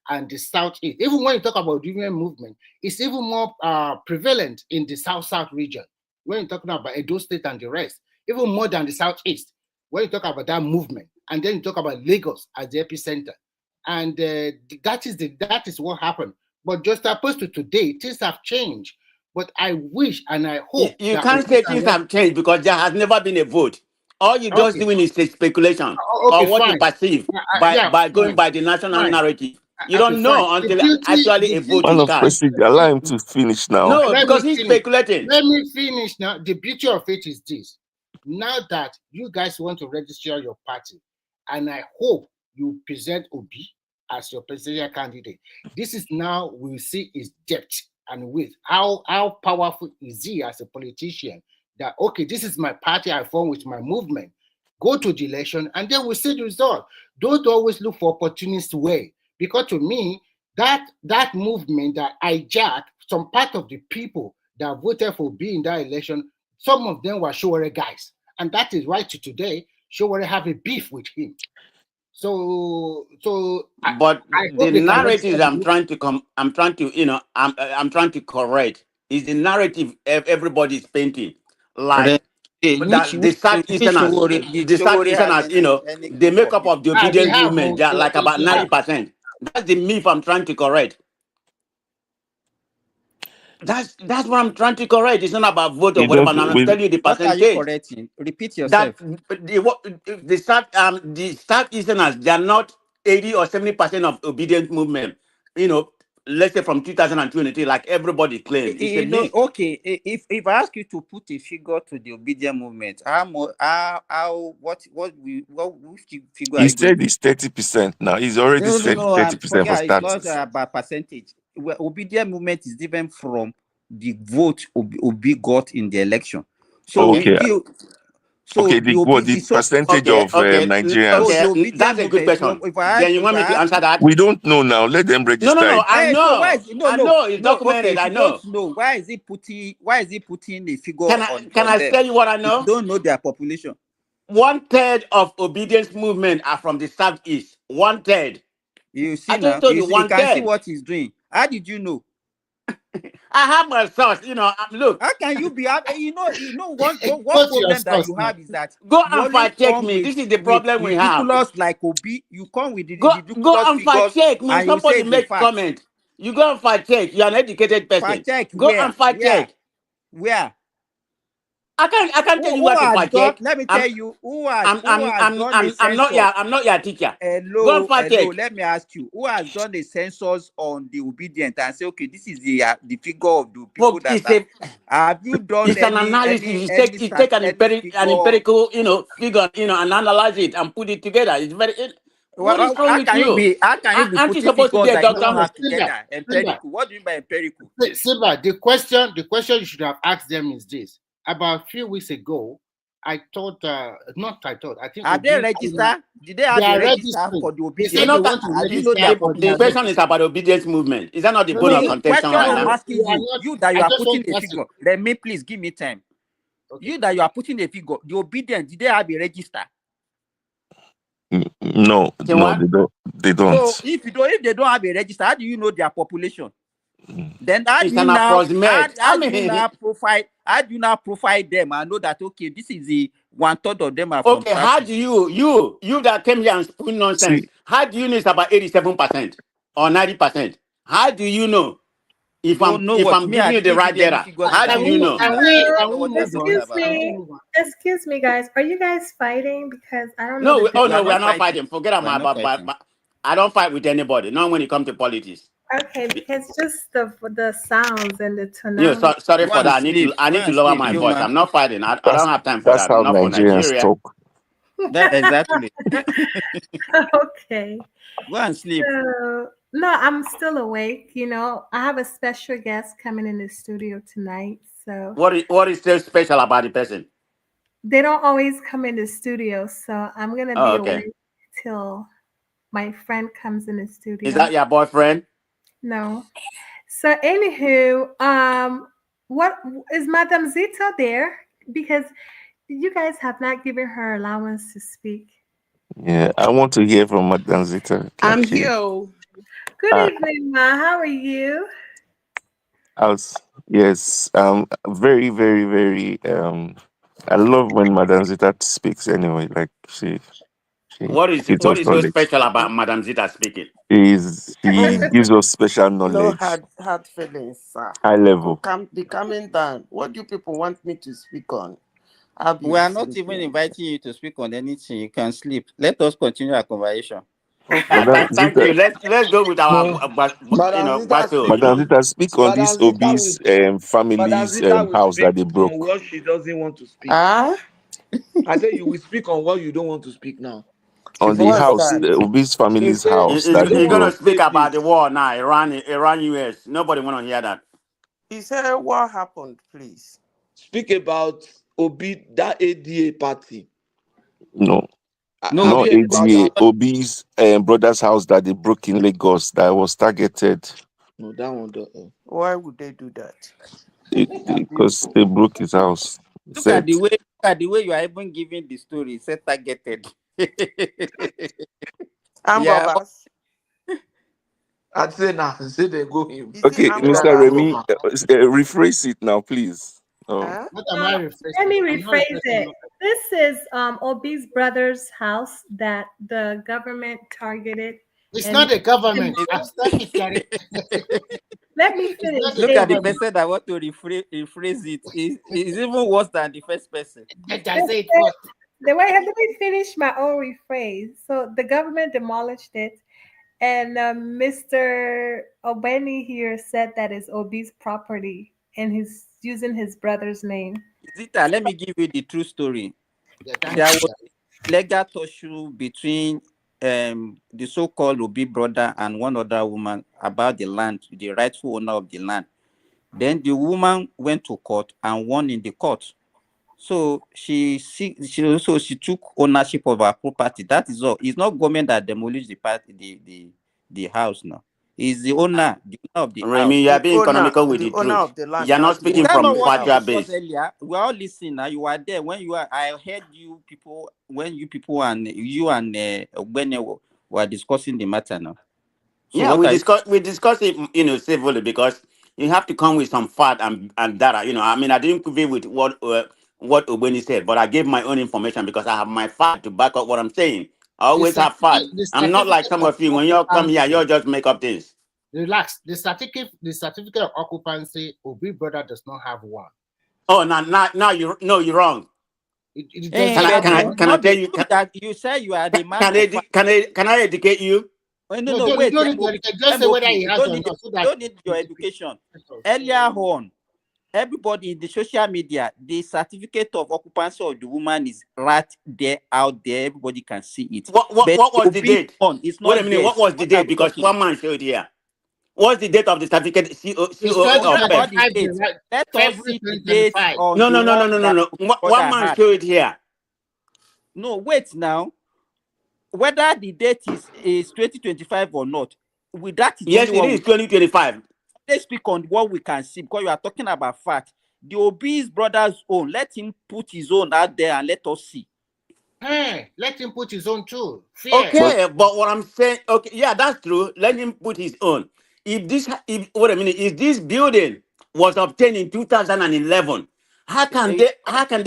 and the Southeast, even when you talk about BDM movement, it's even more prevalent in the South region. When you're talking about Edo State and the rest, even more than the Southeast. When you talk about that movement, and then you talk about Lagos as the epicenter, and that is what happened. But just opposed to today, things have changed. But I wish and I hope You that can't say things have changed because there has never been a vote. All you just doing is a speculation or what you fine. perceive Yeah, by going fine, by the national fine. narrative. You Okay, don't fine. know until actually a vote Man is of cast. prestige, allow him to finish now. No, Let because me he's finish. speculating. Let me finish now. The beauty of it is this. Now that you guys want to register your party, and I hope you present Obi as your presidential candidate, this is now we'll see his depth and width. How powerful is he as a politician? That okay, this is my party I form with my movement. Go to the election and then we'll see the result. Don't always look for opportunist way. Because to me, that movement that hijacked some part of the people that voted for being in that election, some of them were Showore guys. And that is why to today, Showore have a beef with him. So But I the hope they can register narrative I'm trying to correct is the narrative everybody is painting. Like that the Southeasterners, the makeup of the they obedience have, movement, they are like about they have. 90%. That's the myth I'm trying to correct. That's what I'm trying to correct. It's not about vote or We whatever. don't. And I'm We, telling you the What are you percentage. correcting? Repeat That yourself. the Southeasterners, they are not 80 or 70% of obedient movement. Let's say from 2023, like everybody claims. It's a myth. Okay. If I ask you to put a figure to the obedient movement, which figure are he you going said to? it's 30% now. He's already said No. 30% for Forget it's not status. about percentage. Well, obedient movement is different from the vote Obi got in the election. So Okay. Okay. The percentage of Nigerians. That's a good question. Then you want me to answer that? We don't know now. Let them register No, it. I know. So why is I know it's Okay, documented. if I you don't know. know, why is he putting a figure Can I them? tell you what I If know? you don't know their population. 1/3 of obedience movement are from the Southeast. 1/3. You see I now, just told you you can see 1/3. what he's doing. How did you know? I have my source. Look. How can you be? One What's your problem that source you now? have is that Go you and only fact check come me. with This is the problem we have. ridiculous like Obi. You come with the Go ridiculous and fact figures check me. and you say Somebody it's a make fact. comment. You go and fact check. You're an educated person. Fact check Go where? and fact check. Where? I can't tell you Who what to has fact done? check. Let me tell you who has I'm done a census. I'm not your teacher. Go and Hello. fact check. Let me ask you, who has done the census on the obedient and say, okay, this is the figure of the people Folks, that are. Have you done it's an analysis. You take an figure? empirical, figure, and analyze it and put it together. It's very. What is wrong How with can you you? be Aren't you putting supposed to be figures a that you doctor? don't have Simba, together? Empirical. What do you mean by empirical? Simba, the question you should have asked them is this. About a few weeks ago, I think Are they registered? Did they have they the are register registering. for the They obedience? said they want to Do you know their register for The their population? question is about obedience movement. Is that not the bone of The contention question right I'm now? asking you, I that you are just want putting to a ask you. figure. Let me please give me time. Okay. You that you are putting a figure, the obedient, did they have a register? No, no, they don't. They So don't. if they don't have a register, how do you know their population? Then how do It's you an now approximate. how do you now profile them and know that okay, this is the 1/3 of them are from Okay, how South? do you that came here and spoon nonsense? See, How do you know it's about 87% or 90%? How do you know You if don't know what I'm me. I giving you the didn't right give you any data? figures How with do that you know? proportion. I don't know what you're talking Excuse about. me. Excuse me, guys. Are you guys fighting? Because I don't know No, the We are no, we not are not fighting. fighting. Forget We about are not fighting. I don't fight with anybody. Not when it comes to politics. Okay, because just the sounds and the You know, tonality. sorry Go for and that. sleep. I Go need to and lower sleep, my voice. human. I'm not fighting. I don't have time for that's that. how Not for Nigerians Nigeria. talk. That exactly. Okay. Go and sleep. So, no, I'm still awake. You know, I have a special guest coming in the studio tonight. So What is so special about the person? they don't always come in the studio. So I'm going to Oh, be okay. awake till my friend comes in the Is studio. that your boyfriend? No. So, anywho, what is Madame Zita there? Because you guys have not given her allowance to speak. Yeah, I want to hear from Madam Zita. I'm Like, here. Oh. Good uh, evening, Ma. How are you? yes, very, very, very. I love when Madam Zita speaks. Anyway, like she gives What us is so knowledge. special about Madame Zita speaking? She gives us special No knowledge, hard feelings, sir. high level. Be calming down. What do people want me to speak on? I'll be We are not even sleeping. inviting you to speak on anything. You can sleep. Let us continue our conversation. Madam Thank Zita, you. Let's go with our No, Madam Zita Madam speaking. Zita, speak on this Madam Zita obese will Madam family's Zita will house that speak they on broke what she doesn't want to speak. Ah, I say you will speak on what you don't want to speak now. She on the forgot what's to house, say. that? the obese She family's said house she that they don't He's want gonna to broke. speak say about the this. war now, Iran US. Nobody wanna hear that. He said, what happened, please? Speak about Obi that ADA party. No, No, Have not you heard about AGA, that? obese brother's house that they broke in Lagos that was targeted No, that one. Why would they do that? because they broke his house. look at Said the way you are even giving the story. Say targeted. Armed Yeah. robbers. I'd say now, say they go him. Is it okay, armed Whether Mr. na robbers? so Remy, far. rephrase it now, please. Oh, Huh? What am I Let me rephrasing? I'm not rephrase rephrasing it. nothing. This is Obi's brother's house that the government targeted. It's And not the government. It- I've stop it, Gary. let me It's not finish. the Look at the government. person that want to rephrase it. Is even worse than the first person. I say it first. The way let me finish my own rephrase. So the government demolished it, and Mr. Obeni here said that is Obi's property, and he's using his brother's name. Zita, let me give you the true story. Yeah, thank There you. was legal issue between the so-called Obi brother and one other woman about the land, the rightful owner of the land. Then the woman went to court and won in the court. So she took ownership of her property. That is all. It's not government that demolished the house now. It's the owner of the Remy, house. you are being economical with The the owner truth. of the land You're not has to Is speaking own that the not from what we house. factual discussed base. earlier? We are all listening now. You are there when I heard you people when you and Ogbene were discussing the matter now. So Yeah, what are you? we discuss it, civilly because you have to come with some fact and data. I mean, I didn't agree with what Obeni said, but I gave my own information because I have my fact to back up what I'm saying. I The always have fact. certificate, the I'm not like certificate some of of you. When you come here, occupancy. you just make up things. Relax. The certificate of occupancy, Obi brother does not have one. Oh, now you're wrong. It does Eh, not Can I have but can I you one. can I not tell be you? that you say you are the man Can of I fact. can I educate you? Oh, No, no, you wait, don't need to MOP, just say whether he You has don't or need not, so that your education. Earlier on, everybody in the social media, the certificate of occupancy of the woman is right there, out there. Everybody can see it. But What was the Obi's date? one is Wait a not minute. there. What So was the what are date? we Because talking? one man showed here. What's the date of the certificate? it's Forget about the 2025, date. Let us February see the date 2025. on No, the no, no, no, one no, no, that no. the One brother man had. showed here. No, wait now. Whether the date is 2025 or not, with that is the Yes, only it one is we 2025. let's speak on what we can see because you are talking about fact. The Obi's brother's own. Let him put his own out there and let us see. Hey, let him put his own too. Fair. Okay, but what I'm saying, okay, yeah, that's true. Let him put his own. If this building was obtained in 2011, how can they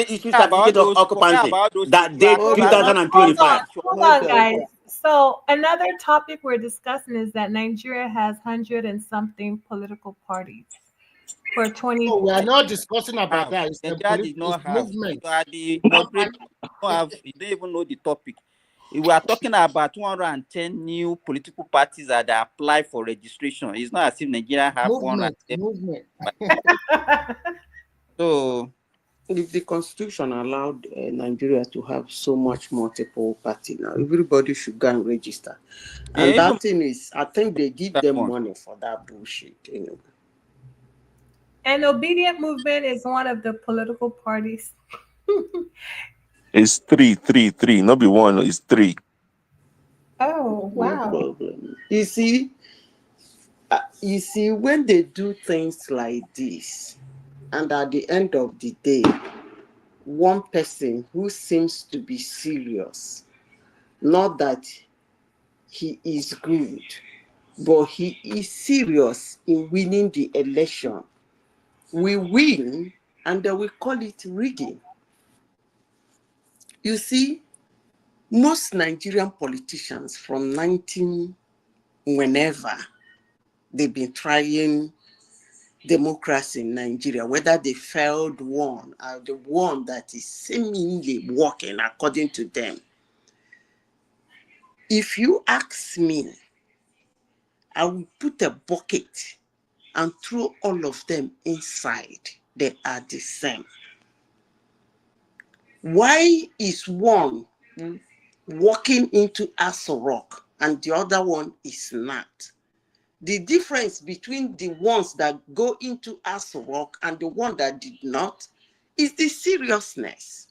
issue certificate of occupancy that date Hold 2025? on, guys. So another topic we're discussing is that Nigeria has 100 and something political parties for 20. Oh, we are not discussing about that. It's the Nigeria did not have. movement. You are the moderator. You don't even know the topic. We are talking about 210 new political parties that apply for registration. It's not as if Nigeria have movement. 110. So, if the constitution allowed Nigeria to have so much multiple party now, everybody should go and register. And that thing is, I think they give them money for that bullshit. You know. And Obedient Movement is one of the political parties. It's three. Not be one, it's three. Oh, wow. No problem. You see, when they do things like this, and at the end of the day, one person who seems to be serious, not that he is good, but he is serious in winning the election, we win, and then we call it rigging. You see, most Nigerian politicians from whenever they've been trying democracy in Nigeria, whether they failed one or the one that is seemingly working according to them. If you ask me, I will put a bucket and throw all of them inside. They are the same. Why is one walking into Aso Rock and the other one is not? The difference between the ones that go into Aso Rock and the one that did not is the seriousness.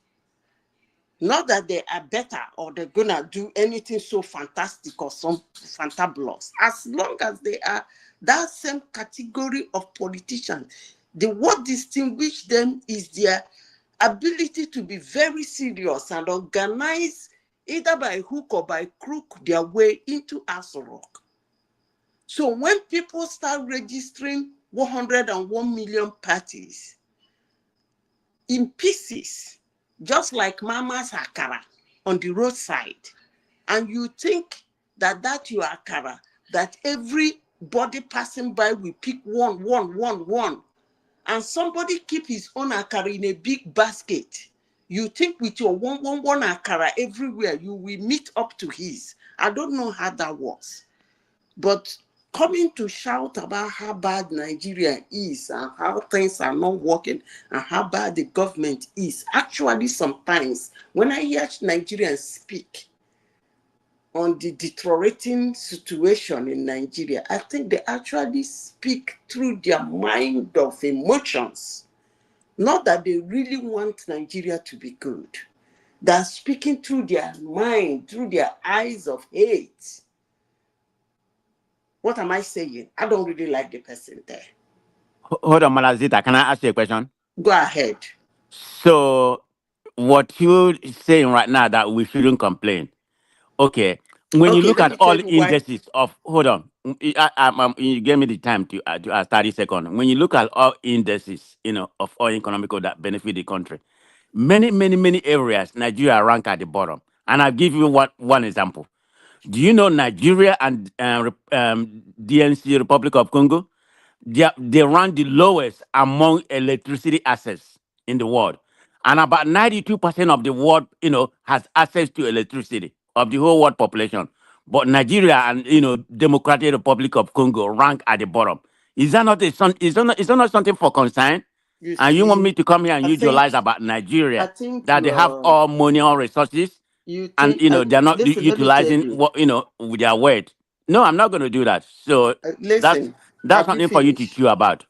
Not that they are better or they're gonna do anything so fantastic or some fantabulous. As long as they are that same category of politicians, what distinguishes them is their ability to be very serious and organize either by hook or by crook their way into Aso Rock. So when people start registering 101 million parties in pieces, just like Mama's Akara on the roadside, and you think that your Akara, that everybody passing by will pick one, and somebody keep his own Akara in a big basket, you think with your one Akara everywhere, you will meet up to his. I don't know how that works. But coming to shout about how bad Nigeria is and how things are not working and how bad the government is, actually sometimes when I hear Nigerians speak on the deteriorating situation in Nigeria, I think they actually speak through their mind of emotions. Not that they really want Nigeria to be good. They're speaking through their mind, through their eyes of hate. What am I saying? I don't really like the person there. Hold on, Malazita. Can I ask you a question? Go ahead. So, what you're saying right now that we shouldn't complain. Okay. When you look at all indices of, hold on, you gave me the time to 30 seconds. When you look at all indices, of all economical that benefit the country, many areas, Nigeria rank at the bottom. And I'll give you one example. Do you know Nigeria and DNC, Republic of Congo? They rank the lowest among electricity assets in the world. And about 92% of the world, has access to electricity of the whole world population. But Nigeria and, Democratic Republic of Congo rank at the bottom. Is that not is that not something for concern? You want me to come here and use your lies about Nigeria, that they have all money, all resources, and they're not utilizing what with their weight. No, I'm not going to do that. So that's something for you to chew about.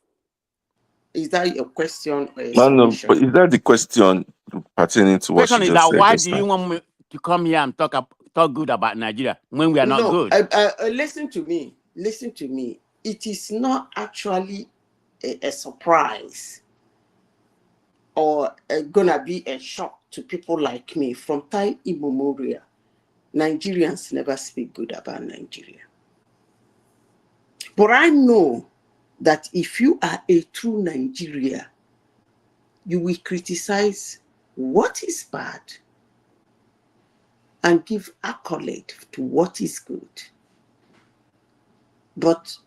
Is that your question? No, but is that the question pertaining to what question she is just that said? why do you want me to come here and talk good about Nigeria when we are not good? Listen to me. Listen to me. It is not actually a surprise or gonna be a shock to people like me. From time immemorial, Nigerians never speak good about Nigeria. But I know that if you are a true Nigerian, you will criticize what is bad and give accolade to what is good. But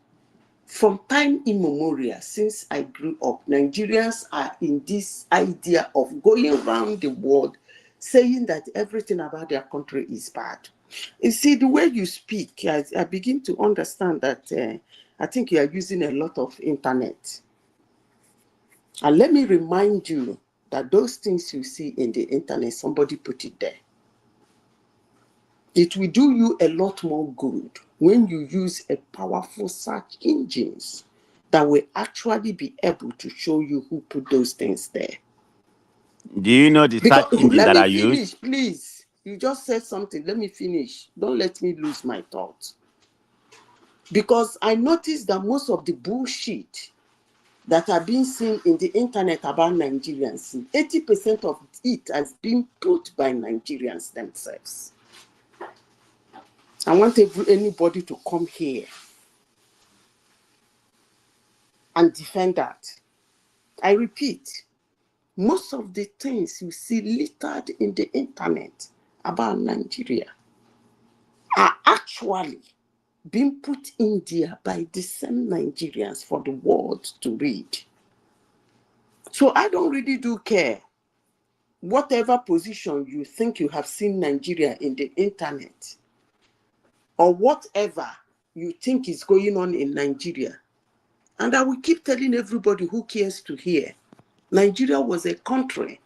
from time immemorial, since I grew up, Nigerians are in this idea of going around the world saying that everything about their country is bad. You see, the way you speak, I begin to understand that I think you are using a lot of internet. And let me remind you that those things you see in the internet, somebody put it there. It will do you a lot more good when you use a powerful search engines that will actually be able to show you who put those things there. Do you know the search engine Let that me I use? finish, please. You just said something. Let me finish. Don't let me lose my thoughts. Because I noticed that most of the bullshit that are being seen in the internet about Nigerians, 80% of it has been put by Nigerians themselves. I want anybody to come here and defend that. I repeat, most of the things you see littered in the internet about Nigeria are actually being put in there by the same Nigerians for the world to read. So I don't really do care. Whatever position you think you have seen Nigeria in the internet, or whatever you think is going on in Nigeria, and I will keep telling everybody who cares to hear, Nigeria was a country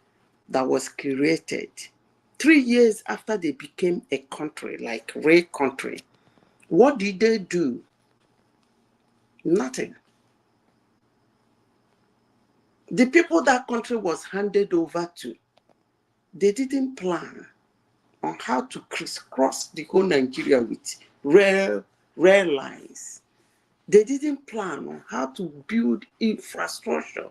that was created 3 years after they became a country, like real country. What did they do? Nothing. The people that country was handed over to, they didn't plan on how to crisscross the whole Nigeria with rail lines. They didn't plan on how to build infrastructure.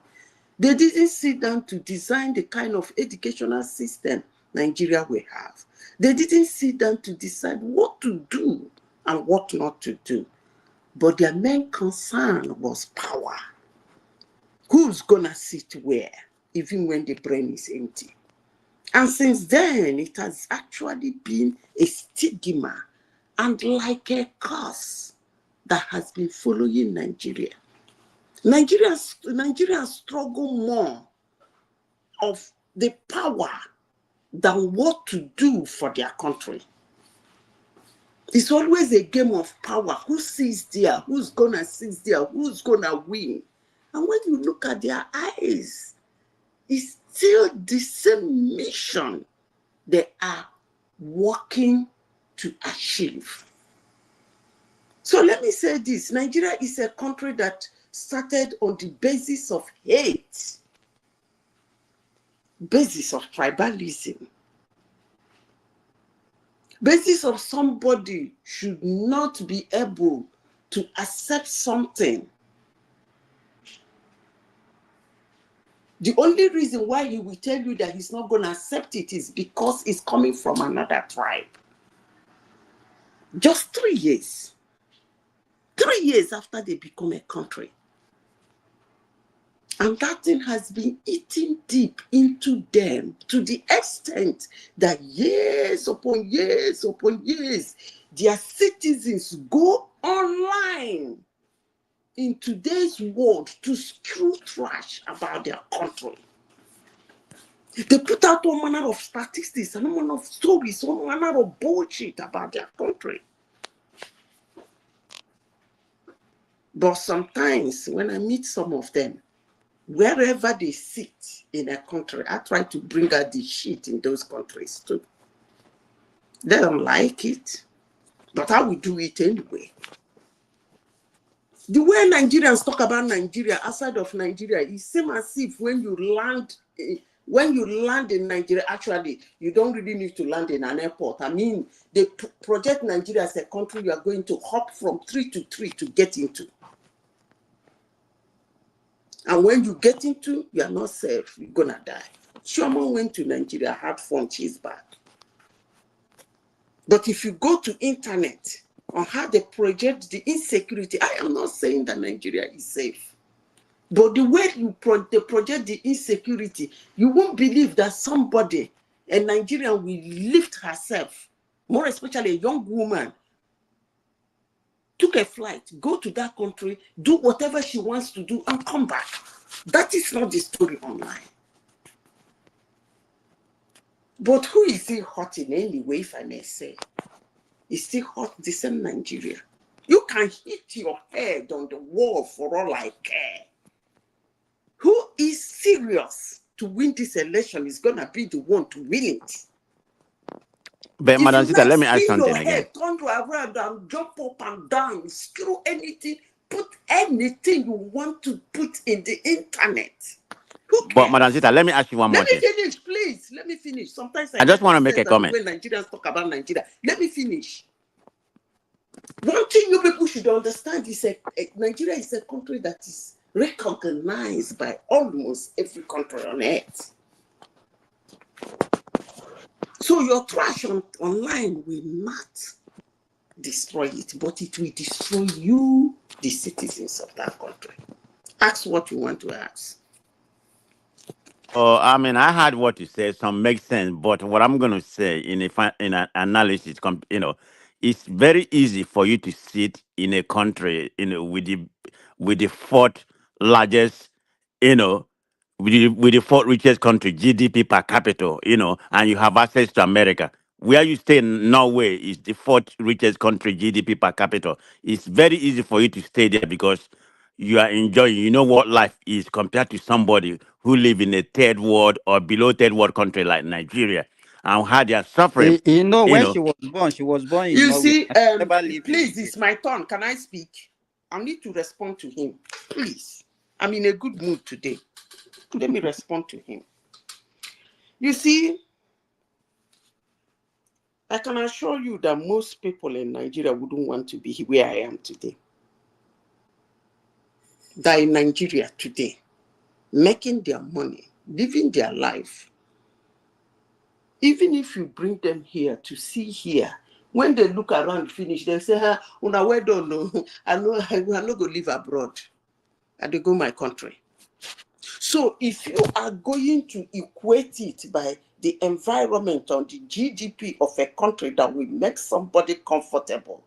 They didn't sit down to design the kind of educational system Nigeria will have. They didn't sit down to decide what to do and what not to do. But their main concern was power. Who's gonna sit where, even when the brain is empty? And since then, it has actually been a stigma and like a curse that has been following Nigeria. Nigerians struggle more of the power than what to do for their country. It's always a game of power. Who sits there? Who's gonna sit there? Who's gonna win? And when you look at their eyes, it's still the same mission they are working to achieve. So let me say this. Nigeria is a country that started on the basis of hate, basis of tribalism, basis of somebody should not be able to accept something. The only reason why he will tell you that he's not going to accept it is because it's coming from another tribe. Just 3 years. 3 years after they become a country. And that thing has been eating deep into them to the extent that years upon years upon years, their citizens go online in today's world to spew trash about their country. They put out all manner of statistics and all manner of stories, all manner of bullshit about their country. But sometimes when I meet some of them, wherever they sit in a country, I try to bring out the shit in those countries too. They don't like it, but I will do it anyway. The way Nigerians talk about Nigeria outside of Nigeria, it seems as if when you land in Nigeria, actually, you don't really need to land in an airport. I mean, they project Nigeria as a country you are going to hop from tree to tree to get into. And when you get into, you are not safe, you're gonna die. Chioma went to Nigeria, had fun, she's back. But if you go to internet on how they project the insecurity, I am not saying that Nigeria is safe. But the way they project the insecurity, you won't believe that somebody, a Nigerian, will lift herself, more especially a young woman, took a flight, go to that country, do whatever she wants to do, and come back. That is not the story online. But who is still hot in any way, if I may say? Is still hot, the same Nigeria. You can hit your head on the wall for all I care. Who is serious to win this election is going to be the one to win it. But Madam Sita, let me ask spin something your again. head, turn around and jump up and down, screw anything, put anything you want to put in the internet. But Madam Sita, let me ask you one more Let me thing. finish, please. Let me finish. Sometimes I just want to make a the comment. way Nigerians talk about Nigeria. Let me finish. One thing you people should understand is Nigeria is a country that is recognized by almost every country on earth. So your trash online will not destroy it, but it will destroy you, the citizens of that country. Ask what you want to ask. Oh, I mean, I heard what you said. Some makes sense, but what I'm going to say in an analysis, it's very easy for you to sit in a country, with the fourth largest, with the fourth richest country GDP per capita, and you have access to America. Where you stay in Norway is the fourth richest country GDP per capita. It's very easy for you to stay there because you are enjoying. You know what life is compared to somebody who live in a third world or below third world country like Nigeria, and how they are suffering. You know, You when know, she was born in You Norway. see, Never lived in please, it's my turn. Can I speak? I need to respond to him. Please. I'm in a good mood today. Let me respond to him. You see, I can assure you that most people in Nigeria wouldn't want to be where I am today. That in Nigeria today, making their money, living their life. Even if you bring them here to see here, when they look around finish, they say, una well done, no. I know I'm not going to live abroad. I do go my country. So if you are going to equate it by the environment or the GDP of a country that will make somebody comfortable,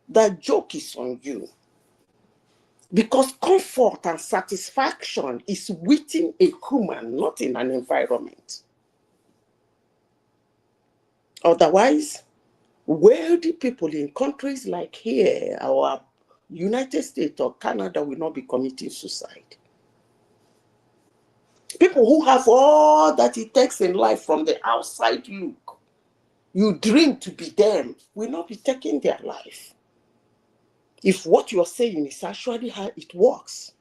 that joke is on you. Because comfort and satisfaction is within a human, not in an environment. Otherwise, wealthy people in countries like here, our United States or Canada will not be committing suicide. People who have all that it takes in life from the outside look, you dream to be them, will not be taking their life. If what you're saying is actually how it works.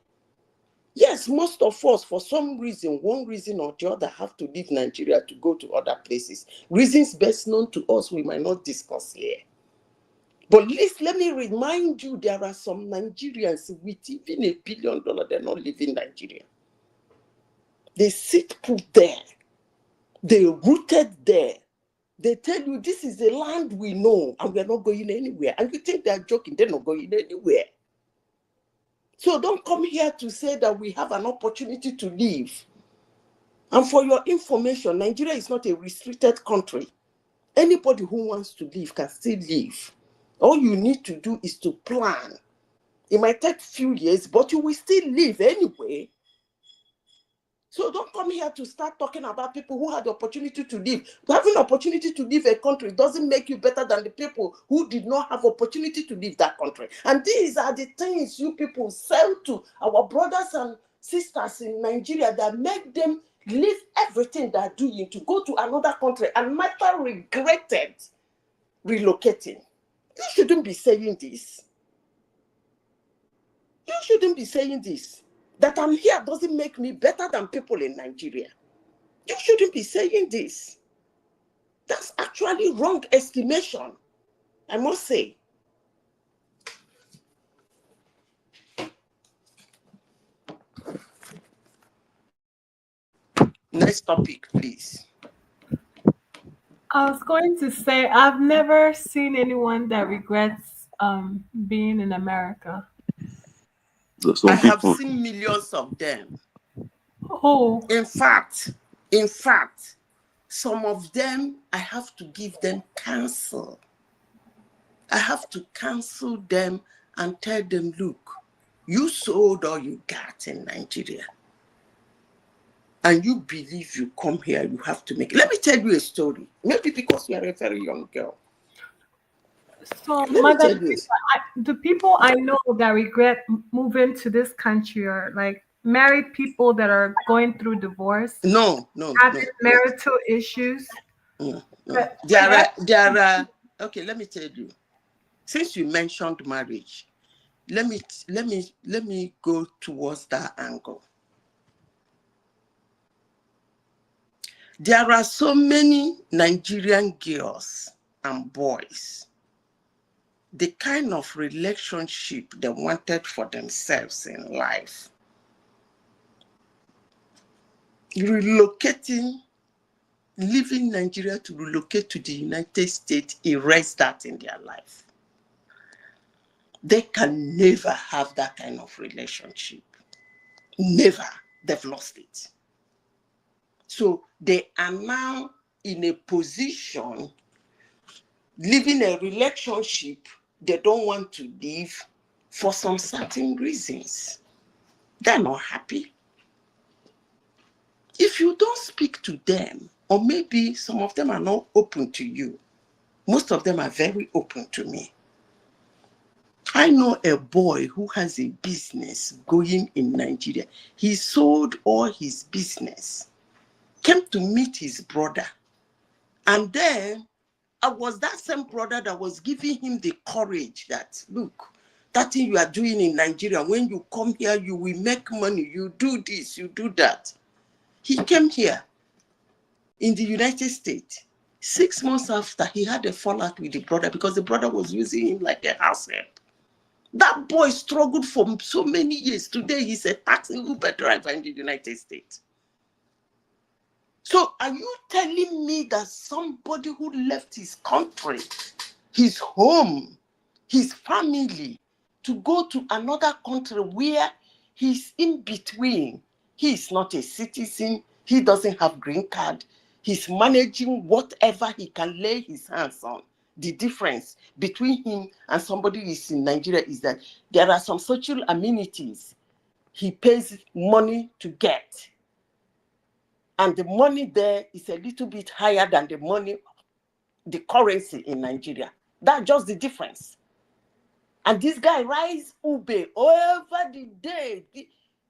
Yes, most of us, for some reason, one reason or the other, have to leave Nigeria to go to other places. Reasons best known to us, we might not discuss here. But let me remind you, there are some Nigerians with even $1 billion, they're not living in Nigeria. They sit put there. They rooted there. They tell you this is the land we know and we're not going anywhere. And you think they're joking, they're not going anywhere. So don't come here to say that we have an opportunity to leave. And for your information, Nigeria is not a restricted country. Anybody who wants to leave can still leave. All you need to do is to plan. It might take a few years, but you will still leave anyway. So don't come here to start talking about people who had the opportunity to leave. Having the opportunity to leave a country doesn't make you better than the people who did not have opportunity to leave that country. And these are the things you people sell to our brothers and sisters in Nigeria that make them leave everything they're doing to go to another country and might have regretted relocating. You shouldn't be saying this. You shouldn't be saying this. That I'm here doesn't make me better than people in Nigeria. You shouldn't be saying this. That's actually wrong estimation, I must say. Next topic, please. I was going to say I've never seen anyone that regrets being in America. I have seen millions of them. Oh. In fact, some of them I have to give them counsel. I have to counsel them and tell them, look, you sold all you got in Nigeria. And you believe you come here, you have to make it. Let me tell you a story. Maybe because you are a very young girl. So, Madam, the people I know that regret moving to this country are like married people that are going through divorce. No. Having marital issues. There are. Okay, let me tell you. Since you mentioned marriage, let me go towards that angle. There are so many Nigerian girls and boys, the kind of relationship they wanted for themselves in life. Relocating, leaving Nigeria to relocate to the United States, erase that in their life. They can never have that kind of relationship. Never. They've lost it. So they are now in a position, living a relationship they don't want to live for some certain reasons. They're not happy. If you don't speak to them, or maybe some of them are not open to you, most of them are very open to me. I know a boy who has a business going in Nigeria. He sold all his business, came to meet his brother. And then I was that same brother that was giving him the courage that, look, that thing you are doing in Nigeria, when you come here, you will make money, you do this, you do that. He came here in the United States. 6 months after, he had a fallout with the brother because the brother was using him like a house help. That boy struggled for so many years. Today, he's a taxi Uber driver in the United States. So are you telling me that somebody who left his country, his home, his family, to go to another country where he's in between, he is not a citizen, he doesn't have green card, he's managing whatever he can lay his hands on? The difference between him and somebody who is in Nigeria is that there are some social amenities he pays money to get. And the money there is a little bit higher than the money, the currency in Nigeria. That's just the difference. And this guy rides Ube over the day.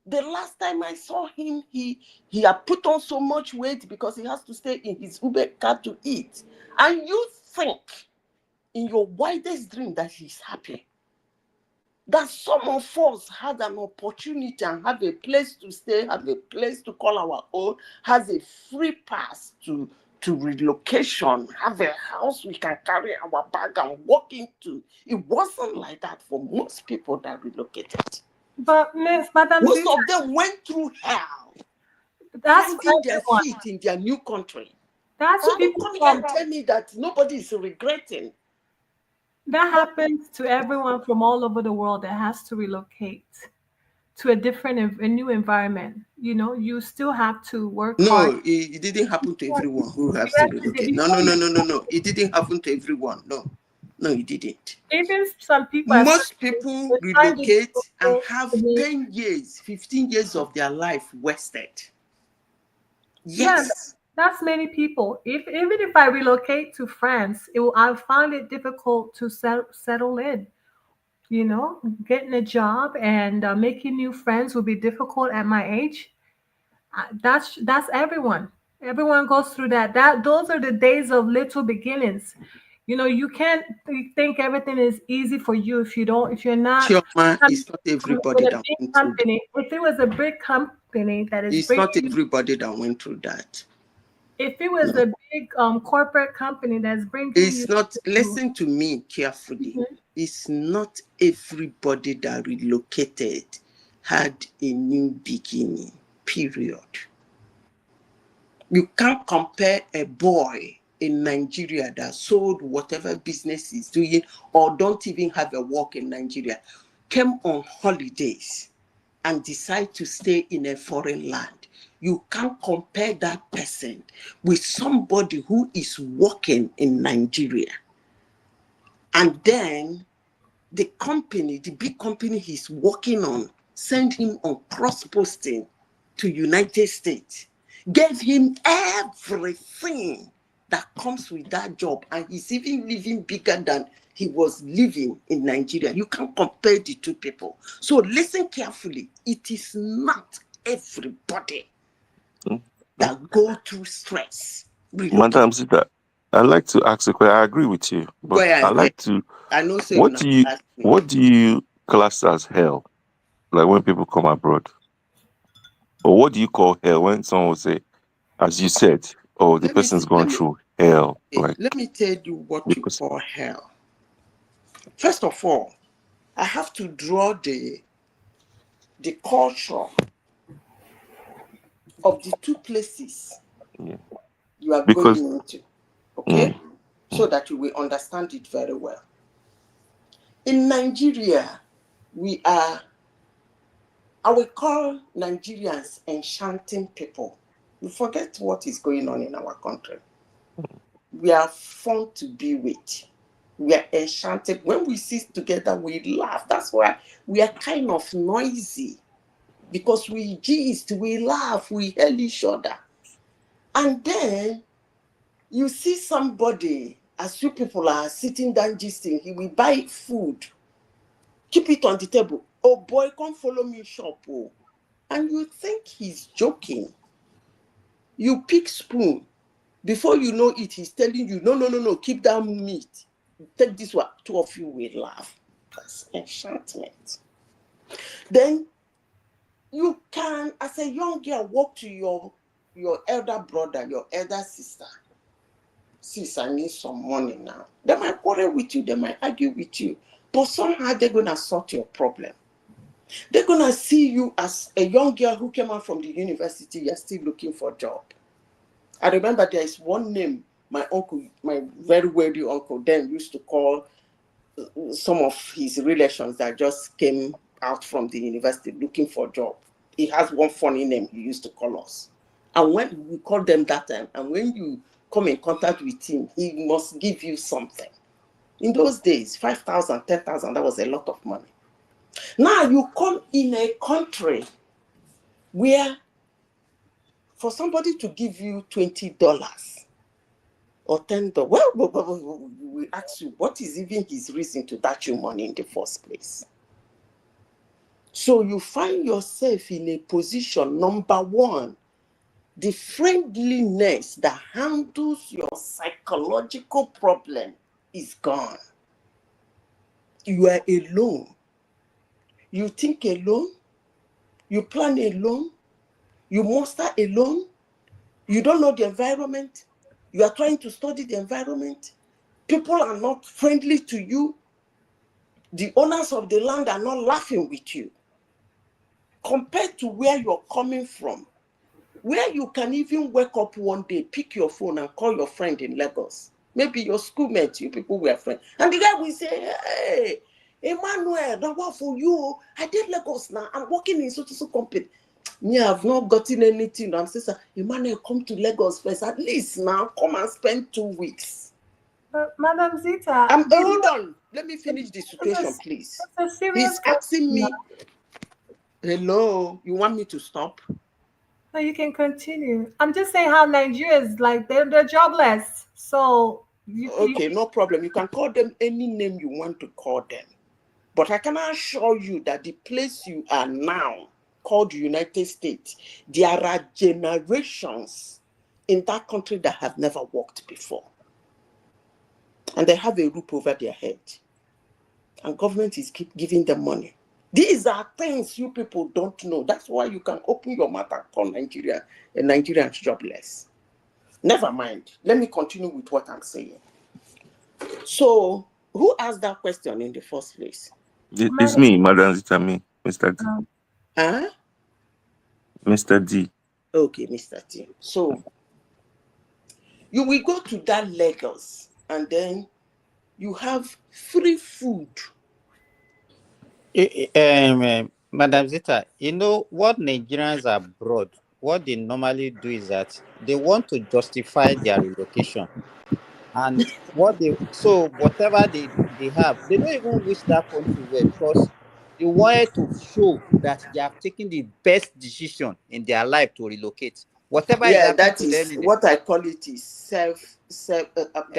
The last time I saw him, he had put on so much weight because he has to stay in his Uber car to eat. And you think in your wildest dream that he's happy. That some of us had an opportunity and have a place to stay, have a place to call our own, has a free pass to relocation, have a house we can carry our bag and walk into. It wasn't like that for most people that relocated. But Madam, most of them went through hell. That's finding their feet in their new country. That's so don't come here and tell me that nobody is regretting. That happens to everyone from all over the world that has to relocate to a new environment. You know, you still have to work hard. No, it didn't happen to everyone who has to relocate. No. It didn't happen to everyone. No, it didn't. Even some people. Most people relocate and have 10 years, 15 years of their life wasted. Yes. Yeah, that's many people. Even if I relocate to France, I find it difficult to settle in. You know, getting a job and making new friends will be difficult at my age. That's everyone. Everyone goes through that. Those are the days of little beginnings. You know, you can't think everything is easy for you if you're not. Chioma, it's not everybody that went through that. If it was a big company that is, it's not everybody that went through that. If it was a big corporate company that's bringing, it's not. Listen to me carefully. Mm-hmm. It's not everybody that relocated had a new beginning. Period. You can't compare a boy in Nigeria that sold whatever business he's doing or don't even have a work in Nigeria, came on holidays and decide to stay in a foreign land. You can't compare that person with somebody who is working in Nigeria. And then the company, the big company he's working on, send him on cross-posting to United States, gave him everything that comes with that job, and he's even living bigger than he was living in Nigeria. You can't compare the two people. So listen carefully. It is not everybody that go through stress. Madam Zita, I'd like to ask a question. I agree with you, but I'd like to. I know. So What do you class as hell? Like when people come abroad, or what do you call hell when someone will say, as you said, oh, the person's gone through hell? Like, let me tell you what you call hell. First of all, I have to draw the culture of the two places you are going into, okay? So that you will understand it very well. In Nigeria, I will call Nigerians enchanting people. We forget what is going on in our country. We are fun to be with. We are enchanted. When we sit together, we laugh. That's why we are kind of noisy. Because we gist, we laugh, we hail each other. And then you see somebody, as you people are sitting down gisting, he will buy food, keep it on the table. Oh boy, come follow me shop. Oh. And you think he's joking. You pick spoon. Before you know it, he's telling you, no, keep that meat. Take this one. Two of you will laugh. That's enchantment. Then you can, as a young girl, walk to your elder brother, your elder sister. Sis, I need some money now. They might quarrel with you, they might argue with you, but somehow they're going to sort your problem. They're going to see you as a young girl who came out from the university, you're still looking for a job. I remember there is one name my uncle, my very wealthy uncle, then used to call some of his relations that just came out from the university looking for a job. He has one funny name he used to call us. And when we called them that time, and when you come in contact with him, he must give you something. In those days, 5,000, 10,000, that was a lot of money. Now you come in a country where for somebody to give you $20 or $10, well, we ask you, what is even his reason to dash you money in the first place? So you find yourself in a position, number one, the friendliness that handles your psychological problem is gone. You are alone. You think alone. You plan alone. You muster alone. You don't know the environment. You are trying to study the environment. People are not friendly to you. The owners of the land are not laughing with you. Compared to where you're coming from, where you can even wake up one day, pick your phone and call your friend in Lagos. Maybe your schoolmate, you people were friends. And the guy will say, hey, Emmanuel, that was for you. I did Lagos now. I'm working in so company. Me, I've not gotten anything. I'm saying, Emmanuel, come to Lagos first. At least now, come and spend 2 weeks. Madam Zita. Hold on. Let me finish the situation, please. He's asking me, hello, you want me to stop? No, you can continue. I'm just saying how Nigeria is like, they're jobless. So okay, no problem. You can call them any name you want to call them. But I can assure you that the place you are now, called the United States, there are generations in that country that have never worked before. And they have a roof over their head. And government is keep giving them money. These are things you people don't know. That's why you can open your mouth and call Nigeria a Nigerian jobless. Never mind. Let me continue with what I'm saying. So, who asked that question in the first place? It's me, Madam Zita, me, Mr. D. Huh? Mr. D. Okay, Mr. D. So, You will go to that Lagos and then you have free food. Madam Zita, you know what Nigerians abroad, what they normally do is that they want to justify their relocation. And whatever they have, they don't even wish that country well because they wanted to show that they have taken the best decision in their life to relocate. Whatever is Yeah, happening that to them is in the what I call it is there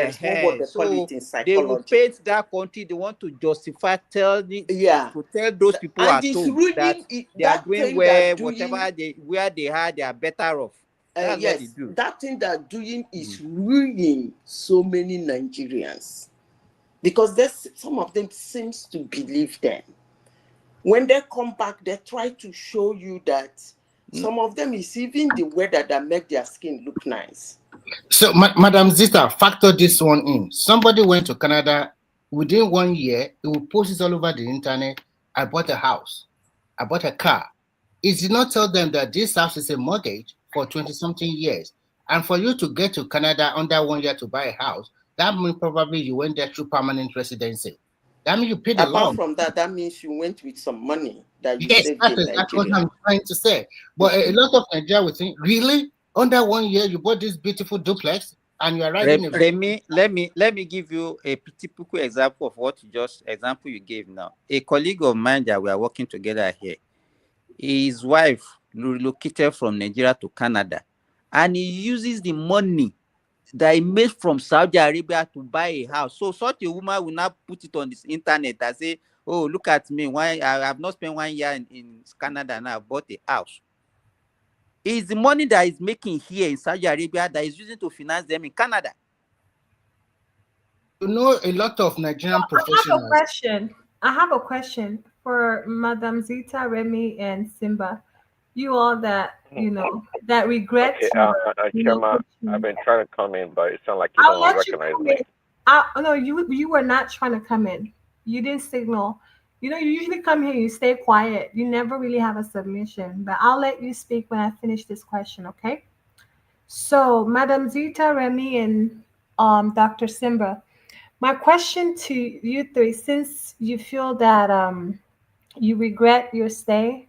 is one word they call so it in they will psychology. paint that country. They want to justify Yeah. to tell those people And at it's home that ruining they are that doing thing they're well. doing. Whatever where they are, they are better off. That's what they Yes, do. that thing they're doing is ruining so many Nigerians because some of them seems to believe them. When they come back, they try to show you that some of them is even the weather that make their skin look nice. So, Madam Zita, factor this one in. Somebody went to Canada within 1 year, it will post it all over the internet. I bought a house, I bought a car. It did not tell them that this house is a mortgage for 20-something years. And for you to get to Canada under 1 year to buy a house, that means probably you went there through permanent residency. That means you paid a Apart lot. from that, that means you went with some money that you Yes, saved that's in exactly what Nigeria. I'm trying to say. But a lot of Nigeria would think, really? Under 1 year, you bought this beautiful duplex and you are riding a... Remy, let me give you a typical example of what example you gave now. A colleague of mine that we are working together here, his wife relocated from Nigeria to Canada, and he uses the money that he made from Saudi Arabia to buy a house. So such a woman will not put it on this internet and say, "Oh, look at me! Why I have not spent 1 year in Canada and I bought a house." It's the money that is making here in Saudi Arabia that is using to finance them in Canada. You know, a lot of Nigerian professionals. I have a question for Madam Zita, Remy, and Simba. You all that that regret. Okay, Chema, I've been trying to come in, but it sounds like you I'll don't let you recognize come me. in. No, you were not trying to come in. You didn't signal. You usually come here, you stay quiet. You never really have a submission. But I'll let you speak when I finish this question, okay? So, Madam Zita, Remy, and Dr. Simba, my question to you three, since you feel that you regret your stay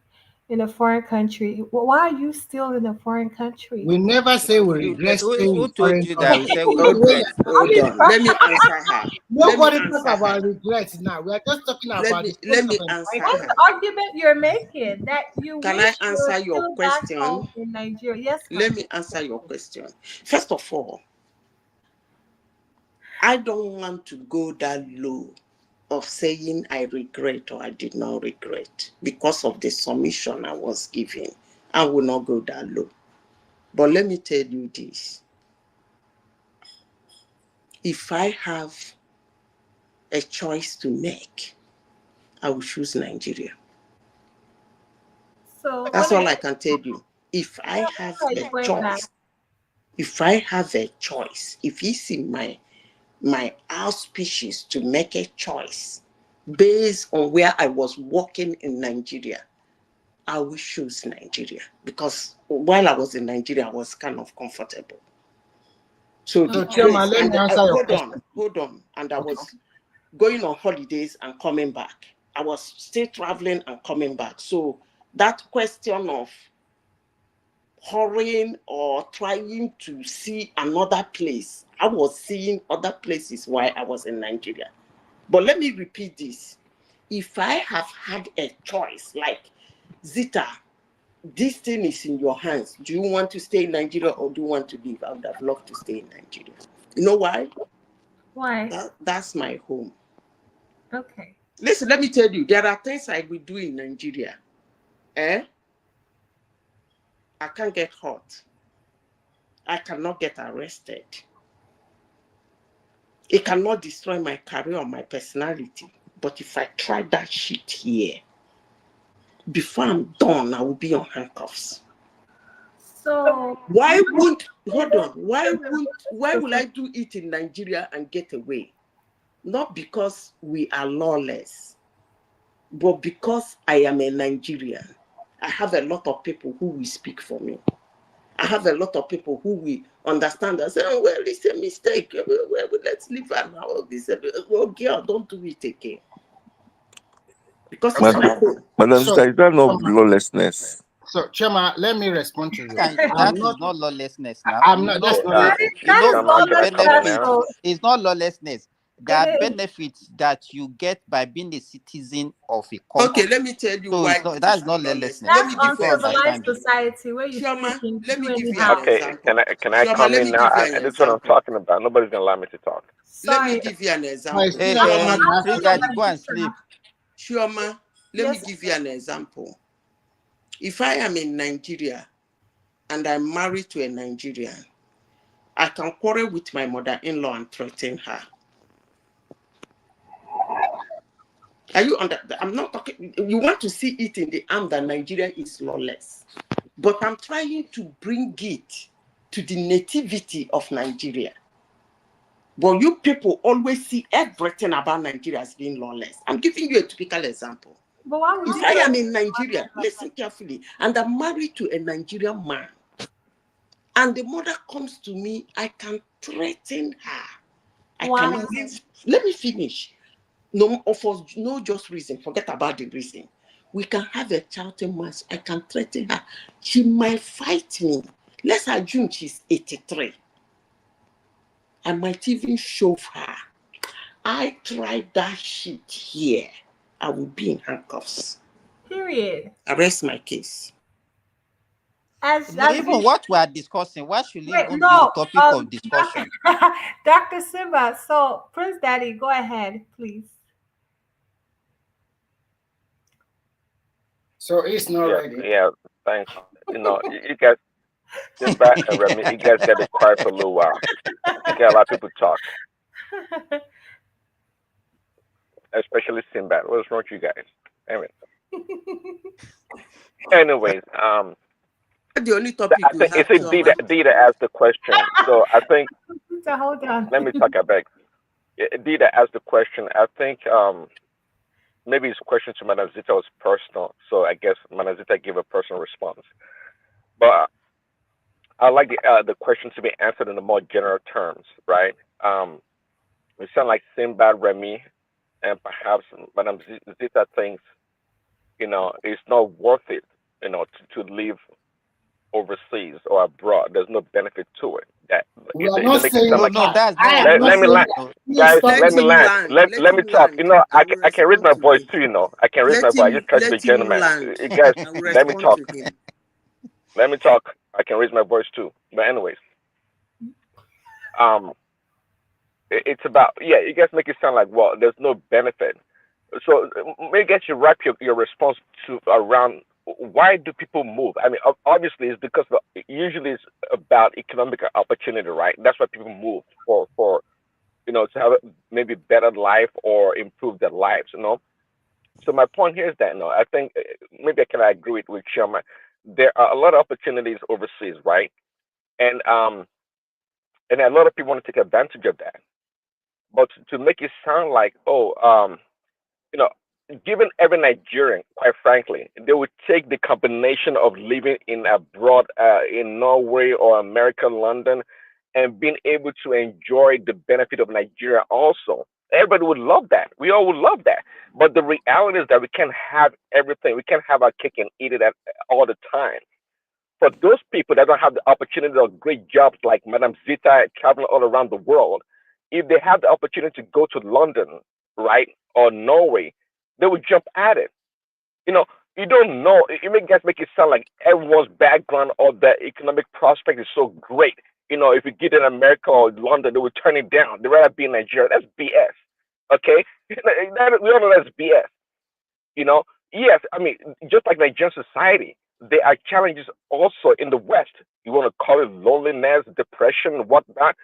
in a foreign country, why are you still in a foreign country? We never say we regret staying Who in told foreign you that? We country. said we regret. Hold on. Let me answer her. Nobody talk about regrets now. We are just talking about the Let me of answer What's her. the argument you're making? That you Can wish I you were answer your still back question? home in Nigeria? Yes, Let ma'am. me answer your question. First of all, I don't want to go that low of saying I regret or I did not regret because of the submission I was giving. I will not go that low. But let me tell you this. If I have a choice to make, I will choose Nigeria. So that's all I can tell you. If I have a choice, if it's in my auspices to make a choice based on where I was working in Nigeria, I will choose Nigeria because while I was in Nigeria, I was kind of comfortable. So the Chema, let me answer your question. hold on. And I was going on holidays and coming back. I was still traveling and coming back. So that question of hurrying or trying to see another place, I was seeing other places while I was in Nigeria. But let me repeat this. If I have had a choice, like Zita, this thing is in your hands. Do you want to stay in Nigeria or do you want to leave? I would have loved to stay in Nigeria. You know why? Why? That's my home. Okay. Listen, let me tell you, there are things I will do in Nigeria. I can't get hurt. I cannot get arrested. It cannot destroy my career or my personality. But if I try that shit here, before I'm done, I will be on handcuffs. So why will I do it in Nigeria and get away? Not because we are lawless, but because I am a Nigerian. I have a lot of people who will speak for me. I have a lot of people who will understand that. Say, oh, well, it's a mistake. Well, let's leave her now. Oh, girl, don't do it again. Because it's my home. Madam So, Zita, is that not lawlessness? so Chema, let me respond to you. That is not lawlessness now. I'm not. That's not lawlessness. That is The lawlessness. benefits. So It's not lawlessness. There are it is. benefits that you get by being a citizen of a country. Okay, let me tell you So why. it's not, that's not lawlessness. Let me That's give you an uncivilized example. society where you Chioma, still can let do me give you anyhow. an Okay, example. can I Chioma, come let in me now? give you an This is what I'm example. talking about. Nobody's gonna allow me to talk. Let me Sorry. give you an example. Hey, Chioma, Free Daddy, go and sleep. Chioma, let me Yes. give you an example. If I am in Nigeria and I'm married to a Nigerian, I can quarrel with my mother-in-law and threaten her. Are you under? I'm not talking. You want to see it in the arm that Nigeria is lawless, but I'm trying to bring it to the nativity of Nigeria. But you people always see everything about Nigeria as being lawless. I'm giving you a typical example. But why would If you I say am in Nigeria, listen carefully, and I'm married to a Nigerian man, and the mother comes to me, I can threaten her. I Why? can leave. Let me finish. No, for no just reason. Forget about the reason. We can have a child match. I can threaten her. She might fight me. Let's assume she's 83. I might even shove her. I tried that shit here. I will be in handcuffs. Period. Arrest my case. As Even what we are discussing, why should it wait, even be a no, topic of discussion? Dr. Simba. So Prince Daddy, go ahead, please. So it's not ready. Yeah, thanks. You guys, Simba and Remy, you guys got to quiet for a little while. You got a lot of people talk, especially Simba. What's wrong with you guys? Anyways, The only topic I we think have, it's Dita. Dita asked the question, so I think So hold on. let me talk back. Dita asked the question. I think maybe his question to Madam Zita was personal, so I guess Madam Zita gave a personal response. But I like the question to be answered in the more general terms, right? We sound like Sinbad, Remy, and perhaps Madam Zita thinks, it's not worth it, to live overseas or abroad. There's no benefit to it. That We are they not make it saying sound like that. that's I not am what not let me saying land, that. Please guys. stop Let me it. land. Let me talk. I can raise my voice too. I can raise my voice. I just try to be a gentleman. You guys, I will let me respond talk. to him. Let me talk. I can raise my voice too. But anyways, um, it's about, yeah. You guys make it sound like, well, there's no benefit. So maybe get you wrap your response to around why do people move? I mean, obviously it's because usually it's about economic opportunity, right? That's why people move for to have maybe better life or improve their lives. So my point here is that I think maybe I can agree with Sherman. There are a lot of opportunities overseas, right? And a lot of people want to take advantage of that. But to make it sound like, you know, given every Nigerian, quite frankly, they would take the combination of living in abroad, in Norway or America, London, and being able to enjoy the benefit of Nigeria also. Everybody would love that. We all would love that. But the reality is that we can't have everything. We can't have our cake and eat it all the time. For those people that don't have the opportunity of great jobs like Madam Zita traveling all around the world, if they have the opportunity to go to London, right, or Norway, they would jump at it. You know, you don't know. It may guys make it sound like everyone's background or their economic prospect is so great. If you get in America or London, they would turn it down. They'd rather be in Nigeria. That's BS. Okay? We all know that's BS. You know, yes, I mean, just like Nigerian society, there are challenges also in the West. You want to call it loneliness, depression, whatnot.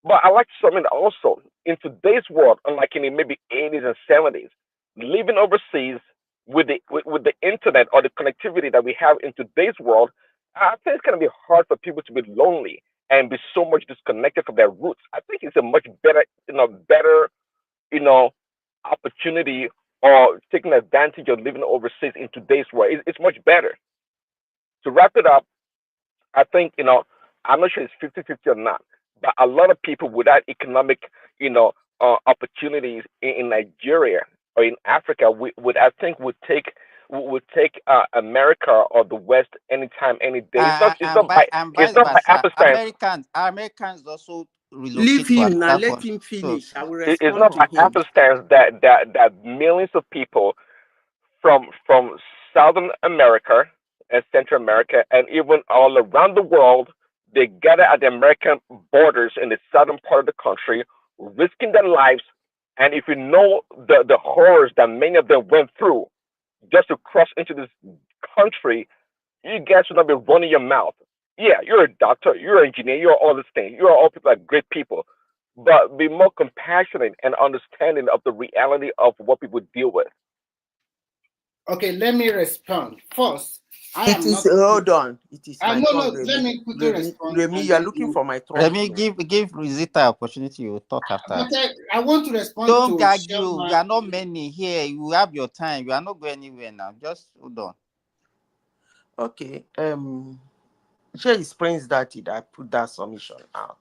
But I like something also in today's world, unlike in the maybe 80s and 70s, living overseas with the internet or the connectivity that we have in today's world, I think it's going to be hard for people to be lonely and be so much disconnected from their roots. I think it's a much better, you know, opportunity or taking advantage of living overseas in today's world. It's much better. To wrap it up, I think, I'm not sure it's 50-50 or not, but a lot of people without economic, opportunities in Nigeria or in Africa would I think would take America or the West anytime, any day. And It's vice not by versa. happenstance. Americans also Leave relocate to him now. another Let country. him So finish. I will It's respond not to by him. happenstance that millions of people from Southern America and Central America and even all around the world, they gather at the American borders in the southern part of the country, risking their lives. And if you know the horrors that many of them went through just to cross into this country, you guys should not be running your mouth. Yeah, you're a doctor, you're an engineer, you're all these things. You're all people like great people. But be more compassionate and understanding of the reality of what people deal with. Okay, let me respond. First, I It am is not. hold on. It is my No, turn, no. Remy. Let me quickly respond. Remy, And you are then looking you. for my let trust. me give Rosita opportunity to talk after. But I want to respond Don't to gag you. Shelma. We are not many here. You have your time. You are not going anywhere now. Just hold on. Okay. She explains that I put that submission out.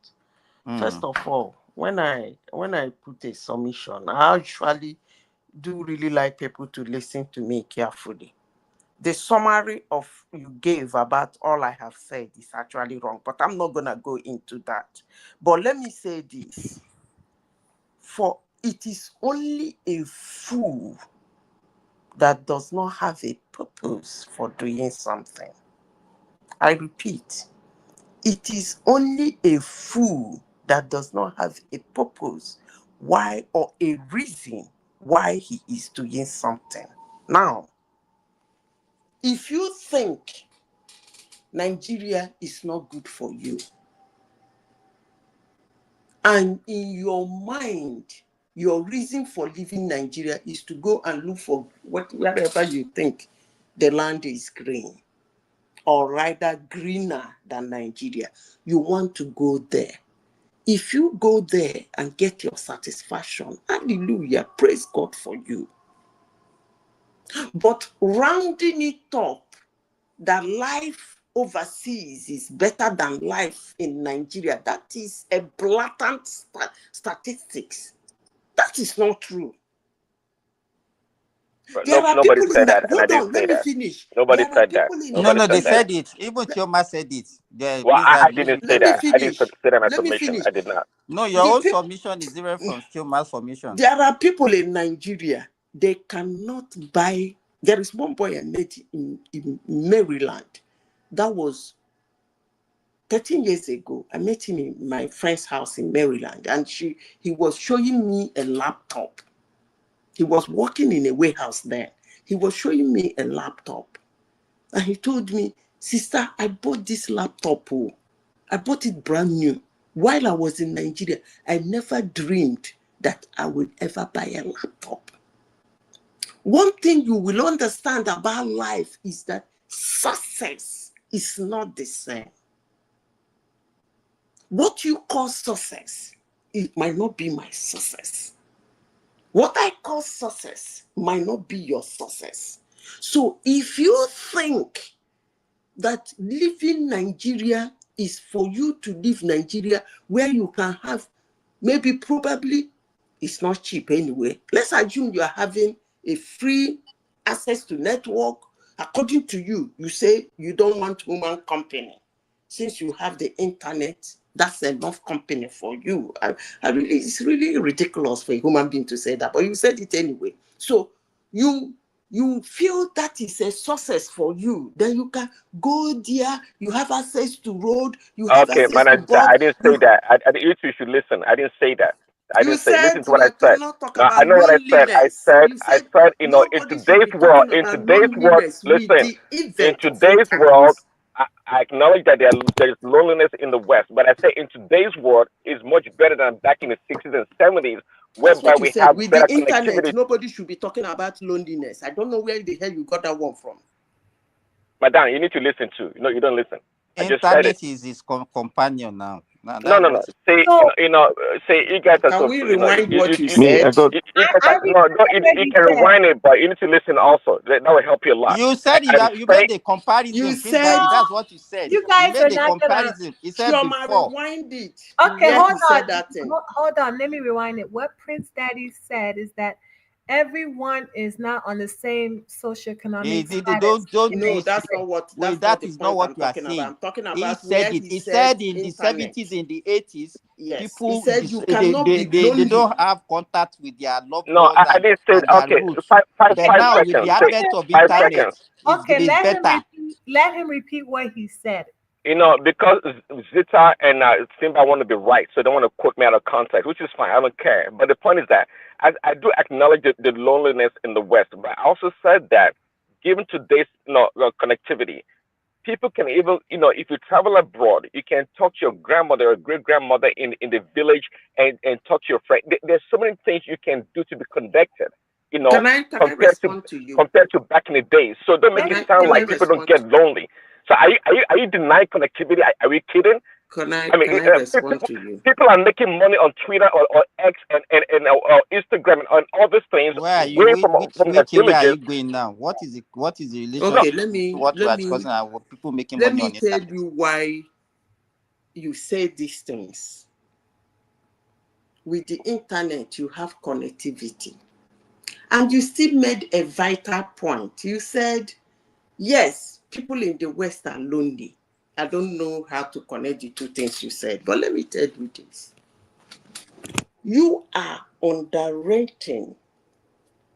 First of all, when I put a submission, I actually do really like people to listen to me carefully. The summary of you gave about all I have said is actually wrong, but I'm not gonna go into that. But let me say this: for it is only a fool that does not have a purpose for doing something. I repeat, it is only a fool that does not have a purpose why or a reason why he is doing something. Now, if you think Nigeria is not good for you, and in your mind, your reason for leaving Nigeria is to go and look for wherever you think the land is green, or rather greener than Nigeria, you want to go there. If you go there and get your satisfaction, hallelujah, praise God for you. But rounding it up, that life overseas is better than life in Nigeria, that is a blatant statistics. That is not true. There are Nobody people in said that. that, and I Hold didn't on, say let me that. finish. Nobody There are said that. people in No, Nobody they said that. said it. Even Chioma said it. Well, Please, I didn't say let me that. I didn't finish. say that in my Let me submission. finish. I did not. No, your The own people, submission is different from Chioma's submission. there are people in Nigeria, they cannot buy. There is one boy I met in Maryland. That was 13 years ago. I met him in my friend's house in Maryland, and he was showing me a laptop. He was working in a warehouse there. He was showing me a laptop. And he told me, sister, I bought this laptop. Oh. I bought it brand new. While I was in Nigeria, I never dreamed that I would ever buy a laptop. One thing you will understand about life is that success is not the same. What you call success, it might not be my success. What I call success might not be your success. So if you think that leaving Nigeria is for you to leave Nigeria where you can have, maybe probably, it's not cheap anyway. Let's assume you are having a free access to network. According to you, you say you don't want human company. Since you have the internet, that's enough company for you. It's really ridiculous for a human being to say that, but you said it anyway. So you feel that is a success for you, then you can go there, you have access to road, you have Okay, access man, to bus. I didn't say that. You two should listen. I didn't say that. I You didn't say. said Listen to what we I said. cannot talk Now I about know what I said. loneliness. You I said said, in nobody should today's be world, talking about loneliness with listen, the in event of today's world, interviews. I acknowledge that there is loneliness in the West, but I say in today's world is much better than back in the 60s and 70s, That's whereby what you we said. have With the better internet, connectivity. nobody should be talking about loneliness. I don't know where the hell you got that one from. Madam, you need to listen to. You don't listen. I just said it. Internet is his companion now. Now No, that's no, no. what. Say, So say you guys are Can so, we rewind what you Me, I said? got you guys I are, no, no, repeat what you he can said. rewind it, but you need to listen also. That will help you a lot. You said I'm you saying, made the comparison, You Prince said, Daddy. No, That's what you said. you You guys made are the not gonna. comparison. He said Chioma, before. rewind it to Okay, where hold he said on. that thing. Hold on. Let me rewind it. What Prince Daddy said is that everyone is not on the same socioeconomic status. Don't No, that's disrespect. not what. Wait, That's not that the is not point what I'm you are talking about. saying. I'm talking He about said where it. he He said said in the internet. 70s, in the 80s, Yes, he people said you cannot be they lonely. don't have contact with their loved no, ones I didn't say, and their okay, roots. five, five, Okay, But five now with the seconds. Say, advent of 5 seconds. internet, it's let him better. repeat. Let him repeat what he said. Because Zita and Simba want to be right, so they want to quote me out of context, which is fine. I don't care. But the point is that I do acknowledge the loneliness in the West, but I also said that given today's connectivity, people can even, if you travel abroad, you can talk to your grandmother or great grandmother in the village and talk to your friend. There's so many things you can do to be connected, Can I respond to you? compared to back in the days. So don't make it sound Can I like people don't respond? get lonely. So are you denying connectivity? Are you kidding? Can I mean, respond to you? people are making money on Twitter or X and Instagram and all these things, Where are you? going from their Which area are you villages. going now? What is the relationship Okay, to what we are discussing? With people making let money me on tell internet? you why you say these things. With the internet, you have connectivity. And you still made a vital point. You said, yes, people in the West are lonely. I don't know how to connect the two things you said, but let me tell you this. You are underrating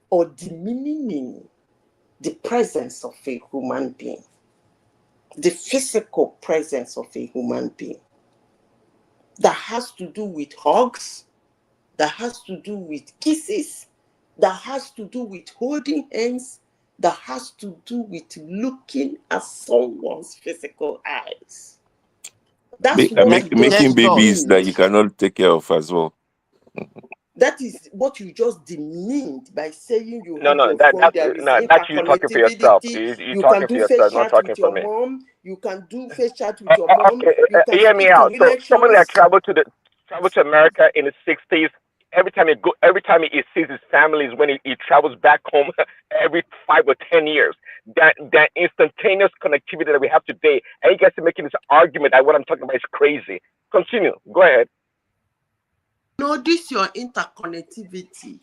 or demeaning the presence of a human being, the physical presence of a human being. That has to do with hugs, that has to do with kisses, that has to do with holding hands, that has to do with looking at someone's physical eyes. That's what you making just babies that demeaned. you cannot take care of as well. That is what you just demeaned by saying you No, have no, your phone, there is that's you talking for yourself. interconnectivity, You you can talking for do face yourself, not chat talking with for your me. mom, you can do face chat with your mom, Okay, you can hear me speak to out. So somebody that relations. traveled to America in the '60s, every time he sees his family is when he travels back home every 5 or 10 years. That instantaneous connectivity that we have today, and you guys are making this argument that what I'm talking about is crazy. Continue. Go ahead. No, this your interconnectivity.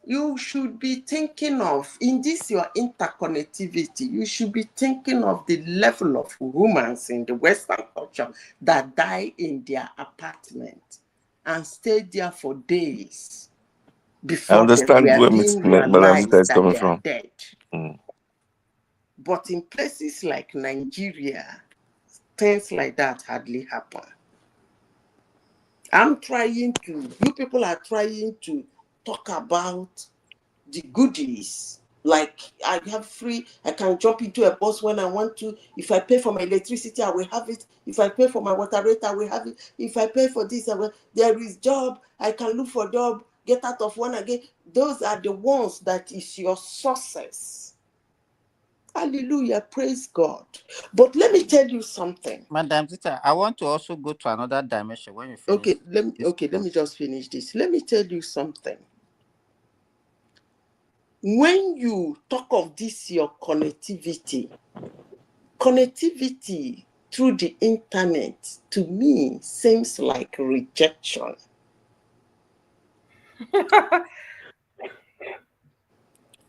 You should be thinking of, in this your interconnectivity, you should be thinking of the level of humans in the Western culture that die in their apartment and stay there for days I before they understand were where being Madam Zita realized is that coming they are from. dead. But in places like Nigeria, things like that hardly happen. You people are trying to talk about the goodies. Like I can jump into a bus when I want to. If I pay for my electricity, I will have it. If I pay for my water rate, I will have it. If I pay for this, there is job. I can look for job, get out of one again. Those are the ones that is your success. Hallelujah, praise God. But let me tell you something. Madam Zita, I want to also go to another dimension when you finish. Let me just finish this. Let me tell you something. When you talk of this, your connectivity through the internet, to me, seems like rejection.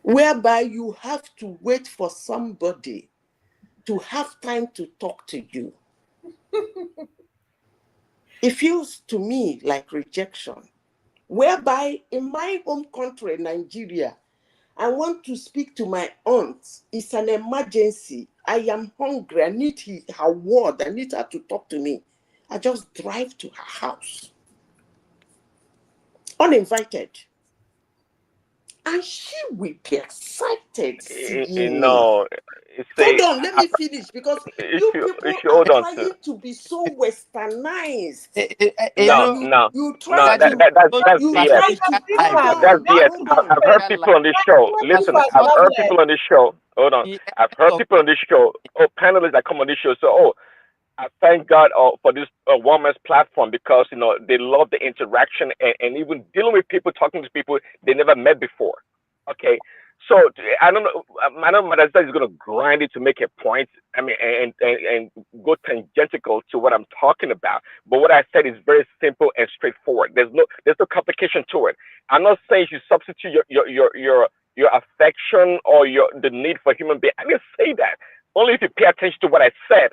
Whereby you have to wait for somebody to have time to talk to you. It feels to me like rejection. Whereby in my home country, Nigeria, I want to speak to my aunt. It's an emergency. I am hungry. I need her word. I need her to talk to me. I just drive to her house. Uninvited. And she will be excited seeing me. Hold on, let me finish, because you people are hold on trying to be so westernized. No, Try that's BS. That's BS. I've heard people on this show. Listen, I've heard people on this show. Hold on. I've heard people on this show. Panelists that come on this show. So, I thank God for this woman's platform because they love the interaction and even dealing with people, talking to people they never met before. Okay, so I don't know. I know Madazda is going to grind it to make a point. I mean, and go tangential to what I'm talking about. But what I said is very simple and straightforward. There's no complication to it. I'm not saying you substitute your affection or the need for human being. I didn't say that. Only if you pay attention to what I said,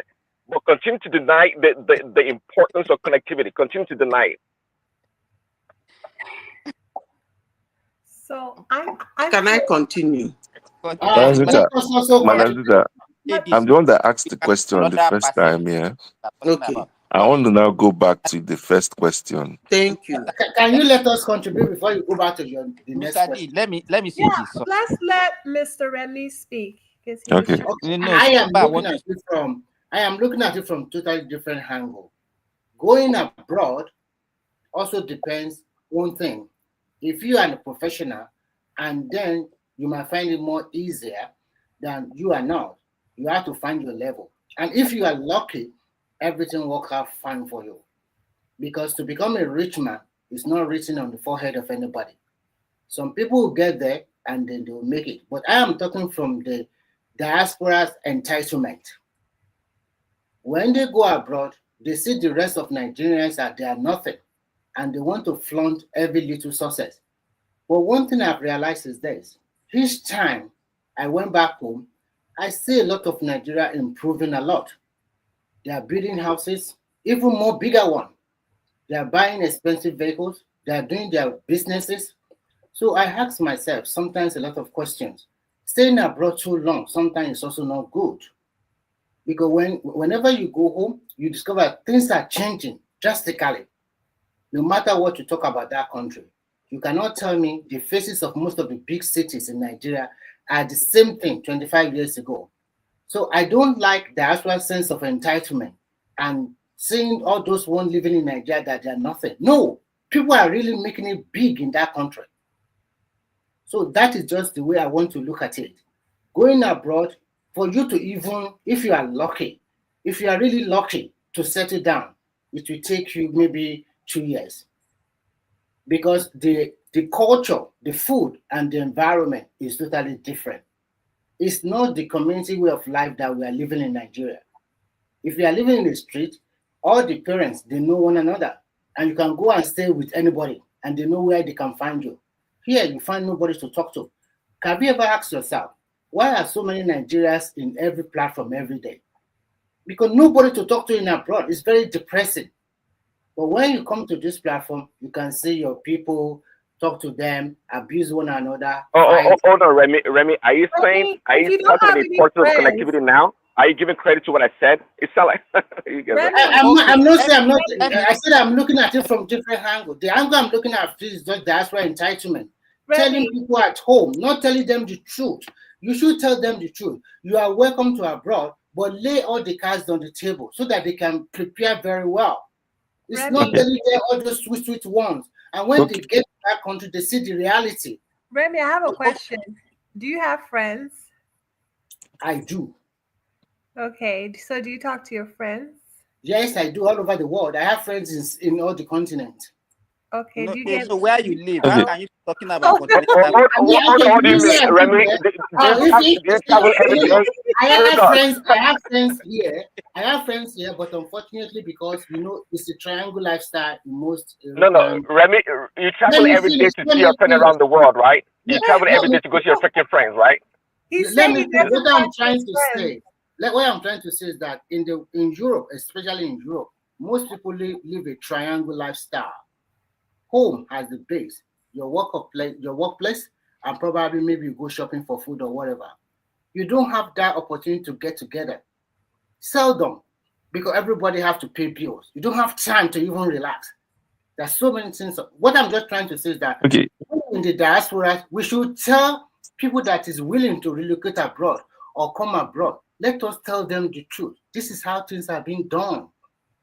but continue to deny the importance of connectivity. Continue to deny it. So Can I continue? Madam I'm the one that asked the question the first time, yeah. Okay. I want to now go back to the first question. Thank you. Can you let us contribute before you go back to the next Mr. question? D, let me say this. Let's let Mr. Remy speak because he Okay. was trying to- I am looking at it from totally different angle. Going abroad also depends one thing. If you are a professional, and then you might find it more easier than you are not. You have to find your level. And if you are lucky, everything works out fine for you. Because to become a rich man is not written on the forehead of anybody. Some people will get there and then they will make it. But I am talking from the diaspora's entitlement. When they go abroad, they see the rest of Nigerians that they are nothing and they want to flaunt every little success. But one thing I've realized is this. Each time I went back home, I see a lot of Nigeria improving a lot. They are building houses, even more bigger ones. They are buying expensive vehicles. They are doing their businesses. So I ask myself sometimes a lot of questions. Staying abroad too long sometimes is also not good. Because whenever you go home, you discover things are changing drastically. No matter what you talk about that country, you cannot tell me the faces of most of the big cities in Nigeria are the same thing 25 years ago. So I don't like the actual sense of entitlement and seeing all those one living in Nigeria that they are nothing. No, people are really making it big in that country. So that is just the way I want to look at it. Going abroad, for you to even, if you are lucky, if you are really lucky to settle down, it will take you maybe 2 years. Because the culture, the food, and the environment is totally different. It's not the community way of life that we are living in Nigeria. If you are living in the street, all the parents, they know one another. And you can go and stay with anybody, and they know where they can find you. Here, you find nobody to talk to. Have you ever asked yourself, why are so many Nigerians in every platform every day? Because nobody to talk to in abroad. It's very depressing. But when you come to this platform, you can see your people, talk to them, abuse one another. Hold on, Remy. Are you talking about the importance of connectivity now? Are you giving credit to what I said? It sounds like I'm not saying. I said I'm looking at it from different angle. The angle I'm looking at is just diaspora entitlement. Telling people at home, not telling them the truth. You should tell them the truth. You are welcome to abroad, but lay all the cards on the table so that they can prepare very well. It's not telling them all those sweet ones. And when they get to that country, they see the reality. Remy, I have a question. Do you have friends? I do. Okay, so do you talk to your friends? Yes, I do all over the world. I have friends in all the continents. Okay, do you get so where you live? Okay. How can you be talking about continental? What do you mean, Remy? I have friends here, but unfortunately, because it's a triangle lifestyle in most. No, Remy, you travel every day to see your friend around the world, right? You travel every day to go see your freaking friends, right? What I'm trying to say is that in Europe, especially in Europe, most people live a triangle lifestyle. Home as the base, your workplace, and probably maybe you go shopping for food or whatever. You don't have that opportunity to get together. Seldom, because everybody have to pay bills. You don't have time to even relax. There's so many things. What I'm just trying to say is that in the diaspora, we should tell people that is willing to relocate abroad or come abroad. Let us tell them the truth. This is how things are being done.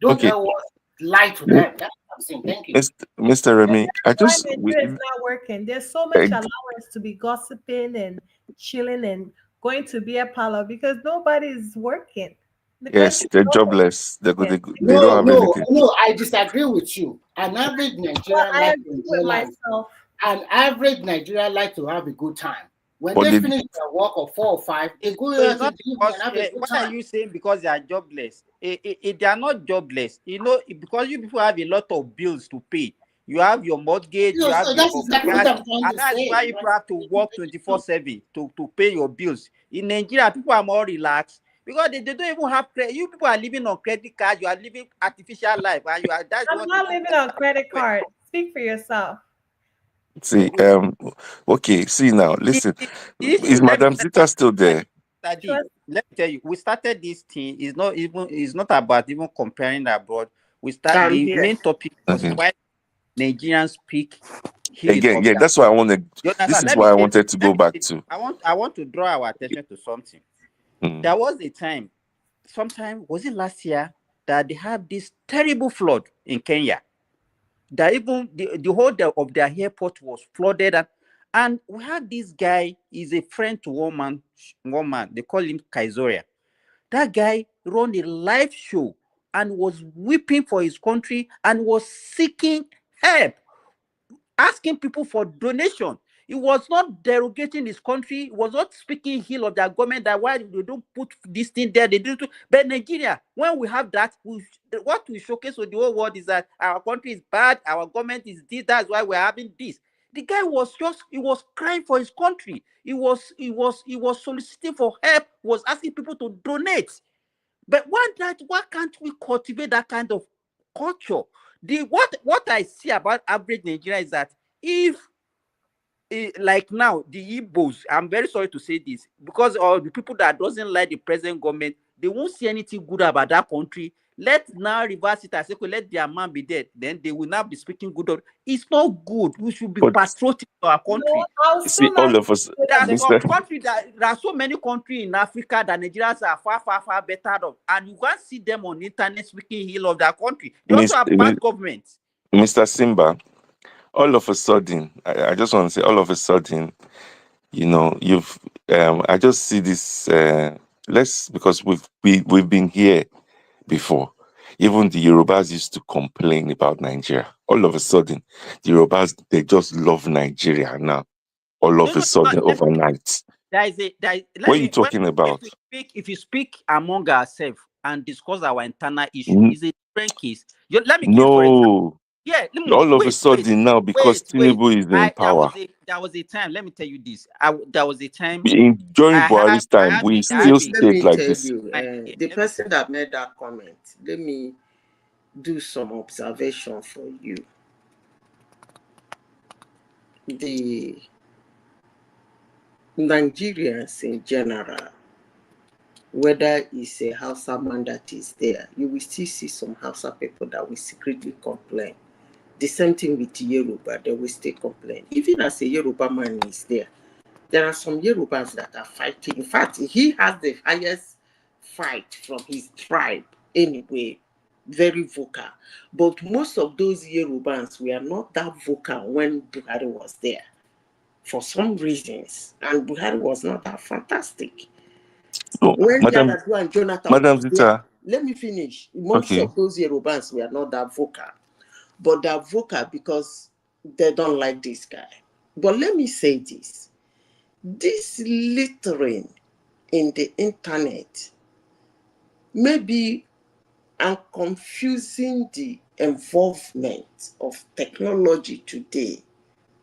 Don't always lie to them. That's what I'm saying. Thank you. Mr. Remy, It's not working. There's so much allowance to be gossiping and chilling and going to beer parlor because nobody is working. Yes, they're jobless. They Yes. they don't have anything. No, I disagree with you. An average Nigerian I like to agree enjoy with life. myself. An average Nigerian like to have a good time. When But they they, finish their work of 4 or 5, they go So it's out not in the evening and because have a good what are time. you saying because they are jobless? They are not jobless. You know, because you people have a lot of bills to pay. You have your mortgage, you have So your that's exactly what gas, I'm trying and to that's say. why you have to work 24/7 to pay your bills. In Nigeria, people are more relaxed because they don't even have credit. You people are living on credit cards. You are living artificial life, and you are that's I'm what not living on credit card. Speak for yourself. see, okay, see now, listen. the issue. Is Madam Zita still there? Study. Let me tell you, we started this thing. It's not about even comparing abroad. I'm The here. main topic was Okay. why Nigerians speak hill Again, of yeah, their. that's why I wanted. You This understand? is Let me why I say wanted to go back to. I want to draw our attention to something. Mm. There was a time, sometime was it last year, that they have this terrible flood in Kenya. That even the whole of their airport was flooded, and we had this guy. Is a friend to one man. They call him Kaizoria. That guy run a live show and was weeping for his country and was seeking help, asking people for donation. He was not derogating his country. He was not speaking ill of their government that why they don't put this thing there. They do. But Nigeria, when we have that, what we showcase to the whole world is that our country is bad. Our government is this. That's why we're having this. The guy was he was crying for his country. He was soliciting for help. He was asking people to donate. But why can't we cultivate that kind of culture? What I see about average Nigeria is that if like now the Igbos, I'm very sorry to say this, because of the people that doesn't like the present government, they won't see anything good about that country. Let's now reverse it and say, okay, let their man be dead. Then they will not be speaking good of. It's not good. We should be But patriotic to our country. No, I'll see, still all not of us, There's some Mr. country there are so many countries in Africa that Nigerians are far better of, and you can't see them on the internet speaking ill of their country. They also have bad government. Mr. Simba, all of a sudden, I just want to say, all of a sudden, you know, you've I just see this because we've been here before. Even the Yorubas used to complain about Nigeria. All of a sudden, the Yorubas, they just love Nigeria now. All of a sudden, overnight. What are you talking about? If you speak among ourselves and discuss our internal issue, is a different case. Let me give you for example. No. Yeah, All of a sudden now, because Tinubu is in power. There was a time. Let me tell you this. There was a time. During Buhari's time, we still Let stayed me like tell this. you, the person that made that comment, let me do some observation for you. The Nigerians in general, whether it's a Hausa man that is there, you will still see some Hausa people that will secretly complain. The same thing with Yoruba, they will still complain. Even as a Yoruba man is there are some Yorubas that are fighting. In fact, he has the highest fight from his tribe anyway, very vocal. But most of those Yorubans were not that vocal when Buhari was there, for some reasons. And Buhari was not that fantastic. No, When Madam Yar'Adua and Jonathan Madam was there, Zita. let me finish. Most Okay. of those Yorubans were not that vocal. But they're vocal because they don't like this guy. But let me say this. This littering in the internet maybe and confusing the involvement of technology today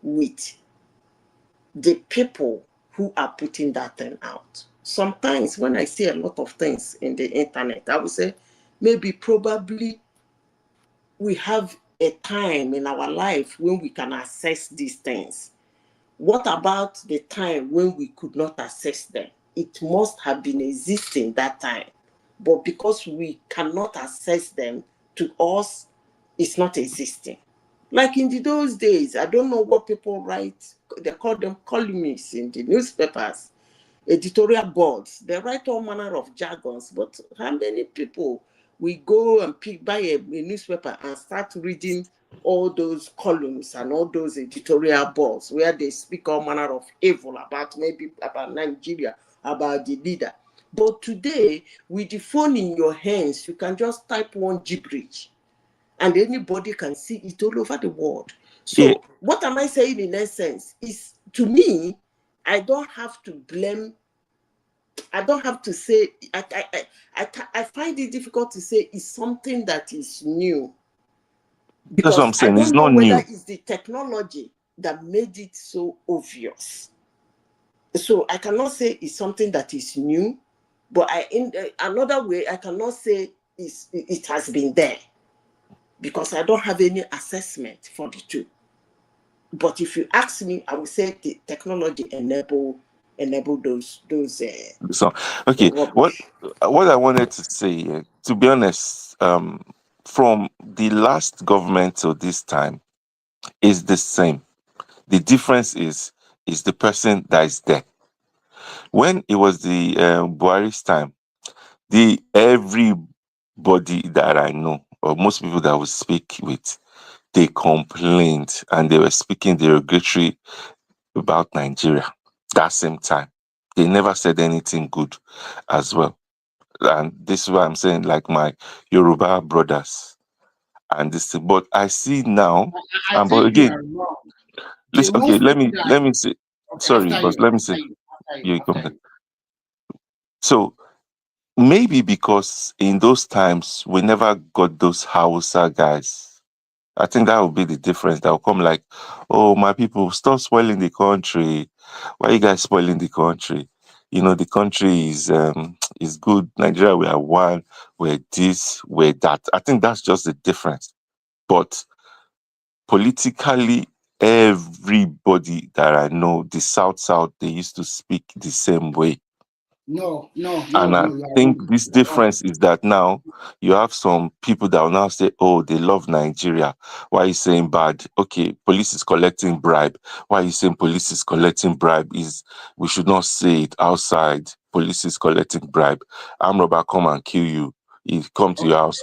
with the people who are putting that thing out. Sometimes when I see a lot of things in the internet, I would say maybe probably we have a time in our life when we can access these things. What about the time when we could not access them? It must have been existing that time. But because we cannot access them, to us, it's not existing. Like in those days, I don't know what people write, they call them columnists in the newspapers, editorial boards. They write all manner of jargons, but how many people we go and buy a newspaper and start reading all those columns and all those editorial boards where they speak all manner of evil about maybe about Nigeria, about the leader. But today, with the phone in your hands, you can just type one gibberish and anybody can see it all over the world. So what am I saying in essence is, to me, I don't have to blame. I don't have to say, I find it difficult to say it's something that is new. That's what I'm Because I saying. It's don't know not whether new. it's the technology that made it so obvious. So I cannot say it's something that is new, but in another way, I cannot say it has been there, because I don't have any assessment for the two. But if you ask me, I would say the technology enable those So, okay, what I wanted to say, to be honest, from the last government to this time is the same. The difference is the person that is there. When it was the Buhari's time, everybody that I know, or most people that I would speak with, they complained and they were speaking derogatory about Nigeria. That same time, they never said anything good as well. And this is why I'm saying, like my Yoruba brothers and this thing. But I see now, I but think you again, are wrong. The listen, okay, most let people me that say, okay, sorry, after but you, let me after say, you, after you, you after come back. you. So maybe because in those times we never got those Hausa guys. I think that would be the difference. That will come like, oh, my people, stop spoiling the country. Why are you guys spoiling the country? You know, the country is good. Nigeria, we are one. We're this, we're that. I think that's just the difference. But politically, everybody that I know, the South, they used to speak the same way. No, And I you are think wrong. this You are wrong. difference is that now you have some people that will now say, oh, they love Nigeria. Why are you saying bad? Okay, police is collecting bribe. Why are you saying police is collecting bribe? We should not say it outside. Police is collecting bribe. Armed robber come and kill you. He come to your house.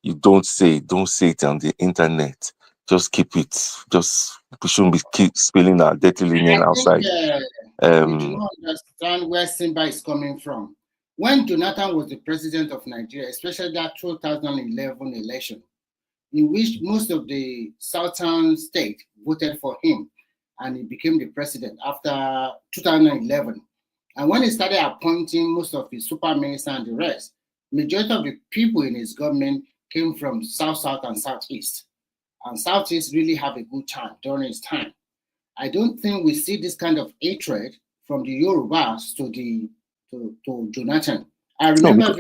You don't say it on the internet. Just keep it. We shouldn't be keep spilling our dirty linen I think outside. you do not understand where Simba is coming from. When Jonathan was the president of Nigeria, especially that 2011 election, in which most of the southern states voted for him, and he became the president after 2011. And when he started appointing most of his super ministers and the rest, majority of the people in his government came from South, and Southeast. And Southeast really have a good time during his time. I don't think we see this kind of hatred from the Yorubas to Jonathan. I remember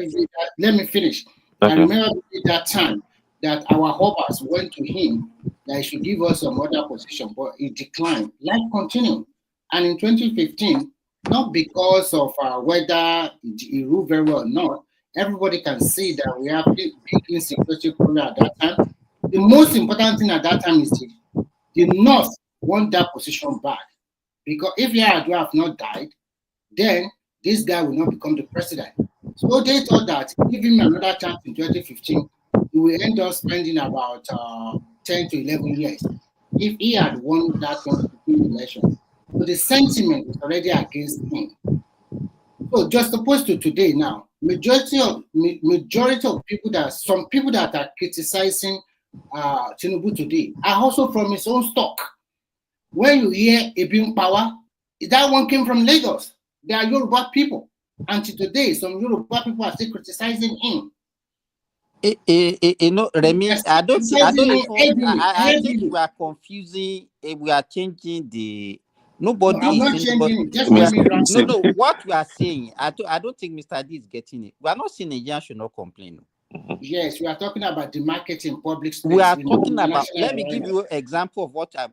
let me finish. I remember that time that our hopers went to him that he should give us some other position, but he declined. Life continued. And in 2015, not because of whether he ruled very well or not, everybody can see that we have big insecurity problem at that time. The most important thing at that time is the North want that position back. Because if Yar'Adua have not died, then this guy will not become the president. So they thought that giving him another chance in 2015, he will end up spending about 10 to 11 years if he had won that 2015 election. So the sentiment is already against him. So just opposed to today now, majority of people some people that are criticizing Tinubu today are also from his own stock. When you hear Ebin Power, that one came from Lagos. They are Yoruba people. Until today, some Yoruba people are still criticizing him. You know, Remy, Yes, I think heavily. we are confusing. We are changing the. No, Nobody I'm is not saying. changing it. Just let me run. No. What we are saying, I don't think Mr. D is getting it. We are not saying Nigerians should not complain. Yes, we are talking about the market in public space. We are talking about. Let me give you an example of what the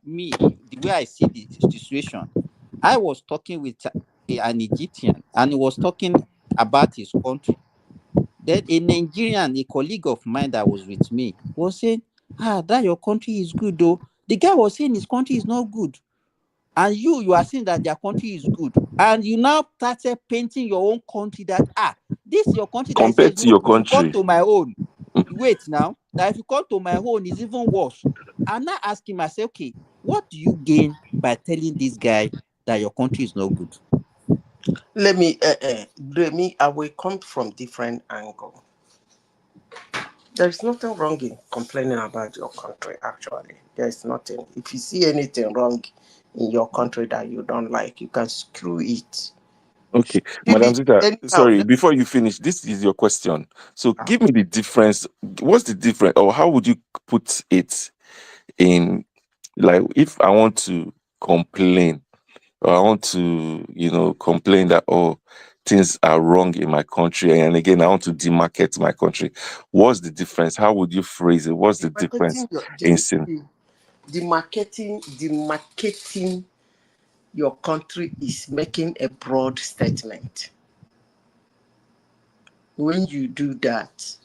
way I see the situation. I was talking with an Egyptian, and he was talking about his country. Then a Nigerian, a colleague of mine that was with me, was saying, that your country is good though. The guy was saying his country is not good. And you are saying that their country is good. And you now started painting your own country that, this is your country that compared says to your if you come country. to my own, wait now, that if you come to my own, it's even worse. I'm not asking myself, okay, what do you gain by telling this guy that your country is not good? Let me, Remy, I will come from different angle. There is nothing wrong in complaining about your country, actually. There is nothing. If you see anything wrong in your country that you don't like, you can screw it. Okay, Madam Really, Zita, anyhow, sorry, before you finish, this is your question. So ah, give me the difference. What's the difference, or how would you put it in, like, if I want to complain, or I want to, complain that, oh, things are wrong in my country, and again, I want to demarket my country. What's the difference? How would you phrase it? What's the difference in sin? demarcating your country is making a broad statement. When you do that,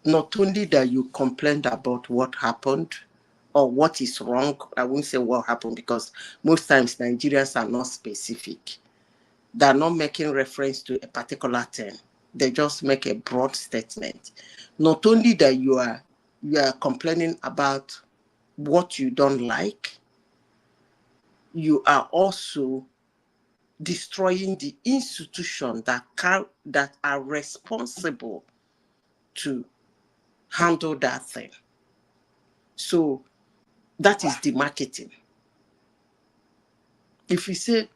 not only that you complained about what happened or what is wrong, I won't say what happened because most times Nigerians are not specific. They're not making reference to a particular thing. They just make a broad statement. Not only that you are complaining about what you don't like, you are also destroying the institution that are responsible to handle that thing. So that is the marketing. If you say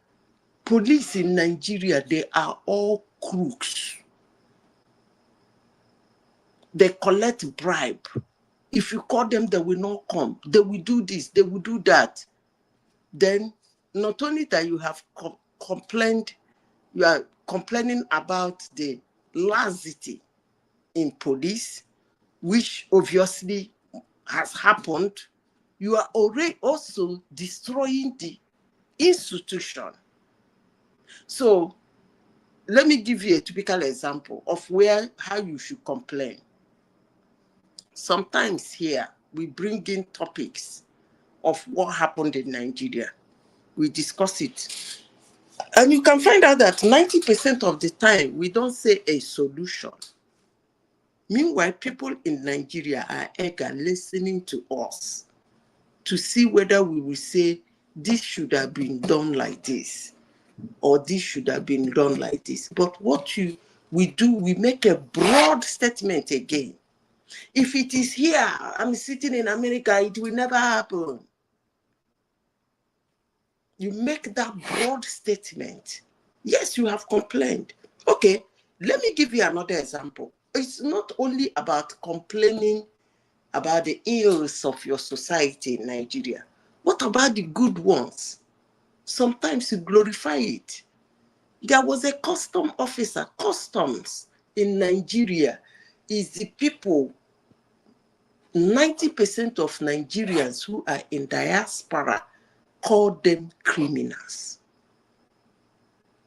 police in Nigeria, they are all crooks. They collect bribe. If you call them, they will not come. They will do this, they will do that. Then not only that you have complained, you are complaining about the laxity in police, which obviously has happened. You are already also destroying the institution. So let me give you a typical example of how you should complain. Sometimes here we bring in topics of what happened in Nigeria. We discuss it. And you can find out that 90% of the time we don't say a solution. Meanwhile, people in Nigeria are eager listening to us to see whether we will say this should have been done like this or this should have been done like this. But what we do, we make a broad statement again. If it is here, I'm sitting in America, it will never happen. You make that broad statement. Yes, you have complained. Okay, let me give you another example. It's not only about complaining about the ills of your society in Nigeria. What about the good ones? Sometimes you glorify it. There was a custom officer. Customs in Nigeria is the people, 90% of Nigerians who are in diaspora call them criminals.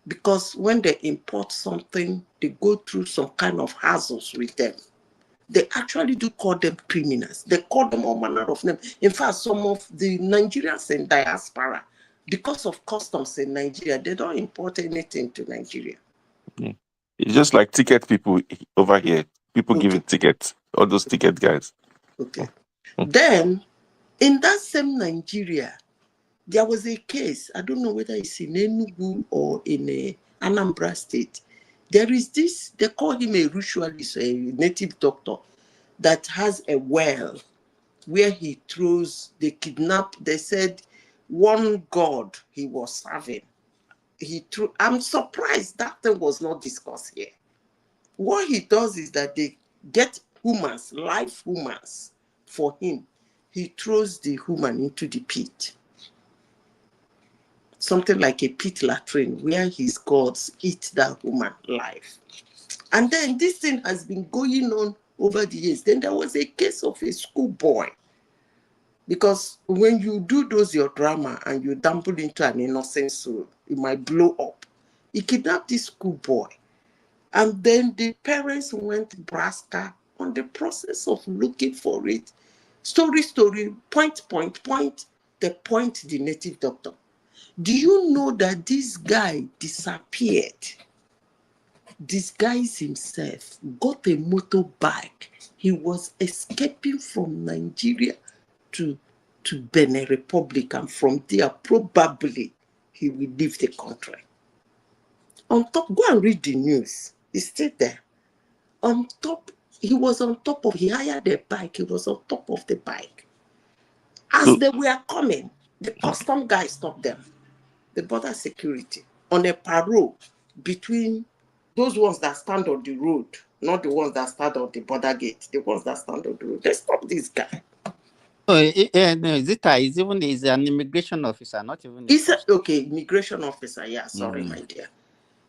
Because when they import something, they go through some kind of hassles with them. They actually do call them criminals. They call them all manner of names. In fact, some of the Nigerians in diaspora, because of customs in Nigeria, they don't import anything to Nigeria. Mm. It's just like ticket people over here. People giving tickets, all those ticket guys. Okay. Then, in that same Nigeria, there was a case, I don't know whether it's in Enugu or in Anambra State. There is this, they call him a ritualist, a native doctor, that has a well where he throws, they kidnap, they said one god he was serving. I'm surprised that thing was not discussed here. What he does is that they get humans, live humans for him. He throws the human into the pit. Something like a pit latrine where his gods eat that human life. And then this thing has been going on over the years. Then there was a case of a schoolboy. Because when you do your drama and you dumble into an innocent soul, it might blow up. He kidnapped this schoolboy. And then the parents went braska on the process of looking for it. Story, point, they point the native doctor. Do you know that this guy disappeared? Disguised himself, got a motorbike. He was escaping from Nigeria to Benin Republic, and from there, probably he will leave the country. On top, go and read the news. He's still there. On top, he was on top of, he hired a bike. He was on top of the bike. As they were coming, the custom guy stopped them. The border security on a parole between those ones that stand on the road, not the ones that stand on the border gate, the ones that stand on the road. They stopped this guy. No, Zita is an immigration officer, not even. Okay, immigration officer. Yeah, sorry, my dear.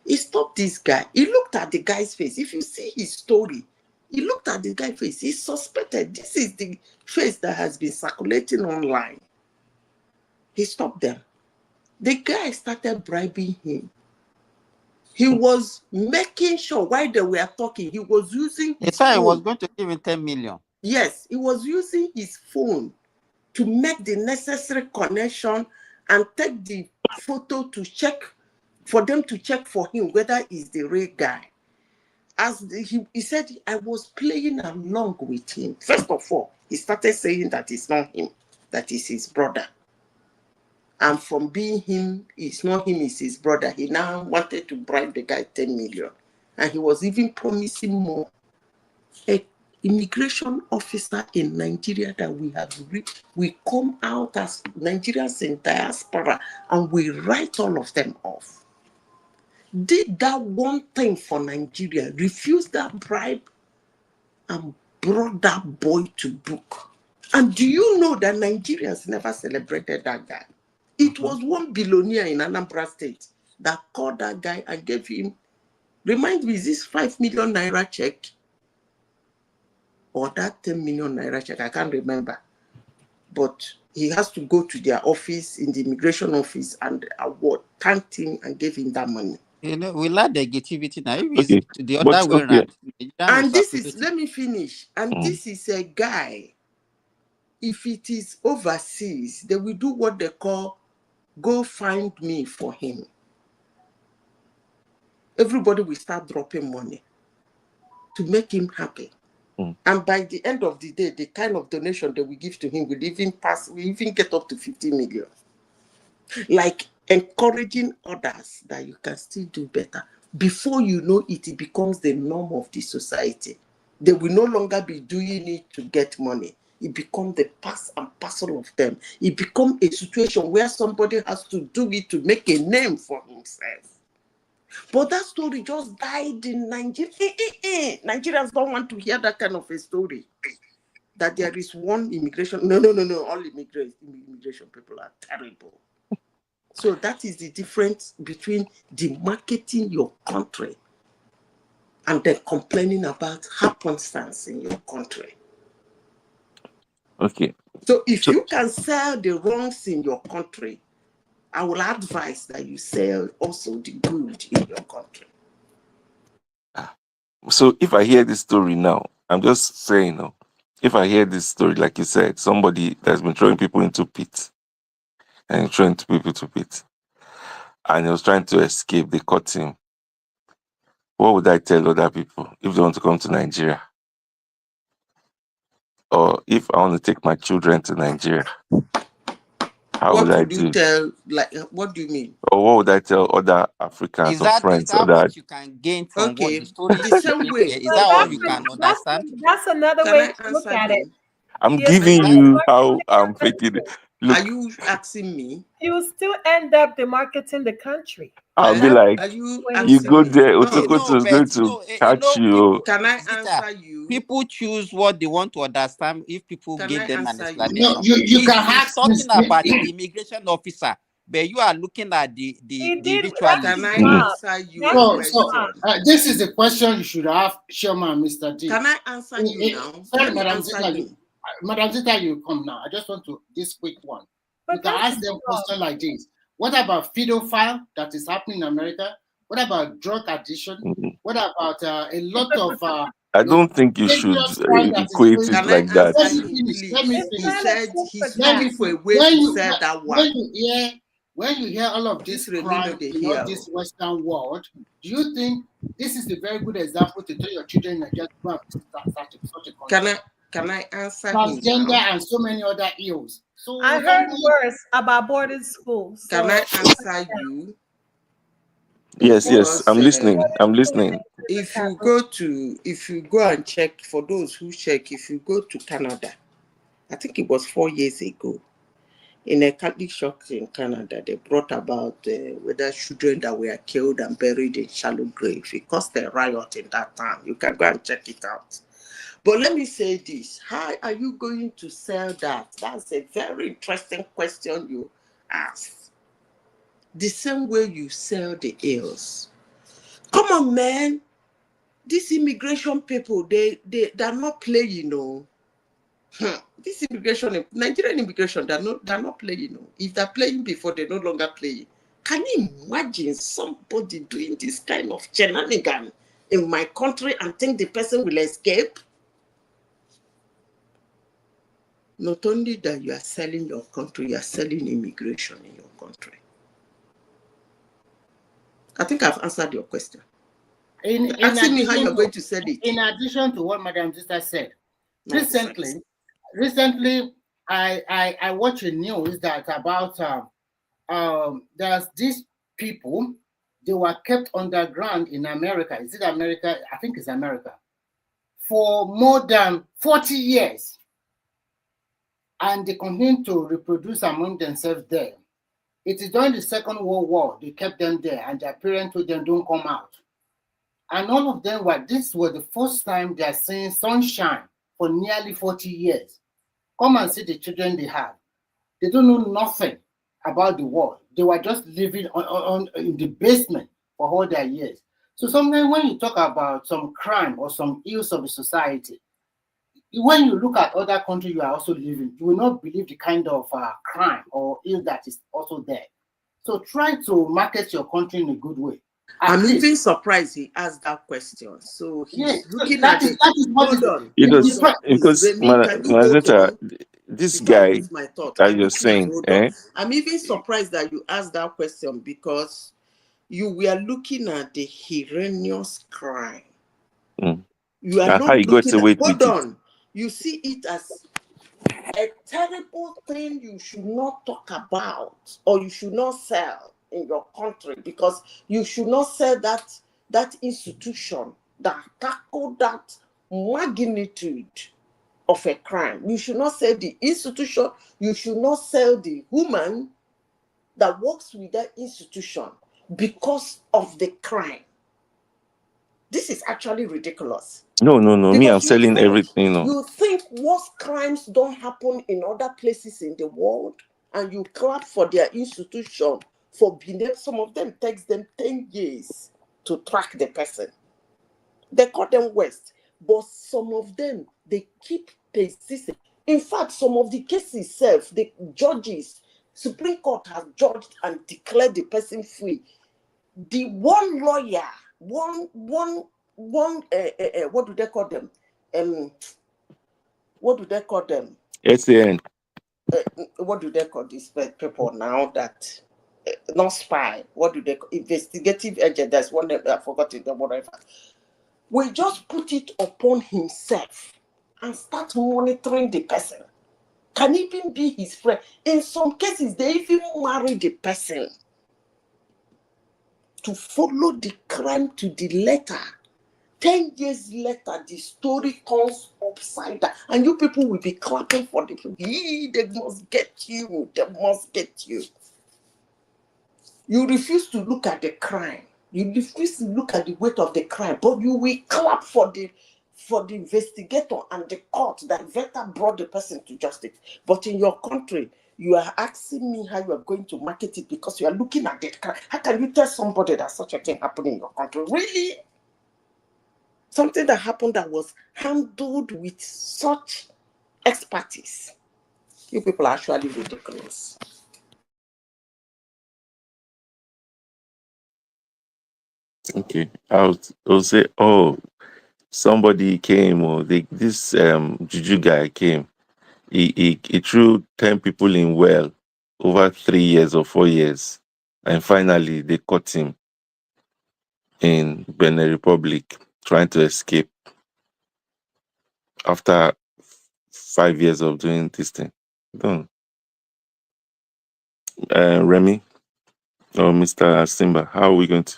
He stopped this guy. He looked at the guy's face. If you see his story, he looked at the guy's face. He suspected this is the face that has been circulating online. He stopped them. The guy started bribing him. He was making sure while they were talking, he was using his phone. He was going to give him 10 million. Yes, he was using his phone to make the necessary connection and take the photo to check, for them to check for him whether he's the real guy. He said, I was playing along with him. First of all, he started saying that it's not him, that is his brother. And from being him, it's not him, it's his brother. He now wanted to bribe the guy 10 million. And he was even promising more. An immigration officer in Nigeria that we have we come out as Nigerians in diaspora and we write all of them off. Did that one thing for Nigeria, refused that bribe, and brought that boy to book. And do you know that Nigerians never celebrated that guy? It was one billionaire in Anambra State that called that guy and gave him, remind me, is this 5 million naira check? Or that 10 million naira check? I can't remember. But he has to go to their office, in the immigration office, and award, thanked him and gave him that money. You know, we like negativity now. If it's the other way around. And this is, let me finish. And this is a guy, if it is overseas, they will do what they call go find me for him. Everybody will start dropping money to make him happy. And by the end of the day, the kind of donation that we give to him will even get up to 50 million. Like encouraging others that you can still do better. Before you know it, it becomes the norm of the society. They will no longer be doing it to get money. It becomes the part and parcel of them. It becomes a situation where somebody has to do it to make a name for himself. But that story just died in Nigeria. Nigerians don't want to hear that kind of a story. That there is one immigration. No. All immigration people are terrible. So that is the difference between demarketing your country and then complaining about happenstance in your country. Okay. So if you can sell the wrongs in your country, I will advise that you sell also the good in your country. So if I hear this story now, I'm just saying, if I hear this story, like you said, somebody that's been throwing people into pits and throwing people to pits, and he was trying to escape, they caught him. What would I tell other people if they want to come to Nigeria? Or if I want to take my children to Nigeria, what would you tell? Like, what do you mean? Or what would I tell other Africans or friends? Is that what you can gain from what the story is? Is that all you can understand? That's another way to look at it. I'm giving you how I'm thinking. Look, are you asking me? You still end up demarketing the country. I'll be like, you go there, Otokoto is going to catch you. Can I answer you? People choose what they want to understand if people give them an explanation. No, you can have talking about the immigration officer, but you are looking at the ritualist. Can I answer you? This is the question you should have, Sherman, Mr. D. Can I answer you now? Sorry, Madam Zita, you come now. I just want to, this quick one. You can ask them a question like this. What about pedophile that is happening in America? What about drug addiction? What about a lot of... I don't think you should equate it like that. Let me finish. When you hear all of this crime in this Western world, do you think this is a very good example to tell your children that just go and such a country? Can I answer transgender and so many other ills? So I heard worse about boarding schools. Can I answer you? Yes, yes, Because I'm listening. I'm listening. if you go and check, for those who check, if you go to Canada, I think it was 4 years ago, in a Catholic church in Canada, they brought about whether children that were killed and buried in shallow graves. It caused a riot in that town. You can go and check it out. But let me say this: how are you going to sell that? That's a very interesting question you asked. The same way you sell the hills. Come on, man. These immigration people, they're not playing, no. This immigration, Nigerian immigration, they're not playing, no. If they're playing before, they're no longer playing. Can you imagine somebody doing this kind of shenanigan in my country and think the person will escape? Not only that you are selling your country, you are selling immigration in your country. I think I've answered your question. Asking me how you're going to sell it. In addition to what Madam Sister said, recently, I watched a news that about there's these people, they were kept underground in America. Is it America? I think it's America. For more than 40 years. And they continue to reproduce among themselves there. It is during the Second World War, they kept them there, and their parents told them, don't come out. And all of them this was the first time they are seeing sunshine for nearly 40 years. Come and see the children they have. They don't know nothing about the world. They were just living in the basement for all their years. So sometimes when you talk about some crime or some ills of the society, when you look at other countries you are also living, you will not believe the kind of crime or ill that is also there. So try to market your country in a good way. I'm even surprised he asked that question. So he's looking at it. Hold on. Because Mazeta, this guy that you're saying, I'm even surprised that you asked that question because you were looking at the heinous crime. You are not looking at, hold on. You see it as a terrible thing you should not talk about or you should not sell in your country, because you should not sell that institution that tackled that magnitude of a crime. You should not sell the institution. You should not sell the woman that works with that institution because of the crime. This is actually ridiculous. No. Me, I'm selling everything. You think worse crimes don't happen in other places in the world, and you clap for their institution for being there. Some of them takes them 10 years to track the person. They call them West, but some of them, they keep persisting. In fact, some of the cases itself, the judges, Supreme Court has judged and declared the person free. The one lawyer, what do they call them? What do they call them? SAN. What do they call these people now that not spy? What do they call? Investigative agent? That's one that I forgot it. Whatever. We just put it upon himself and start monitoring the person. Can even be his friend. In some cases, they even marry the person to follow the crime to the letter. 10 years later, the story turns upside down. And you people will be clapping for the people. They must get you. They must get you. You refuse to look at the crime. You refuse to look at the weight of the crime. But you will clap for the investigator and the court that better brought the person to justice. But in your country, you are asking me how you are going to market it because you are looking at the crime. How can you tell somebody that such a thing happened in your country? Really? Something that happened that was handled with such expertise. You people are actually ridiculous. Okay, I'll say, somebody came, or this juju guy came. He threw 10 people in well over 3 years or 4 years, and finally they caught him in Benin Republic trying to escape after 5 years of doing this thing. Done. Remy or Mr. Simba, how are we going to?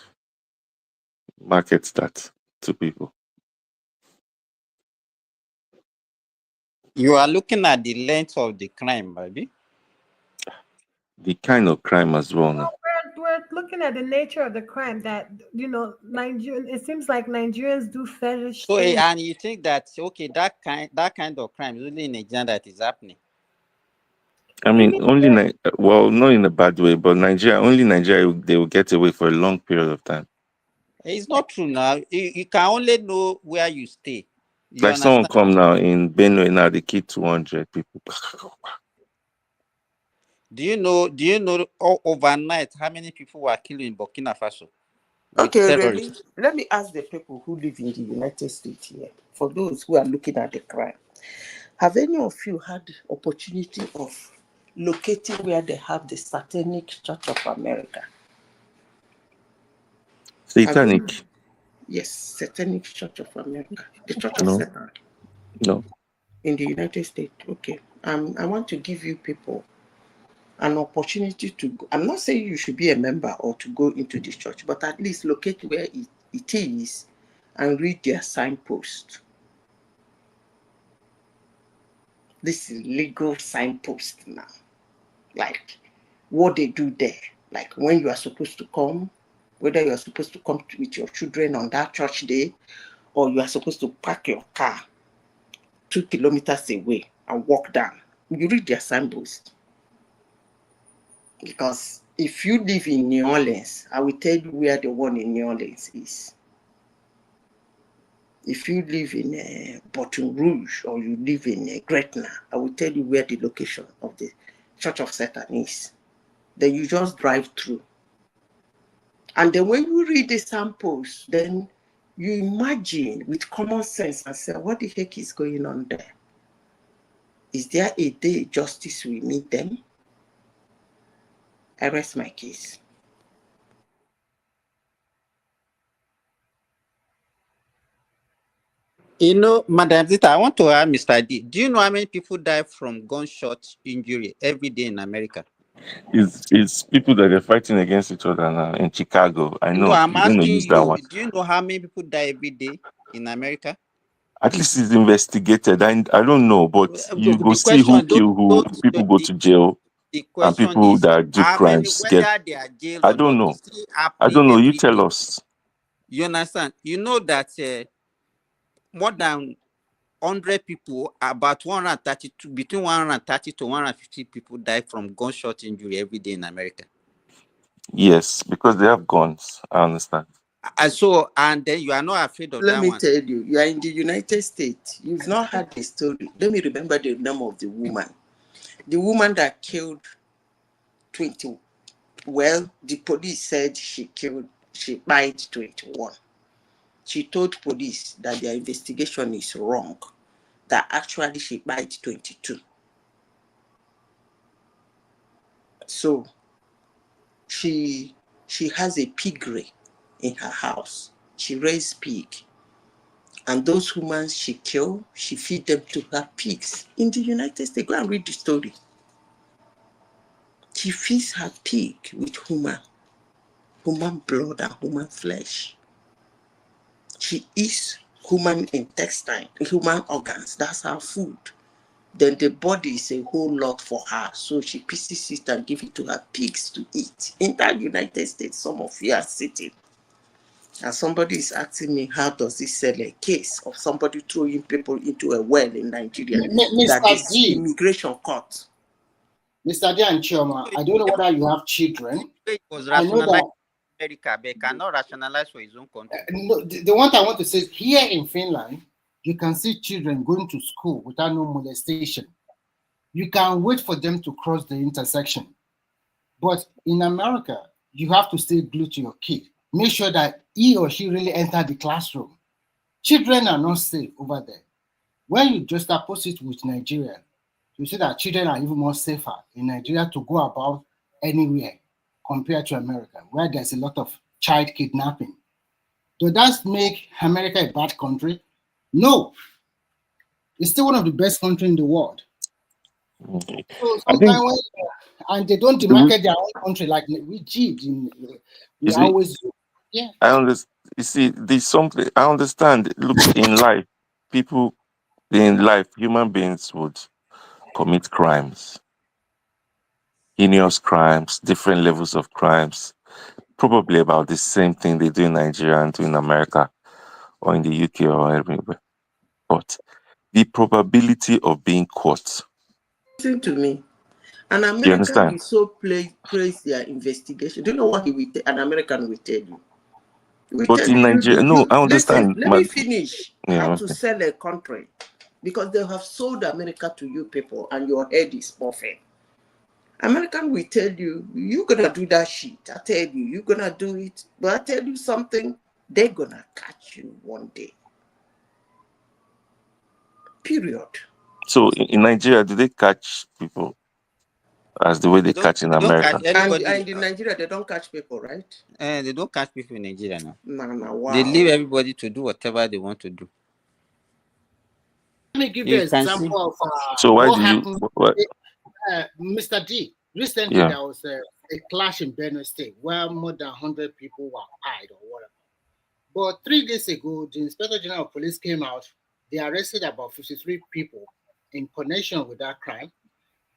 market that to people? You are looking at the length of the crime, baby. The kind of crime as well. Now. We're looking at the nature of the crime that, Nigerian. It seems like Nigerians do fetish So, things. and you think that, okay, that kind of crime is only in Nigeria that is happening? I mean, only well, not in a bad way, but only Nigeria, they will get away for a long period of time. It's not true now. You can only know where you stay. You Like understand? someone come now in Benue now, they kill 200 people. Do you know overnight how many people were killed in Burkina Faso? Okay, really? Let me ask the people who live in the United States here, for those who are looking at the crime. Have any of you had the opportunity of locating where they have the Satanic Church of America? Satanic? Yes, Satanic Church of America. The Church of No. Satan. No. In the United States. Okay. I want to give you people an opportunity to go. I'm not saying you should be a member or to go into the church, but at least locate where it is and read their signpost. This is legal signpost now. Like what they do there. Like when you are supposed to come, whether you are supposed to come with your children on that church day, or you are supposed to park your car 2 kilometers away and walk down. You read their signpost. Because if you live in New Orleans, I will tell you where the one in New Orleans is. If you live in Baton Rouge or you live in Gretna, I will tell you where the location of the Church of Satan is. Then you just drive through. And then when you read the samples, then you imagine with common sense and say, what the heck is going on there? Is there a day justice will meet them? I rest my case. Madam Zita, I want to ask Mr. D. Do you know how many people die from gunshot injury every day in America? It's people that are fighting against each other now in Chicago. I know. No, I'm You're going to asking use that one. you. Do you know how many people die every day in America? At least it's investigated. I don't know, but you go see who kill who. People go to jail, and people that do crimes get. They are jailed I don't know. I don't know. You tell us. You understand? You know that more than 100 people, about 132, between 130 to 150 people die from gunshot injury every day in America. Yes, because they have guns. I understand. And then you are not afraid of that one. Let me tell you, you are in the United States. You've not heard the story. Let me remember the name of the woman. The woman that killed 20. Well, the police said she died 21. She told police that their investigation is wrong, that actually she died 22. So she has a piggery in her house. She raised pig. And those humans she killed, she feed them to her pigs in the United States. Go and read the story. She feeds her pig with human blood and human flesh. She eats human intestine, human organs. That's her food. Then the body is a whole lot for her. So she pieces it and gives it to her pigs to eat. In that United States, some of you are sitting. And somebody is asking me, how does this sell a case of somebody throwing people into a well in Nigeria? That is immigration court. Mr. D and Chioma, I don't know whether you have children. I know that America, but cannot rationalize for his own country. No, the one I want to say is here in Finland, you can see children going to school without no molestation. You can wait for them to cross the intersection. But in America, you have to stay glued to your kid. Make sure that he or she really entered the classroom. Children are not safe over there. When you just oppose it with Nigeria, you see that children are even more safer in Nigeria to go about anywhere compared to America, where there's a lot of child kidnapping. Does that make America a bad country? No. It's still one of the best countries in the world. So sometimes and they don't demarcate their own country like we did. We always, yeah. you see, there's something I understand. Look, in life, human beings would commit crimes, heinous crimes, different levels of crimes, probably about the same thing they do in Nigeria and do in America or in the UK or everywhere. But the probability of being caught. Listen to me. An You American understand? will so praise their investigation. Do you know what an American will tell you? But in Nigeria, no, I Listen, understand. let me finish how to Okay. sell a country. Because they have sold America to you people and your head is perfect. American will tell you, you're going to do that shit. I tell you, you're going to do it. But I tell you something, they're going to catch you one day. Period. So in Nigeria, do they catch people as the way they catch in America? And in Nigeria, they don't catch people, right? They don't catch people in Nigeria now. Wow. They leave everybody to do whatever they want to do. Let me give you an example of so why what do happened. Mr. D, recently there was a clash in Benue State where more than 100 people were died or whatever. But 3 days ago, the Inspector General of Police came out. They arrested about 53 people in connection with that crime.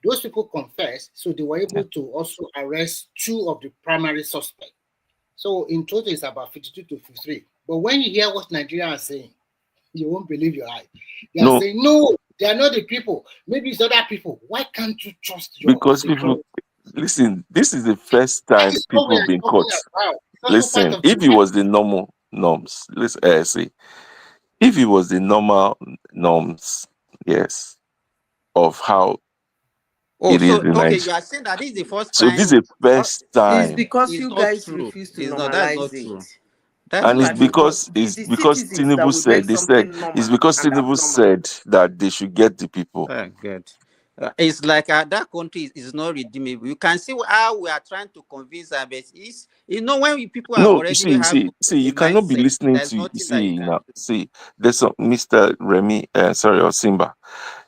Those people confessed, so they were able to also arrest 2 of the primary suspects. So in total, it's about 52 to 53. But when you hear what Nigeria are saying, you won't believe your eyes. They are saying, no, they are not the people. Maybe it's other people. Why can't you trust your Because people, listen, this is the first time people have been caught. Listen, if it was the normal norms, let's say, if it was the normal norms, yes, of how it is in Nigeria. You are saying that this is the first So time. this is the first time. It's because you guys refuse to normalize it. And it's because Tinubu said it's because Tinubu said that they should get the people. Good. It's like that country is not redeemable. You can see how we are trying to convince them, but it's when people have already see, you cannot be listening to there's some Mr. Remy, or Simba.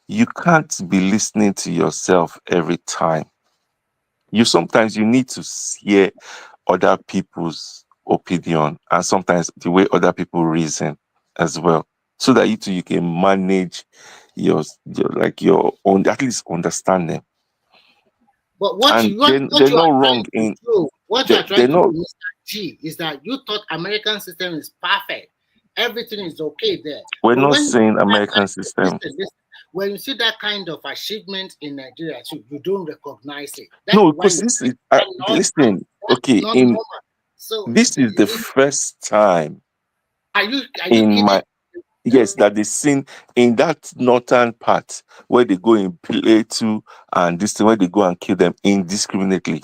You can't be listening to yourself every time. Sometimes you need to hear other people's opinion and sometimes the way other people reason as well, so that you can manage your own, at least understand them. But what you are trying to do, Mr. G, is that you thought American system is perfect. Everything is okay there. We're not saying American system. Listen, when you see that kind of achievement in Nigeria, so you don't recognize it. No, because listen, this is the first time that they seen in that northern part where they go and play to and this thing where they go and kill them indiscriminately,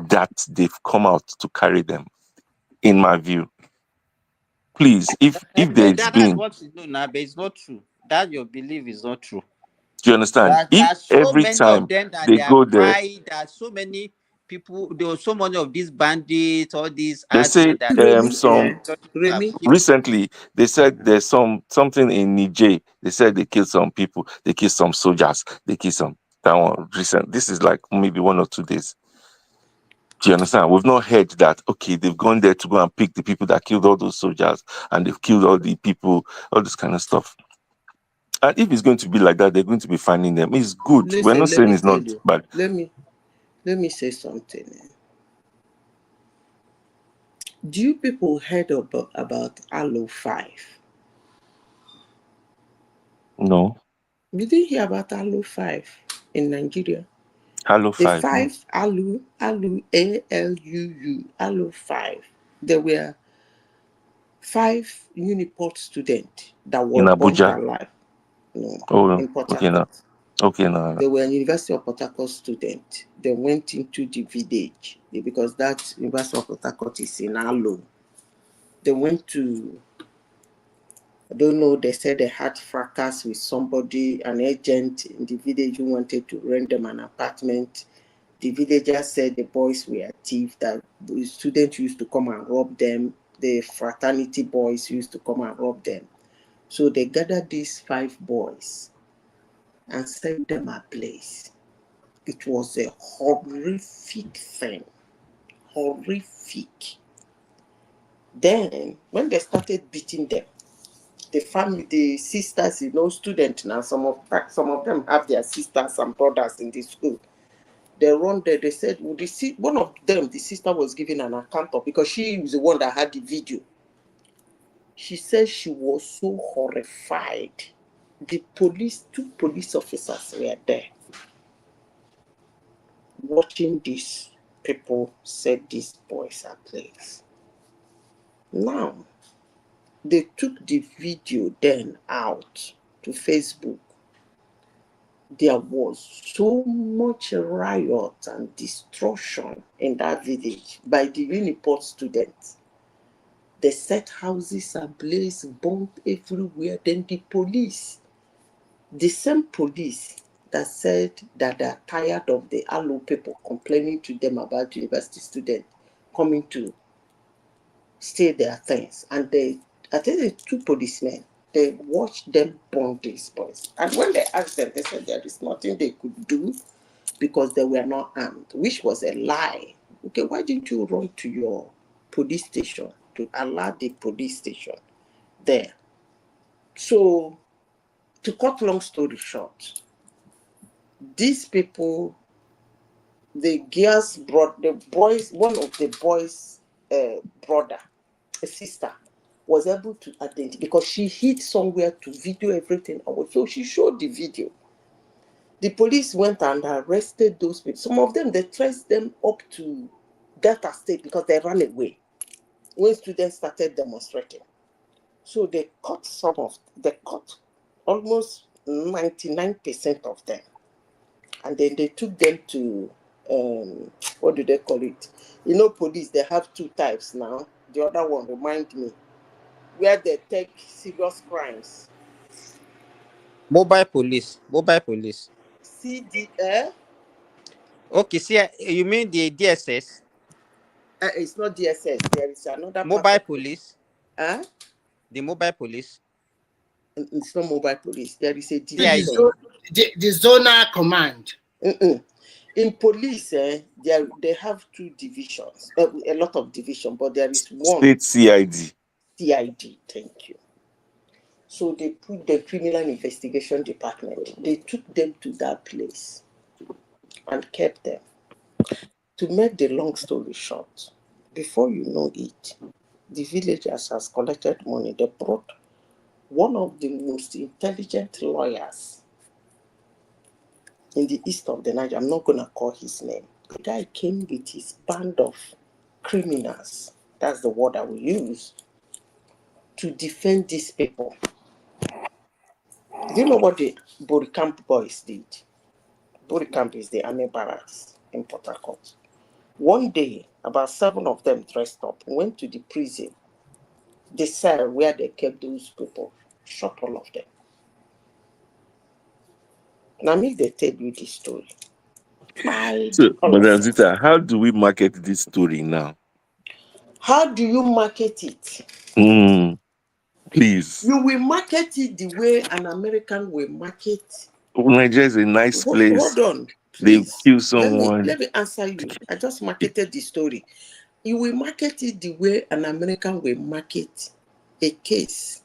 that they've come out to carry them, in my view. Please, if there's been, what you know now, but it's not true. That your belief is not true. Do you understand? There are so every many time of them that they go there, there are so many people. There were so many of these bandits, all these. They say recently they said there's something in Niger. They said they killed some people. They killed some soldiers. They killed some. That one recent. This is like maybe 1 or 2 days. Do you understand? We've not heard that. Okay, they've gone there to go and pick the people that killed all those soldiers, and they've killed all the people, all this kind of stuff. And if it's going to be like that, they're going to be finding them. It's good. Listen, we're not saying it's not bad. Let me say something. Do you people heard about Alo 5? No. You didn't hear about Alo 5 in Nigeria? Alo 5. The 5 Alu ALUU Alo 5. There were 5 Uniport students that were in burnt Abuja. alive. No, in Port okay, now. Okay, now. They were a University of Port Harcourt student. They went into the village because that University of Port Harcourt is in Alo. They went to, I don't know, they said they had fracas with somebody, an agent in the village who wanted to rent them an apartment. The villagers said the boys were thieves, that the students used to come and rob them. The fraternity boys used to come and rob them. So they gathered these 5 boys and set them ablaze. It was a horrific thing. Horrific. Then, when they started beating them, the family, the sisters, students now, some of them have their sisters and brothers in the school. They run there, they said, well, one of them, the sister was giving an account of, because she was the one that had the video. She said she was so horrified. The police, 2 police officers were there watching these people set these boys ablaze. Now, they took the video then out to Facebook. There was so much riot and destruction in that village by the Uniport students. They set houses ablaze, bombed everywhere. Then the police, the same police that said that they're tired of the Alo people complaining to them about university students coming to steal their things. And I think the 2 policemen, they watched them burn these boys. And when they asked them, they said there is nothing they could do because they were not armed, which was a lie. Okay, why didn't you run to your police station to alert the police station there? So, to cut long story short, these people, the girls brought the boys, one of the boys' brother, a sister, was able to identify because she hid somewhere to video everything. So she showed the video. The police went and arrested those people. Some of them, they traced them up to Delta State because they ran away when students started demonstrating. So they caught almost 99% of them. And then they took them to, what do they call it? Police, they have 2 types now. The other one, remind me, where they take serious crimes. Mobile police. CDL? Okay, see, you mean the DSS? It's not DSS. There is another mobile police. Huh? The mobile police. It's not mobile police. There is a division. The zonal command. In police, they have 2 divisions, a lot of division, but there is one. State CID. CID, thank you. So they put the criminal investigation department. They took them to that place and kept them. To make the long story short, before you know it, the villagers has collected money. They brought one of the most intelligent lawyers in the east of the Niger. I'm not going to call his name. The guy came with his band of criminals. That's the word I will use to defend these people. Do you know what the Boricamp boys did? Boricamp is the army barracks in Port Harcourt. One day, about 7 of them dressed up, went to the prison, the cell where they kept those people, shot all of them. Now, me, they tell you this story. So, Madam Zita, how do we market this story now? How do you market it? Please. You will market it the way an American will market. Nigeria is a nice place. Hold on, please. They kill someone. Let me answer you. I just marketed the story. You will market it the way an American will market a case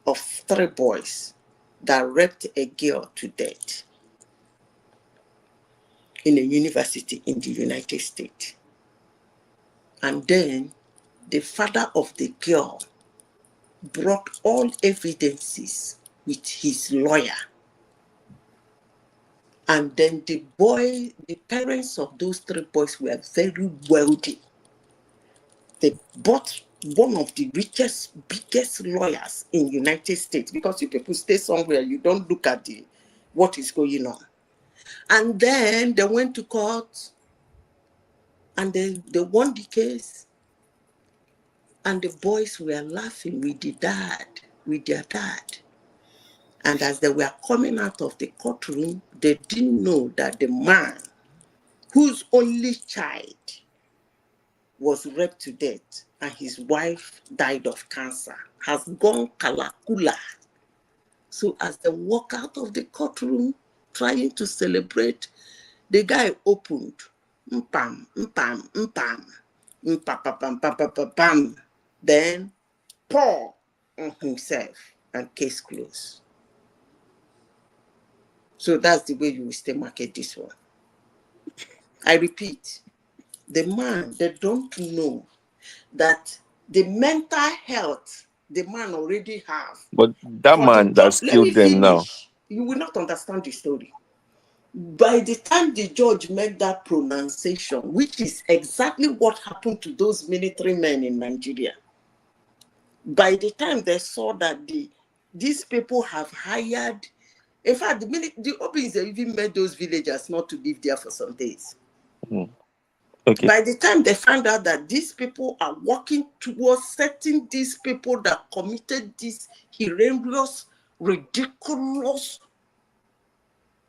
of 3 boys that raped a girl to death in a university in the United States. And then the father of the girl brought all evidences with his lawyer. And then the parents of those 3 boys were very wealthy. They bought one of the richest, biggest lawyers in the United States, because you people stay somewhere, you don't look at what is going on. And then they went to court and they won the case. And the boys were laughing with their dad. And as they were coming out of the courtroom, they didn't know that the man whose only child was raped to death and his wife died of cancer has gone kalakula. So as they walk out of the courtroom trying to celebrate, the guy opened, mpam, mpam, mpam, mpam, mpam, mpam, mpam. then pour on himself, and case closed. So that's the way you will still market this one. I repeat, the man, they don't know that the mental health the man already have. But that man that's let me killed them now. finish. You will not understand the story. By the time the judge made that pronunciation, which is exactly what happened to those military men in Nigeria, by the time they saw that these people have hired, in fact, the Obins even made those villagers not to live there for some days. Okay. By the time they found out that these people are working towards setting these people that committed this horrendous, ridiculous,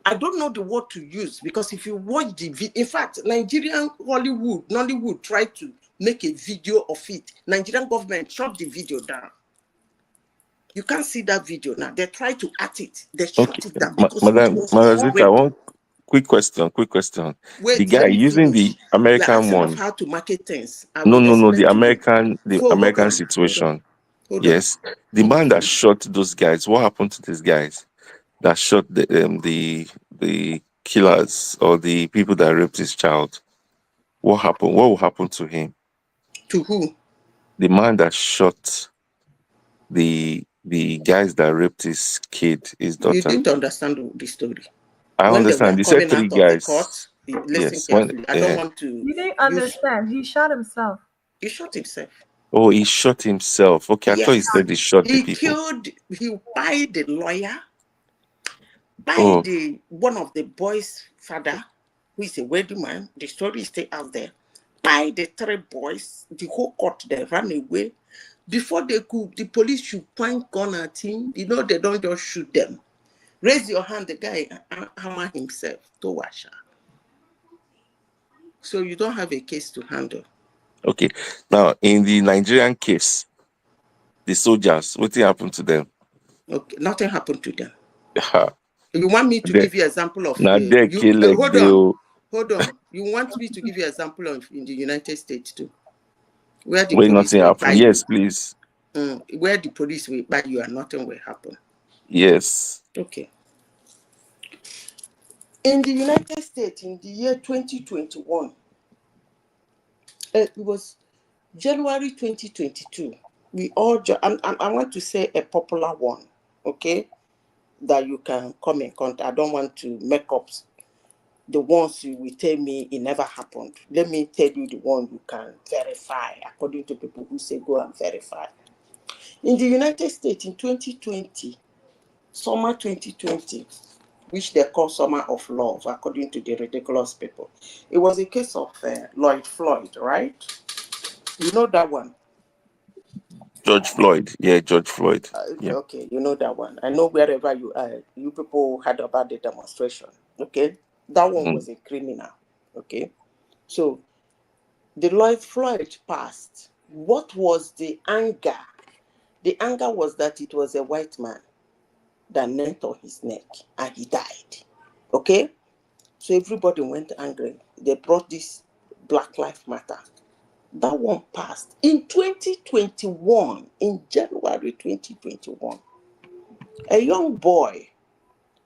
I don't know the word to use, because if you watch the video, in fact, Nigerian Nollywood tried to make a video of it. Nigerian government shut the video down. You can't see that video now. They try to act it. They shut it down because it was Zita, horrible. one quick question. Wait, The guy let me using finish. the American You're asking one. of how to market things. I No, will the explain to you. American situation. Yes. The man that shot those guys, what happened to these guys that shot the killers or the people that raped his child? What happened? What will happen to him? To who? The man that shot the guys that raped his kid, his daughter. You didn't understand the story. I when understand. They were You said coming 3 out of the guys. court, listen Yes. carefully. I don't want to. You didn't understand. He shot himself. He shot himself. Oh, he shot himself. Okay, I thought he said he shot the people. He by the lawyer, by one of the boys' father, who is a wedding man. The story is still out there. By the 3 boys, the whole court, they ran away. Before they could, the police should point gun at him. You know, they don't just shoot them. Raise your hand, the guy hammer himself to Washa. So you don't have a case to handle. Okay. Now, in the Nigerian case, the soldiers, what happened to them? Okay, nothing happened to them. You want me to give you an example of... hold on. You want me to give you an example of in the United States too? Where the police nothing will happened. buy Yes, you. please. Where the police will buy you and nothing will happen. Yes. Okay. In the United States, in the year 2021, it was January 2022. We all, I want to say a popular one, okay, that you can come in contact. I don't want to make up the ones you will tell me it never happened. Let me tell you the one you can verify, according to people who say go and verify. In the United States in 2020, summer 2020, which they call Summer of Love, according to the ridiculous people. It was a case of Lloyd Floyd, right? You know that one? George Floyd. Yeah, George Floyd. Okay, you know that one. I know wherever you are, you people heard about the demonstration. Okay? That one was a criminal. Okay? So, the Lloyd Floyd passed. What was the anger? The anger was that it was a white man that knelt on his neck and he died. Okay? So everybody went angry. They brought this Black Lives Matter. That one passed. In 2021, in January 2021, a young boy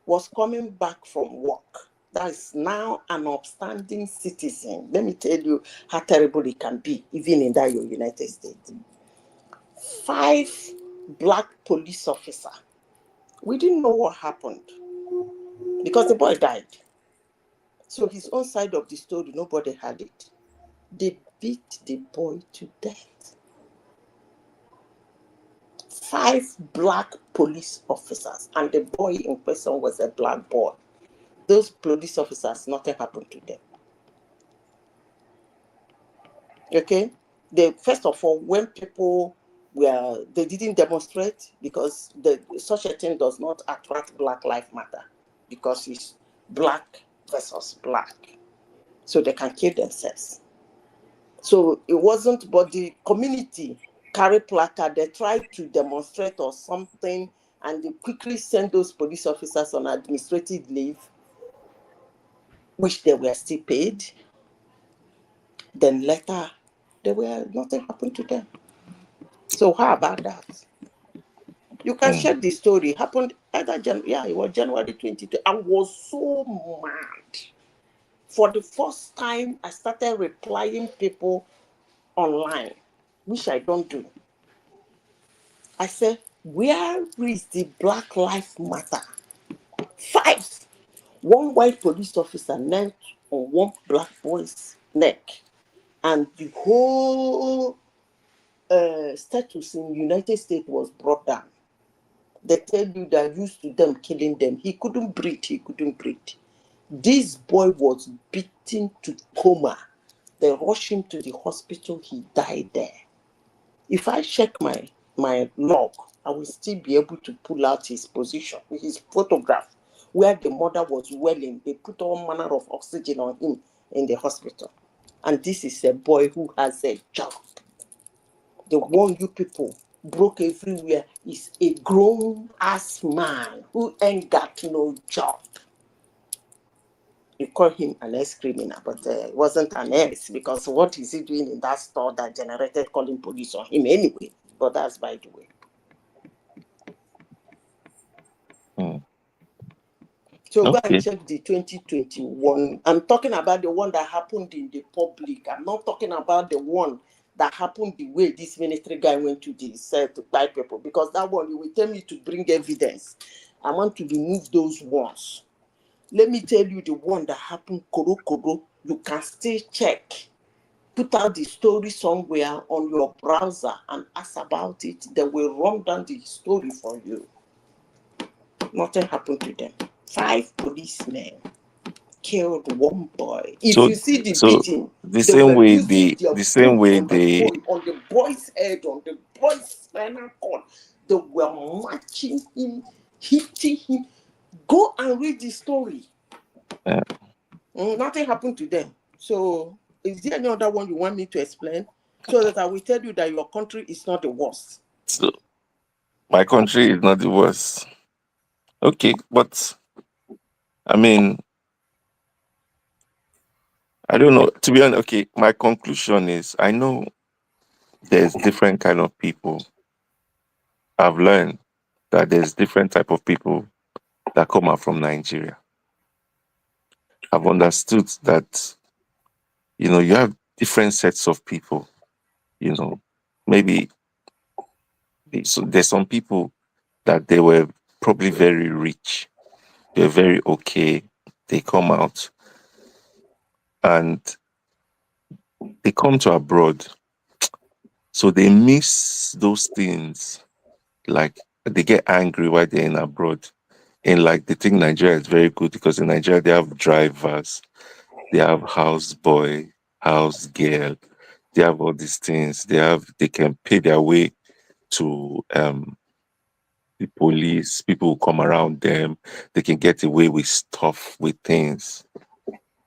was coming back from work. That is now an upstanding citizen. Let me tell you how terrible it can be, even in that United States. 5 black police officers. We didn't know what happened because the boy died. So his own side of the story, nobody had it. They beat the boy to death. 5 black police officers, and the boy in question was a black boy. Those police officers, nothing happened to them. Okay? First of all, when people they didn't demonstrate because such a thing does not attract Black Lives Matter because it's black versus black. So they can kill themselves. So it wasn't, but the community carry placard, they tried to demonstrate or something, and they quickly sent those police officers on administrative leave, which they were still paid. Then later, nothing happened to them. So how about that? You can check the story. Happened either it was January 22. I was so mad. For the first time, I started replying people online, which I don't do. I said, where is the Black Lives Matter? 5. One white police officer knelt on one black boy's neck, and the whole status in United States was brought down. They tell you that used to them killing them. He couldn't breathe. He couldn't breathe. This boy was beaten to coma. They rushed him to the hospital. He died there. If I check my log, I will still be able to pull out his position, his photograph, where the mother was wailing. They put all manner of oxygen on him in the hospital. And this is a boy who has a job. The one you people broke everywhere is a grown-ass man who ain't got no job. You call him an ex-criminal, but it wasn't an ex, because what is he doing in that store that generated calling police on him anyway? But that's by the way. So go and check the 2021. I'm talking about the one that happened in the public. I'm not talking about the one that happened the way this military guy went to the set to buy people, because that one, you will tell me to bring evidence. I want to remove those ones. Let me tell you the one that happened, Koro. You can still check. Put out the story somewhere on your browser and ask about it. They will run down the story for you. Nothing happened to them. 5 policemen killed one boy. If you see the beating, the same way they on the boy's head, on the boy's spinal cord, they were matching him, hitting him. Go and read the story. Nothing happened to them. So is there any other one you want me to explain, so that I will tell you that your country is not the worst? So my country is not the worst. Okay, but I mean, I don't know. To be honest, okay, my conclusion is I know there's different kind of people. I've learned that there's different type of people that come out from Nigeria. I've understood that, you know, you have different sets of people, you know. Maybe so there's some people that they were probably very rich. They're very okay. They come out and they come to abroad. So they miss those things. Like they get angry while they're in abroad. And like they think Nigeria is very good because in Nigeria they have drivers, they have house boy, house girl, they have all these things. They can pay their way to the police, people who come around them, they can get away with stuff, with things.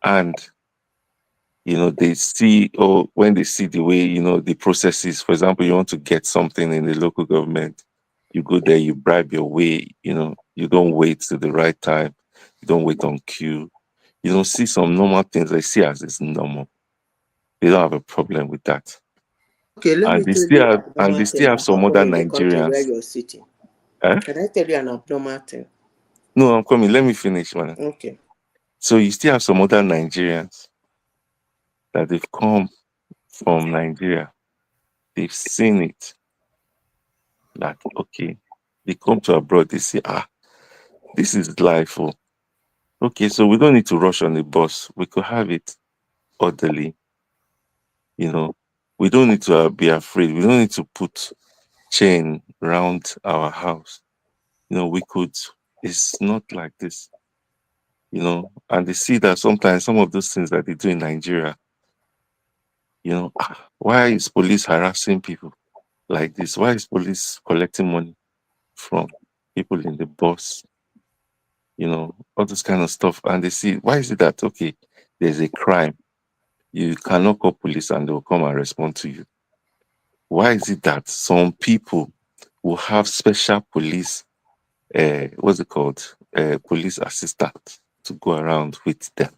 And you know, they see, or when they see the way, you know, the processes, for example, you want to get something in the local government, you go there, you bribe your way, you know, you don't wait till the right time, you don't wait on queue, you don't see some normal things they see as it's normal. They don't have a problem with that. Okay, let And me they tell still you an have, and abnormal they thing still have that some happened other in the country where Nigerians. you're sitting. Eh? Can I tell you an abnormal thing? No, I'm coming. Let me finish, man. Okay. So you still have some other Nigerians that they've come from Nigeria. They've seen it. Like, okay, they come to abroad, they say, this is life. Oh. Okay, so we don't need to rush on the bus. We could have it orderly. You know, we don't need to be afraid. We don't need to put chain around our house. You know, we could, it's not like this. You know, and they see that sometimes some of those things that they do in Nigeria, you know, why is police harassing people like this? Why is police collecting money from people in the bus? You know, all this kind of stuff. And they see, why is it that, okay, there's a crime, you cannot call police and they'll come and respond to you? Why is it that some people will have special police, what's it called, police assistant to go around with them?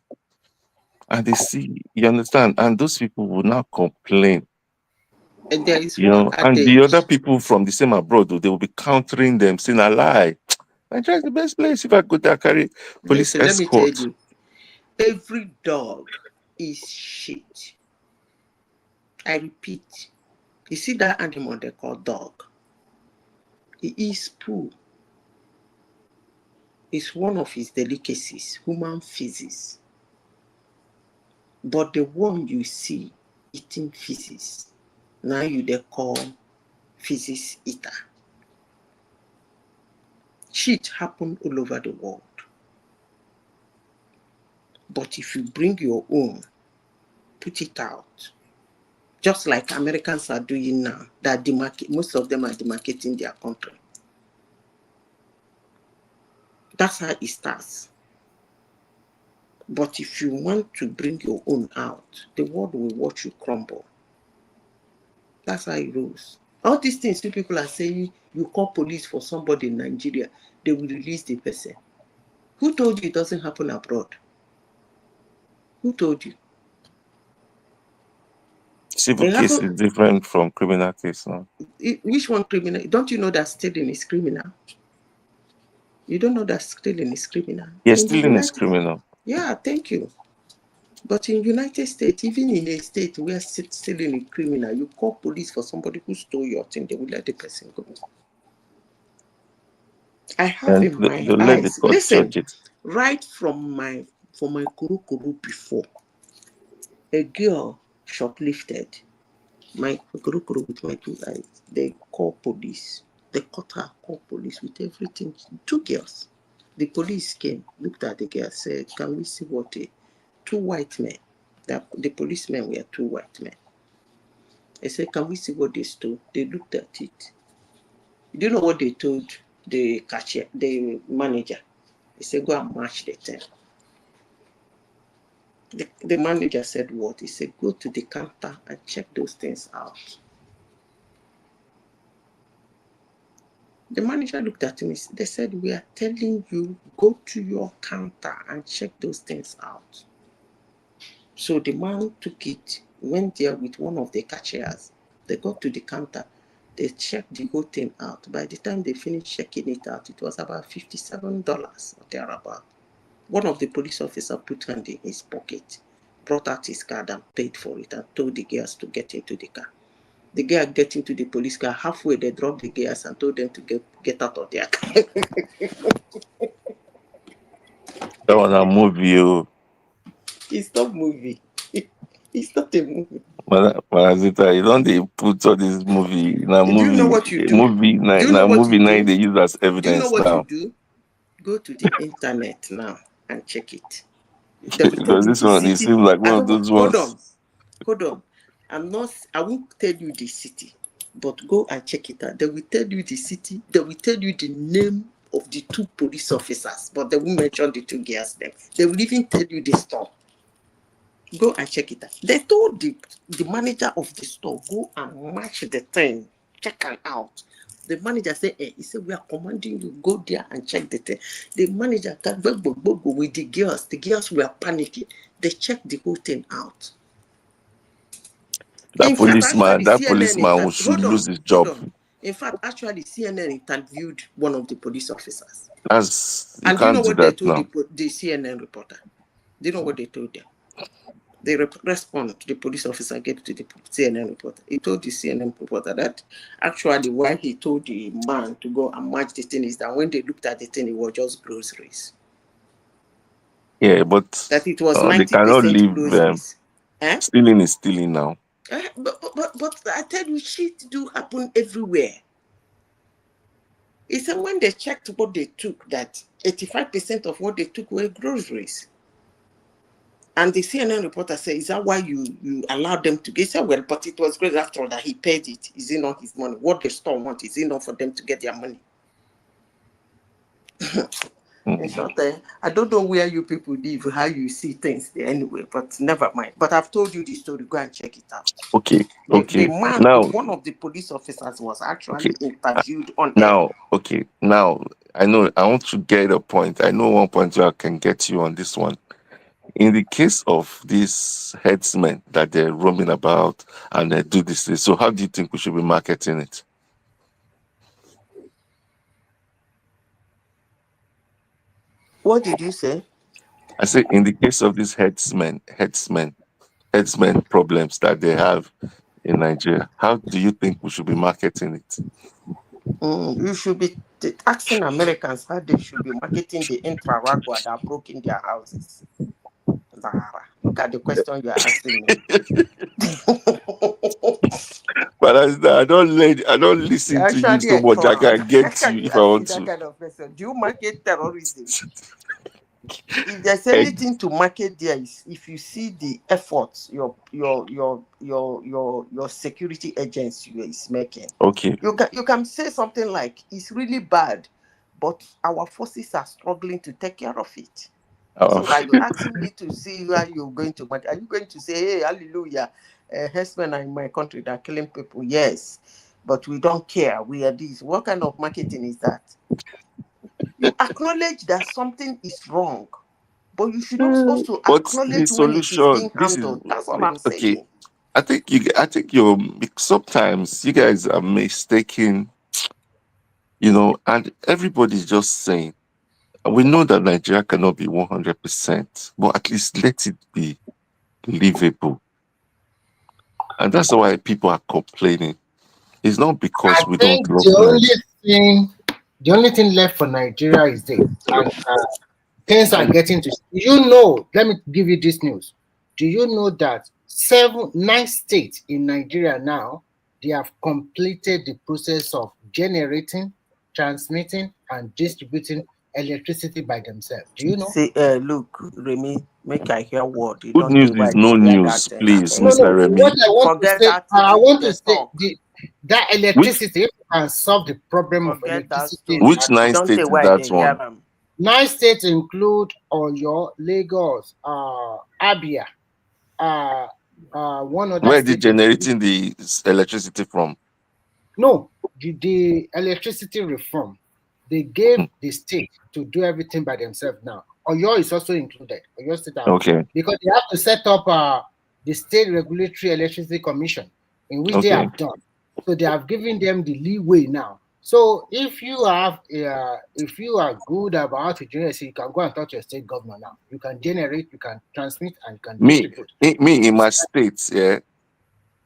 And they see, you understand, and those people will now complain And there is You one know, and the other adage. people from the same abroad, they will be countering them, saying a lie. Nigeria is the best place. If I go there, carry police Listen, let me tell escort. you, every dog is shit. I repeat, you see that animal they call dog? It is poo. It's one of his delicacies, human feces. But the one you see eating feces, now you they call feces eater. Shit happen all over the world. But if you bring your own, put it out. Just like Americans are doing now, that most of them are demarcating their country. That's how it starts. But if you want to bring your own out, the world will watch you crumble. That's how it goes. All these things people are saying, you call police for somebody in Nigeria, they will release the person. Who told you it doesn't happen abroad? Who told you? Civil case is different from criminal case now. Which one criminal? Don't you know that stealing is criminal? You don't know that stealing is criminal? Yes, stealing is criminal. Yeah, thank you. But in United States, even in a state where stealing is criminal, you call police for somebody who stole your thing, they will let the person go. I have And in my they'll let the eyes, court listen, judge it. right from my kuru before, a girl shoplifted my kuru with my 2 eyes. They call police. They caught her, call police with everything. 2 girls. The police came, looked at the girl, said, can we see what 2 white men, the policemen were 2 white men. I said, can we see what they stole? They looked at it. Do you know what they told the cashier, the manager? He said, go and match the thing. The manager said what? He said, go to the counter and check those things out. The manager looked at me. They said, we are telling you, go to your counter and check those things out. So the man took it, went there with one of the cashiers. They got to the counter. They checked the whole thing out. By the time they finished checking it out, it was about $57 or thereabout. One of the police officers put hand in his pocket, brought out his card and paid for it and told the girls to get into the car. The girl get into the police car. Halfway, they dropped the girls and told them to get out of their car. That was a movie. It's not movie. It's not a movie. Manazita, you don't put all this movie in a movie. Do you know what you do? Movie night they use as evidence. Do you know what now. you do? Go to the internet now and check it. Because this one, it seems like one of those ones. Hold on. I won't tell you the city, but go and check it out. They will tell you the city. They will tell you the name of the 2 police officers, but they won't mention the 2 girls there. They will even tell you the store. Go and check it out. They told the manager of the store, go and match the thing, check it out. The manager said, he said, we are commanding you, go there and check the thing. The manager got with the girls. The girls were panicking. They checked the whole thing out. That policeman should lose his job. In fact, actually, CNN interviewed one of the police officers. And do you know what they told the CNN reporter? Do you know what they told them? The response the police officer gave to the CNN reporter. He told the CNN reporter that actually why he told the man to go and match the thing is that when they looked at the thing, it was just groceries. Yeah, but that it was 90% they cannot leave groceries. Stealing is stealing now. But I tell you, shit do happen everywhere. He said when they checked what they took, that 85% of what they took were groceries. And the CNN reporter said, is that why you allowed them to get? He said, well, but it was great after all that he paid it. Is it not his money? What the store wants, is it not for them to get their money? In short, I don't know where you people live, how you see things there anyway, but never mind. But I've told you the story. Go and check it out. Okay. The man, now, one of the police officers was actually interviewed on now. Air. Now, I know I want to get a point. I know one point where I can get you on this one. in the case of these headsmen that they're roaming about and they do this thing, so how do you think we should be marketing it? What did you say? I say, in the case of these headsmen problems that they have in Nigeria, how do you think we should be marketing it? You should be asking Americans how they should be marketing the intra-ragua that broke in their houses. Zahara, look at the question you are asking me. But I don't listen to you so much. I can get Can you you if I ask me want that to. kind of question? Do you market terrorism? If there's anything to market there is if you see the efforts your security agency is making. Okay. You can say something like it's really bad, but our forces are struggling to take care of it. So are you asking me to see where you're going to market? Are you going to say, hey, hallelujah, herdsmen are in my country, they're killing people? Yes, but we don't care. We are this. What kind of marketing is that? You acknowledge that something is wrong, but you should not also But the acknowledge when it is solution, being this is handled. That's all I'm okay. saying. I think you're sometimes you guys are mistaken, and everybody's just saying, we know that Nigeria cannot be 100%, but at least let it be livable. And that's why people are complaining. It's not because we don't love Nigeria. The only thing left for Nigeria is this, and things are getting to. Let me give you this news. Do you know that 9 states in Nigeria now, they have completed the process of generating, transmitting, and distributing electricity by themselves? Do you know? See, look, Remy, make I hear word. You Good don't news do why is no they hear that news, thing. please, No, Mr. Remy. What I want forget to say, that I want to say talk. that electricity, if you can solve the problem of Forget that electricity. story. Which 9 Don't states say is why that they one? hear them. 9 states include Oyo, Lagos, Abia, one other Where are they state. generating the electricity from? No, the electricity reform, they gave the state to do everything by themselves now. Oyo is also included. Oyo State, Okay. because they have to set up the State Regulatory Electricity Commission, in which they Okay. have done. So they have given them the leeway now. So if you are good about to generate, you can go and talk to your state governor now. You can generate, you can transmit, and you can distribute. Me in my states, yeah.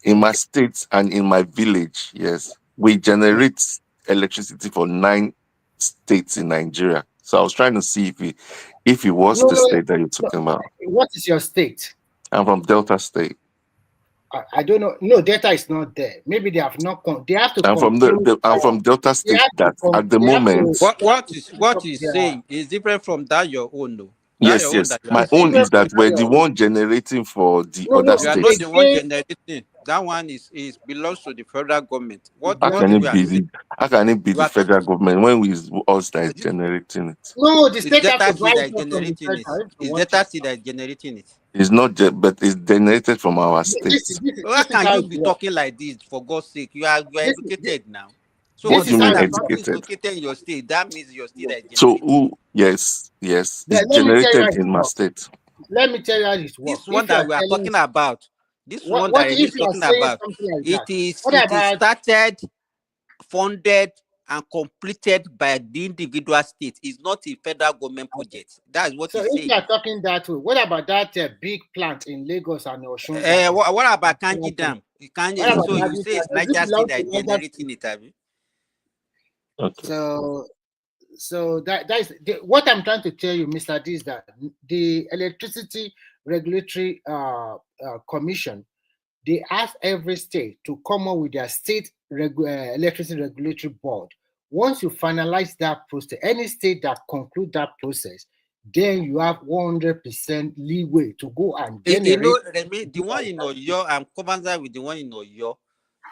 In my states and in my village, yes, we generate electricity for 9 states in Nigeria. So I was trying to see if it was the state that you're talking about. What is your state? I'm from Delta State. I don't know. No, data is not there. Maybe they have not. They have to. I'm from Delta State. That at the moment. What you saying is different from that your own, though. Yes. My own is that we're the one generating for the other You states. are not the one generating. That one is belongs to the federal government. How can it be the federal government when we us that is generating it? No, the state Delta have to State buy that is it from the generating it. federal. It's Delta State that is generating it. It's not, but it's generated from our state. How can you be talking like this? For God's sake, you are educated now. So What do you mean that educated? something is located in your state, that means your state that is So generating. yes, it's generated in my state. Let me tell you how this works. This one that we are talking about, it is started, funded, and completed by the individual state. It's not a federal government project. That's what so he's saying. If you are talking that way, what about that big plant in Lagos and Osun? What about Kanji Dam? So you say it's Niger State that is generating it, have you? Okay. So that is what I'm trying to tell you, Mr. D, is that the Electricity Regulatory Commission, they ask every state to come up with their state electricity regulatory board. Once you finalize that process, any state that conclude that process, then you have 100% leeway to go and generate. Remy, the one in Oyo, I'm conversant with the one in Oyo.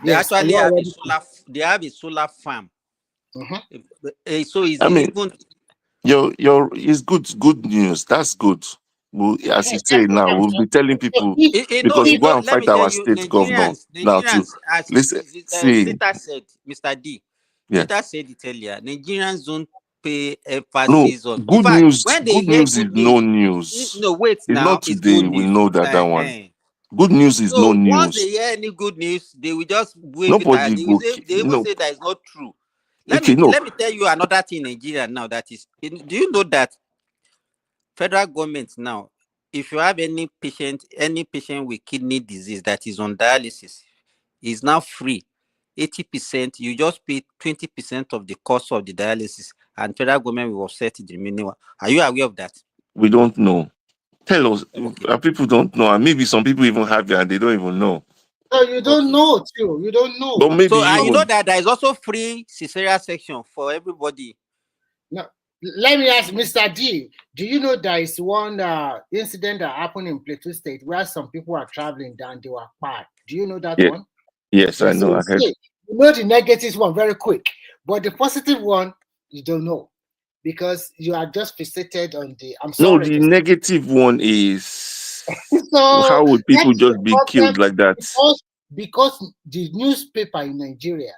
They Yes, actually have a solar. They have a solar farm. So it's it's good news. That's good. As you say now, we'll be telling people because we go and fight our state governor now to listen. See, Zeta said, Mr. D. Zeta said it earlier. Nigerians don't pay No, emphasis on. In good fact, news. when they Good hear news is good no news, news. no, wait It's now, not it's today. good We news. know that one. Good news is no So once they news. hear any good news, they will just wave it Nobody at. They will go. say, they even No. say that it's not true. Okay. No. Let me tell you another thing in Nigeria now. That is, do you know that federal government now, if you have any patient with kidney disease that is on dialysis, is now free. 80%, you just pay 20% of the cost of the dialysis, and federal government will offset the remaining one. Are you aware of that? We don't know. Tell us. Okay. People don't know, and maybe some people even have it and they don't even know. No, you don't know too. You don't know. But maybe So you know even that there is also free cesarean section for everybody. No, let me ask Mr. D. Do you know there is one incident that happened in Plateau State where some people are traveling down, they were parked? Do you know that yeah. one? Yes, I Yes, so know. I you heard. see, you know the negatives one very quick, but the positive one you don't know because you are just fixated on the. I'm No, sorry the to say. negative one is So how would that people is the just be problem killed like that? because the newspaper in Nigeria,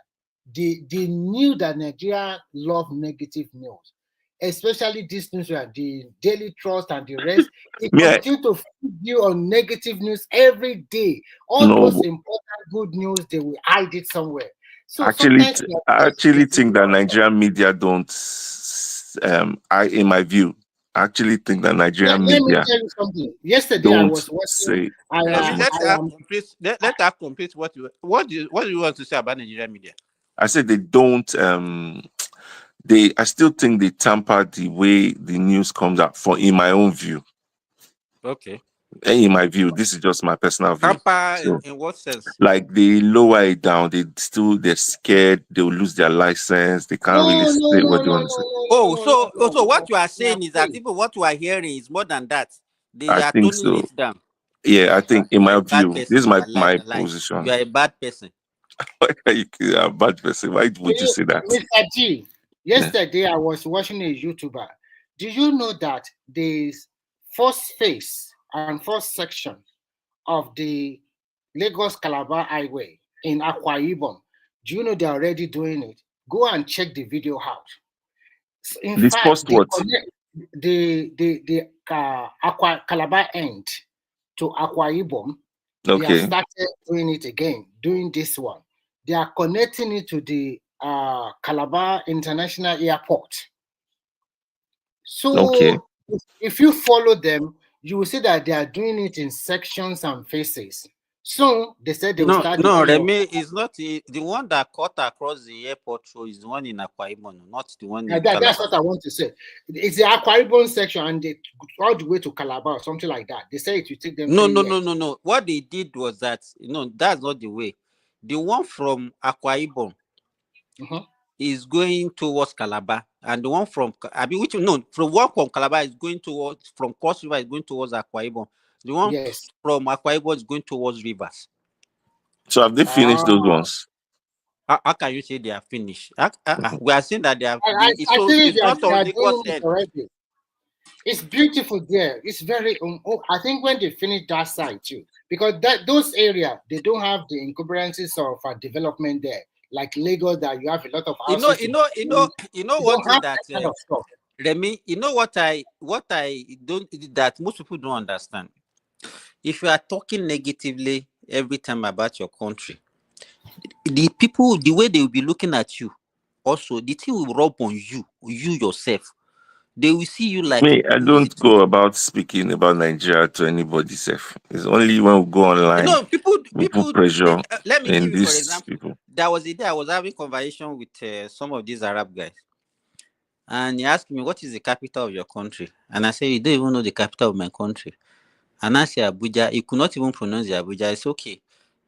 they knew that Nigeria love negative news, especially this news where the Daily Trust and the rest. It Me, continue to feed you on negative news every day. All no, those important good news, they will hide it somewhere. So actually, sometimes we I are just actually deceiving think that ourselves. Nigerian media don't. In my view, I actually think that Nigerian Let me media tell you something. Yesterday I don't was watching. say Let as me much. let her complete. Let her complete what do you want to say about Nigerian media? I said they don't. I still think they tamper the way the news comes out. In my own view, Okay. in my view, this is just my personal view. Tamper So, in what sense? like they lower it down, they're scared, they'll lose their license, they can't really No, no, say no, what they no, no, want to say. no, Oh, no, no, no, so what no. you are They are saying is that free. even what you are hearing is more than that. They I are think toning so. it down. Yeah, I think in You are my a bad view, this is person. my Lie. You position. are a bad person. You're a bad person. Why would you say that? Mr. G, Yeah. yesterday I was watching a YouTuber. Do you know that the first phase and first section of the Lagos Calabar Highway in Akwa Ibom, do you know they're already doing it? Go and check the video out. In This fact, first what? the Akwa Calabar end to Akwa Ibom, they have Okay. started doing it again, doing this one. They are connecting it to the Calabar International Airport. Okay. So if you follow them, you will see that they are doing it in sections and phases. Soon they said they will start the one Remy is not the one that cut across the airport road is the one in Akwa Ibom, not the one in that's Calabar. what I want to say. It's the Akwa Ibom section and they all the way to Calabar or something like that. They say it will take them 3 years. No. What they did was that that's not the way. The one from Akwa Ibom is going towards Calabar, and the one from from Calabar is going towards Cross River is going towards Akwa Ibom. The one from Akwa Ibom is going towards Rivers. So have they finished those ones? How can you say they are finished? We are saying that they have. I So think it's not they on are Lagos doing it end. already. It's beautiful there. It's very. I think when they finish that side too, because those areas they don't have the encumbrances of development there, like Lagos that you have a lot of houses. You know one thing that kind of stuff. Remy, you know what I don't that most people don't understand. If you are talking negatively every time about your country, the people, the way they will be looking at you, also the thing will rub on you yourself. They will see you like Me, I don't go about speaking about Nigeria to anybody safe. It's only when we go online, people we put pressure let me in give you for these example. people. There was a day I was having conversation with some of these Arab guys, and he asked me, what is the capital of your country? And I said, you don't even know the capital of my country. And I said, Abuja. He could not even pronounce the Abuja. It's okay.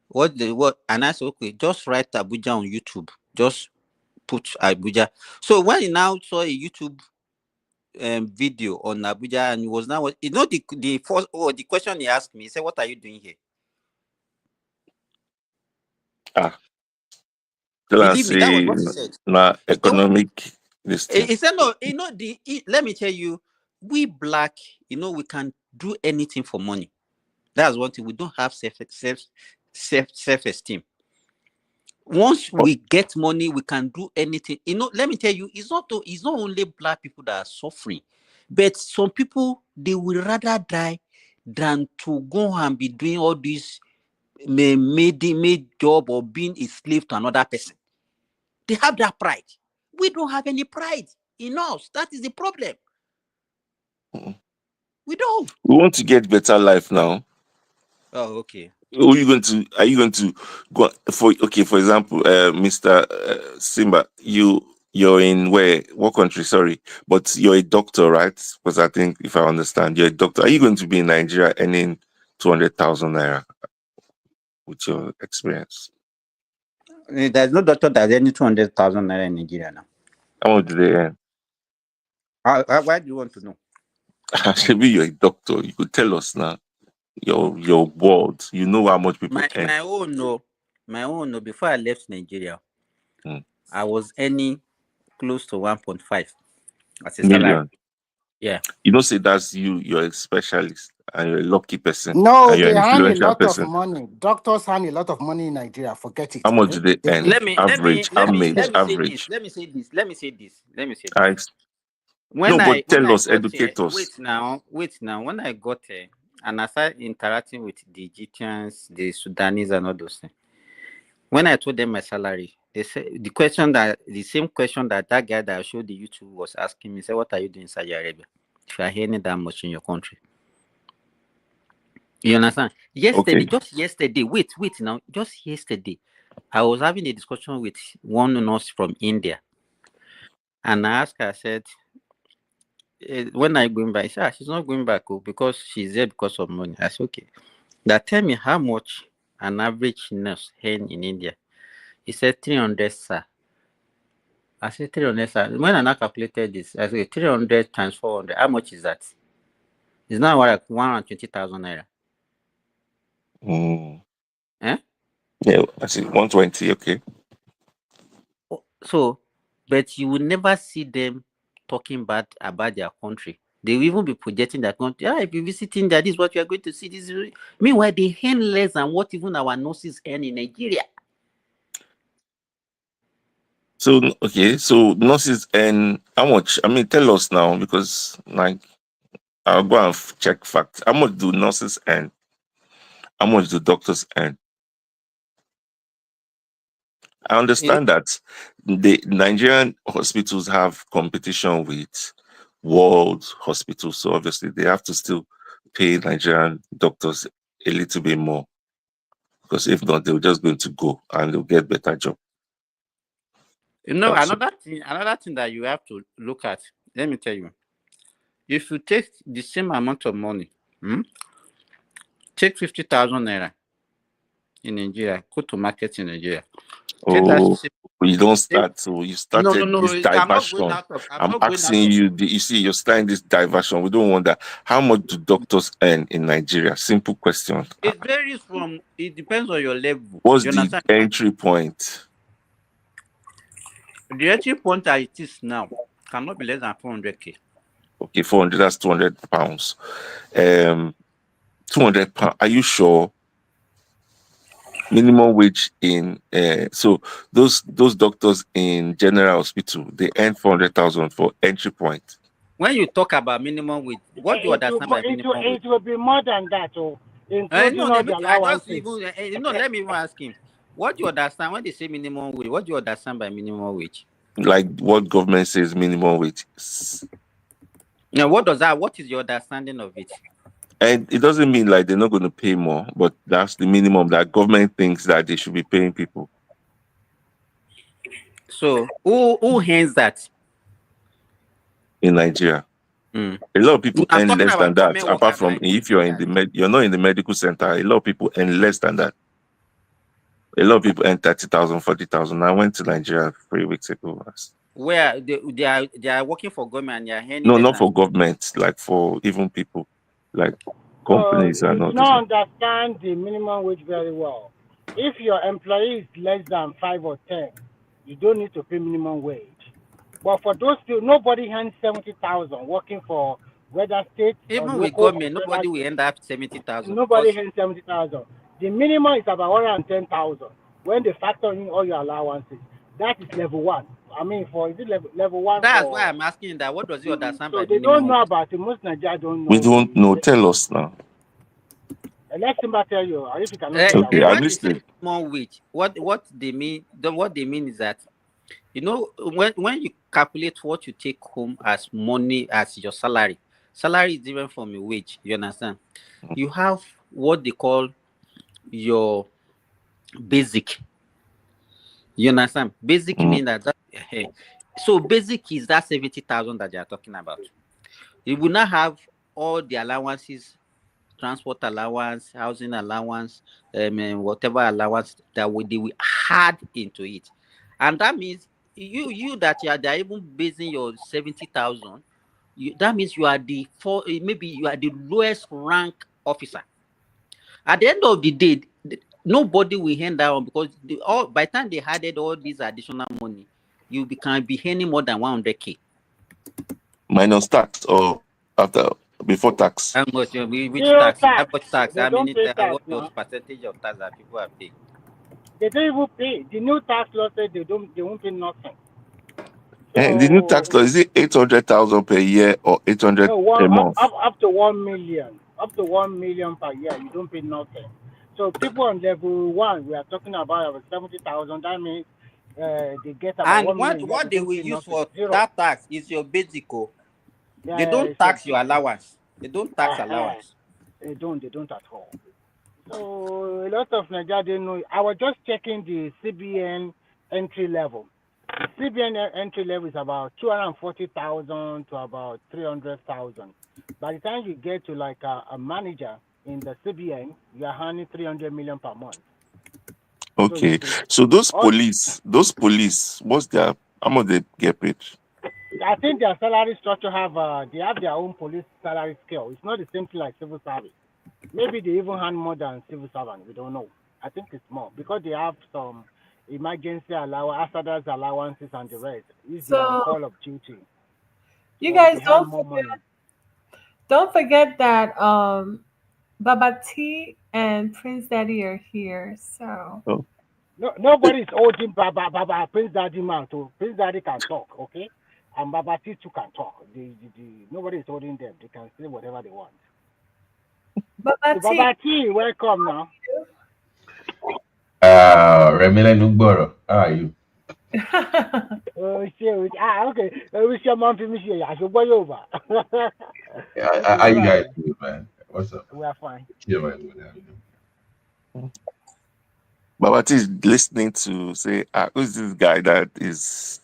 What? And I said, okay, just write Abuja on YouTube. Just put Abuja. So when he now saw a YouTube video on Abuja, and he was now, the first, the question he asked me, he said, what are you doing here? Believe me, that was what he said. Economic this thing. He said, no, let me tell you, we black, we can do anything for money. That's one thing. We don't have self-esteem. once we get money, we can do anything. You know, let me tell you, it's not only black people that are suffering, but some people, they will rather die than to go and be doing all this made job or being a slave to another person. They have that pride. We don't have any pride in us. That is the problem. We don't. We want to get better life now. Oh, okay. Are you going to go for example, Mr. Simba, you're in what country? Sorry, but you're a doctor, right? Because I think, if I understand, you're a doctor. Are you going to be in Nigeria earning 200,000 naira with your experience? There's no doctor that's earning 200,000 naira in Nigeria now. How much do they earn? Why do you want to know? Maybe you're a doctor. You could tell us now. Your world. You know how much people earn. My own no. Before I left Nigeria, I was earning close to 1.5 as a million. salary. Yeah. You don't say that's you're a specialist and you're a lucky person. No, and you're they an earn a influential lot person. of money. Doctors earn a lot of money in Nigeria. Forget it. How much do they earn? Let me Average. say this. No, but tell us, educate us. Wait now. When I got here and I started interacting with the Egyptians, the Sudanese, and all those things, when I told them my salary, they said the same question that guy that I showed the YouTube was asking me, said, "What are you doing in Saudi Arabia? If you are earning that much in your country?" You understand? Yesterday, just yesterday, I was having a discussion with one nurse from India, and I asked her, I said, when are you going back? She said, she's not going back because she's there because of money. I said, okay. That tell me how much an average nurse earn in India. He said 300, sir. I said 300, sir. When I now calculated this, I said 300 times 400. How much is that? It's now like 120,000 naira. Eh? Yeah, I see 120. Okay. So, but you will never see them talking bad about their country. They will even be projecting their country. If you're visiting that, this is what you are going to see. Meanwhile, they earn less than what even our nurses earn in Nigeria. So so nurses earn how much? I mean, tell us now, because I'll go and check facts. How much do nurses earn? How much do doctors earn? I understand that the Nigerian hospitals have competition with world hospitals, so obviously they have to still pay Nigerian doctors a little bit more, because if not, they're just going to go and they'll get better job. Another thing that you have to look at, let me tell you, if you take the same amount of money, take 50,000 naira in Nigeria, go to market in Nigeria. You don't start. So you started this diversion. I'm asking you. You see, you're starting this diversion. We don't want that. How much do doctors earn in Nigeria? Simple question. It varies it depends on your level. What's the entry point? The entry point that it is now cannot be less than 400k. Okay, 400. That's 200 pounds. 200 pounds. Are you sure? Minimum wage in so those doctors in general hospital, they earn 400,000 for entry point. When you talk about minimum wage, what do you understand by minimum wage? It will be more than that, including all the allowances. Let me even ask him. What do you understand when they say minimum wage? What do you understand by minimum wage? Like what government says minimum wage. Now, what is your understanding of it? And it doesn't mean like they're not going to pay more, but that's the minimum that government thinks that they should be paying people. So who earns that? In Nigeria. A lot of people earn less than that. Apart from if you're in you're not in the medical center, a lot of people earn less than that. A lot of people earn 30,000, 40,000. I went to Nigeria 3 weeks ago. Where they are working for government and they are earning. No, not for government, like for even people, like companies and all. You don't understand the minimum wage very well. If your employee is less than 5 or 10, you don't need to pay minimum wage. But for those people, nobody earns 70,000 working for whether state even or with government, nobody will end up 70,000. Nobody earns 70,000. The minimum is about 110,000. when they factor in all your allowances, that is level 1. I mean, is it level 1 That's why for? I'm asking that. What does you understand So by they don't minimum know wage? about it. Most Nigerians don't We know. don't know. Tell us now. Let Simba tell you. Or if you cannot tell, I Okay, will I'm When they tell say listening. minimum wage, what they mean, what they mean is that, you know, when you calculate what you take home as money as your salary, salary is different from your wage. You understand? You have what they call your basic. You understand? Basic Mm. mean that so basic is that 70,000 that they are talking about. You will not have all the allowances, transport allowance, housing allowance, and whatever allowance that they will add into it, and that means you that they are even basing your 70,000. That means you are maybe you are the lowest rank officer. At the end of the day, nobody will hand that one, because by the time they added all this additional money, you can be earning more than 100K. Minus tax or after before tax? How much? Which zero tax? How tax. much tax? They How don't many? pay tax What was now. percentage of tax that people have paid? They don't even pay. The new tax law said they won't pay nothing. And the new tax So law, is it 800,000 per year or 800 no, per month? up to 1 million. Up to 1 million per year, you don't pay nothing. So people on level 1, we are talking about 70,000. That means they get about And 1 million. Yeah, they what they don't will pay use nothing. for Zero. that tax is your basic. They Yeah, don't it's tax your allowance. They don't tax uh, allowance. they don't at all. So a lot of Nigeria didn't know. I was just checking the CBN entry level. CBN entry level is about 240,000 to about 300,000. By the time you get to like a manager in the CBN, you are earning 300 million per month. So you Okay. could So all. those police, what's their, how much they get paid? I think their salary structure they have their own police salary scale. It's not the same thing like civil service. Maybe they even earn more than civil servant. We don't know. I think it's more because they have some emergency allowance, hazardous allowances, and the rest. If they are on So call of duty, you so guys they have more money. don't forget that Baba T and Prince Daddy are here. So Oh. No, nobody is holding Baba Prince Daddy man to Prince Daddy can talk, okay, and Baba T too can talk. Nobody is holding them. They can say whatever they want. Baba So T, Baba T, welcome now. Remila Nugboro, how are you? Oh shit! Okay. We share man for me share. I should boy over. How Okay, you guys fine. doing, man? What's up? We are fine. Yeah, man. Good, how you doing? Babati is listening to say, who's this guy that is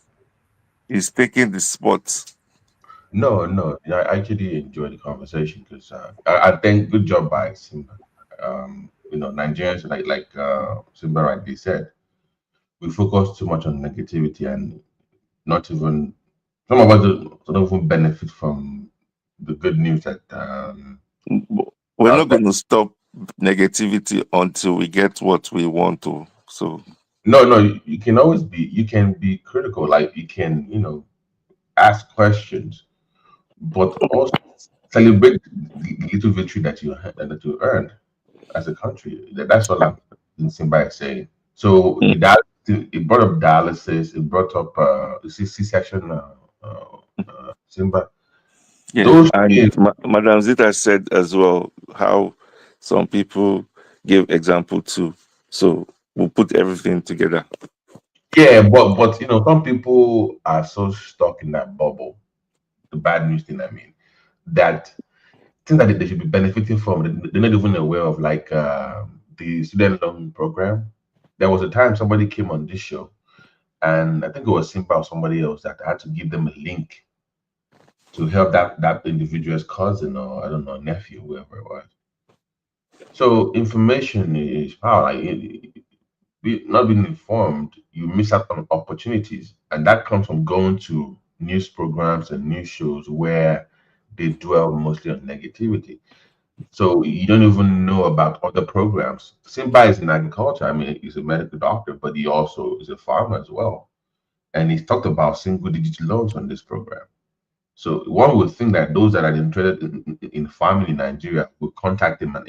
taking the spot? No. I actually enjoyed the conversation because I think good job by Simba. Nigerians like Simba rightly said, we focus too much on negativity and not even some of us don't even benefit from the good news that We're uh, not going to stop negativity until we get what we want to. So no, you can always you can be critical, like you can, ask questions, but also celebrate the little victory that you earned as a country. That's all I'm Simba is saying. So it brought up dialysis, it brought up C-section, Simba. yeah, Those and things, Madam Zita said as well how some people give example too. So we'll put everything together. yeah, but some people are so stuck in that bubble. The bad news thing, I mean, that things that they should be benefiting from, they're not even aware of, like the student loan program. There was a time somebody came on this show, and I think it was Simba or somebody else that had to give them a link to help that individual's cousin, or I don't know, nephew, whoever it was. So information is power. Like, not being informed, you miss out on opportunities, and that comes from going to news programs and news shows where they dwell mostly on negativity. So you don't even know about other programs. Simba is in agriculture. I mean, he's a medical doctor, but he also is a farmer as well. And he's talked about single digit loans on this program. So one would think that those that are interested in farming in Nigeria would contact him and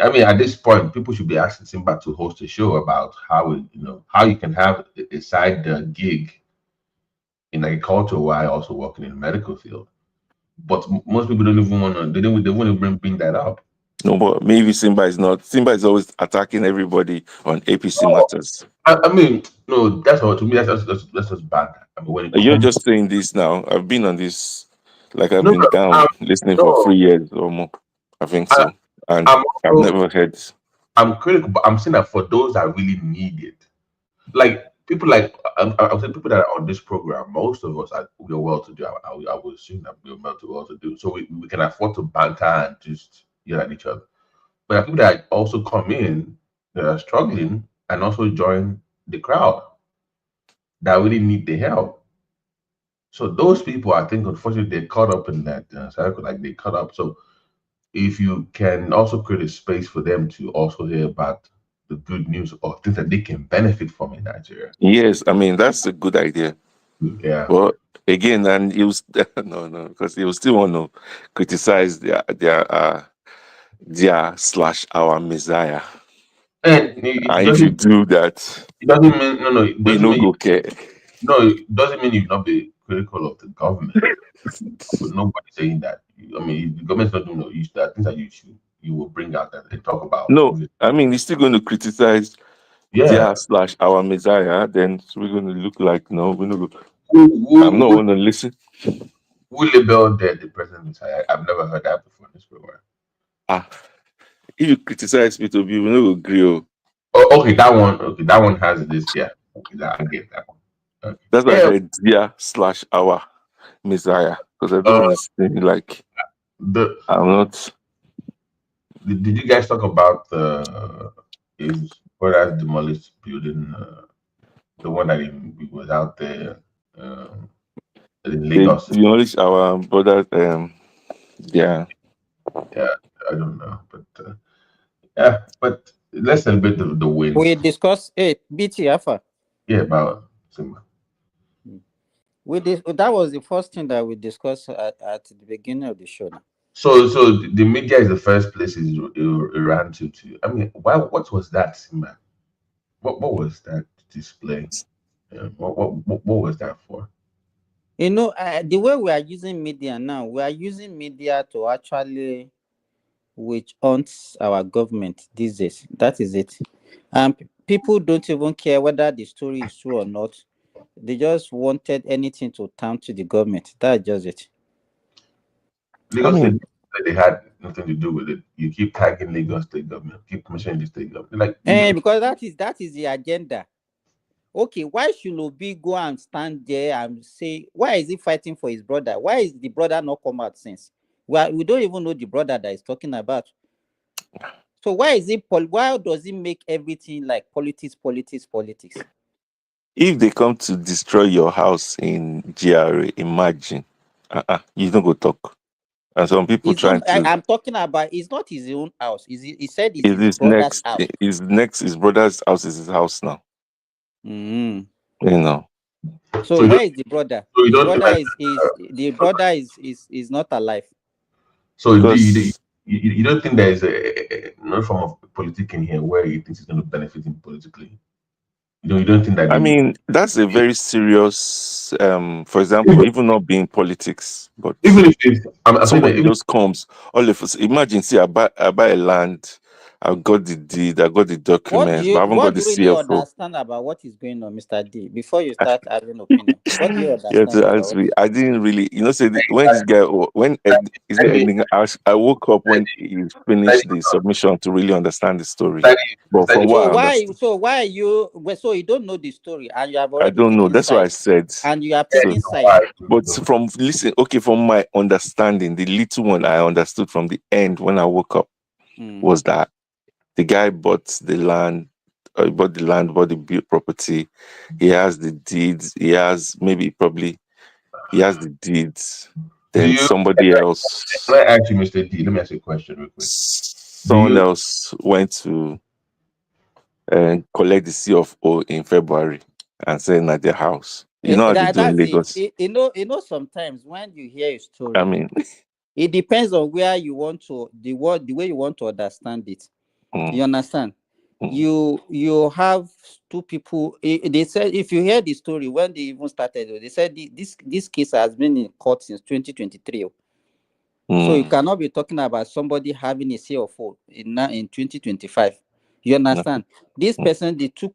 I mean, at this point, people should be asking Simba to host a show about how you can have a side gig in agriculture while also working in the medical field. But most people don't even want to. They won't even bring that up. No, but maybe Simba is not. Simba is always attacking everybody on APC No, matters. I mean, no, that's what to me. That's just bad. I mean, when it You're comes, just saying this now. I've been on this, like I've no, been no, down listening for no. 3 years or more. I think I, so, and I'm I've also never heard. I'm critical, but I'm saying that for those that really need it, like people like I'm saying people that are on this program, most of us we're well to do. I would assume that we're well to do, so we can afford to banter and just yell at each other. But there are people that also come in that are struggling and also join the crowd that really need the help. So those people, I think, unfortunately, they're caught up in that cycle. Like they caught up. So if you can also create a space for them to also hear about the good news or things that they can benefit from in Nigeria. Yes, I mean that's a good idea. Yeah. But again, and you no, because you still want to criticize their slash our Messiah. And it And if you doesn't do that, it doesn't mean no, it you doesn't no mean go care. no, it doesn't mean you not be critical of the government. Nobody saying that. I mean, if the government's not doing no use that things that you will bring out that they talk about. No, I mean he's still going to criticize Yeah. their slash our Messiah. Then we're going to look like no, we're not. I'm not Who going to listen. labeled the president Messiah? I've never heard that before in this program. If you criticize me to be, we no agree. Oh, okay, that one. Okay, that one has this. Yeah, okay, I get that one. Okay. That's why I Yeah. said their slash our Messiah because I don't want to say like I'm not. Did you guys talk about his brother's demolished building? The one that he was out there in They Lagos. demolish our brother. Yeah. Yeah, I don't know, but yeah, but let's celebrate the wins. We discussed BT Alpha. Yeah, about Simba. That was the first thing that we discussed at the beginning of the show. Now. So the media is the first place it ran to. I mean, why? What was that, Simba? What was that display? What was that for? You know, the way we are using media now, we are using media to actually which haunts our government these days. That is it. And people don't even care whether the story is true or not. They just wanted anything to turn to the government. That's just it. Lagos State they had nothing to do with it. You keep tagging Lagos State government, keep mentioning the state government. Like because that is the agenda. Okay, why should Obi go and stand there and say why is he fighting for his brother? Why is the brother not come out since? Well, we don't even know the brother that he's talking about. So why does he make everything like politics? If they come to destroy your house in GRA, imagine. You don't go talk. And some people I'm talking about it's not his own house. He said it's his brother's house. His brother's house is his house now. Mm-hmm. You know. So where is the brother? So the brother is not alive. So you don't think there is no form of politics in here where he thinks he's going to benefit him politically? You don't think that? I mean, that's a very serious. For example, even not being politics, but even if somebody just comes, all of us imagine. See, I buy a land. I got the deed. I got the documents. But I haven't got the What do you CFO. understand about what is going on, Mr. D? Before you start having opinion, what do you understand? Yeah, to answer me, I didn't really, say when this guy, I woke up when he finished the submission to really understand the story. But from what I understand, why are you? So you don't know the story, and you have already. I don't know. That's what I said. And you are picking sides. But from my understanding, the little one I understood from the end when I woke up was that the guy bought the land, bought the property. He has the deeds. He has the deeds. Then somebody else. Can I ask you, Mr. D? Let me ask you a question real quick. Someone else went to collect the CFO in February and send at their house. You know how they do in Lagos. You know, sometimes when you hear a story, I mean, it depends on where you want to the way you want to understand it. You understand? You have two people. They said, if you hear the story when they even started, they said this case has been in court since 2023. So you cannot be talking about somebody having a say of 4 in 2025. You understand? This person, they took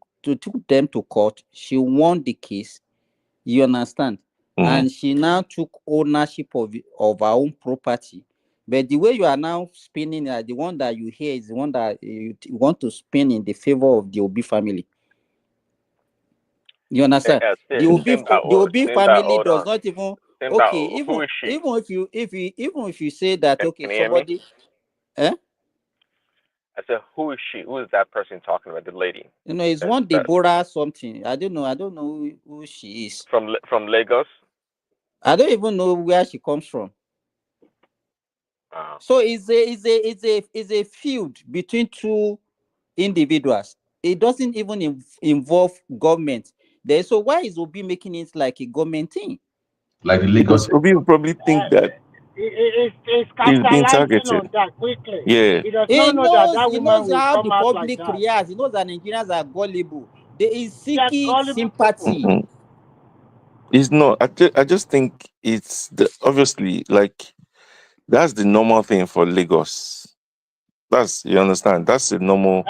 them to court. She won the case. You understand? And she now took ownership of her own property. But the way you are now spinning, the one that you hear is the one that you want to spin in the favor of the Obi family. You understand? The Obi family does not even okay. Who is she? Even if you say that, okay, Can you hear me? somebody, eh? I said, who is she? Who is that person talking about? The lady. You know, it's one Deborah something. I don't know who she is. From Lagos. I don't even know where she comes from. So it's a feud between two individuals. It doesn't even involve government. So why is Obi making it like a government thing? Like the Because Lagos. Obi will probably think that It's he's being capitalizing targeted. on that quickly. Yeah. He does not know that He woman knows will how come the out like public that. reacts. He knows that Nigerians are gullible. They is They are seeking gullible sympathy. people. It's not. I just think it's obviously like that's the normal thing for Lagos. You understand? That's the normal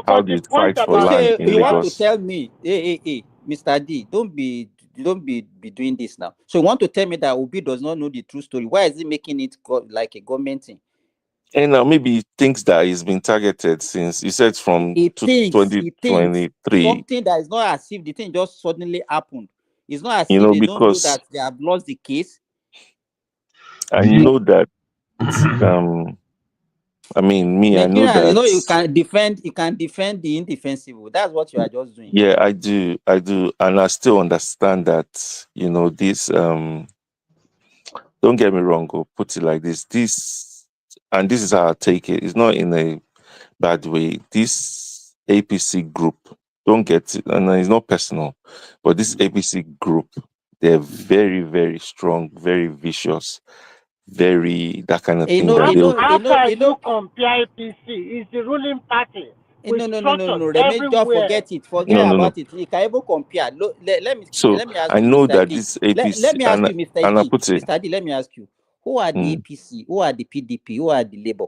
how But the they point fight for about land So in you want to Lagos. tell me, hey, Mr. D, don't be doing this now. So you want to tell me that Obi does not know the true story? Why is he making it like a government thing? And now maybe he thinks that he's been targeted since you said from He thinks 2023. something that is not as if the thing just suddenly happened. It's not as You if know, they don't know because that they have lost the case. I know that I mean me, I know Nigerians, that you can defend the indefensible. That's what you are just doing. yeah, I do. And I still understand that, this don't get me wrong, go put it like this. This is how I take it. It's not in a bad way. This APC group, don't get it, and it's not personal, but this APC group, they're very, very strong, very vicious, very that kind of thing that they'll How far you compare APC? It's the ruling party. No. Structures Just everywhere. forget it. Forget about it. You can even compare. So Let me ask I you, know Mr. that D. this APC Let me ask you, Mr. and I D. put it Mr. D, let me ask you. Who are the APC? Who are the PDP? Who are the Labour?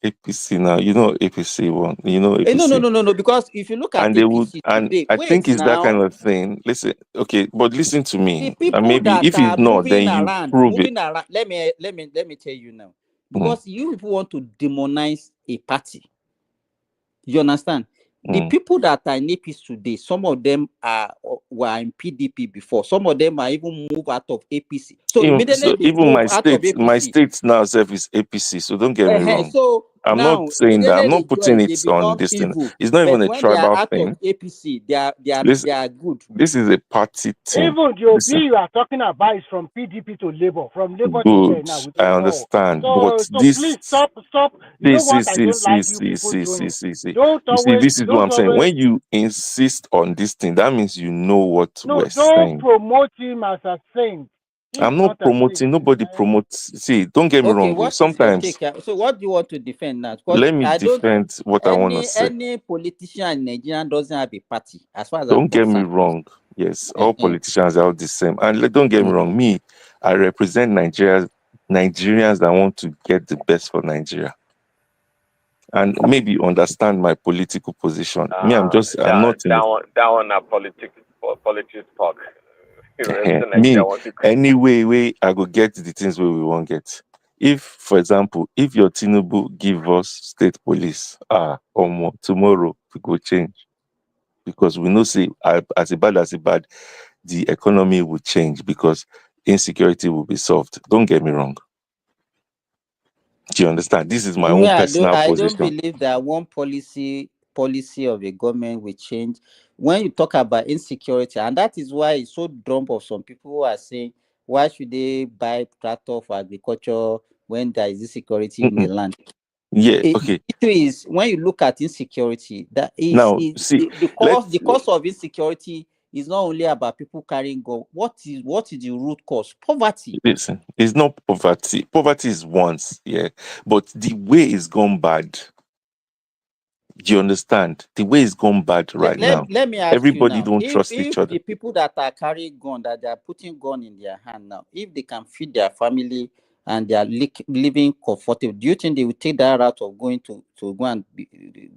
APC now, APC one, APC. No. Because if you look at And they would, APC and today, I think wait it's that kind now. of thing. Listen, okay, but listen to me. The And people maybe that if are it's not, then moving you around, prove it. let me tell you now. Because you people want to demonize a party. You understand? The people that are in APC today, some of them were in PDP before. Some of them are even moved out of APC. So immediately they Even move my out of state, APC. now self is APC. So don't get me wrong. So I'm now not saying that. I'm immediately not putting they it on become this thing. evil. It's not even But a when they are tribal out thing. of APC, they are good. This is a party thing. Even the OB Listen. you are talking about is from PDP to Labour, from Labour to here Good, now with I all. understand, but So this, please stop. You know what I don't like you people see. doing? You see, this is what I'm saying. When you insist on this thing, that means you know what we're don't saying. promote him as a saint. I'm not promoting. Nobody promotes. See, don't get me Okay, wrong. what is your take? So what do you want to defend now? Because Let me I don't defend what I want to say. any politician in Nigeria doesn't have a party, as far as I'm Don't get me concerned. wrong. Yes, all politicians are all the same. And don't get me wrong. Me, I represent Nigerians that want to get the best for Nigeria. And maybe understand my political position. Me, I'm not in that one not politics talk. me, anyway, I go get the things where we won't get. If, for example, if your Tinubu give us state police, tomorrow we go change. Because we know, say, as a bad, the economy will change because insecurity will be solved. Don't get me wrong. Do you understand? This is my own personal I don't position. believe that one policy of a government will change. When you talk about insecurity, and that is why it's so dumb of some people who are saying, why should they buy tractor for agriculture when there is insecurity in the land? Yeah, okay. The issue is when you look at insecurity, that is Now, see, the cause of insecurity is not only about people carrying gun. What is the root cause? Poverty. Listen, it's not poverty. Poverty is once, yeah. But the way it's gone bad, Do you understand? The way it's gone bad right now. Let me ask you Everybody now, don't if trust each other. the people that are carrying gun, that they are putting gun in their hand now, if they can feed their family and they are living comfortable, do you think they will take that route of going to go and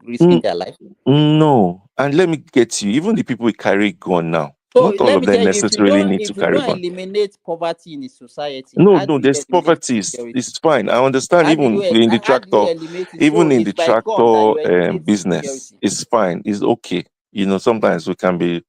risking their life? No. And let me get you, even the people who carry gun now, So not all let of me them tell you, necessarily need to if you carry don't gun. eliminate poverty in the society, No, how do no, you there's eliminate poverty. insecurity? It's fine. I understand. Even in the How do you tractor, eliminate it? even So in it's the by gun that tractor you eliminate business, insecurity. it's fine. It's okay. You know, sometimes we can be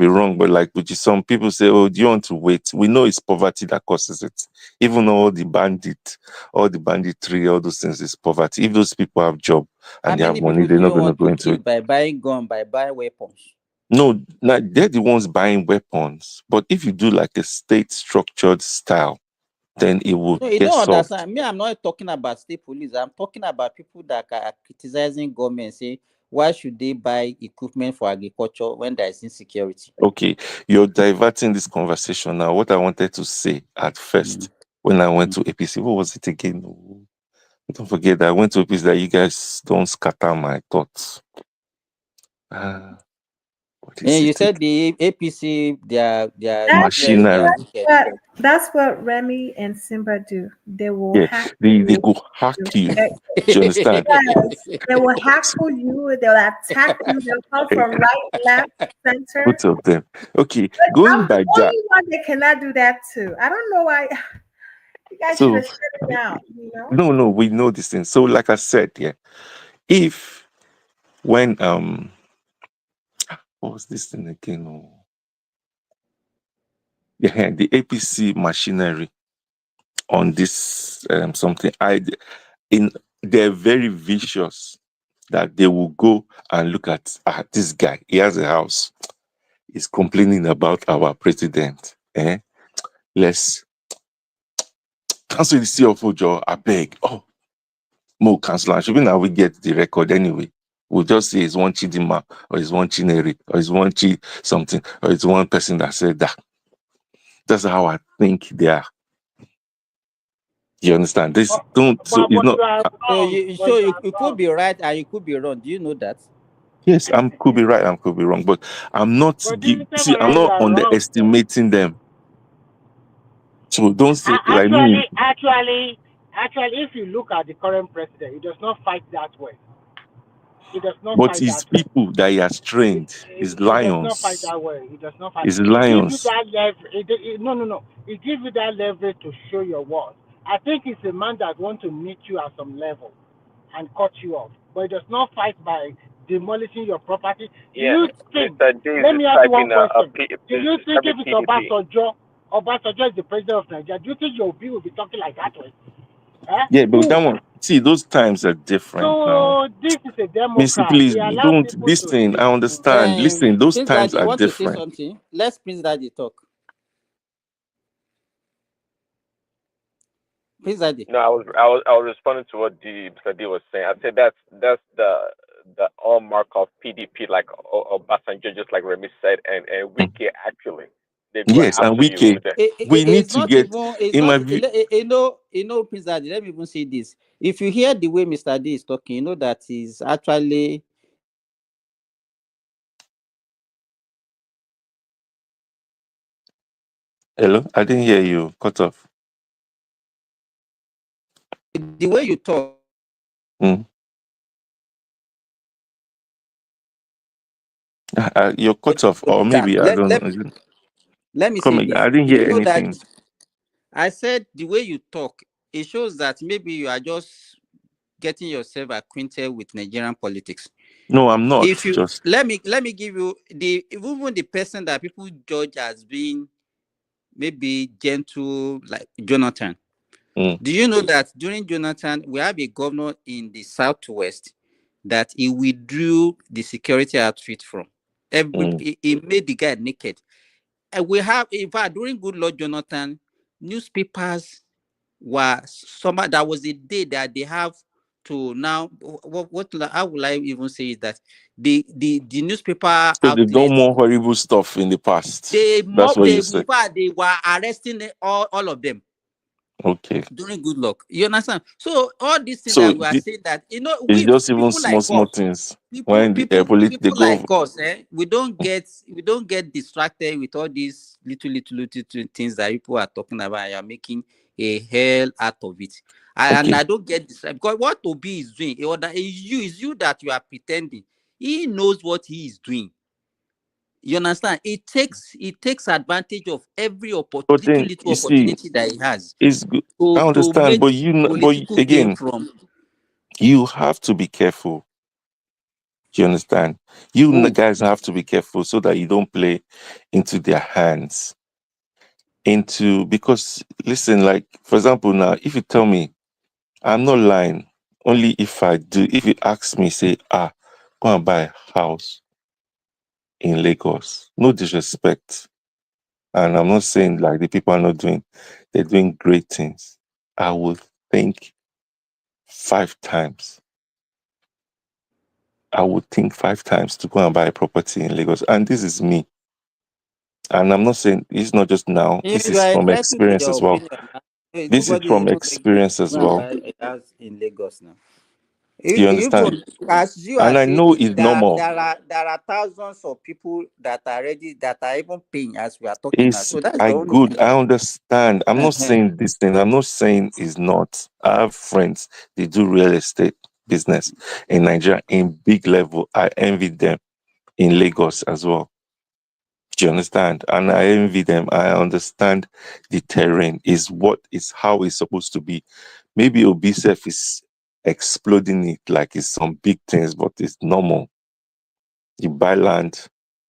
wrong, but like which is some people say, "Oh, do you want to wait?" We know it's poverty that causes it. Even all the banditry, all those things is poverty. If those people have job How and they have many money, people they're do not you going to want go to into kill it. by buying gun, by buying weapons? No, they're the ones buying weapons. But if you do like a state structured style, then it will No, you get don't solved. understand. Me, I'm not talking about state police. I'm talking about people that are criticizing government, say why should they buy equipment for agriculture when there is insecurity? Okay, you're diverting this conversation now. What I wanted to say at first when I went to APC, what was it again? Oh, don't forget that I went to APC that you guys don't scatter my thoughts. What is And you it? said the APC, their Machinery. That's what Remy and Simba do. They will Yeah, hack they you. go hack you. Do you understand? Yes, they will hackle you. They'll attack you. They'll come from right, left, center. Both of them. Okay, But going I'm the by that. only one that cannot do that too. I don't know why. You guys should So have shut it down. You know. no, we know this thing. So like I said, yeah, if when what was this thing again? Oh, yeah, the APC machinery on this something they're very vicious that they will go and look at this guy. He has a house. He's complaining about our president. Let's cancel the CFO job. I beg. Oh, more cancel. Should we now we get the record anyway? We'll just say it's one Chidima or it's one Chineri or it's one Chi something or it's one person that said that. That's how I think they are. You understand? This don't so it's not. So you could be right and you could be wrong. Do you know that? Yes, I could be right, I could be wrong, but I'm not I'm not underestimating them. So don't say like me. Actually, if you look at the current president, he does not fight that way. He does not But fight it's that way. people that he has trained. It's He does not fight lions. that way. He does not fight. It's He gives you lions. that level. No. He gives you that level to show your worth. I think he's a man that wants to meet you at some level and cut you off. But he does not fight by demolishing your property. Do you think? Let me ask you one question. Do you think if it's Obasanjo is the president of Nigeria, do you think your view will be talking like that way? Yeah, but that one, see, those times are different now. So this is a Missy, Democrat. please He allows don't people to listen. I understand. Listen, those Prince times Daddy, you are want to say different. something? Let's Prince Daddy talk. Prince Daddy. No, I was responding to what Mr. D was saying. I said that's the hallmark of PDP, like Obasanjo, just like Remy said, and Wiki actually they go Yes, and after you we with it. we need It's to not get even. It's in not. my view. Prince Daddy. Let me even say this. If you hear the way Mr. D is talking, you know that he's actually. Hello, I didn't hear you. Cut off. The way you talk. You're cut off, or maybe I don't know. Let me Come say again. this. I didn't Do hear you know that anything. I said the way you talk, it shows that maybe you are just getting yourself acquainted with Nigerian politics. No, I'm not. If you Just let me give you even the person that people judge as being maybe gentle, like Jonathan. Do you know that during Jonathan, we have a governor in the southwest that he withdrew the security outfit from? He made the guy naked. And we have, in fact, during Good Lord Jonathan, newspapers were summer. That was the day that they have to now. How will I even say is that the newspaper so they've done outlets, more horrible stuff in the past. they That's what you in said. fact they were arresting all of them. Okay. during good luck. You understand? So all these things So that we are saying that it's we just even people like small us, things people when the people police they people like go. us, we don't get distracted with all these little things that people are talking about. You are making a hell out of it. And Okay. I don't get distracted because what Obi is doing, or that is you that you are pretending. He knows what he is doing. You understand? It takes advantage of every But then little you see, opportunity that he has it's good. I to understand, make but political gain again, from. you have to be careful. Do you understand? You Who? guys have to be careful so that you don't play into their hands. Because listen, like for example, now if you tell me, I'm not lying. Only if you ask me, say, go and buy a house in Lagos. No disrespect. And I'm not saying like the people are not they're doing great things. I would think 5 times. I would think 5 times to go and buy a property in Lagos. And this is me. And I'm not saying it's not just now. This You is are from entitled to experience your as well. opinion. This is Nobody from even agree experience as to well. buy a house in Lagos now. You understand? As you are And I saying know it, it's normal. there are thousands of people that are ready, that are even paying as we are talking now. So that's your own I opinion. understand. I'm not Uh-huh. saying this thing. I'm not saying it's not. I have friends, they do real estate business in Nigeria in big level. I envy them in Lagos as well. Do you understand? And I envy them. I understand the terrain is how it's supposed to be. Maybe Obisef is exploding it like it's some big things, but it's normal. You buy land,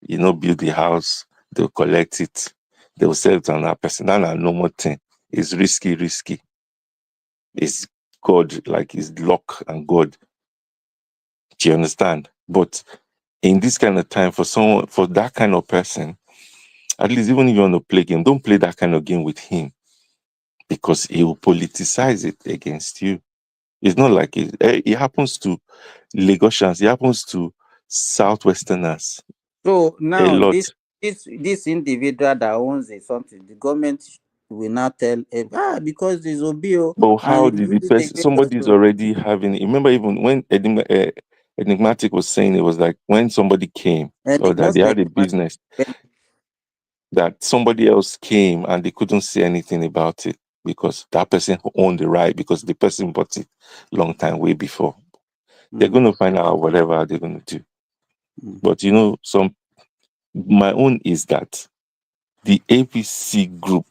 build the house, they'll collect it, they'll sell it to another person. That's a normal thing. It's risky. It's God, like it's luck and God. Do you understand? But in this kind of time, for that kind of person, at least even if you want to play game, don't play that kind of game with him because he will politicize it against you. It's not like it happens to Lagosians, it happens to Southwesterners So a now lot. this individual that owns something, the government will now tell him, because there's Obio But how and did the really person? take Lagos Somebody's to. already having. Remember, even when Enigmatic was saying, it was like when somebody came And or it that must they be had a business, that somebody else came and they couldn't say anything about it because that person owned the right because the person bought it long time way before. They're going to find out whatever they're going to do. But my own is that the APC group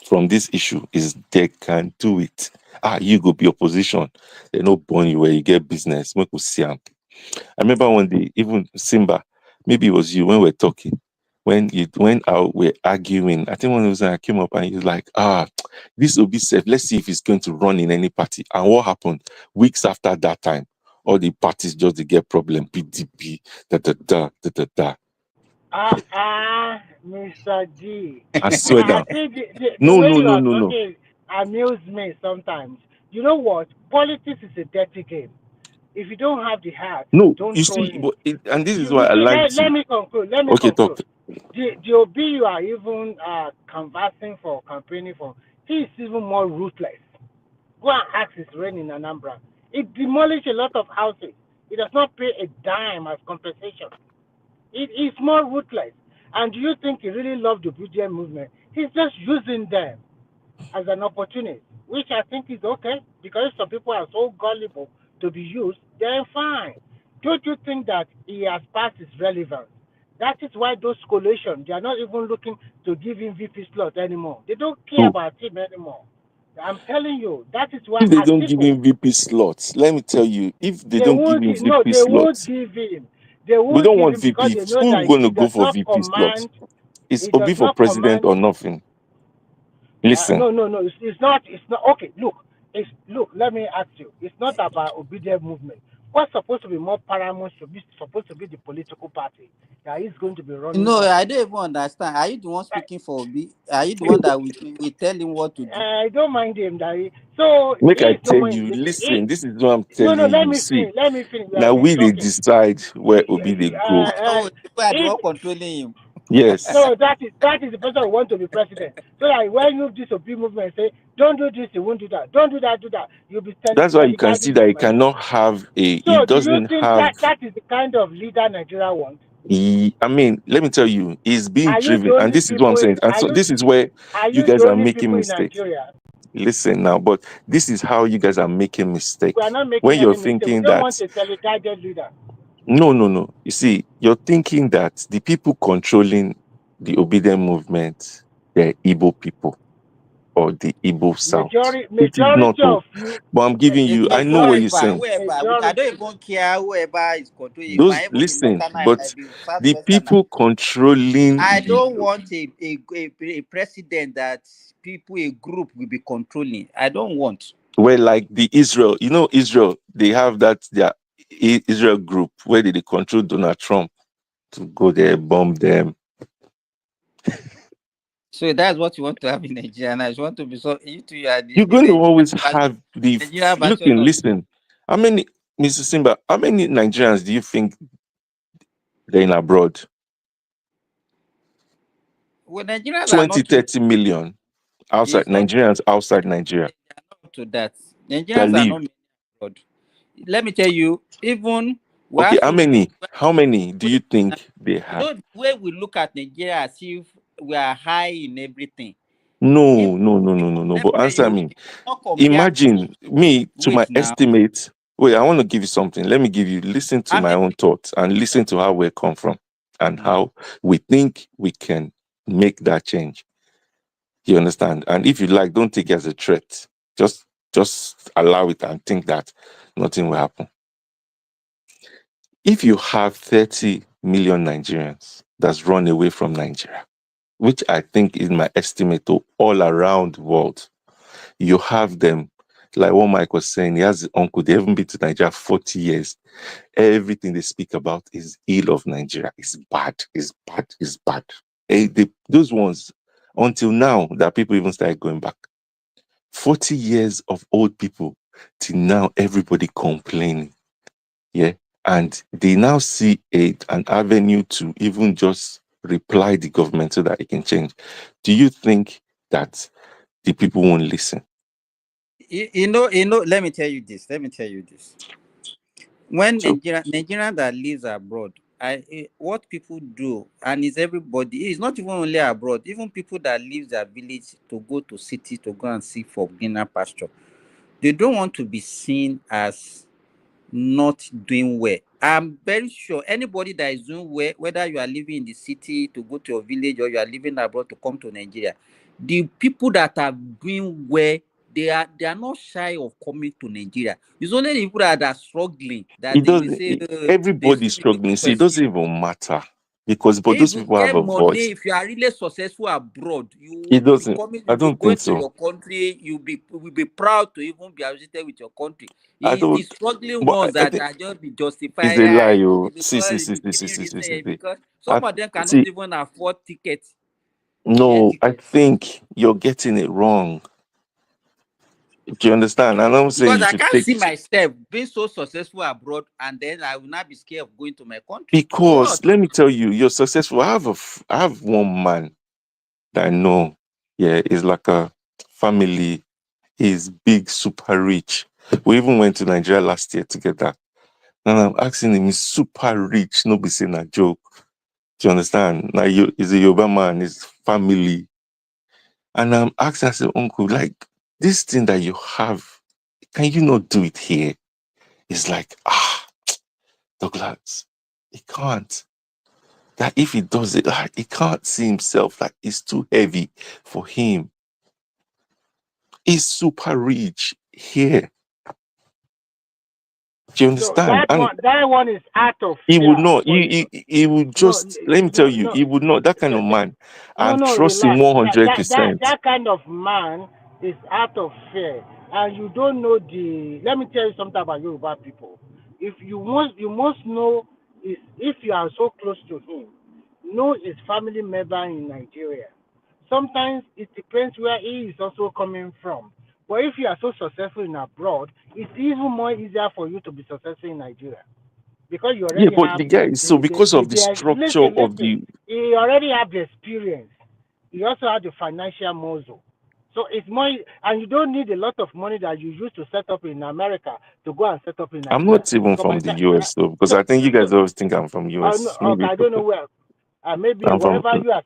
from this issue is they can do it. You go be opposition. They no born you where you get business. Make we see am. I remember one day, even Simba, maybe it was you when we were talking, when we're arguing. I think one of I came up and he was like, this will be safe. Let's see if he's going to run in any party. And what happened? Weeks after that time, all the parties just they get problem. PDP, da. Mr. G. I swear I down. think the No, way no, you no, are no, no. talking amuse me sometimes. You know what? Politics is a dirty game. If you don't have the heart, No, don't you throw see, in. and this is You why I see, like let to. me conclude. Let me Okay, talk. conclude. The OB you are even canvassing for, campaigning for, he is even more ruthless. Go and ask his reign in Anambra. It demolished a lot of houses. It does not pay a dime as compensation. It is more ruthless. And do you think he really loved the BGM movement? He's just using them as an opportunity, which I think is okay because some people are so gullible to be used, then fine. Don't you think that he has passed his relevance? That is why those coalitions, they are not even looking to give him VP slot anymore. They don't care So about him anymore. I'm telling you, that is why if they don't give Atiku, him VP slots, let me tell you, if they they don't give won't, him no, VP they won't slots, give him. They we won't don't give want him because VP. they know Who's that going to it go does for not VP slots? command, It's it does Obi for not president command. or nothing. Listen, No. It's not. It's not. Okay, look. Let me ask you. It's not about obedient movement. What's supposed to be more paramount supposed to be the political party that is going to be running No, I office. don't even understand. Are you the one speaking for Obi? Are you the one that we tell him what to do? I don't mind him. That so make he I is no tell more. you, listen, this is what I'm No. telling Let you. me See, finish. Let me finish. We have now been we they talking. decide where Obi they go. Oh, you are the If one controlling him. Yes. So that is the person who wants to be president. So that when you disobey movement, say, don't do this, you won't do that. Don't do that, do that. You'll be That's why you can see teleguiding that the he masses. cannot have a. He So do you doesn't think have. that is the kind of leader Nigeria wants? I mean, let me tell you, he's being Are you the driven, and only this is what I'm people? saying. And so this is where Are you you guys the are only making people in mistakes. Nigeria? Listen now, but this is how you guys are making mistake. We are not making When you're any mistake. We thinking don't that want a teleguided leader. no. You see, you're thinking that the people controlling the obedient movement, they're Igbo people or the Igbo South. It is not. Majority of you. But I'm giving you. I know what you're saying. Whoever, I don't even care whoever is controlling. It Those might even be listen, northerner, it but might be the southwesterner. people controlling I the don't want a president that people, a group will be controlling. I don't want. where like the Israel, Israel, they have that their Israel group where they control Donald Trump to go there, bomb them. So that's what you want to have in Nigeria. And I just want to be so you two are You're the going to Nigeria always have the Nigeria version of listen. How many, Mr. Simba? How many Nigerians do you think they're in abroad? Nigerians are 20, not too 30 million outside it's not Nigerians outside Nigeria up to that. that Nigerians are live. not many abroad. Let me tell you, even we Okay, have how to many? How many do you think they you have? know the way we look at Nigeria as if we are high in everything. No. Let me But tell answer you, me. you cannot compare Imagine me to my wait now. estimate. Wait, I want to give you something. Let me give you. Listen to How my many own thoughts and listen to how we come from and how we think we can make that change. You understand? And if you like, don't take it as a threat. Just allow it and think that nothing will happen. If you have 30 million Nigerians that's run away from Nigeria, which I think is my estimate to all around the world, you have them, like what Mike was saying, he has his uncle, they haven't been to Nigeria 40 years. Everything they speak about is ill of Nigeria. It's bad, it's bad, it's bad. Those ones, until now, that people even started going back. 40 years of old people, till now, everybody complaining. Yeah. And they now see an avenue to even just reply the government so that it can change. Do you think that the people won't listen? You know, let me tell you this. When So Nigerian that lives abroad, what people do, and it's everybody, it's not even only abroad, even people that leave their village to go to city to go and seek for greener pasture, they don't want to be seen as not doing well. I'm very sure anybody that is doing well, whether you are living in the city to go to your village or you are living abroad to come to Nigeria, the people that are doing well, they are not shy of coming to Nigeria. It's only the people that are struggling that it they will doesn't. say they Everybody's see people struggling. See, it pursue. doesn't even matter because, but If those you people have get a money, voice. if you are really successful abroad, you It will be doesn't. coming, I you'll be don't think going to so. your country, you will be proud to even be associated with your country. I It's the don't. struggling But ones I that think are just be it's justified a lie. it's You see, because it's giving reason because I some of them cannot see. even afford tickets, air No, I tickets. think you're getting it wrong. Do you understand? And I'm saying Because you I should can't take see myself being so successful abroad and then I will not be scared of going to my country. For because what? let me tell you, you're successful. I have one man that I know. Yeah, he's like a family. He's big, super rich. We even went to Nigeria last year together. And I'm asking him, he's super rich, no be saying a joke. Do you understand? Now he's a Yoruba man, his family. And I'm asking, I said, Uncle, like this thing that you have, can you not do it here? It's like, Douglas, he can't. That if he does it, like, he can't see himself, like it's too heavy for him. He's super rich here. Do you So understand? And that one is out of he would fear not. for you. He would No, just. Let me tell you, no, he would not. That kind of man, no, I'm no, trusting relax. That 100%. that kind of man is out of fear, and you don't know the. Let me tell you something about Yoruba people. If you must know is if you are so close to him, know his family member in Nigeria. Sometimes it depends where he is also coming from. But if you are so successful in abroad, it's even more easier for you to be successful in Nigeria because you Yeah, already but have the guy, so because of the structure of the, you already have the experience. You also have the financial muscle. So it's more, and you don't need a lot of money that you used to set up in America to go and set up in I'm Nigeria. not even So by from the that, US though, because I think you guys always think I'm from no, US. okay, Maybe I don't know where. Maybe I'm from. wherever you are,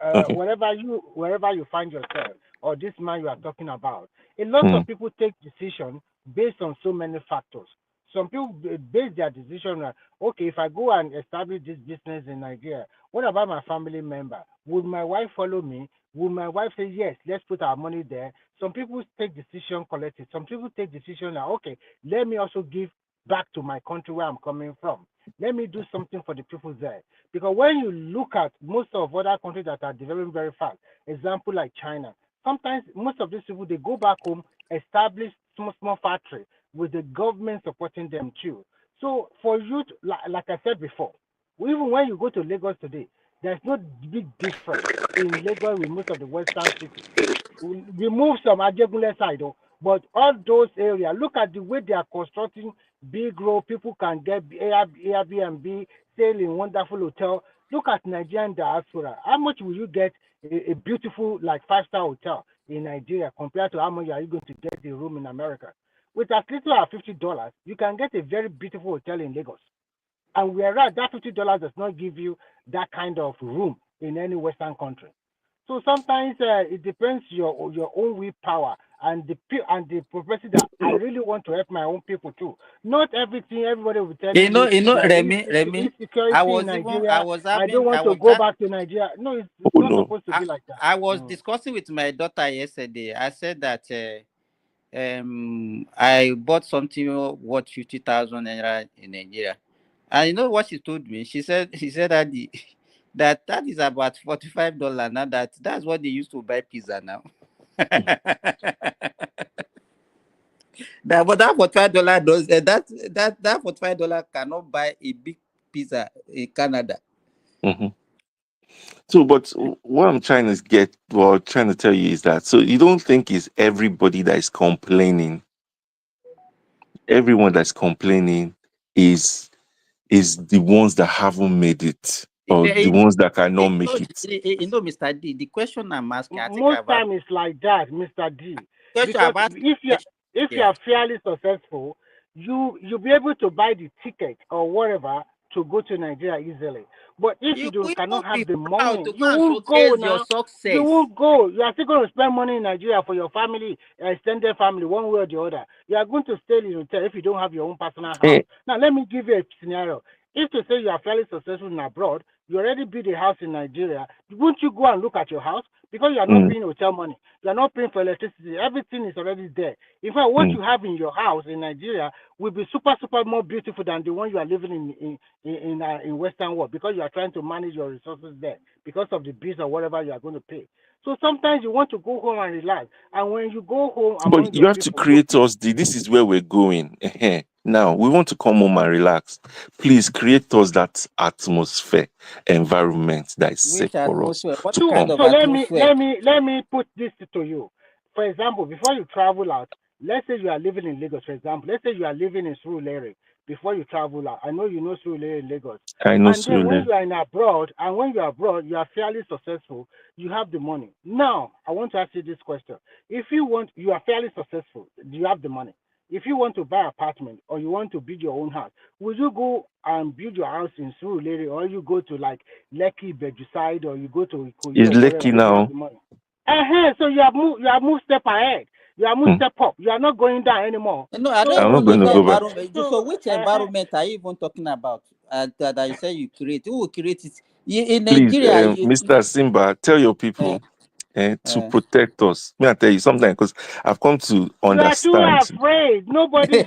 Okay. wherever you find yourself, or this man you are talking about, a lot Hmm. of people take decisions based on so many factors. Some people base their decision on, okay, if I go and establish this business in Nigeria, what about my family member? Would my wife follow me? Would my wife say, yes, let's put our money there? Some people take decision collective. Some people take decision that, okay, let me also give back to my country where I'm coming from. Let me do something for the people there. Because when you look at most of other countries that are developing very fast, example like China, sometimes most of these people, they go back home, establish small factory with the government supporting them too. So for you, like I said before, even when you go to Lagos today, there's no big difference in Lagos with most of the western cities. Remove some Ajegunle side, though, but all those areas, look at the way they are constructing big road. People can get Airbnb, stay in wonderful hotel. Look at Nigerian diaspora. How much will you get a beautiful like 5-star hotel in Nigeria compared to how much are you going to get the room in America? With as little as $50, you can get a very beautiful hotel in Lagos. And whereas that $50 does not give you that kind of room in any Western country. So sometimes it depends your own willpower and the propensity that I really want to help my own people too. Not everything everybody will tell you that Remy, insecurity in Nigeria. I don't want to go back to Nigeria. No, it's not supposed to be like that. I was discussing with my daughter yesterday. I said that I bought something worth 50,000 naira in Nigeria, and you know what she told me? She said that that is about $45 now. That's what they used to buy pizza now. But that $45 does that $45 cannot buy a big pizza in Canada. Mm-hmm. So, but what I'm trying to tell you is that, so you don't think it's everybody that is complaining. Everyone that's complaining is the ones that haven't made it, or the ones that cannot make it. Mr. D, the question I'm asking, I think most time it's like that, Mr. D. Because if you are fairly successful, you'll be able to buy the ticket or whatever to go to Nigeria easily. But if you cannot have the money, you won't go now. You won't go. You are still going to spend money in Nigeria for your family, extended family, one way or the other. You are going to stay in a hotel if you don't have your own personal house. Now, let me give you a scenario. If to say you are fairly successful in abroad, you already build a house in Nigeria, won't you go and look at your house? Because you are not paying hotel money. You are not paying for electricity. Everything is already there. In fact, what you have in your house in Nigeria will be super more beautiful than the one you are living in Western world, because you are trying to manage your resources there because of the bills or whatever you are going to pay. So sometimes you want to go home and relax. And when you go home But you have to create us this is where we're going. Now we want to come home and relax. Please create us that atmosphere, environment that is safe for us to come. So let me put this to you. For example, before you travel out, let's say you are living in Lagos, for example. Let's say you are living in Surulere before you travel out. I know you know Surulere in Lagos. I know and then when Surulere. you are in abroad, and when you are abroad, you are fairly successful. You have the money. Now, I want to ask you this question. If you are fairly successful, do you have the money? If you want to buy an apartment or you want to build your own house, would you go and build your house in Surulere, or you go to like Lekki, Bejuside, or you go to Ikoyi It's or whatever? lucky now. So you have moved step ahead. You have moved step up. You are not going down anymore. No, I don't I'm not even going to know go back. environment. So which environment are you even talking about? That you say you create? Who will create it? In Please, Nigeria, Mr. Simba, tell your people to protect us. May I tell you something? Because I've come to you are too understand. afraid. Nobody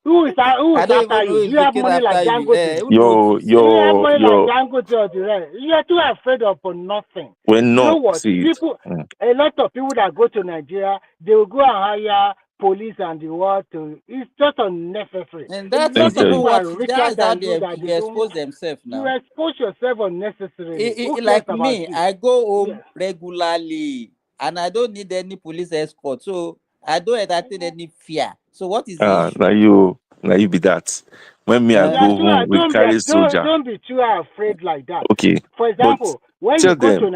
who is after you. Do you have money like Dangote? Do you have money like Dangote or the rest? You are too afraid of nothing. We're You know not. what? People, a lot of people that go to Nigeria, they will go and hire police and the world to. It's just unnecessary. And A that lot is of even people what are richer that is how than you that they they don't. expose themselves You now. expose yourself unnecessarily. Who cares Like about me, you? I go home regularly, and I don't need any police escort, so I don't entertain any fear. So what is the issue? Now you be that. When me I go home, we carry soldier. Don't be too afraid like that. Okay, For but example, when tell you go to them.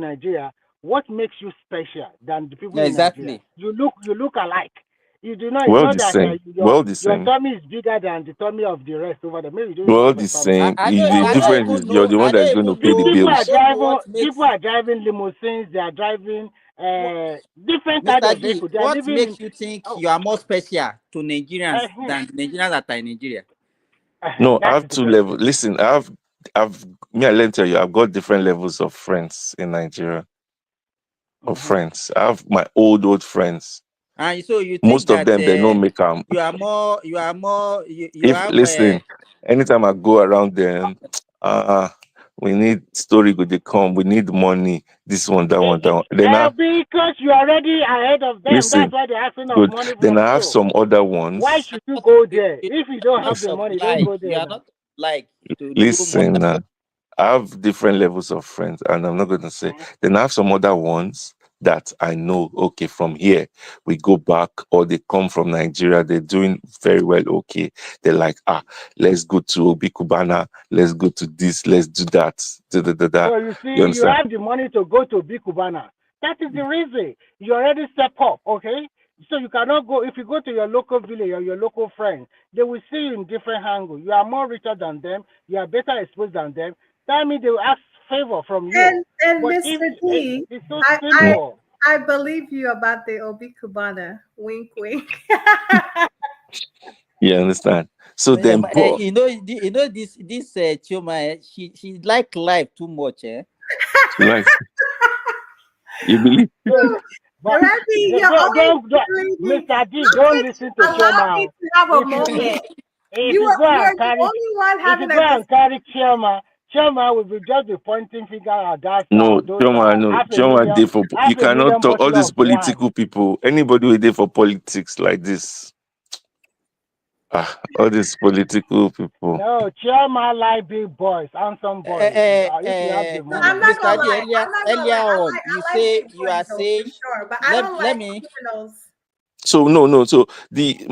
Nigeria, what makes you special than the people in Nigeria? Exactly. You look alike. You do not. It's Well, not the that same. Well, the your same. tummy is bigger than the tummy of the rest over there. Maybe you don't Well, have a the family. same. I The don't difference even is you're know. the one I that is don't going to even pay the know. People I bills. don't know what makes People are driving limousines. They are driving different kind Mr. of D. vehicle. They are What living in. makes you think Oh, you are more special to Nigerians uh-huh, than the Nigerians that are in Nigeria? No, I that have is the two question. levels. Listen, I've me. I let tell you, I've got different levels of friends in Nigeria. Of friends, I have my old friends. And so you think Most of that them they don't make them. you are more. You If have listen, anytime I go around them, we need story. Go they come. We need money. This one, that one, that one. Then I Because you're already ahead of them. That's listen. why they're asking of Good. money Then from I have you. some other Why ones. should you go you, there? you If you don't have not the of money, don't like. go You there are now. not like to do more Listen, than I have different levels of friends, and I'm not going to say. Then I have some other ones that I know. Okay, from here we go back, or they come from Nigeria. They're doing very well. Okay, they're like, let's go to Obi Kubana. Let's go to this. Let's do that. Da, da, da, da. So you see, You you understand? have the money to go to Bikubana. That is the reason. You already step up, okay? So you cannot go, if you go to your local village or your local friend, they will see you in different angle. You are more richer than them. You are better exposed than them. That means they will ask favor from you. And But Mr. if D, it's so I, I simple. I believe you about the Obi Cubana. Wink, wink. You understand? So yeah, then, but, but this Chioma, she like life too much, eh? she like you believe? But Randy, you're always believing. Mr. D, don't Look, listen to allow me Chioma. to have a If moment. you go You and are the carry only one if you having go a and discussion. carry Chioma will be just be pointing finger at that No, those Choma, no, Choma, dey for you half a cannot million talk all bottle these of wine. political people. Anybody who dey for politics like this, all these political people. No, Chioma like big boys, handsome boys. If you have the money. I'm not Mr. gonna D, lie. I'm not gonna earlier lie. on, I like big you boys are though for saying sure, but I don't let like me. criminals. So no. So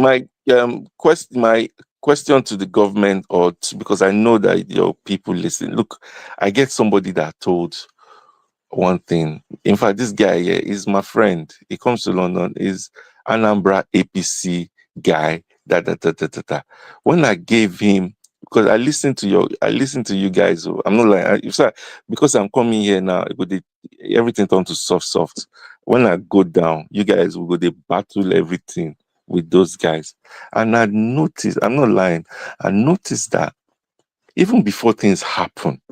my question to the government because I know that your people listen. Look, I get somebody that told one thing. In fact, this guy here is my friend. He comes to London. Is Anambra APC guy. Da. When I gave him, because I listened to you guys. I'm not like because I'm coming here now. Everything turned to soft. When I go down, you guys will go. They battle everything with those guys, and I noticed. I'm not lying. I noticed that even before things happen,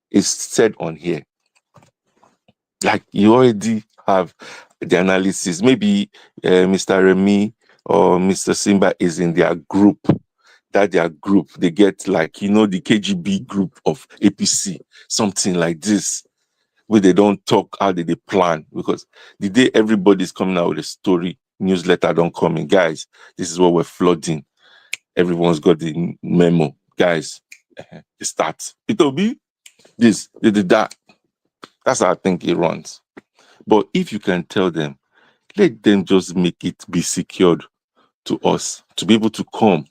it's said on here. Like you already have the analysis. Maybe Mr. Remy or Mr. Simba is in their group. Their group, they get like, the KGB group of APC, something like this, where they don't talk how they plan. Because the day everybody's coming out with a story, newsletter don't come in. Guys, this is what we're flooding. Everyone's got the memo. Guys, it starts. It'll be this, they did that. That's how I think it runs. But if you can tell them, let them just make it be secured to us to be able to come,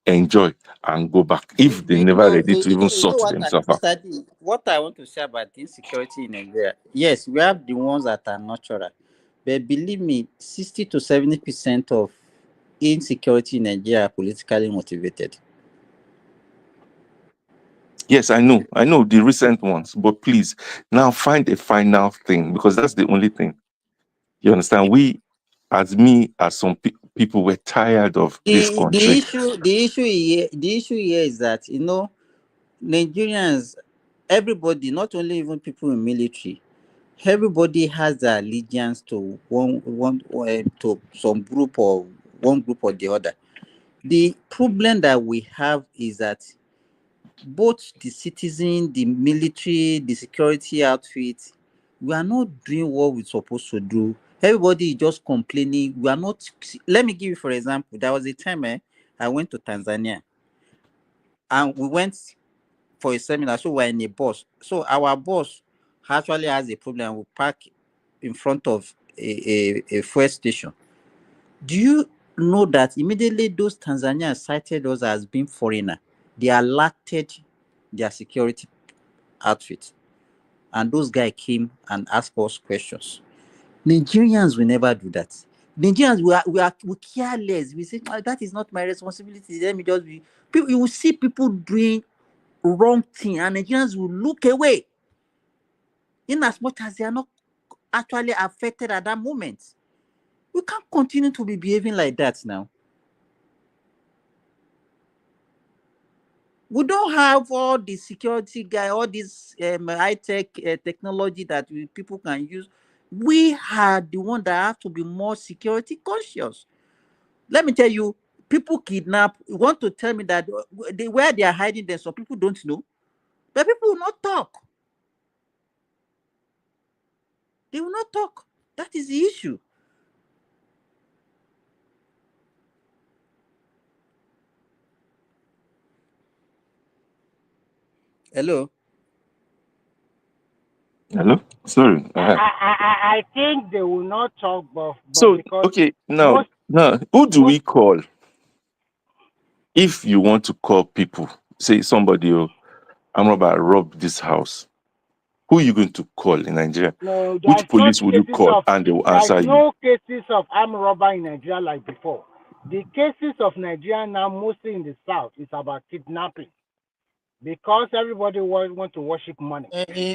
enjoy, and go back if they never ready to even sort themselves out. Mr. D, what I want to say about insecurity in Nigeria, yes, we have the ones that are natural, but believe me, 60 to 70% of insecurity in Nigeria are politically motivated. Yes, I know the recent ones, but please now find a final thing, because that's the only thing. You understand? We, as some people, were tired of this country. The issue here is that Nigerians, everybody, not only even people in military, everybody has the allegiance to to some group or one group or the other. The problem that we have is that both the citizen, the military, the security outfit, we are not doing what we're supposed to do. Everybody is just complaining. We are not. Let me give you, for example, there was a time I went to Tanzania and we went for a seminar. So we're in a bus. So our bus actually has a problem. We park in front of a fuel station. Do you know that immediately those Tanzanians cited us as being foreigner, they alerted their security outfit, and those guys came and asked us questions. Nigerians will never do that. Nigerians, we care less. We say, "Ah, that is not my responsibility. Let me just be." People, you will see people doing wrong thing, and Nigerians will look away, in as much as they are not actually affected at that moment. We can't continue to be behaving like that now. We don't have all the security guy, all this high-tech technology that people can use. We are the one that have to be more security conscious. Let me tell you, people kidnap. Want to tell me that where they are hiding them, some people don't know, but people will not talk. They will not talk. That is the issue. Hello. Hello? Sorry. I think they will not talk, but So, because okay, now, who do we call if you want to call people? Say somebody, I'm about to rob this house. Who are you going to call in Nigeria? no, Which police will you call and they will there's answer you? no cases of armed robbery in Nigeria like before. The cases of Nigeria now, mostly in the south, is about kidnapping because everybody want to worship money.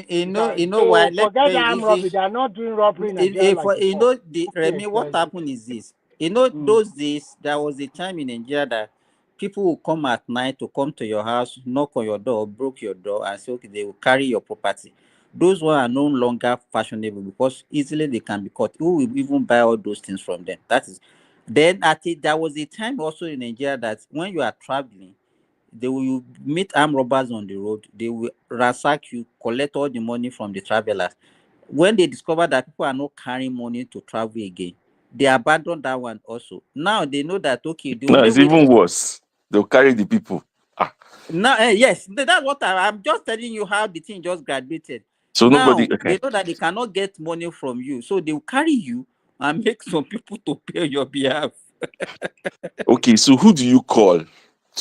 You know So why? Let me forget tell the you, armed robbery. They are not doing robbery in Nigeria like you before. know, Remy, what happened is this. Those days, there was a time in Nigeria that people will come at night to come to your house, knock on your door, broke your door, and say, okay, they will carry your property. Those ones are no longer fashionable because easily they can be caught. Who will even buy all those things from them? That is. Then there was a time also in Nigeria that when you are traveling, they will meet armed robbers on the road. They will ransack you, collect all the money from the travelers. When they discover that people are not carrying money to travel again, they abandon that one also. Now they know that, okay, the No, only it's way even worse. They'll carry the people. now, yes, that's what I'm just telling you how the thing just graduated. So Now nobody, okay. they know that they cannot get money from you, so they will carry you and make some people to pay on your behalf. Okay, so who do you call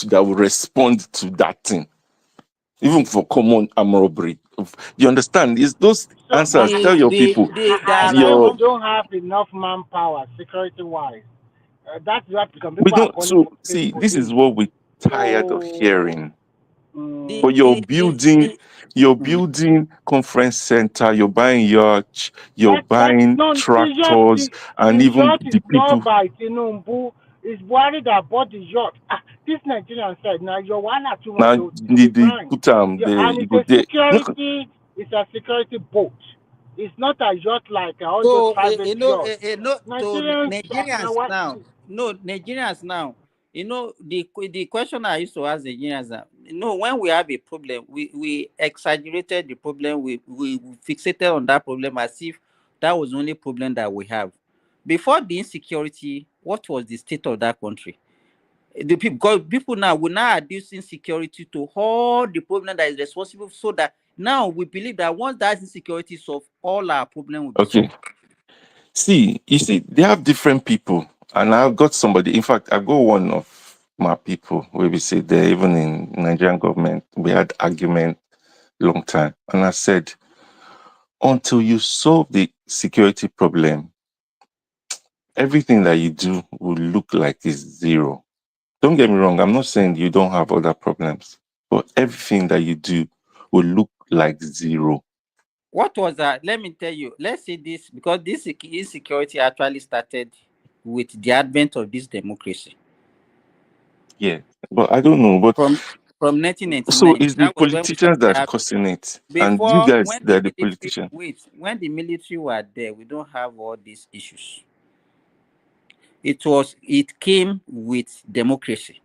that will respond to that thing? Even for common armed robbery. You understand? Is those So, answers? Tell your people. I think we Your don't have enough manpower security-wise. That's why some we people are don't. calling So for state see, this is police. what we're tired of So, hearing. But you're building conference center, you're buying yachts, you're buying no, tractors, and the even yacht is the people. not by Tinubu. It's Buhari that bought the yacht. This Nigerian said, now your one or two Now want to they grind. put them Yeah, there. and You go there. Look, it's a security boat. It's not a yacht like all those So private yachts. to Nigerians, Nigerians what? now, Nigerians now, the question I used to ask Nigerians now, when we have a problem, we exaggerated the problem, we fixated on that problem as if that was the only problem that we have. Before the insecurity, what was the state of that country? The people, because people now will now adduce insecurity to all the problem that is responsible, so that now we believe that once that insecurity is solved, all our problem will be solved. okay. See, you see, they have different people, and I've got somebody. In fact, I got one of my people where we say they're even in Nigerian government. We had argument long time, and I said, until you solve the security problem, everything that you do will look like it's zero. Don't get me wrong, I'm not saying you don't have other problems, but everything that you do will look like zero. What was that? Let me tell you. Let's say this, because this insecurity actually started with the advent of this democracy. Yeah, but I don't know. But from so 1999, it's the that was when we started politicians that's having. causing it, and you Before, guys, when the they're the military politicians. when the military were there, we don't have all these issues. It came with democracy.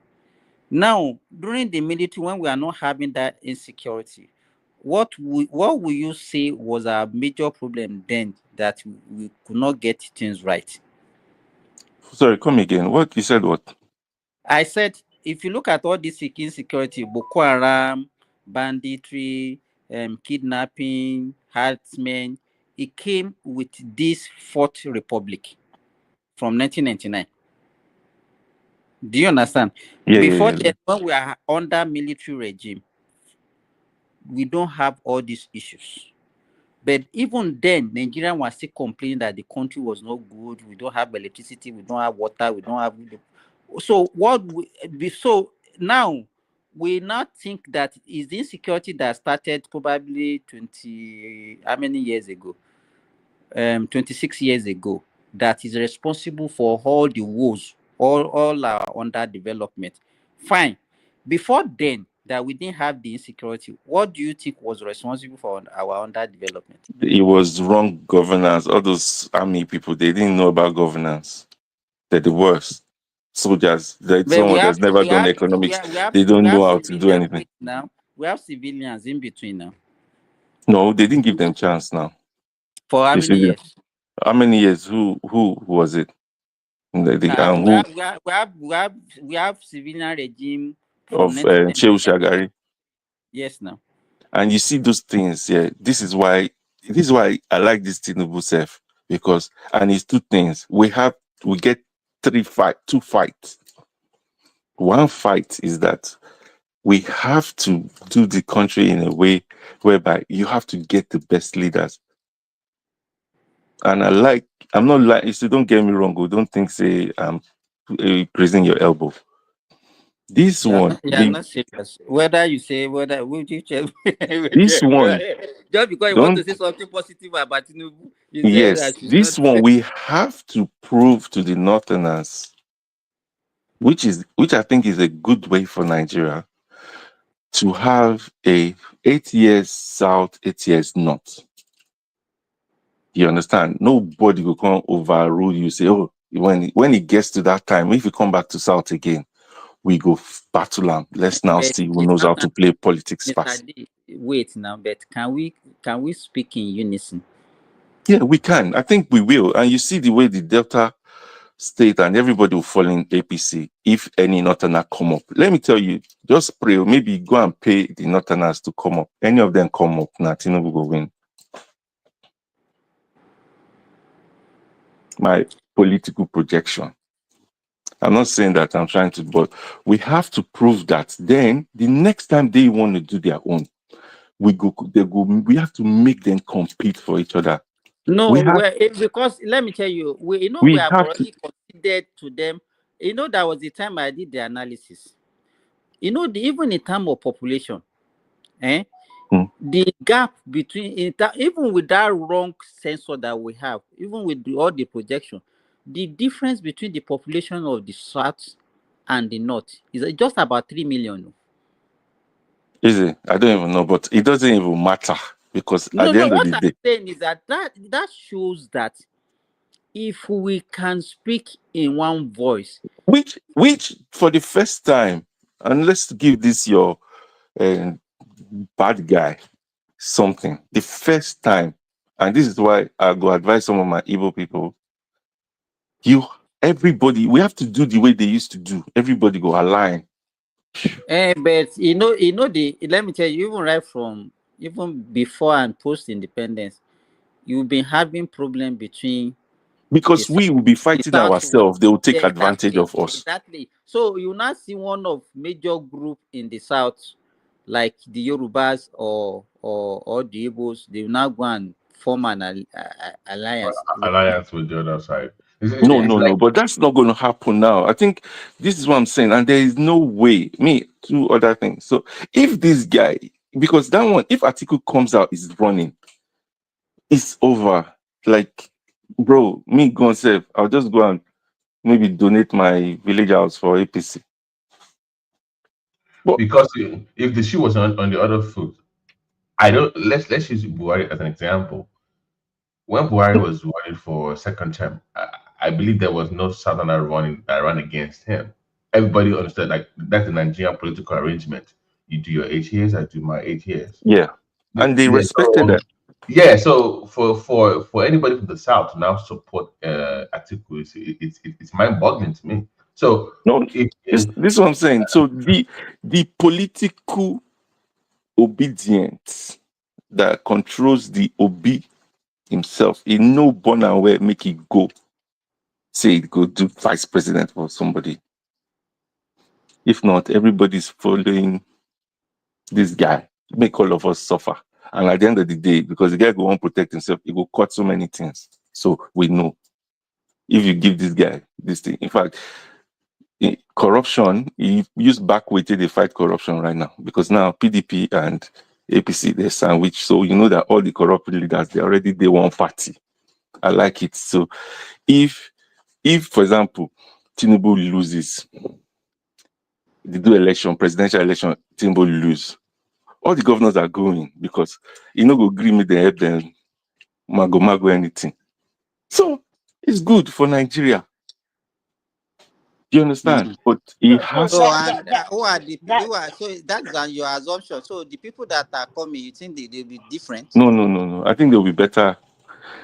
Now, during the military, when we are not having that insecurity, what will you say was our major problem then, that we could not get things right? Sorry, come again. What you said? What? I said, if you look at all this insecurity, Boko Haram, banditry, kidnapping, herdsmen, it came with this Fourth Republic from 1999. Do you understand? Yeah, Before yeah, yeah. that, when we are under military regime, we don't have all these issues. But even then, Nigeria was still complaining that the country was not good. We don't have electricity. We don't have water. We don't have. So so now we now think that is the insecurity that started probably 20 how many years ago? 26 years ago, that is responsible for all the woes, all our underdevelopment. Fine. Before then, that we didn't have the insecurity, what do you think was responsible for our underdevelopment? It was wrong governance. All those army people, they didn't know about governance. They're the worst. Soldiers, they're But someone that's never done economics. They don't we know have how to do civilians anything. now. We have civilians in between now. No, they didn't give them chance now. For how You many see, years? how many years? Who was it? Who We have civilian regime of from 1990. Shehu Shagari? Yes, now. And you see those things. Yeah, this is why I like this Tinubu self, because and it's two things. We get two fights. One fight is that we have to do the country in a way whereby you have to get the best leaders. And I'm not like, so don't get me wrong, don't think say I'm raising your elbow. This one, You're not serious. Whether you say whether would you check this one, just because you want to don't, say something positive about Tinubu, you say yes, that she's this one not. we have to prove to the Northerners, which I think is a good way for Nigeria to have a 8 years South, 8 years North. You understand? Nobody will come overrule you. Say, oh, when it gets to that time, if you come back to South again, we go battle and let's now But see who knows how to play politics fast. Mr. D, wait now, but can we speak in unison? Yeah, we can. I think we will. And you see the way the Delta State and everybody will fall in APC if any Northerner come up. Let me tell you, just pray, or maybe go and pay the Northerners to come up. Any of them come up, Tinubu will win. My political projection. I'm not saying that I'm trying to, but we have to prove that. Then the next time they want to do their own, we have to make them compete for each other. No, because let me tell you, we have have already considered to them. That was the time I did the analysis. Even in terms of population, the gap between even with that wrong sensor that we have, even with all the projection, the difference between the population of the South and the North is just about 3 million. Is it? I don't even know, but it doesn't even matter, because at the end of the day, what I'm saying is that shows that if we can speak in one voice, which for the first time, and let's give this your bad guy something, the first time, and this is why I go advise some of my Igbo people, everybody, we have to do the way they used to do. Everybody go align. But let me tell you, even before and post independence, you've been having problem between, because we will be fighting ourselves. They will take advantage of us. Exactly. So you now see one of major group in the South, like the Yorubas or the Igbos, they will now go and form an alliance. Alliance with the other side. No, but that's not going to happen now. I think this is what I'm saying, and there is no way. Two other things. So if this guy, because that one, if article comes out is running, it's over. Like, bro, me go and say, I'll just go and maybe donate my village house for APC. Because if the shoe was on the other foot, let's use Buhari as an example. When Buhari was running for second term, I believe there was no Southerner that ran against him. Everybody understood, like, that's the Nigerian political arrangement. You do your 8 years, I do my 8 years. Yeah, and they respected that. Yeah, so for anybody from the South to now support Atiku, it's mind-boggling to me. So no, this is what I'm saying. So the political obedience that controls the Obi himself, he no born and where make it go. Say it go do vice president for somebody. If not, everybody's following this guy, make all of us suffer. And at the end of the day, because the guy will want to protect himself, he will cut so many things. So we know if you give this guy this thing. In fact, corruption, he used back weighted they fight corruption right now, because now PDP and APC they're sandwich. So you know that all the corrupt leaders they already day one party. I like it. So if for example Tinubu loses, they do election, presidential election, Tinubu lose, all the governors are going because you know go agree me they help them mago anything. So it's good for Nigeria. You understand? But it has So and who are the who are so that's your assumption. So the people that are coming, you think they'll be different? no. I think they'll be better.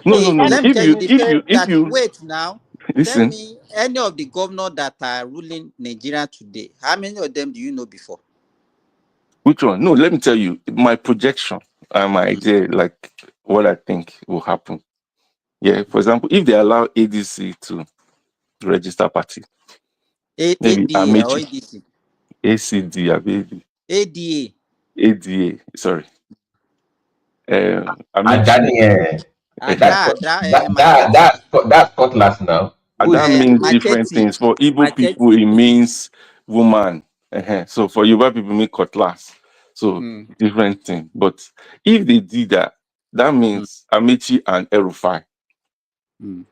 No. Let me tell you the people If you wait now. listen, Tell me any of the governors that are ruling Nigeria today. How many of them do you know before? which one? No, let me tell you my projection and my idea, like what I think will happen. Yeah, for example, if they allow ADC to register party, maybe ADA or ADC? ACD, Amechi. ADA. ADA, sorry. Amechi. That's cutlass now. And that means different things. For Igbo people, it means woman. So for Yoruba people, it means cutlass. So different thing. But if they did that, that means Amechi and Erufai. No.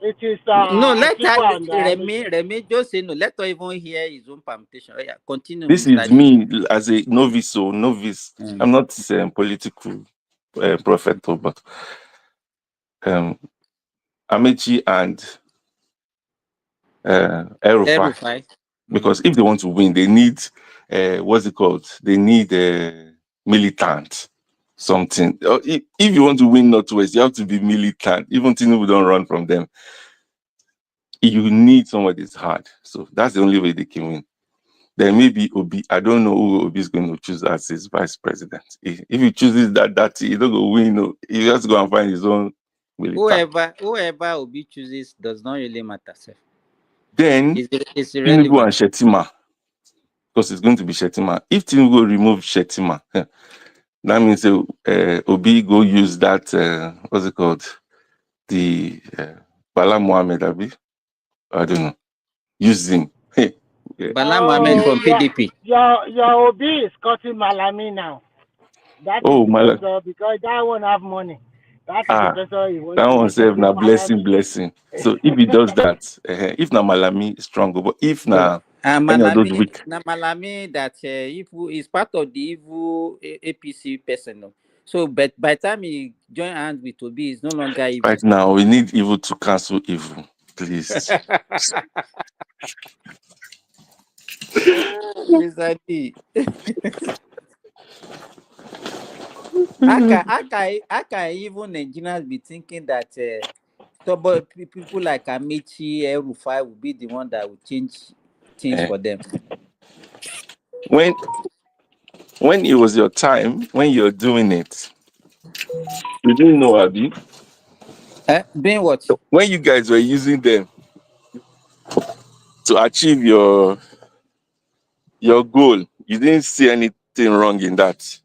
It is no. Let Atiku Remy just say no. Let her even hear his own permutation. Oh, yeah, continue. This is me as a novice. So novice. I'm not political prophet, but Amechi and Erufai. Because if they want to win, they need what's it called? They need militant something. If you want to win Northwest, you have to be militant. Even Tinubu don't run from them. You need somebody that's hard. So that's the only way they can win. Then maybe Obi. I don't know who Obi is going to choose as his vice president. If he chooses that he don't go win. No, he has to go and find his own militant. Whoever Obi chooses does not really matter. Sir. Then it's Tinubu and Shettima, because it's going to be Shettima. If Tinubu remove Shettima, that means Obi go use that what's it called? The Bala Mohammed Abi. I don't know. Use him. Bala Mohammed from PDP. Your Obi is cutting Malami now. That is the because that one have money. That is the professor he wants. That one save na blessing. So if he does that, if na Malami strong, but if na any of those weak, na Malami that if is part of the evil APC person. No? So, but by the time he join hands with Obi, is no longer evil. Right now, we need evil to cancel evil, please. Mr. D. How can even Nigerians be thinking that people like Amici, Erufai will be the one that will change things for them? When it was your time, when you're doing it, you didn't know, Abi. Doing what? When you guys were using them to achieve your goal, you didn't see anything wrong in that.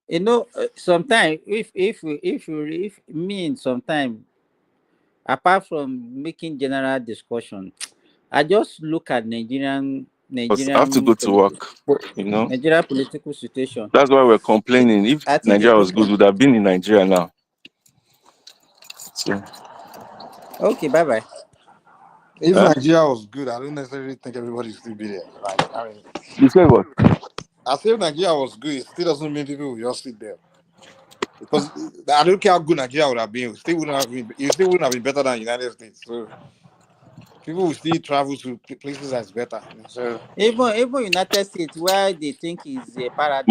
You know, sometimes if mean sometimes, apart from making general discussion, I just look at Nigerian. I have to go to work, you know. Nigeria political situation. That's why we're complaining. If Nigeria was good, we would have been in Nigeria now. So. Okay, bye. If Nigeria was good, I don't necessarily think everybody would still be there. Like, I mean, you say what? I say if Nigeria was good, it still doesn't mean people will just sit there. Because I don't care how good Nigeria would have been, it still wouldn't have been better than the United States. So people will still travel to places that's better. So even United States, where they think is a paradise.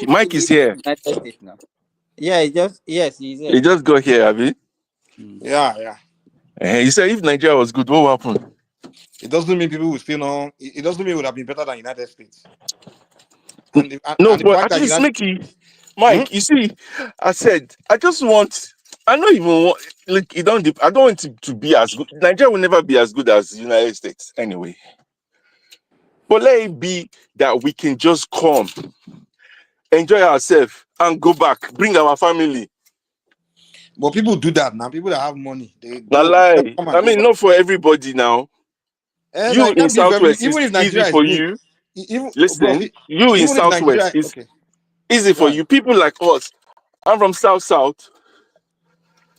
Mike is here. United States now. Yeah, he's here. He just got here, Abi. Yeah. You said if Nigeria was good, what would happen? It doesn't mean people will still know. It doesn't mean it would have been better than United States. But at least Mike, you see, I said, I just want, I don't even want, like, I don't want it to be as good. Nigeria will never be as good as the United States anyway. But let it be that we can just come, enjoy ourselves, and go back, bring our family. But people do that now. People that have money, they Not go lie. come and I go mean, back. not for everybody now. And You I in can't be for every, Southwest, even it's if easy Nigeria is for doing, you. even bro, Listen, you in even if Nigeria, Southwest, it's okay, easy for right. you. People like us, I'm from South.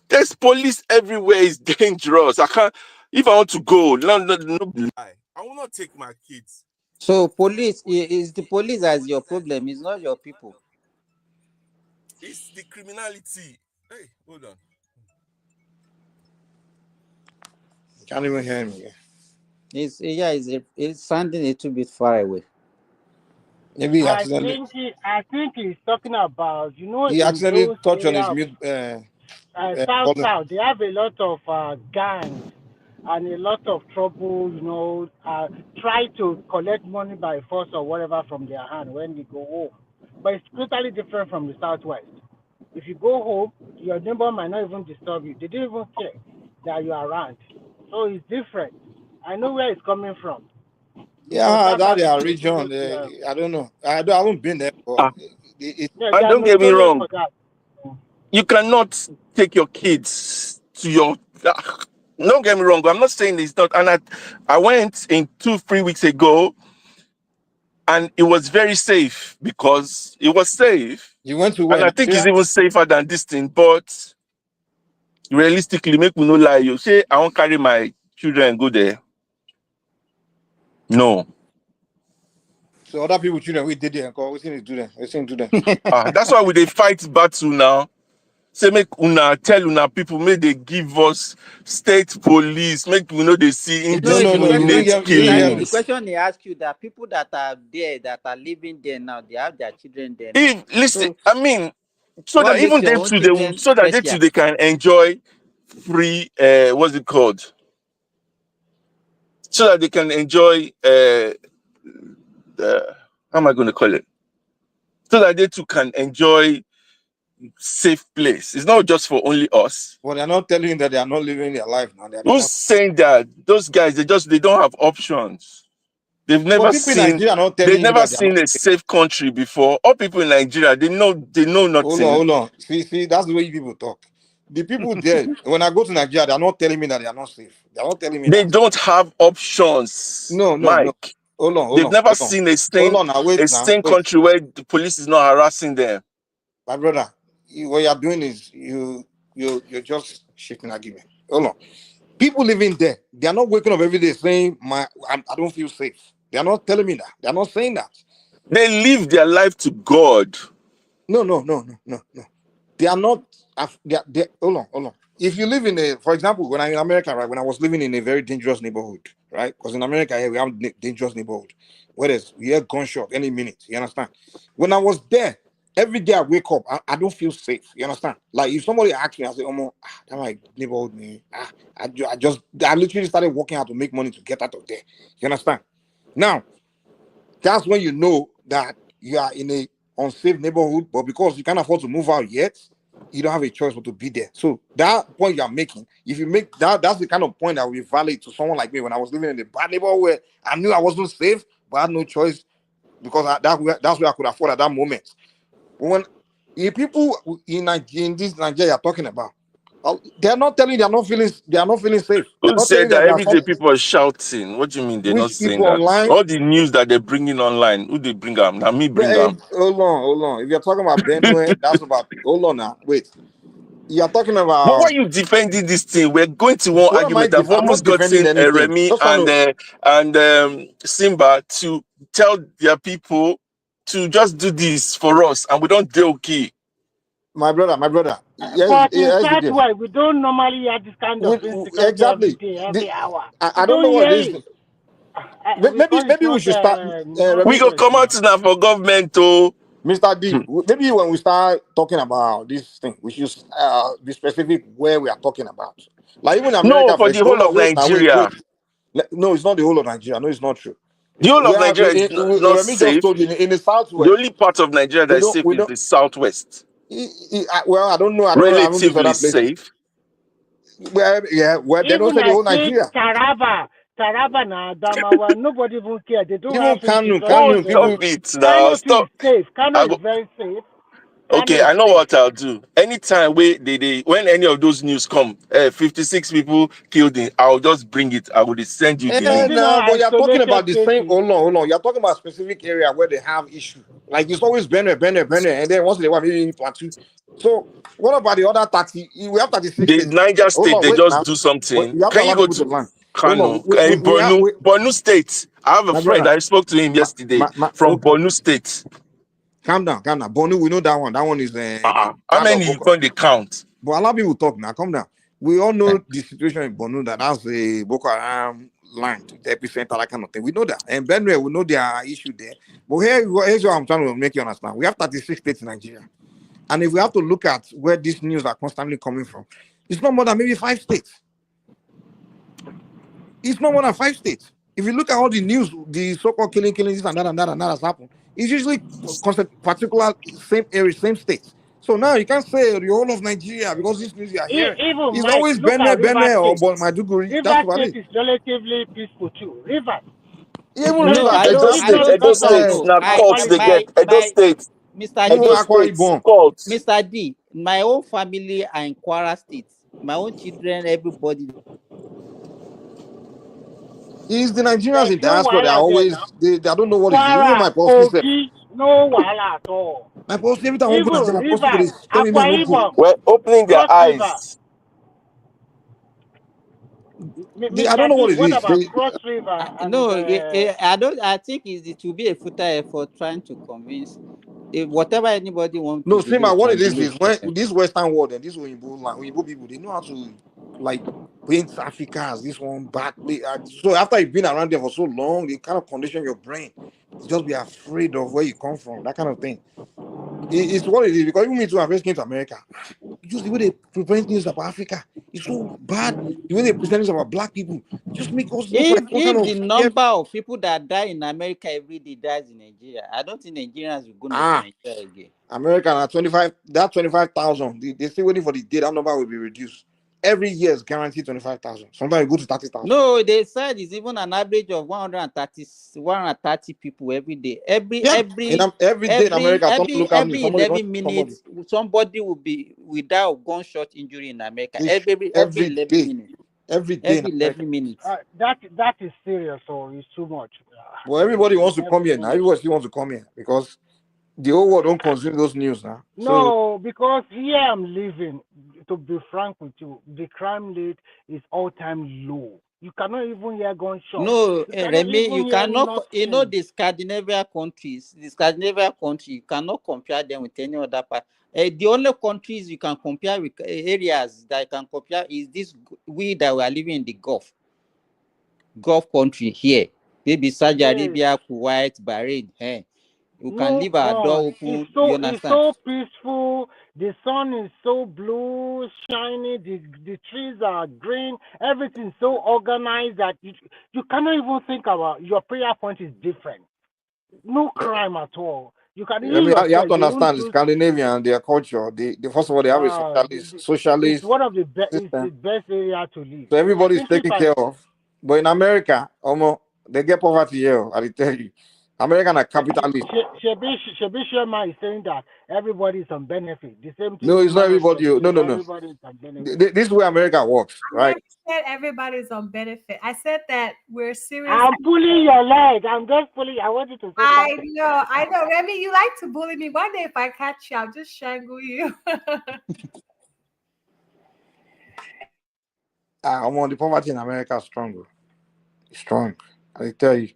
There's police everywhere. It's dangerous. I can't. If I want to go, no lie. I will not take my kids. So police is the police as your problem. It's not your people. It's the criminality. Hey, hold on. Can't even hear me. It's sounding a little bit far away. Maybe he I accidentally, think he's talking about, he in accidentally those touched on his areas, mute volume. South, they have a lot of gangs and a lot of trouble, try to collect money by force or whatever from their hand when they go home. But it's totally different from the Southwest. If you go home, your neighbor might not even disturb you. They don't even care that you're around. So it's different. I know where it's coming from. Because Yeah, that that part their of region. I don't know. I haven't been there, but yeah, they And are don't get me notorious for wrong. that. You cannot take your kids to your. Don't get me wrong. I'm not saying it's not. And I went in 2-3 weeks ago, and it was very safe because it was safe. you went to And where? I think it's Nigeria? even safer than this thing. But realistically, make me no lie. You say I won't carry my children and go there. No. So other people children we did there and call. We seen do them. We seen do them. That's why we they fight battle now. Say make una tell una people, make they give us state police, make we know they see No, The you didn't indiscriminate question, get you didn't hear me. the killings. question he asked you, that people that are there, that are living there now, they have their children there now. If listen, So I mean, so what that makes even your they own too, children so that they too special? they can enjoy free what's it called? So that they can enjoy how am I going to call it? So that they too can enjoy safe place. It's not just for only us. But they're not telling you that they are not living their life now. They're Who's not. saying that? Those guys, they don't have options. They've But never people in seen Nigeria are not they've telling you never that they are seen not. a safe country before. All people in Nigeria, they know nothing. Hold on. See, that's the way you people talk. The people there, when I go to Nigeria, they are not telling me that they are not safe. They are not telling me They that. don't have options, No. Mike. Hold They've never on. seen Hold on now, a wait now, sane wait. country where the police is not harassing them. My brother, what you're doing is you're just shifting argument. Hold on. People living there, they are not waking up every day saying, I don't feel safe. They are not telling me that. They are not saying that. They live their life to God. No. They are not. Hold on. If you live in for example, when I'm in America, right? When I was living in a very dangerous neighborhood, right? Because in America here we have dangerous neighborhood, where we hear gunshot any minute. You understand? When I was there, every day I wake up, I don't feel safe. You understand? Like if somebody asks me, I say, "Oh, that's my neighborhood, man. I literally started working out to make money to get out of there." You understand? Now, that's when you know that you are in a unsafe neighborhood, but because you can't afford to move out yet, you don't have a choice but to be there. So that point you are making, if you make that, that's the kind of point that will be valid to someone like me when I was living in a bad neighborhood where I knew I wasn't safe, but I had no choice because that's where I could afford at that moment. But when people in this Nigeria are talking about, they are not telling you they are not feeling safe. They're Who not telling said you that that there are every some day people are shouting? What do you mean they're not which saying people that? online. All the news that they're bringing online, who they bring them? Now me bring them. Hold on. If you're talking about Benue, that's about. Hold on now. Wait. You're talking But why about. are you defending this thing? We're going to one What am I? argument. I've I'm not almost defending gotten anything. Remy Just trying to. and Simba to tell their people to just do this for us, and we don't do okay. My brother. Yes, But in yes, the deal. Southwest, we don't normally hear this kind of insecurity every Exactly. day, every hour. I We don't don't know what hear it is. it. We call it Maybe we not should start. We Remy, go northwest come out now. now for government, oh. Mr. D. Maybe when we start talking about this thing, we should be specific where we are talking about. Like even No, America, for for the example. whole Hold of on, wait now, Nigeria. wait. No, it's not the whole of Nigeria. No, it's not true. The whole of Yeah, Nigeria is not Remy just safe. told you in the The southwest. only part of Nigeria that is safe We is don't. the southwest. Well, I don't know. I haven't been to Relatively other places. safe. Well, yeah. Well, they don't Even say the I whole see Nigeria. Taraba na Adamawa, nobody even care. They don't Even have food Kanu, Oh, security. stop even it now. Kano too is Stop. safe. Kano I is go, very safe. Kano okay, is I know safe. what I'll do. Anytime when any of those news come, 56 people killed in, I'll just bring it. I will send you the link. no, but you're talking about the same. cases. Hold on. You're talking about a specific area where they have issue. Like it's always Benue, and then once in a while maybe in Plateau. So what about the other 30? We have 36 The states. Niger Hold State, on, they wait just now. do Wait, something. you have to Can you allow go people to to land. Hold on. Kano? Borno State. I have a My friend. brother. I spoke to him yesterday from Okay. Borno State. Calm down. Bonu, we know that one. That one is How kind of many you Boko. can they count? But a lot of people talk now. Calm down. We all know the situation in Bonu that that's a Boko Haram land, the epicenter, that kind of thing. We know that. And Benue, we know there are issues there. But here's what I'm trying to make you understand. We have 36 states in Nigeria. And if we have to look at where these news are constantly coming from, it's not more than maybe 5 states. It's not more than 5 states. If you look at all the news, the so-called killing, this and that has happened, it's usually particular same area, same states. So now you can't say the whole of Nigeria because this news you are hearing. Even It's Mike, always look at River Benue or State. Maiduguri. That's River about State it. is relatively peaceful too. River. Even very No, I peaceful. Edo don't. If I not State, don't. Edo because of State. No, Now courts they get. Edo State, Mr. Even Edo D, Akwa State Ibom. courts. Mr. D, my own family are in Kwara State. My own children, everybody. It's the Nigerians there's in no diaspora. They are wahala there now. always they don't know what is it. Even Kwara, my post said. Kogi, no wahala at all. My post every time I go Even Nigeria, my post Rivers, they tell me I Akwa not go. Ibom, We're opening their Cross River. eyes. I don't Mr. know what D, it what is. about Cross River and No, I don't. I think it will be a futile effort trying to convince. Whatever anybody wants to No, believe, Sima, what can it is believe. when this Western world and this Oyibo people, they know how to like paint Africa as this one bad place. So after you've been around there for so long, they kind of condition your brain to just be afraid of where you come from, that kind of thing. It's what it is because even me too, I first came to America. Just the way they present news about Africa is so bad. The way they present news about black people just make us look like some kind If of the number of people that die in America every day dies in Nigeria, I don't think Nigerians will go to Nigeria again. American at 25,000. They still waiting for the day that number will be reduced. Every year is guaranteed 25,000. Sometimes you go to 30,000. No, they said it's even an average of 130 people every day. Every day in America, look at me. 11 minutes, somebody will die of gunshot injury in America. Every 11 day. minutes. Every day. Every 11 minutes. That is serious, so it's too much. Well, everybody wants to come here now. Everybody still wants to come here because the whole world don't consume those news now. No, because here I'm living. To be frank with you, the crime rate is all-time low. You cannot even hear gunshots. No, Remy, you cannot. Nothing. You know the Scandinavian countries. You cannot compare them with any other part. The only countries you can compare with areas that you can compare is this we that we are living in the Gulf country here. Maybe Saudi Arabia, Kuwait, Bahrain. You can leave our door open. You understand? It's so peaceful. The sun is so blue, shiny. The trees are green. Everything's so organized that you cannot even think about your prayer point is different. No crime at all. You can you have to understand the Scandinavian, their culture. They first of all they have a socialist. It's one of the best. It's the best area to live. So everybody is taken care of. But in America, they get poverty here. I tell you, American are capitalists. Shebi Sherma is saying that everybody is on benefit. The same thing. No, it's not everybody. No. Everybody is on benefit. This is where America works, right? I said everybody's on benefit. I said that we're serious. I'm pulling your leg. I'm just pulling. I want you to say I know. Remy, you like to bully me. One day if I catch you, I'll just shangle you. The poverty in America is strong. Strong. I tell you.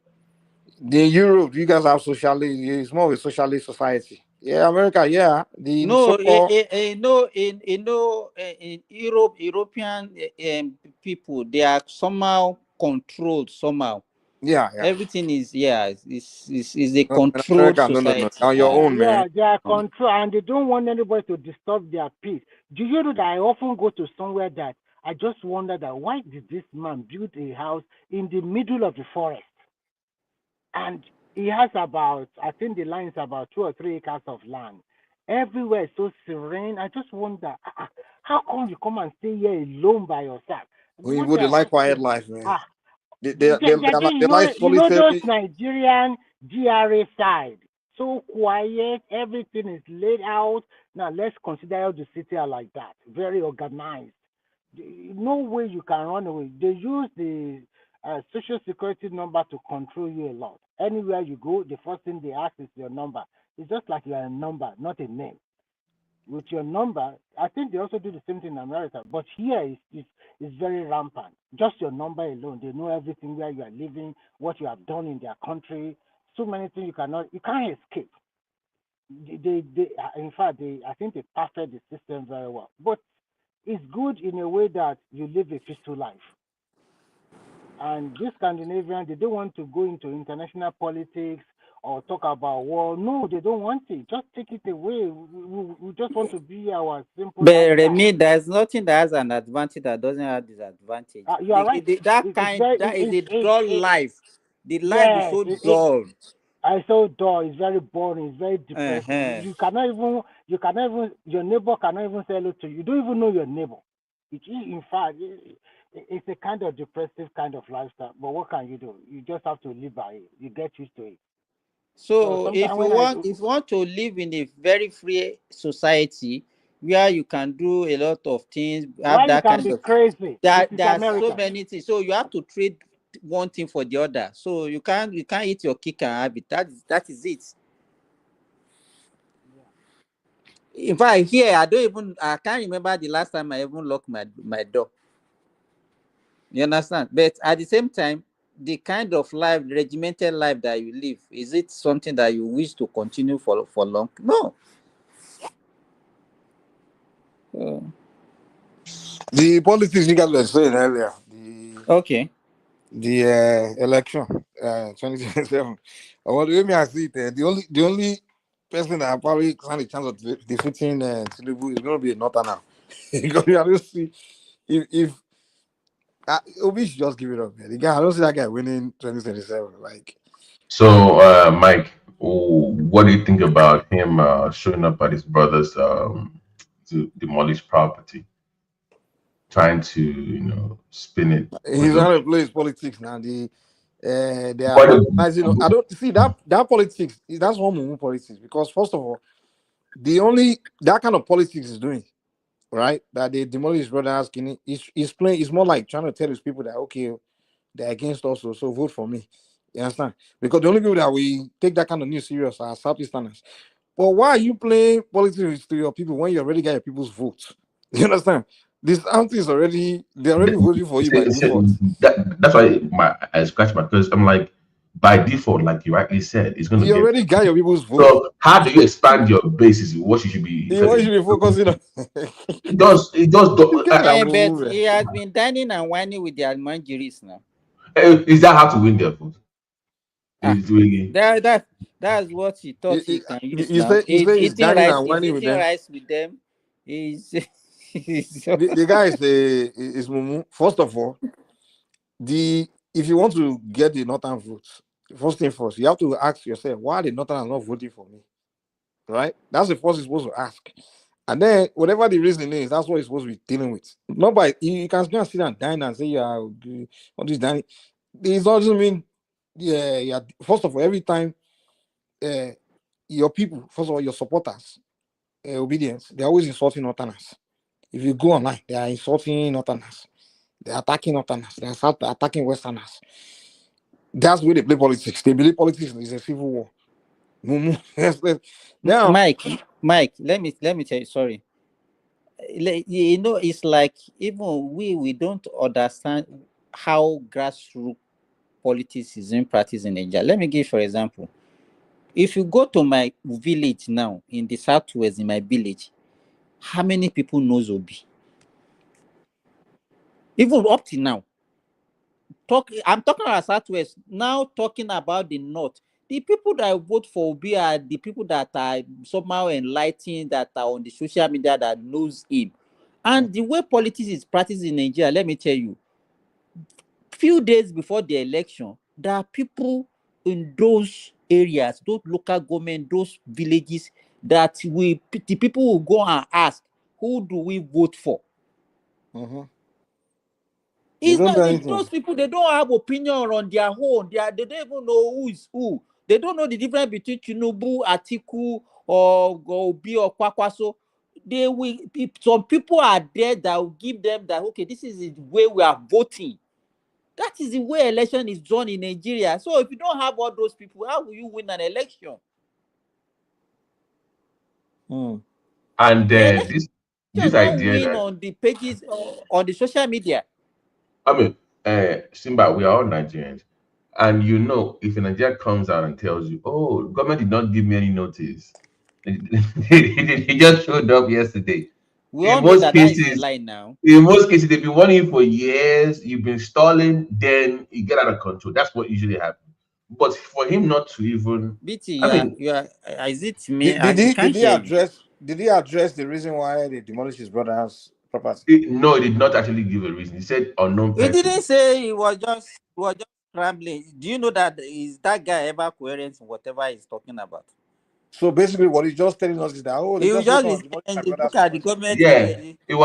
In Europe, you guys have socialist. It's more of a socialist society. Yeah, America. Yeah. In Europe, European people, they are somehow controlled somehow. Yeah. Everything is a controlled society. On your own, man. Yeah, they are controlled, and they don't want anybody to disturb their peace. Do you know that I often go to somewhere that I just wonder that why did this man build a house in the middle of the forest? and he has about, I think the line is about 2 or 3 acres of land. Everywhere is so serene. I just wonder, how come you come and stay here alone by yourself? When What you they like what's quiet the life, man. ah? They You like know those solitary. Nigerian GRA side, so quiet, everything is laid out. Now let's consider the city are like that, very organized. No way you can run away. They use the social security number to control you a lot. Anywhere you go, the first thing they ask is your number. It's just like you're a number, not a name. With your number, I think they also do the same thing in America, but here it's very rampant. Just your number alone, they know everything, where you are living, what you have done in their country. So many things you can't escape. In fact, I think they perfect the system very well. But it's good in a way that you live a peaceful life. And this Scandinavian, they don't want to go into international politics or talk about war. No, they don't want it. Just take it away. We just want to be our simple But lifestyle. Remy, there's nothing that has an advantage that doesn't have disadvantage. You are right. That is a dull life. The life is so dull. It's so dull. It's very boring. It's very depressing. Uh-huh. You cannot even. Your neighbor cannot even say hello to you. You don't even know your neighbor. In fact, it's a kind of depressive kind of lifestyle. But what can you do? You just have to live by it. You get used to it. So if you want to live in a very free society where you can do a lot of things, have why that you can kind be of crazy. there's so many things. So you have to trade one thing for the other. So you can't eat your cake and have it. That is it. In fact, here I can't remember the last time I even locked my door. You understand? But at the same time, the kind of life, regimented life that you live, is it something that you wish to continue for long? No. The politics you guys were saying earlier. The election, 2027. Well, the way me I see it, the only person that probably stand a chance of defeating Tinubu is going to be a Northerner. Because I don't see if Obi should just give it up, man. The guy, I don't see that guy winning 2027. Like, so Mike, what do you think about him showing up at his brother's to demolish property, trying to spin it? he's trying to play his politics now. They are organizing. I don't see that politics. That's one move politics, because first of all, that kind of politics is doing right, that they demolish his brothers. He's playing. It's more like trying to tell his people that okay, they're against us, so vote for me. You understand? Because the only people that we take that kind of news serious are Southeasterners. But why are you playing politics to your people when you already got your people's votes? You understand? This auntie is already voting for you by default. That's why I scratch my, because I'm like, by default, like you rightly said, it's going to. You already got your people's votes. So how do you expand your basis? What you should be? What you should be focusing on? It does. But he has been dining and whining with the Almanjiris now. Is that how to win their vote? That's what he thought he can use you now. say he's dining and whining with them. Rice with them. The guy is Mumu. First of all, if you want to get the Northern votes, first thing first, you have to ask yourself, why are the Northern not voting for me? Right? That's the first you're supposed to ask. And then whatever the reason is, that's what you're supposed to be dealing with. Not by you can just sit and dine and say you are all this dining. It doesn't mean yeah. First of all, every time your people, first of all, your supporters, obedience, they're always insulting Northerners. If you go online, they are insulting Northerners. They're attacking Northerners. They're attacking Westerners. That's where they play politics. They believe politics is a civil war. Now, Mike, let me tell you. Sorry, it's like even we don't understand how grassroots politics is in practice in Nigeria. Let me give for example. If you go to my village now in the southwest, in my village, how many people knows Obi? Even up to now. I'm talking about southwest. Now talking about the north. The people that vote for Obi are the people that are somehow enlightened, that are on the social media, that knows him. And the way politics is practiced in Nigeria, let me tell you, few days before the election, there are people in those areas, those local government, those villages, that the people will go and ask, who do we vote for? They It's don't not do anything. those people, they don't have opinion on their own. They don't even know who is who. They don't know the difference between Tinubu, Atiku, or Obi or Kwakwaso. They will. Some people are there that will give them that. Okay, this is the way we are voting. That is the way election is done in Nigeria. So if you don't have all those people, how will you win an election? And The election this don't idea win that, on the pages on the social media. I mean, Simba, we are all Nigerians. And you know, if a Nigerian comes out and tells you, oh, government did not give me any notice, he just showed up yesterday. We all In know most that that is a cases, lie now. they've been warning you for years, you've been stalling, then you get out of control. That's what usually happens. But for him not to even, BT, I mean, you are. Is it me? Did I he can't hear you. did he address the reason why they demolished his brother's property? no, he did not actually give a reason. He said unknown He person. didn't say he was just scrambling. Do you know that is that guy ever coherent in whatever he's talking about? So basically, what he's just telling us is that they He will just went just on be and demolished my saying, brother's look at the property. government. Yeah, it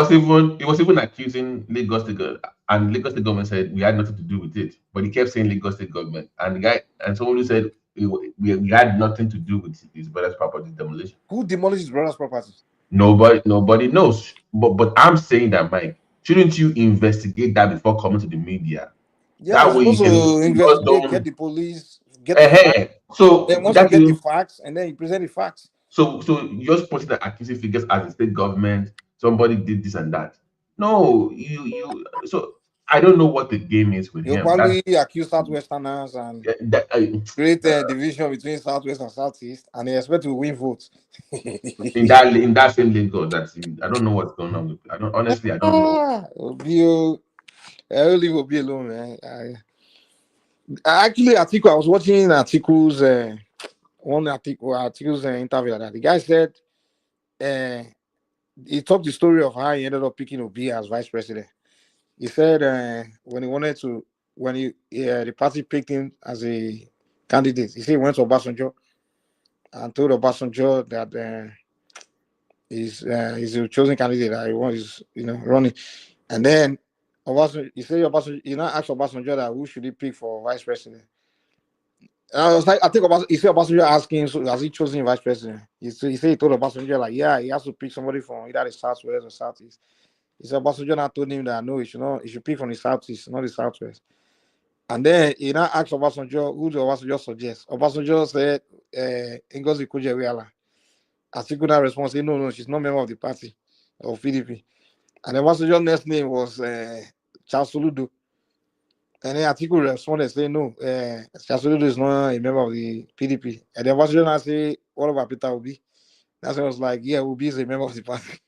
was even accusing Lagos State government, and Lagos State government said we had nothing to do with it, but he kept saying Lagos State government, and the guy and someone who said we had nothing to do with his brother's property demolition. Who demolished his brother's property? Nobody knows. But I'm saying that, Mike, shouldn't you investigate that before coming to the media? Yeah, That you're way you supposed to just investigate, get don't. the police, get the facts. So Then once you that's get the even facts, and then you present the facts. so you're just pointing at accusing figures as the state government, somebody did this and that. No, you so I don't know what the game is with You'll him. That's probably accuse Southwesterners and create a division between Southwest and Southeast, and they expect to win votes. in that same Lagos. I don't know what's going on with. I don't know. I'll leave Obi alone, man. Actually, article I was watching articles, articles interview that the guy said, he talked the story of how he ended up picking Obi as vice president. He said when the party picked him as a candidate, he said he went to Obasanjo and told Obasanjo that he's a chosen candidate that he wants, running. And then he said Obasanjo, asked Obasanjo that who should he pick for vice president. And I was like, I think he said Obasanjo asking, so has he chosen vice president? He said he told Obasanjo like, yeah, he has to pick somebody from either the Southwest or Southeast. He said Obasanjo now told him that no, he should pick from the Southeast, not the Southwest. And then he now asked Obasanjo, who do Obasanjo suggest? Obasanjo said Ngozi Okonjo-Iweala. Atiku now responded, no, she's not a member of the party of PDP. And then Obasanjo's next name was Charles Soludo. And then Atiku responded saying, no, Charles Soludo is not a member of the PDP. And then Obasanjo now say, what about Peter Obi? That's when I was like, yeah, Obi is a member of the party.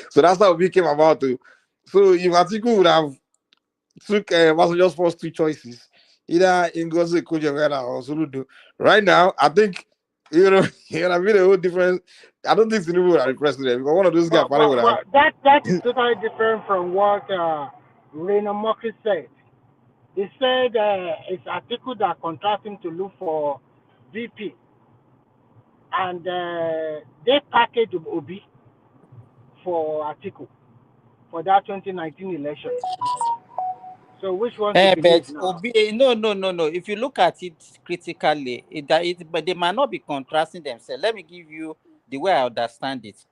So that's how Obi came about too. So if Atiku would have took Obasanjo's first two choices, either Ngozi Okonjo-Iweala or Soludo, right now, I think it would have been a whole different. I don't think Tinubu would have been president because one of those guys probably would have. That is totally different from what Rena Moki said. He said it's Atiku that contracted him to look for VP. And they packaged Obi for Atiku for that 2019 election. So which one to believe But now? Obi, no. If you look at it critically, but they might not be contrasting themselves. Let me give you the way I understand it.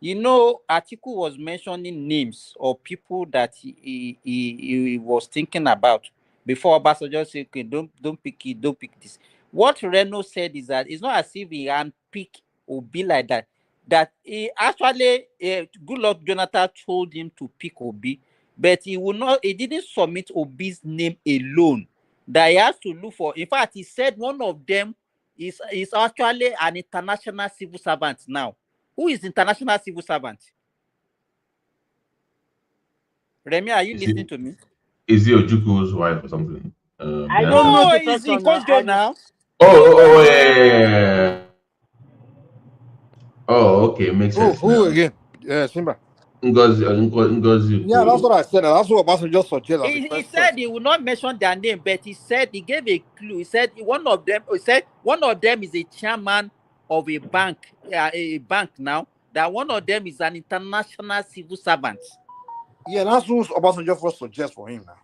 Atiku was mentioning names of people that he was thinking about before Obasanjo said, okay, don't pick it, don't pick this. What Reno said is that it's not as if he handpicked Obi like that. That he actually, Goodluck Jonathan told him to pick Obi, but he didn't submit Obi's name alone. That he has to look for. In fact, he said one of them is actually an international civil servant now. Who is international civil servant? Remy, are you listening to me? Is he Ojuku's wife or something? I don't know the he's in person. Coach Joe now. Yeah. Oh, okay, makes sense Who now. again? Simba. Ngozi. Yeah, that's what I said. That's what Obasanjo just suggested as a He question. said he will not mention their name, but he said he gave a clue. He said one of them. He said one of them is a chairman of a bank, a bank now. That one of them is an international civil servant. Yeah, that's who Obasanjo first suggests for him now.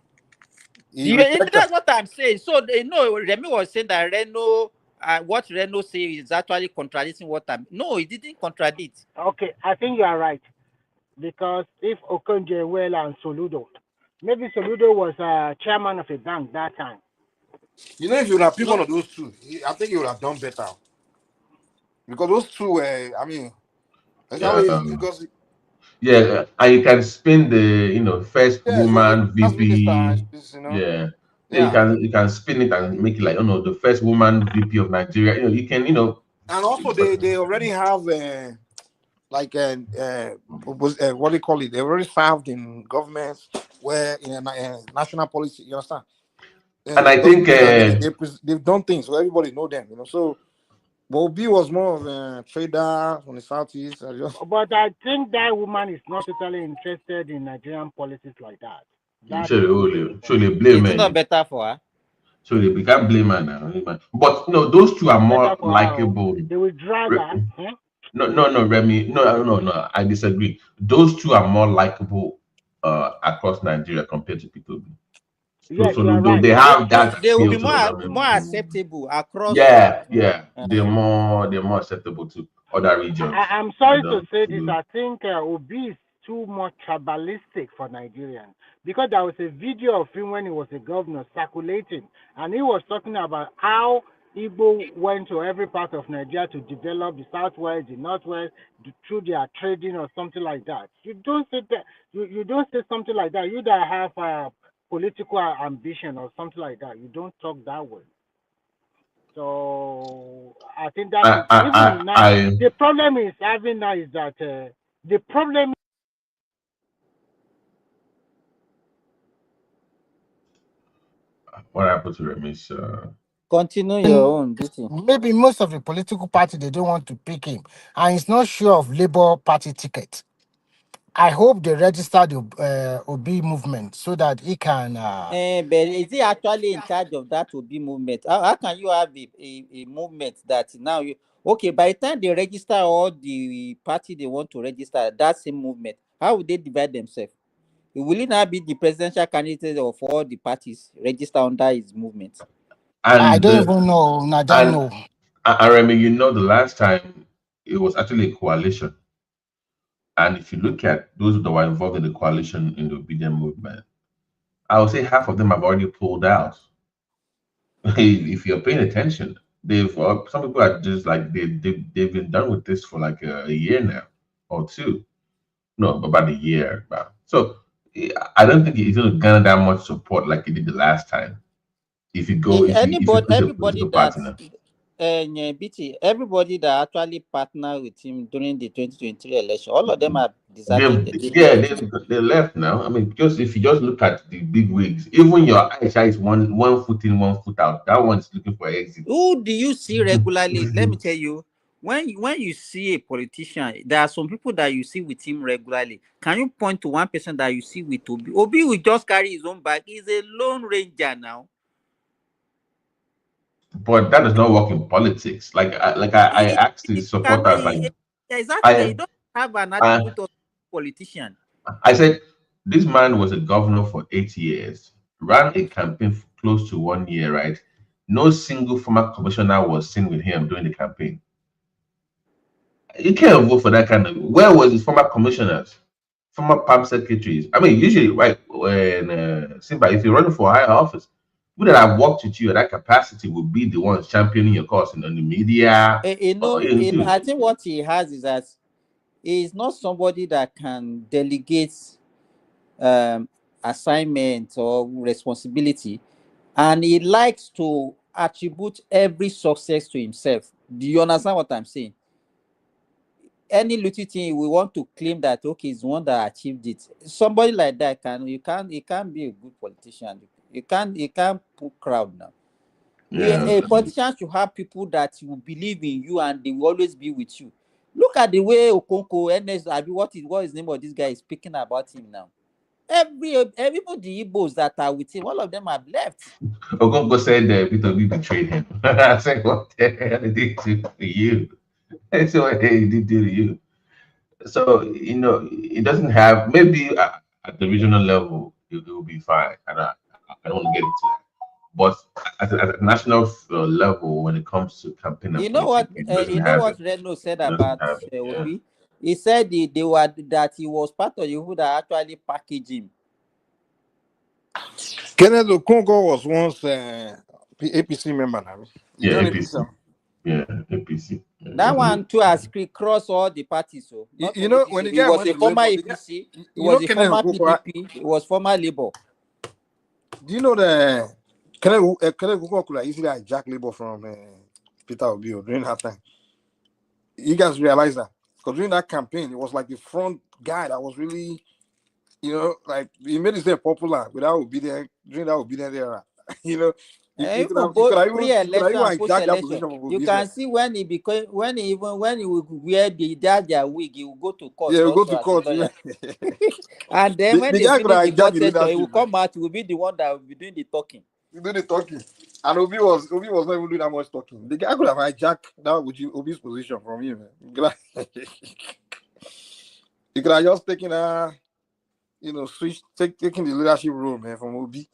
That's what I'm saying. So they know Remy was saying that Reno, what Reno say is actually contradicting what I'm. No, he didn't contradict. Okay, I think you are right. Because if Okonjo well and Soludo, maybe Soludo was chairman of a bank that time. You know, if you would have picked one of those two, I think he would have done better. Because those two were, I mean, because and you can spin the first yes, woman minister, VP. You can spin it and make it like the first woman VP of Nigeria. You can and also they already have what do you call it? They already served in governments where in a national policy. You understand? And I think they've done things so everybody know them. So Bobby was more of a trader from the southeast. But I think that woman is not totally interested in Nigerian policies like that. Surely blame it's not better for her. So we can't blame her now. But those two are more likable. They will drag her. No, Remy. No. I disagree. Those two are more likable across Nigeria compared to P2B. Yes, so right. They have that. They will be more acceptable across. Yeah. They're more acceptable to other regions. I'm sorry to say this. I think Obi is too much tribalistic for Nigerians, because there was a video of him when he was a governor circulating, and he was talking about how Igbo went to every part of Nigeria to develop the southwest, the northwest, through their trading or something like that. You don't say that. You don't say something like that. You that have political ambition or something like that. You don't talk that way. So I think that the problem is having now is that the problem. What happened to Remy's? Continue your own. Maybe most of the political party they don't want to pick him, and he's not sure of Labour Party ticket. I hope they register the Obi movement so that he can. But is he actually in charge of that Obi movement? How can you have a movement that now you by the time they register all the party they want to register that same movement, how would they divide themselves? Will it not be the presidential candidate of all the parties register under his movement? I don't even know. I don't know. And Remy, the last time it was actually a coalition. And if you look at those that were involved in the coalition in the obedient movement, I would say half of them have already pulled out. If you're paying attention, some people are just like they've been done with this for like a year now or two. No, about a year. So I don't think it's going to garner that much support like it did the last time. If you go, everybody that BT, everybody that actually partnered with him during the 2023 election, all of them are deserted. They left now. I mean, because if you just look at the big wigs, even your Aisha is one foot in, 1 foot out. That one's looking for exit. Who do you see regularly? Let me tell you, when you see a politician, there are some people that you see with him regularly. Can you point to one person that you see with Obi? Obi will just carry his own bag. He's a lone ranger now. But that does not work in politics. I asked the supporters, exactly. You don't have an adequate politician. I said, this man was a governor for 8 years, ran a campaign for close to 1 year, right? No single former commissioner was seen with him during the campaign. You can't vote for that kind of. Where was his former commissioners, former PAM secretaries? I mean, usually, right, when Simba, if you're running for a higher office, people that have worked with you at that capacity will be the ones championing your cause in the media. I think what he has is that he is not somebody that can delegate assignment or responsibility, and he likes to attribute every success to himself. Do you understand what I'm saying? Any little thing we want to claim that he's the one that achieved it. Somebody like that he can't be a good politician. You can't put crowd now. A politician should have people that will believe in you and they will always be with you. Look at the way Okonko, NS, what is the name of this guy is speaking about him now? Everybody Igbos that are with him, all of them have left. Ogongo said Peter betrayed him. I said, what the hell did he do to you? I said, what he did do to you? So, you know, it doesn't have, maybe at the regional level, it will be fine. And I don't want to get into that. But at a national level, when it comes to campaign and You know what? politicking, it doesn't You know have what it. Reno said It doesn't about have it. Yeah. Obi? He said they were that he was part of the people that actually packaged him. Kenneth Okonkwo was once APC member now. Yeah, APC. Yeah, APC. That one too has crossed all the parties. So not You only know, this, when the he guy was went a to former Labour, APC, he you was know a Kenneth former Okonkwo, PDP, he was former Labour. do you know the Kenneth Okonkwo could have easily hijack Labour from Peter Obi during that time? You guys realize that? Because during that campaign, it was like the front guy that was really, you know, like he made himself popular without obedient during that obedient era. You know, you could Even have both even pre-election and hijack that position post-election, from you Obi. can see when he became when he would wear their wig, he will go to court Yeah, we go also to as a court. lawyer. And then when The they guy could finish have the hijacked court the session, he will leadership, man. come out. He will be the one that will be doing the talking. You do the talking. And Obi was not even doing that much talking. The guy could have hijacked that Obi's position from him, man. He could have just taken taking the leadership role, man, from Obi,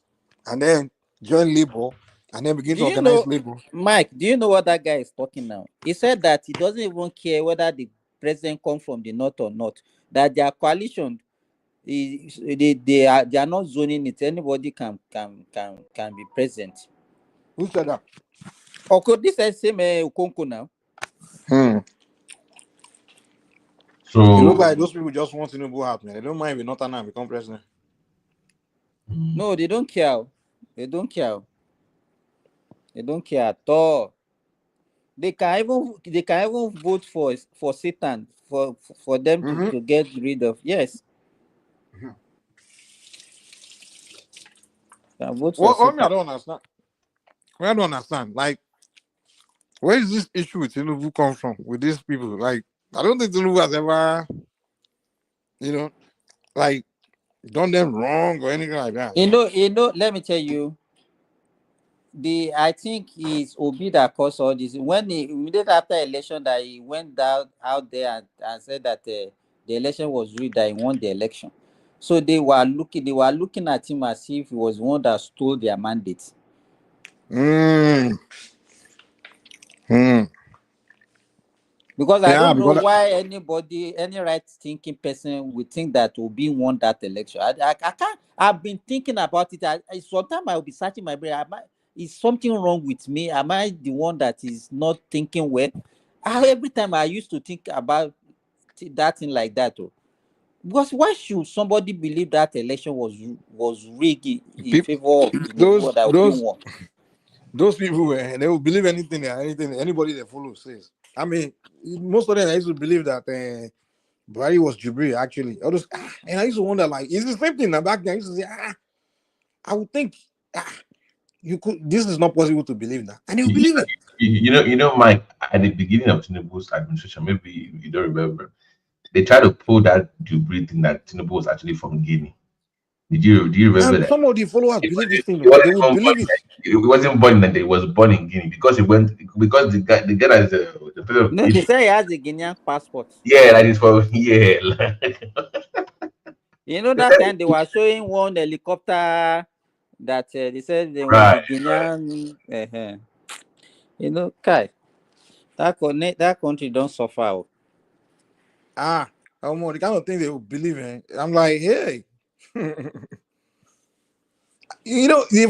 and then join Labour, and then begin Do to you organize know, Labour. Mike? Do you know what that guy is talking now? He said that he doesn't even care whether the president comes from the north or not. That their coalition, they are not zoning it. Anybody can be present. Who said that? Okay, this is same Okonko now. So it looks So like those people just want Tinubu out, man. They don't mind if Northern become president. No, they don't care. They don't care. They don't care at all. They can even vote for Satan for them to get rid of. Yes. Can vote for What me, Satan. I don't understand. I don't understand. Like, where is this issue with Tinubu come from with these people? Like, I don't think Tinubu has ever, like, done them wrong or anything like that. You know. Let me tell you. I think it's Obi that caused all this. When he immediately after election that he went out there and said that the election was rigged, that he won the election. So they were looking at him as if he was one that stole their mandate. Because I don't know why any right-thinking person would think that Obi won that election. I can't. I've been thinking about it. Sometimes I will be searching my brain. Is something wrong with me? Am I the one that is not thinking well? Every time I used to think about that thing like that. Because why should somebody believe that election was rigged in favor of Tinubu that Obi won? Those people, they will believe anything anybody they follow says. I mean, most of them I used to believe that Buhari was Jubilee actually. And I used to wonder, like, it's the same thing. Now back then I used to say, I would think you could. This is not possible to believe that, and you believe it. You know, Mike. At the beginning of Tinubu's administration, maybe you don't remember, they tried to pull that Jubilee thing that Tinubu was actually from Guinea. Do you remember And that? some of the followers believe this thing. They would believe it. It wasn't born in that, it was born in Guinea because the guy that is the president of No, Guinea. they say he has a Guinean passport. Yeah, that is for You know that time they were showing one helicopter that they said they was the Guinean. You know, Kai, that country don't suffer. The kind of thing they will believe in. I'm like, hey. The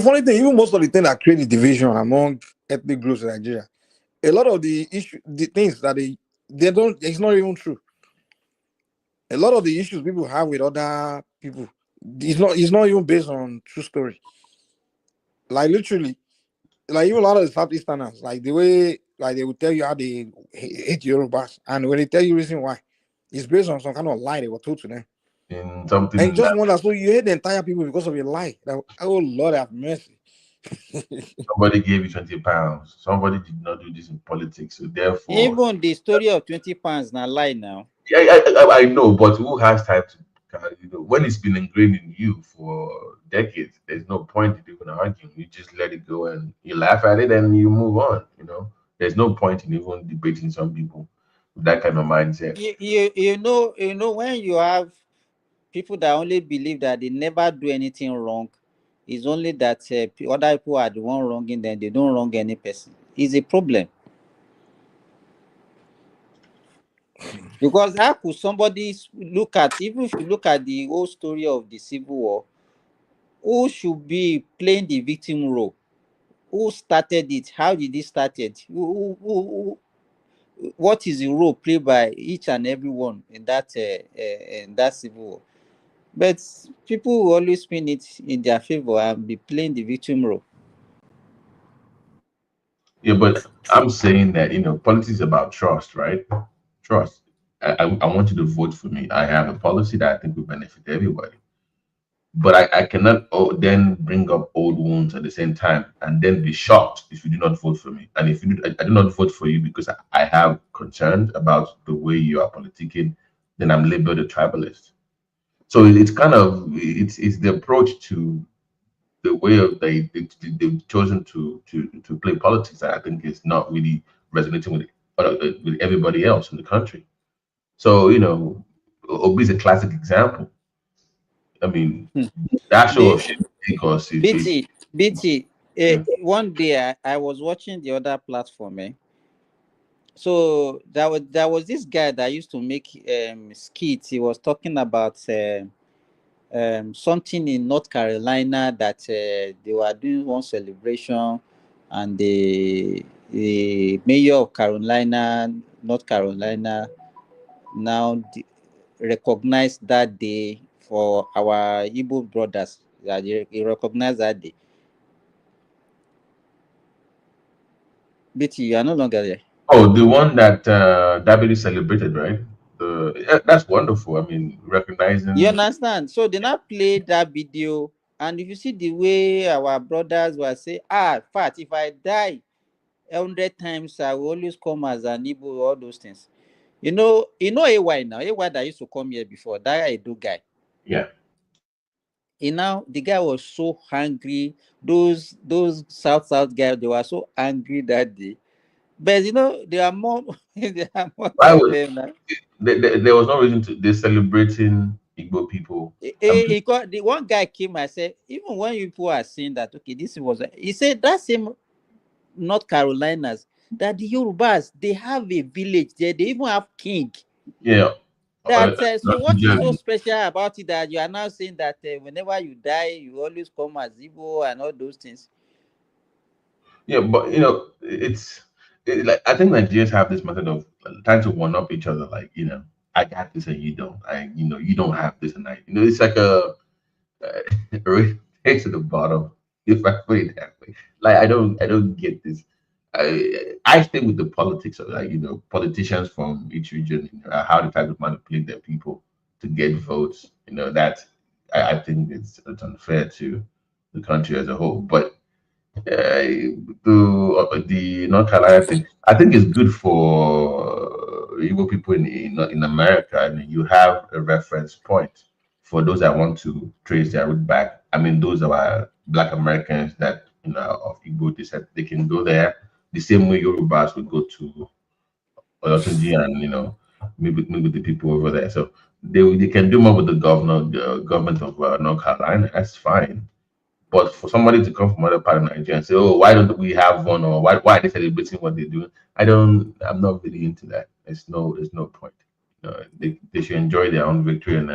funny thing, even most of the things that create the division among ethnic groups in Nigeria, a lot of the things that they don't, it's not even true. A lot of the issues people have with other people, it's not even based on true story. Like literally, like even a lot of the Southeasterners, like the way, like they will tell you how they hate Yorubas, and when they tell you reason why, it's based on some kind of lie they were told to them. In something And you just wonder, so you hate the entire people because of a lie. Like, oh Lord have mercy. Somebody gave you 20 pounds. Somebody did not do this in politics. So therefore, Even the story of 20 pounds na lie now. yeah, I know, but who has time to, when it's been ingrained in you for decades, there's no point in even arguing. You just let it go and you laugh at it and you move on. There's no point in even debating some people with that kind of mindset. You know when you have people that only believe that they never do anything wrong, it's only that other people are the one wronging them. They don't wrong any person. It's a problem. Because how could somebody look at, even if you look at the whole story of the Civil War, who should be playing the victim role? Who started it? How did it start it? What is the role played by each and every one in that Civil War? But people will always spin it in their favor and be playing the victim role. Yeah, but I'm saying that politics is about trust, right? Trust. I want you to vote for me. I have a policy that I think will benefit everybody. But I cannot then bring up old wounds at the same time and then be shocked if you do not vote for me. And if I do not vote for you because I have concerns about the way you are politicking, then I'm labeled a tribalist. So it's kind of it's the approach to the way of they've chosen to play politics that I think is not really resonating with everybody else in the country. So Obi is a classic example. I mean, that show of shame because BT, yeah. one day I was watching the other platform. So there was this guy that used to make skits. He was talking about something in North Carolina that they were doing one celebration, and the mayor of North Carolina, now recognized that day for our Igbo brothers. That he recognized that day. BT, you are no longer there. Oh, the one that Dabiri celebrated, right? That's wonderful. I mean, recognizing. You understand? So they now played that video, and if you see the way our brothers were saying, fat, if I die 100 times, I will always come as an Igbo, all those things. AY now, AY that used to come here before, that Edo guy. Yeah. Now the guy was so angry. Those South guys, they were so angry that day. But there are more there are more Why of would them now. there was no reason to they're celebrating Igbo people. The one guy came and said, even when people are saying that, okay, he said that same North Carolinas, that the Yorubas, they have a village there, they even have king. Yeah. So what is so special about it that you are now saying that whenever you die, you always come as Igbo and all those things? Yeah, but like I think Nigerians have this method of trying to one up each other. Like I got this and you don't. You don't have this and it's like a race to the bottom. If I put it that way, like I don't get this. I stay with the politics of politicians from each region, how they try to manipulate their people to get votes. That I think it's unfair to the country as a whole. But the North Carolina thing, I think it's good for Igbo people in America. I mean, you have a reference point for those that want to trace their root back. I mean, those are Black Americans that of Igbo descent. They can go there the same way Yorubas would go to Olatunji and maybe the people over there. So they can do more with the government of North Carolina. That's fine. But for somebody to come from other part of Nigeria and say, "Oh, why don't we have one?" or "Why are they celebrating what they're doing?" I'm not really into that. There's no point. They should enjoy their own victory, and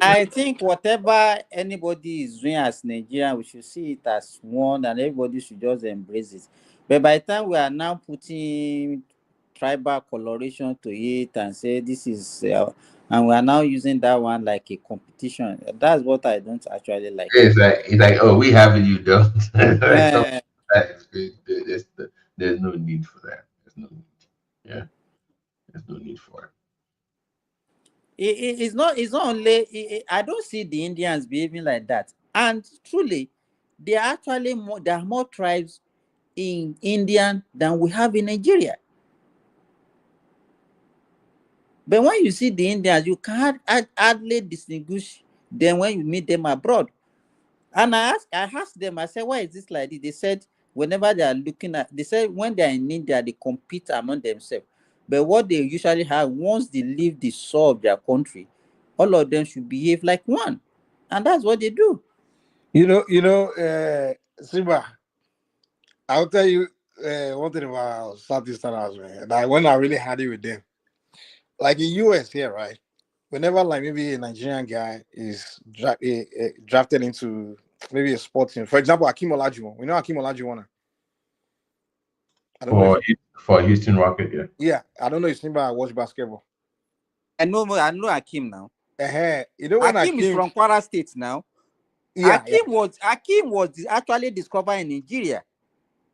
I think whatever anybody is doing as Nigerian, we should see it as one, and everybody should just embrace it. But by the time we are now putting tribal coloration to it and say this is, and we are now using that one like a competition, that's what I don't actually like. it's like oh, we have it, you don't. There's no need for that. There's no need. Yeah, there's no need for it. It's not only I don't see the Indians behaving like that, and truly There are actually there are more tribes in India than we have in Nigeria. But when you see the Indians, you can't hardly distinguish them when you meet them abroad. And I asked them, I said, why is this like this? They said, whenever they are looking at, they said when they are in India, they compete among themselves. But what they usually have, once they leave the soul of their country, all of them should behave like one. And that's what they do. Simba, I'll tell you one thing about Southeasterners, man. Like when I really had it with them, like in US here, right? Whenever like maybe a Nigerian guy is drafted into maybe a sports team, for example, Akim Olajuwon. We know Akim Olajuwon. I don't know for Houston Rocket, yeah. Yeah, I don't know if Simba watch basketball. I know Akim now. You know when Akim is from Kwara State now. Yeah, Akim was actually discovered in Nigeria.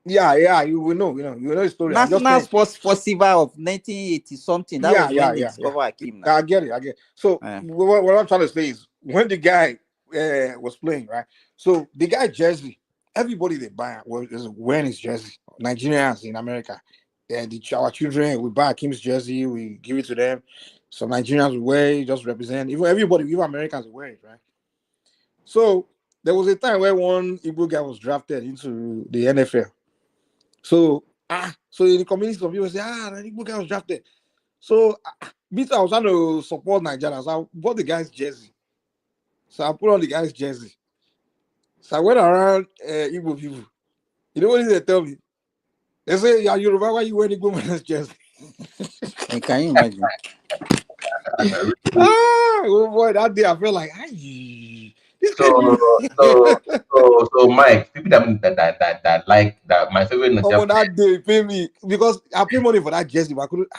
Yeah, you know the story. National Sports Festival of 1980 something. That was when they discovered Akim. I get it. So what I'm trying to say is when the guy was playing, right? So the guy jersey, everybody they buy was wearing his jersey. Nigerians in America, our children we buy Akim's jersey, we give it to them. So Nigerians will wear it, just represent. Even everybody, even Americans wear it, right? So there was a time where one Igbo guy was drafted into the NFL. So in the community, some people say, the Igbo guy was drafted. So I was trying to support Nigeria. So I bought the guy's jersey. So I put on the guy's jersey. So I went around Igbo people. You know what they tell me? They say, "Yeah, Yoruba, why you wearing Igbo man's jersey?" Can you imagine? Oh boy, that day I felt like, So Mike, people that like that, my favorite Nigerian that day pay me because I pay money for that jersey, but I couldn't.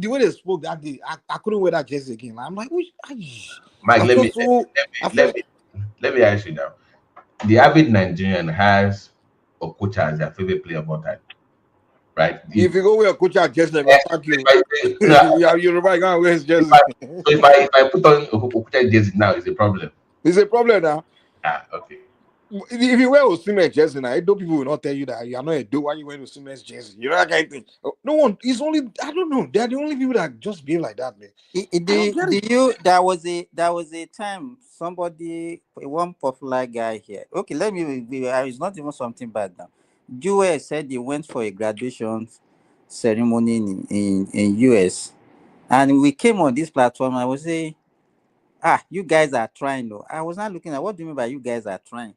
The way they spoke that day, I couldn't wear that jersey again. I'm like, Mike, let me ask you now. The average Nigerian has Okocha as their favorite player of all time, right? If you go wear Okocha jersey, they will attack you. You're right, gonna wear his jersey. So if I put on Okocha jersey now, it's a problem. It's a problem now. Okay. If you wear Osimhen's jersey now, Edo people will not tell you that you are not Edo. Why you wearing Osimhen's jersey? You know that kind of thing. No one. It's only I don't know. They're the only people that just behave like that, man. There was a time one popular guy here. Okay, let me. It's not even something bad now. Joel said he went for a graduation ceremony in US, and we came on this platform. I was saying, you guys are trying though. I was not looking at what do you mean by you guys are trying.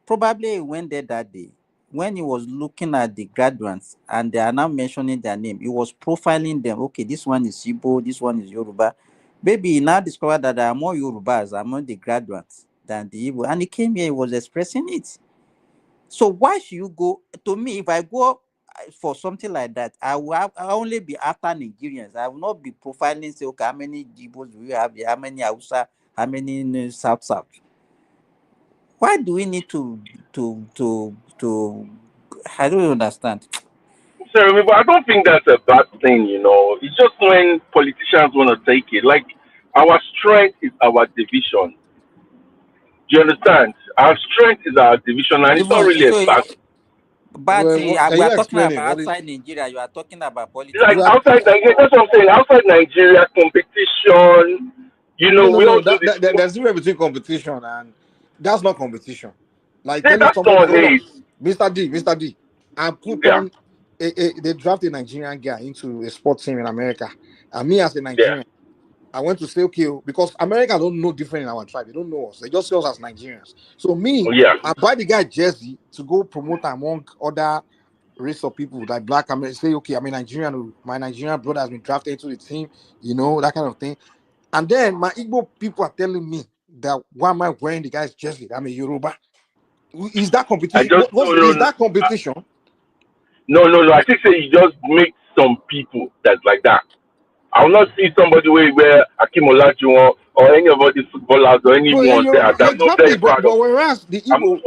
Probably he went there that day when he was looking at the graduates and they are now mentioning their name. He was profiling them. Okay, this one is Igbo, this one is Yoruba. Maybe he now discovered that there are more Yorubas among the graduates than the Igbo. And he came here, he was expressing it. So why should you go? To me, if I go for something like that, I'll only be after Nigerians. I will not be profiling, say, okay, how many Igbos do we have here? How many Hausa? How many in South? Why do we need to I don't understand. Sorry, but I don't think that's a bad thing, It's just when politicians want to take it. Like, our strength is our division. Do you understand? Our strength is our division, and it's not really a bad thing. But we are talking about outside Nigeria. You are talking about politics. Like outside Nigeria, that's what I'm saying. Outside Nigeria, competition. We all do this. There's a difference between competition and that's not competition. Like that's not hate. Mr. D. I put on they drafted a Nigerian guy into a sports team in America, and me as a Nigerian, I went to say, okay, because Americans don't know different in our tribe. They don't know us. They just see us as Nigerians. So I buy the guy jersey to go promote among other race of people like black Americans. Say, okay, I'm a Nigerian. My Nigerian brother has been drafted into the team. That kind of thing. And then my Igbo people are telling me that why am I wearing the guy's jersey? I'm a Yoruba. Is that competition? Is that competition? No. I think you just make some people that's like that. I will not see somebody where Akim Olajuwon or any of these footballers or anyone there. Exactly, but whereas the Igbo,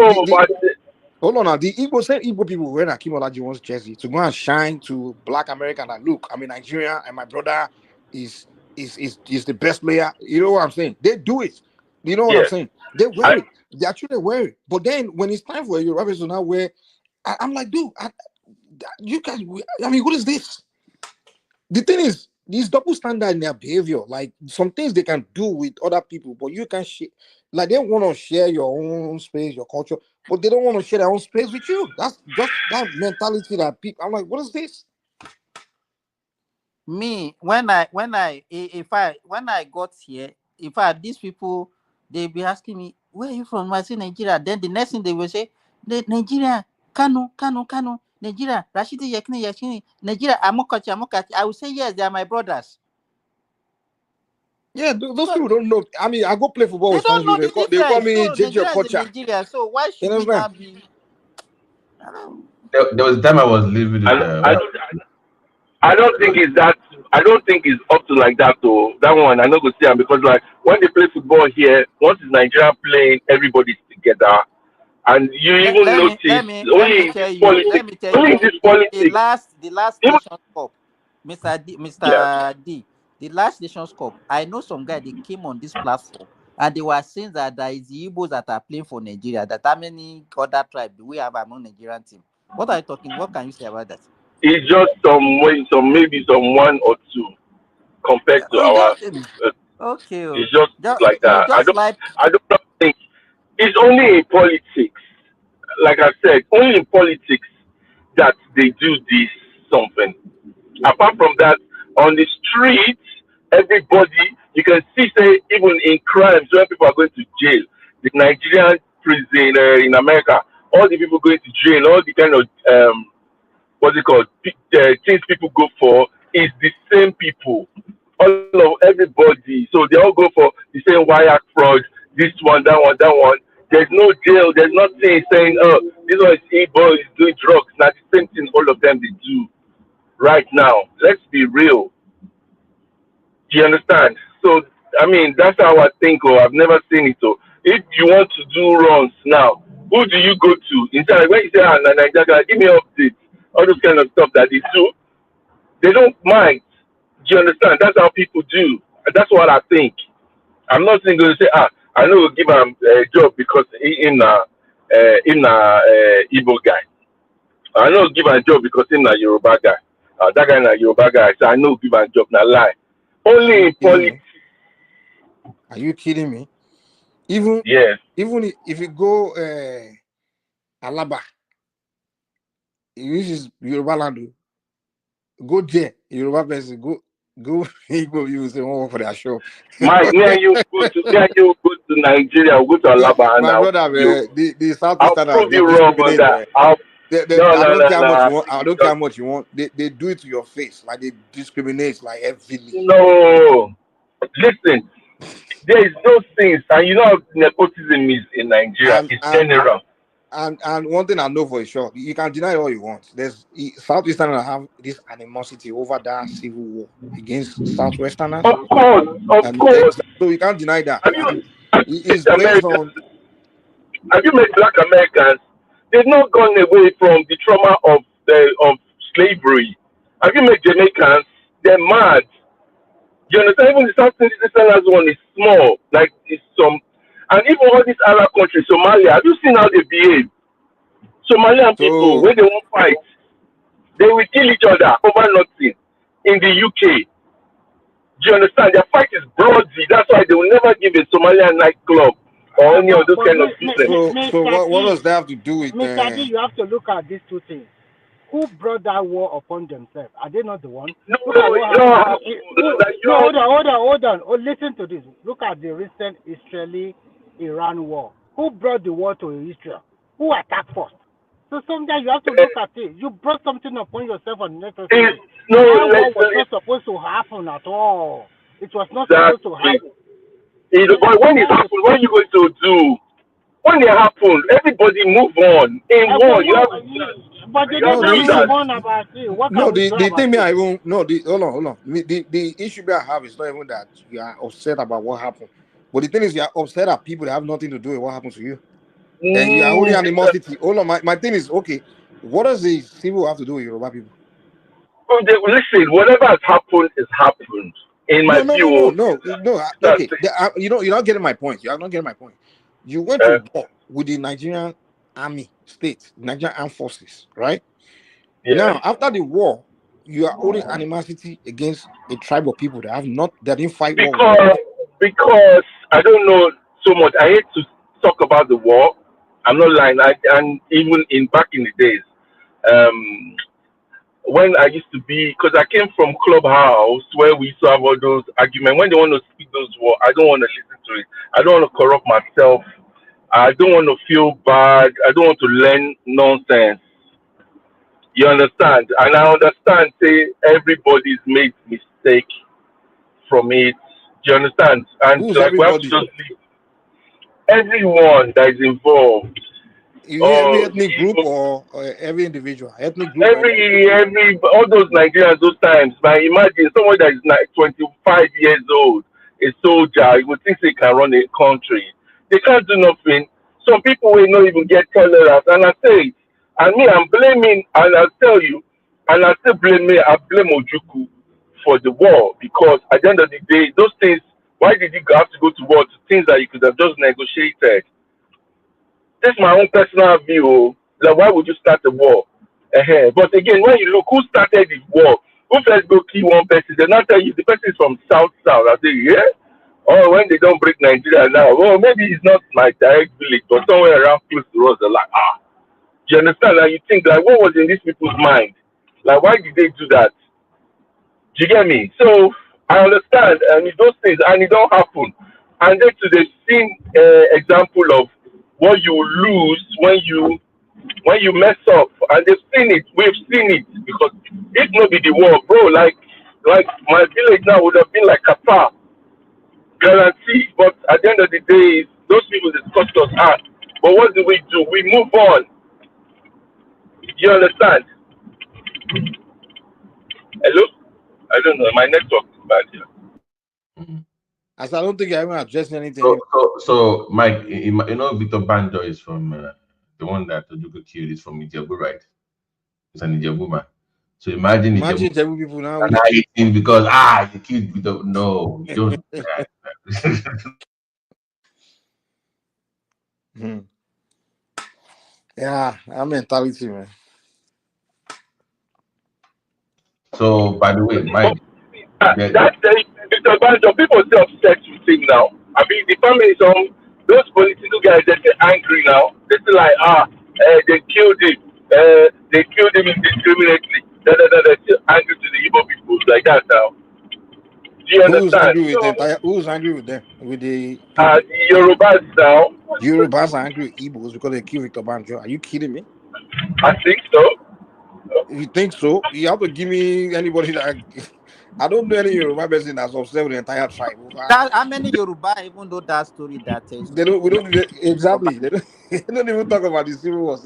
hold on now, the Igbo people wearing Akim Olajuwon's jersey to go and shine to black American that look, I'm in Nigeria and my brother is the best player. You know what I'm saying? They do it. You know what I'm saying? They wear it. They actually wear it. But then when it's time for a Yoruba person now wear, I'm like, dude, you guys, I mean, what is this? The thing is, these double standard in their behavior, like some things they can do with other people, but you can share. Like they want to share your own space, your culture, but they don't want to share their own space with you. That's just that mentality that people. I'm like, what is this? Me, when I got here, in fact, these people, they be asking me, where are you from? I say Nigeria. Then the next thing they will say, Nigeria, Kano, Nigeria, Rashidi Yakini, Nigeria, Amokachi. I will say yes, they are my brothers. Yeah, those people don't know. I mean, I go play football with Spanish people. They call me so JJ Nigeria is Okocha. Nigeria. So why should we not be? There was a time I was living with I don't think it's that. I don't think it's up to like that though. That one I not go see them because like when they play football here, once it's Nigeria playing, everybody's together, and you even notice Let me only in tell this you. politics. Let me tell Only in you. this politics. The last Even, Nations Cup, Mr. yeah. D, the last Nations Cup. I know some guy they came on this platform and they were saying that there is the Igbos that are playing for Nigeria. That how many other tribes do we have among Nigerian team? What are you talking? What can you say about that? It's just maybe some one or two compared to You our. just okay. It's just like You that. just like I don't think it's only in politics. Like I said, only in politics that they do this something. Apart from that, on the streets, everybody you can see say even in crimes when people are going to jail, the Nigerian prison in America, all the people going to jail, all the kind of what's it called things people go for is the same people. All of everybody, so they all go for the same wire fraud. This one, that one, that one. There's no jail. There's nothing saying, oh, this one is evil, is doing drugs. Not the same thing all of them they do right now. Let's be real. Do you understand? So I mean that's how I think. Or I've never seen it. So if you want to do runs now, who do you go to? Instead of when you say, Nigeria, give me updates, all those kind of stuff that they do, they don't mind. Do you understand? That's how people do. And that's what I think. I'm not saying going to say, I know we'll give him a job because in Igbo guy. I know give him a job because him a Yoruba guy. That guy na Yoruba guy. So I know give him a job. Na lie. Only in politics. Are you kidding me? Even if you go Alaba, this is Yoruba land. Go there, Yoruba person. Go Igbo. You say one for their show. Me and you go to Nigeria. Go to Alaba and my brother, man, the Southeasterners they discriminate, man. I don't care how much you want. I don't care how much you want. They do it to your face, like they discriminate like heavily. No, listen. There is those things, and you know how nepotism is in Nigeria. It's general. And one thing I know for sure, you can deny all you want. There's Southeasterners have this animosity over that civil war against Southwesterners. Of course. So you can't deny that. It's based on. Have you met Black Americans? They've not gone away from the trauma of slavery. Have you met Jamaicans? They're mad. You understand? Even the Southwesterners one is small, like it's some, and even all these Arab countries, Somalia. Have you seen how they behave? Somalian people, when they won't fight, they will kill each other over nothing. In the UK, do you understand? Their fight is bloody. That's why they will never give a Somalian nightclub or any of those kind of business. So what does that have to do with? Mr. D, you have to look at these two things. Who brought that war upon themselves? Are they not the one? Hold on. Oh, listen to this. Look at the recent Israeli-Iran war. Who brought the war to Israel? Who attacked first? So sometimes you have to look at it. You brought something upon yourself unnecessarily. That war was not supposed to happen at all. It was not supposed to happen. When it happened, what are you going to do? When it happened, everybody move on. But they never move on about it. What no, the thing me I won't. No, hold on. The issue I have is not even that you are upset about what happened, but the thing is you are upset at people that have nothing to do with what happened to you, and you are only animosity. Hold on, my thing is okay. What does the civil have to do with Yoruba people? Listen, whatever has happened has happened. In my view, no. Okay, you're not getting my point. You are not getting my point. You went to war with the Nigerian army, Nigerian armed forces, right? Now, after the war, you are holding animosity against a tribe of people that didn't fight war with you. Because I don't know so much. I hate to talk about the war. I'm not lying. And even back in the days, when I used to be, because I came from clubhouse where we used to have all those arguments. When they want to speak those war, I don't want to listen to it. I don't want to corrupt myself. I don't want to feel bad. I don't want to learn nonsense. You understand? And I understand, say, everybody's made mistake from it. Do you understand? And Who's like we have to everybody? just leave everyone that is involved. Is it every ethnic group or every individual? Ethnic group or Every all those Nigerians those times. Now imagine someone that is like 25 years old, a soldier, you would think they can run a country. They can't do nothing. Some people will not even get tolerance. And I say it. And me, I'm blaming, and I'll tell you, and I still I blame Ojuku for the war, because at the end of the day, those things, why did you have to go to war to things that you could have just negotiated? This is my own personal view. Like, why would you start a war? But again, when you look, who started this war? Who first go kill one person? They not tell you the person is from South. I say, yeah. Or when they don't break Nigeria now, well, maybe it's not my direct village, but somewhere around close to us, they're like, do you understand? And you think, like, what was in these people's mind? Like, why did they do that? Do you get me? So I understand, and those things, and it don't happen. And then to the seen example of what you lose when you mess up, and they've seen it. We've seen it, because if not be the war, bro, like my village now would have been like Qatar, guarantee. But at the end of the day, those people discussed us hard. But what do? We move on. You understand? Hello? I don't know. My network is bad here. As I don't think I even addressed anything. So Mike, you know Victor Banjo is from the one that Ojuku killed is from Ijebu, right? It's an Ijebu man. So imagine Ijebu people now eating because you killed Victor. No, you don't do that. Yeah, I'm mentality, man. So, by the way, Mike, Victor Banjo, people still upset with him now. I mean, the family, those political guys, they're still angry now. They're still like, they killed him. They killed him indiscriminately. They're still angry to the Igbo people like that now. Do you understand? Who's angry with them? With the Yorubas now. Yorubas are angry with Igbos because they killed Victor Banjo. Are you kidding me? I think so. If you think so, you have to give me anybody that I don't know any Yoruba person that's upset with the entire tribe. How many Yoruba even know that story that they don't? We don't exactly. They don't even talk about the civil war.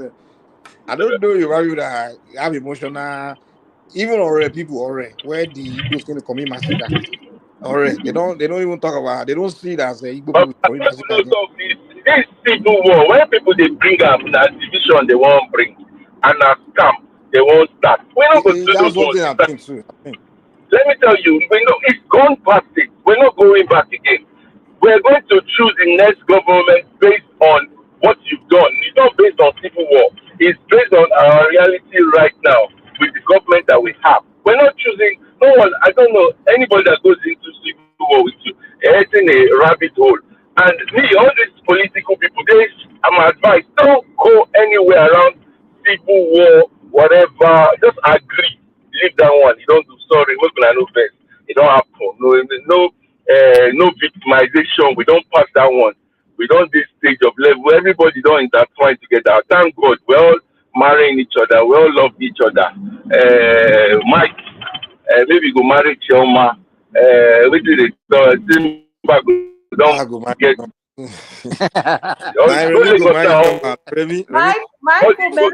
I don't know Yoruba people that have emotional, even already people already where the Igbos going to commit massacre. Already, they don't even talk about. They don't see that as Igbo people commit massacre. This civil war, when people they bring up that division they won't bring and a scam they won't start. We're not going to do that's those something ones. I think too. Let me tell you, we know it's gone past it. We're not going back again. We're going to choose the next government based on what you've done. It's not based on civil war. It's based on our reality right now with the government that we have. We're not choosing no one. I don't know anybody that goes into civil war with you. It's in a rabbit hole. And me, all these political people, I'm advised, don't go anywhere around civil war, whatever. Just agree. Leave that one. You don't do sorry. We're gonna know best. It don't happen. No victimization. We don't pass that one. We don't this stage of level. Everybody don't intertwine together. Thank God. We're all marrying each other. We all love each other. Mike, maybe go marry Chioma. We did it. Don't get.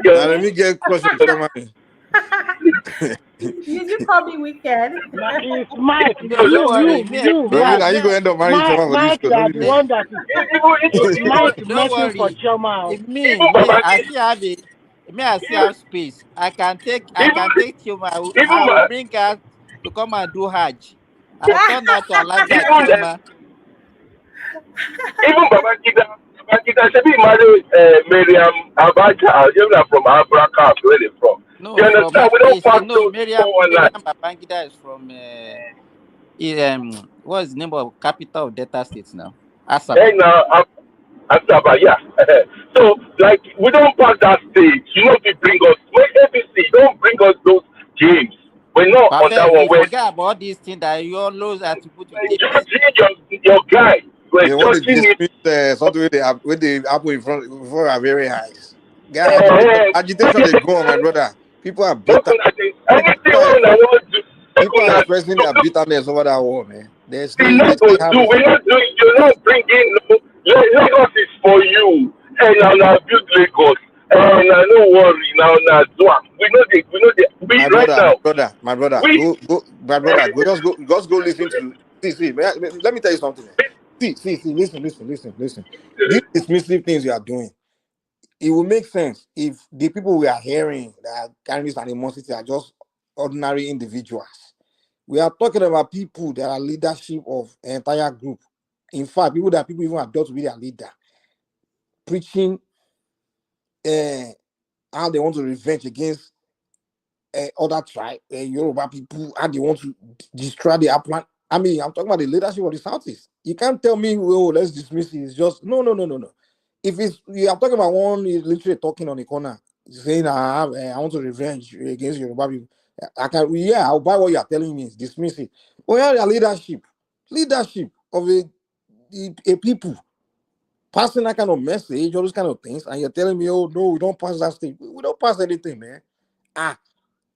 Let me get question. You just call me wicked. It's Mike. You are you going to end up marrying Choma for Mike, this? you are the one that is Mike making for Choma. If me, I still have space. I can take Choma. I will bring her to come and do Hajj. I turn out to Alaja Choma. Even Babangida should be married Miriam Abacha, you know, from Abraka, where they from. No, You from understand? We don't pass no, those Miriam 419. Babangida is from what's the name of capital of Delta States now? Asaba. Hey, now, Asaba, yeah. So, like, we don't pass that stage. You know, if you bring us, when ABC, don't bring us those games. We're not on that Abeg, one you where forget about this thing that you always attribute to APC. judging your guy, we're They want to judging him. dismiss something with the apple in front before our very eyes. Guy, Uh, agitation they go on, my brother. People are bitter. anything People are, wrong, I want to people are expressing do. their bitterness over that war, man. They We still not go have do. it. We're not doing. You're not bringing. No, Lagos is for you, and now build Lagos. And I no worry now do. We My right brother, now. my brother, We my brother, just go listen to. See, let me tell you something. See, listen. These dismissive things you are doing, it will make sense if the people we are hearing that are carrying this animosity are just ordinary individuals. We are talking about people that are leadership of an entire group. In fact, people even adopt to be their leader, preaching how they want to revenge against other tribe, Yoruba people, how they want to destroy the upland. I mean, I'm talking about the leadership of the Southeast. You can't tell me, oh, let's dismiss it. It's just no. If it's I'm talking about one literally talking on the corner, saying I want to revenge against Yoruba people. I'll buy what you are telling me. Dismiss it. Oh yeah, their leadership of a people passing that kind of message, all those kind of things, and you're telling me, oh no, we don't pass that thing. We don't pass anything, man.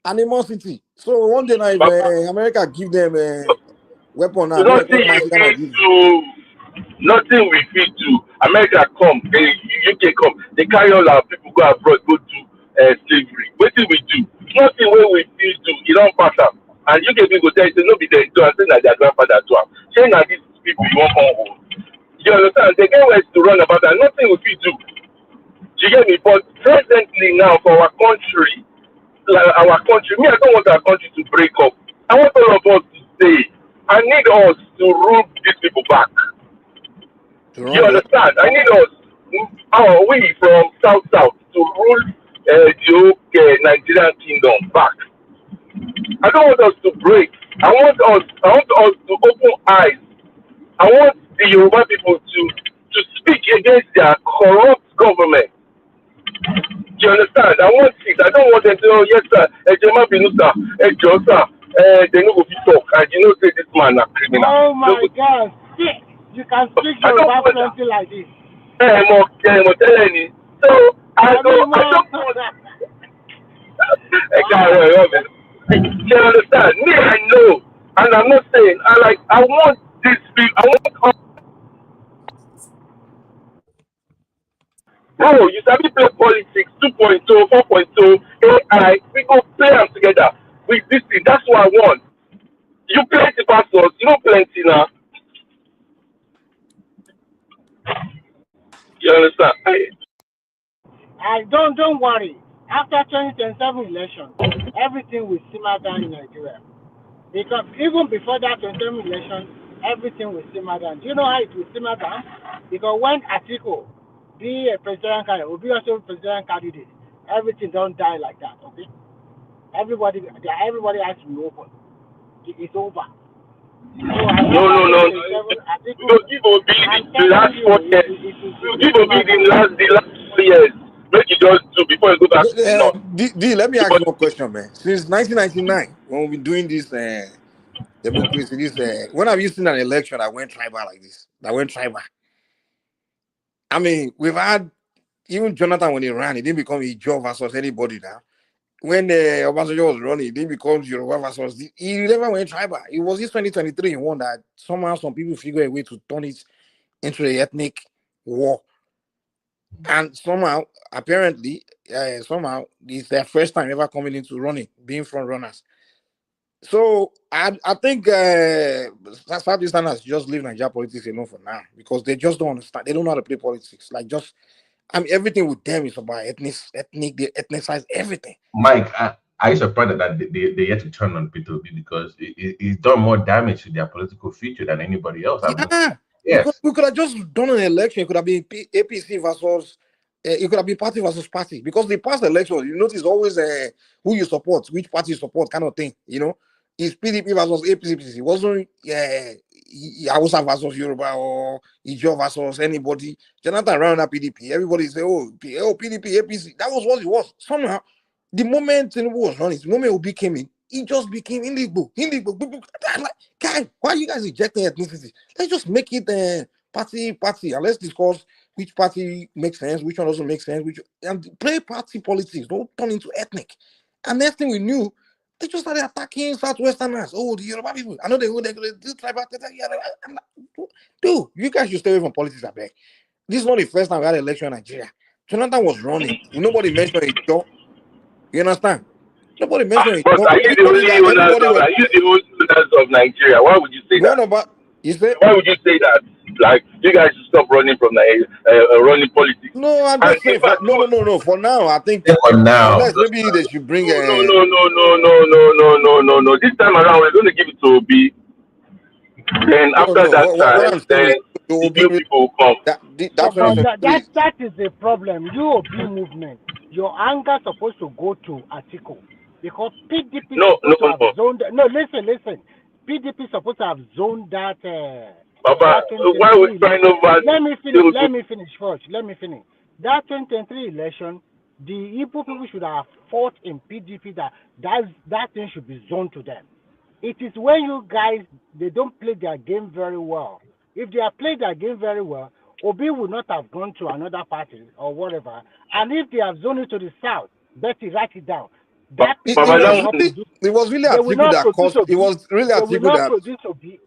Animosity. So one day now, if America give them a weapon now, they nothing come and you see kind of fit give. do. Nothing we fit do. America come, UK come. They carry all our people go abroad, go to slavery. What do we do? Nothing where we fit do. You don't pass up. And UK people go tell you, say, no be there do. And say that their grandfather do. Say now these people you want come home. You understand? They get ways to run about that. Nothing we fit do. You get me? But presently now for our country, me, I don't want our country to break up. I want all of us to stay. I need us to rule these people back. To You run what? understand? I need us, we from South to rule the whole Nigerian kingdom back. I don't want us to break. I want us to open eyes. I want the Yoruba people to speak against their corrupt government. You understand? I want it. I don't want them to know, yes, sir, Ejema Binusa, Ejosa, they know go fit talk, and you know, say this man a criminal. Oh my God! See, you can speak I don't Yoruba want that. plenty like this. So, I don't want you understand? Me, I know, and I'm not saying, I want this people, I want bro, you sabi play politics 2.0, 4.0, AI, we go play them together with this thing. That's what I want. You plenty pastors, you know plenty now. You understand? Don't worry. After 2027 election, everything will simmer down in Nigeria. Because even before that 2027 election, everything will simmer down. Do you know how it will simmer down? Because when Atiku be a presidential candidate, will be also a presidential candidate, everything don't die like that, okay? Everybody has to be open. It's over. So No. Because give Obi the last 4 years. Give Obi the last 4 years. Make it just do before you go back to the north. D, let me ask you one question, man. Since 1999, when we've been doing this democracy, when have you seen an election that went tribal like this? That went tribal. I mean, we've had even Jonathan when he ran, he didn't become a Joe versus anybody now. When Obasanjo was running, he didn't become Yoruba versus. He never went tribal. It was this 2023 one that somehow some people figure a way to turn it into an ethnic war. And somehow, apparently, somehow, it's their first time ever coming into running, being front runners. So I think Southeasterners just leave Nigeria politics alone for now because they just don't understand. They don't know how to play politics. Everything with them is about ethnic. They ethnicize everything. Mike, are you surprised that they yet to turn on P2P because it's done more damage to their political future than anybody else? Yeah. Because Yes. we could have just done an election. It could have been APC versus. It could have been party versus party, because the past elections, you notice always who you support, which party you support, kind of thing. You know, it's PDP versus APC. It wasn't Hausa versus Yoruba or Ijele versus anybody. Jonathan ran that PDP. Everybody say, PDP, APC. That was what it was. Somehow, the moment Tinubu was running, the moment Obi came in, it just became Indigo. I'm like, guys, why are you guys rejecting ethnicity? Let's just make it party, and let's discuss which party makes sense, which one doesn't make sense, and play party politics. Don't turn into ethnic. And next thing we knew, they just started attacking Southwesterners. Oh, the Yoruba people. I know they do tribal. I'm like, dude, you guys should stay away from politics, I beg. This is not the first time we had an election in Nigeria. Jonathan was running. Nobody mentioned it. You understand? Nobody mentioned it. But are you the only owners of? Are you the only owners of Nigeria? Why would you say that? Why would you say that? Like, you guys should stop running from running politics. No, I'm just saying. No. For now, I think. For now, unless maybe they should bring. No. This time around, we're going to give it to Obi. Then after that time, then the new people will come. That is the problem. You Obi movement, your anger supposed to go to Atiku, because PDP have zoned. No, listen. PDP supposed to have zoned that. Baba, why we trying over? Let me finish first. That 2023 election, the Igbo people should have fought in PDP that thing should be zoned to them. It is when you guys, they don't play their game very well. If they have played their game very well, Obi would not have gone to another party or whatever. And if they have zoned it to the south, Betty, write it down. It was really Atiku that caused. It was really Atiku that.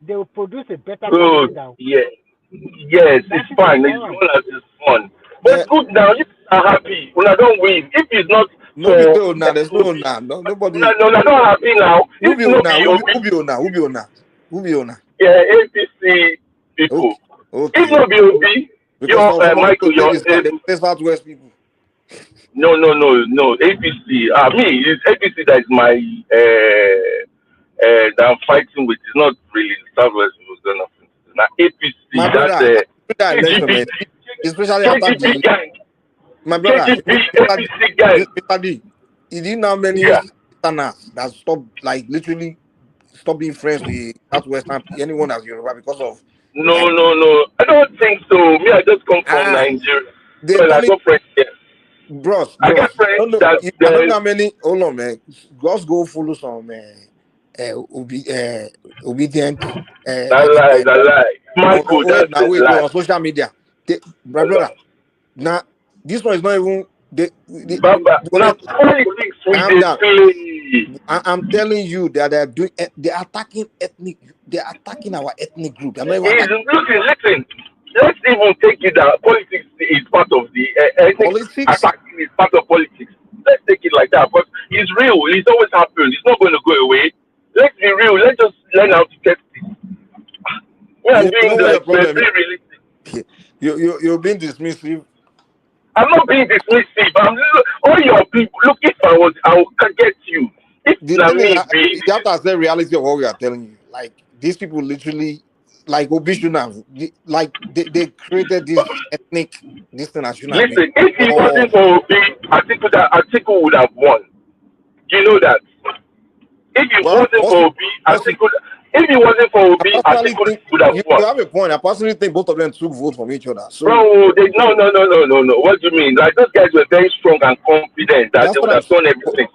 They will produce a better. Good. Yes, it's fine. It's fun. But good now. You are happy when I don't win. If it's not. There's no nobody. No, I'm not happy now. Who be owner? Yeah, APC people. Okay. If not be Obi, your Michael, your Southwest people. No. APC. Me, it's APC that is my that I'm fighting with. It's not really Southwest people. Now APC. My brother, especially after the. My brother, Mr. D, you didn't know many Southerners that literally stop being friends with Southwestern anyone as Yoruba because of. No. I don't think so. Me, I just come from Nigeria. Well, I got friends here. Bros. I got friends I don't know how many. Hold on, man. Just go follow some obedient. That lie. Wait, on social media. My brother. Now, this one is not even. I'm telling you that they're attacking ethnic. They're attacking our ethnic group. Listen. Let's even take it that politics is part of the ethnic attacking is part of politics. Let's take it like that. But it's real. It's always happened. It's not going to go away. Let's be real. Let's just learn how to test it. You're being dismissive. I'm not being dismissive. All your people. Look, if I would get you. You have to accept the reality of what we are telling you. Like, these people literally, like Obi should have, like they created this ethnic national. Listen, if it wasn't for Obi, Atiku would have won. You know that. If it wasn't for Obi, Atiku would have won. You have a point. I personally think both of them took votes from each other. So, no. What do you mean? Like, those guys were very strong and confident that they would have done everything.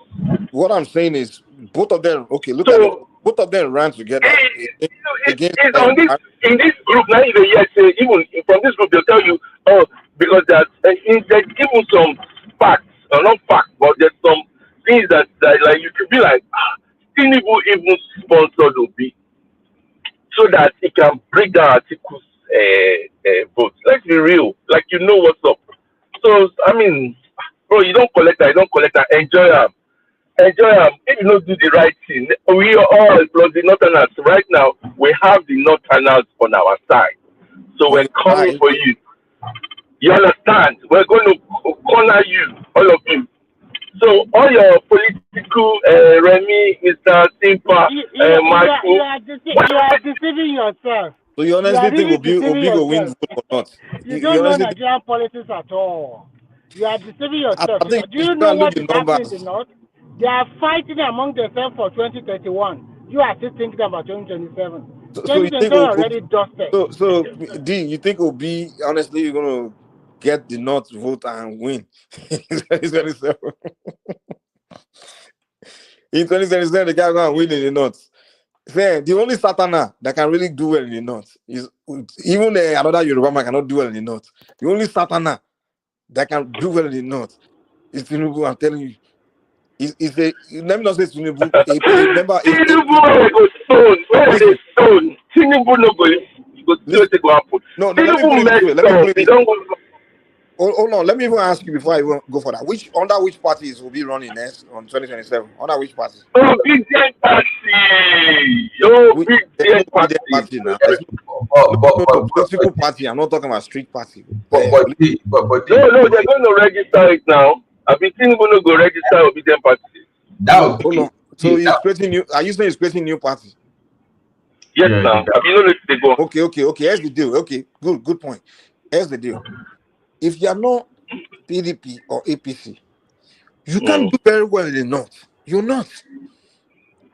What I'm saying is, both of them. Okay, look at it. Both of them ran together. In this group, now even from this group, they'll tell you, because there's even some facts, not facts, but there's some things that like you could be like, Tinubu even sponsored Obi so that it can break down Atiku's votes. Let's be real, like what's up. So I mean, bro, you don't collect that, enjoy them. If you don't do the right thing, we all plus the Northerners right now, we have the Northerners on our side. So we're coming for you. You understand? We're going to corner you, all of you. So all your political Remy, Mr. Simpa, Michael. You are deceiving yourself. So you You honestly are think really Obi deceiving go win yourself. vote or not? You You don't know honestly think, Nigerian politics at all. You are deceiving yourself. I think Do you you should go know and look what the is happening in the numbers. north? They are fighting among themselves for 2031. You are still thinking about 2027. So you think 2027 already dusted. so D, you think Obi honestly you're gonna get the North vote and win in 2027? In 2027, the guy gonna win in the North. Say, the only Satana that can really do well in the North is even another Yoruba man cannot do well in the North. The only Satana that can do well in the North is Tinubu. I'm telling you. Let me not say Tinubu. Remember, Tinubu where go stone, where listen, they stone. Tinubu no go see listen. what they go happen. No, let me put Tinubu it this way. messed Let me put up. it He this. don't go. Hold on. Let me even ask you before I even go for that. Under which parties will be running next on 2027? Under which party? Obedient party. There's no Obedient obedient party. party now. There's no political party. I'm not talking about street party. No, they're going to register it now. I've been Tinubu no go register obedient party. No, hold on. So he's creating new. Are you saying he's creating new party? Yes, now. I've been noticed they go. Okay. Here's the deal. Okay, good point. Here's the deal. If you are not PDP or APC, you can't do very well in the North. You're not.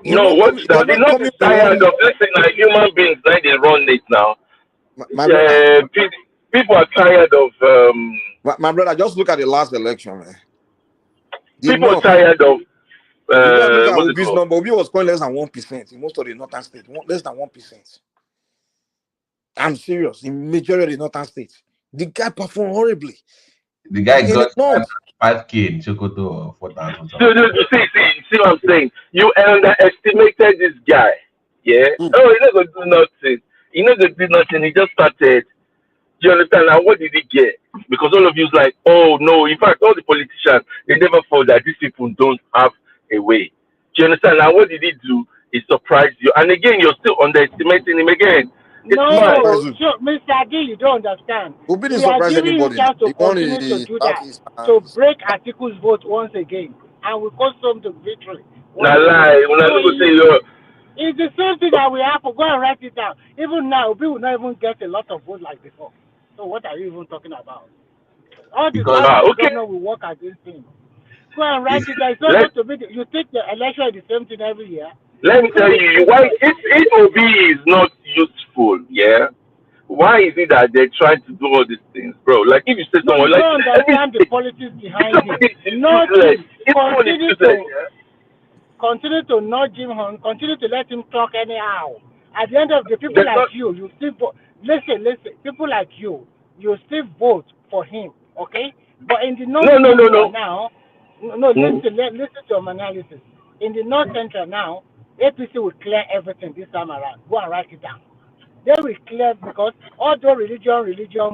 You're No, not what's coming. You're that? The not North is coming to tired run. of listening like human beings like they run it now. My brother. People are tired of My brother, just look at the last election, man. The people are North. tired of You go and look at what's it Obi's called? number. Obi was point less than 1% in most of the northern states. Less than 1%. I'm serious. In majority of the northern states, the guy performed horribly. The guy In the got north. 5K in Chokoto or 4,000 So, see what I'm saying? You underestimated this guy. Yeah. Oh, he's not gonna do nothing. He's not gonna do nothing. He just started. Do you understand? Now, what did he get? Because all of you is like, oh no. In fact, all the politicians they never thought that these people don't have a way. Do you understand? Now, what did he do? He surprised you. And again, you're still underestimating him again. It's mad. No, so, Mr. D, you don't understand. Obi didn't We are surprise giving you anybody now. chance to He won continue to the do that, Southeast. to break Atiku's vote once again, and we custom to victory Now once again. lie. When I So go say you it's the same thing that we have to go and write it down. Even now, we will not even get a lot of votes like before. So what are you even talking about? All the because Southeast okay. governor will work against him. Go and write it's, it down. It's not Let going to be. You take the election the same thing every year. let me tell you why if OB is not useful, yeah. Why is it that they're trying to do all these things, bro? Like if you say No, someone you like don't understand the politics behind it. somebody is Not useless. him. If someone is useless, yeah. Continue to nudge him on, continue to let him talk anyhow. At the end of the people There's like not you still vote. Listen, people like you still vote for him, okay? But in the North Central no. now, no, Hmm? listen to my analysis. In the North Central now, APC will clear everything this time around. Go and write it down. They will clear because although religion,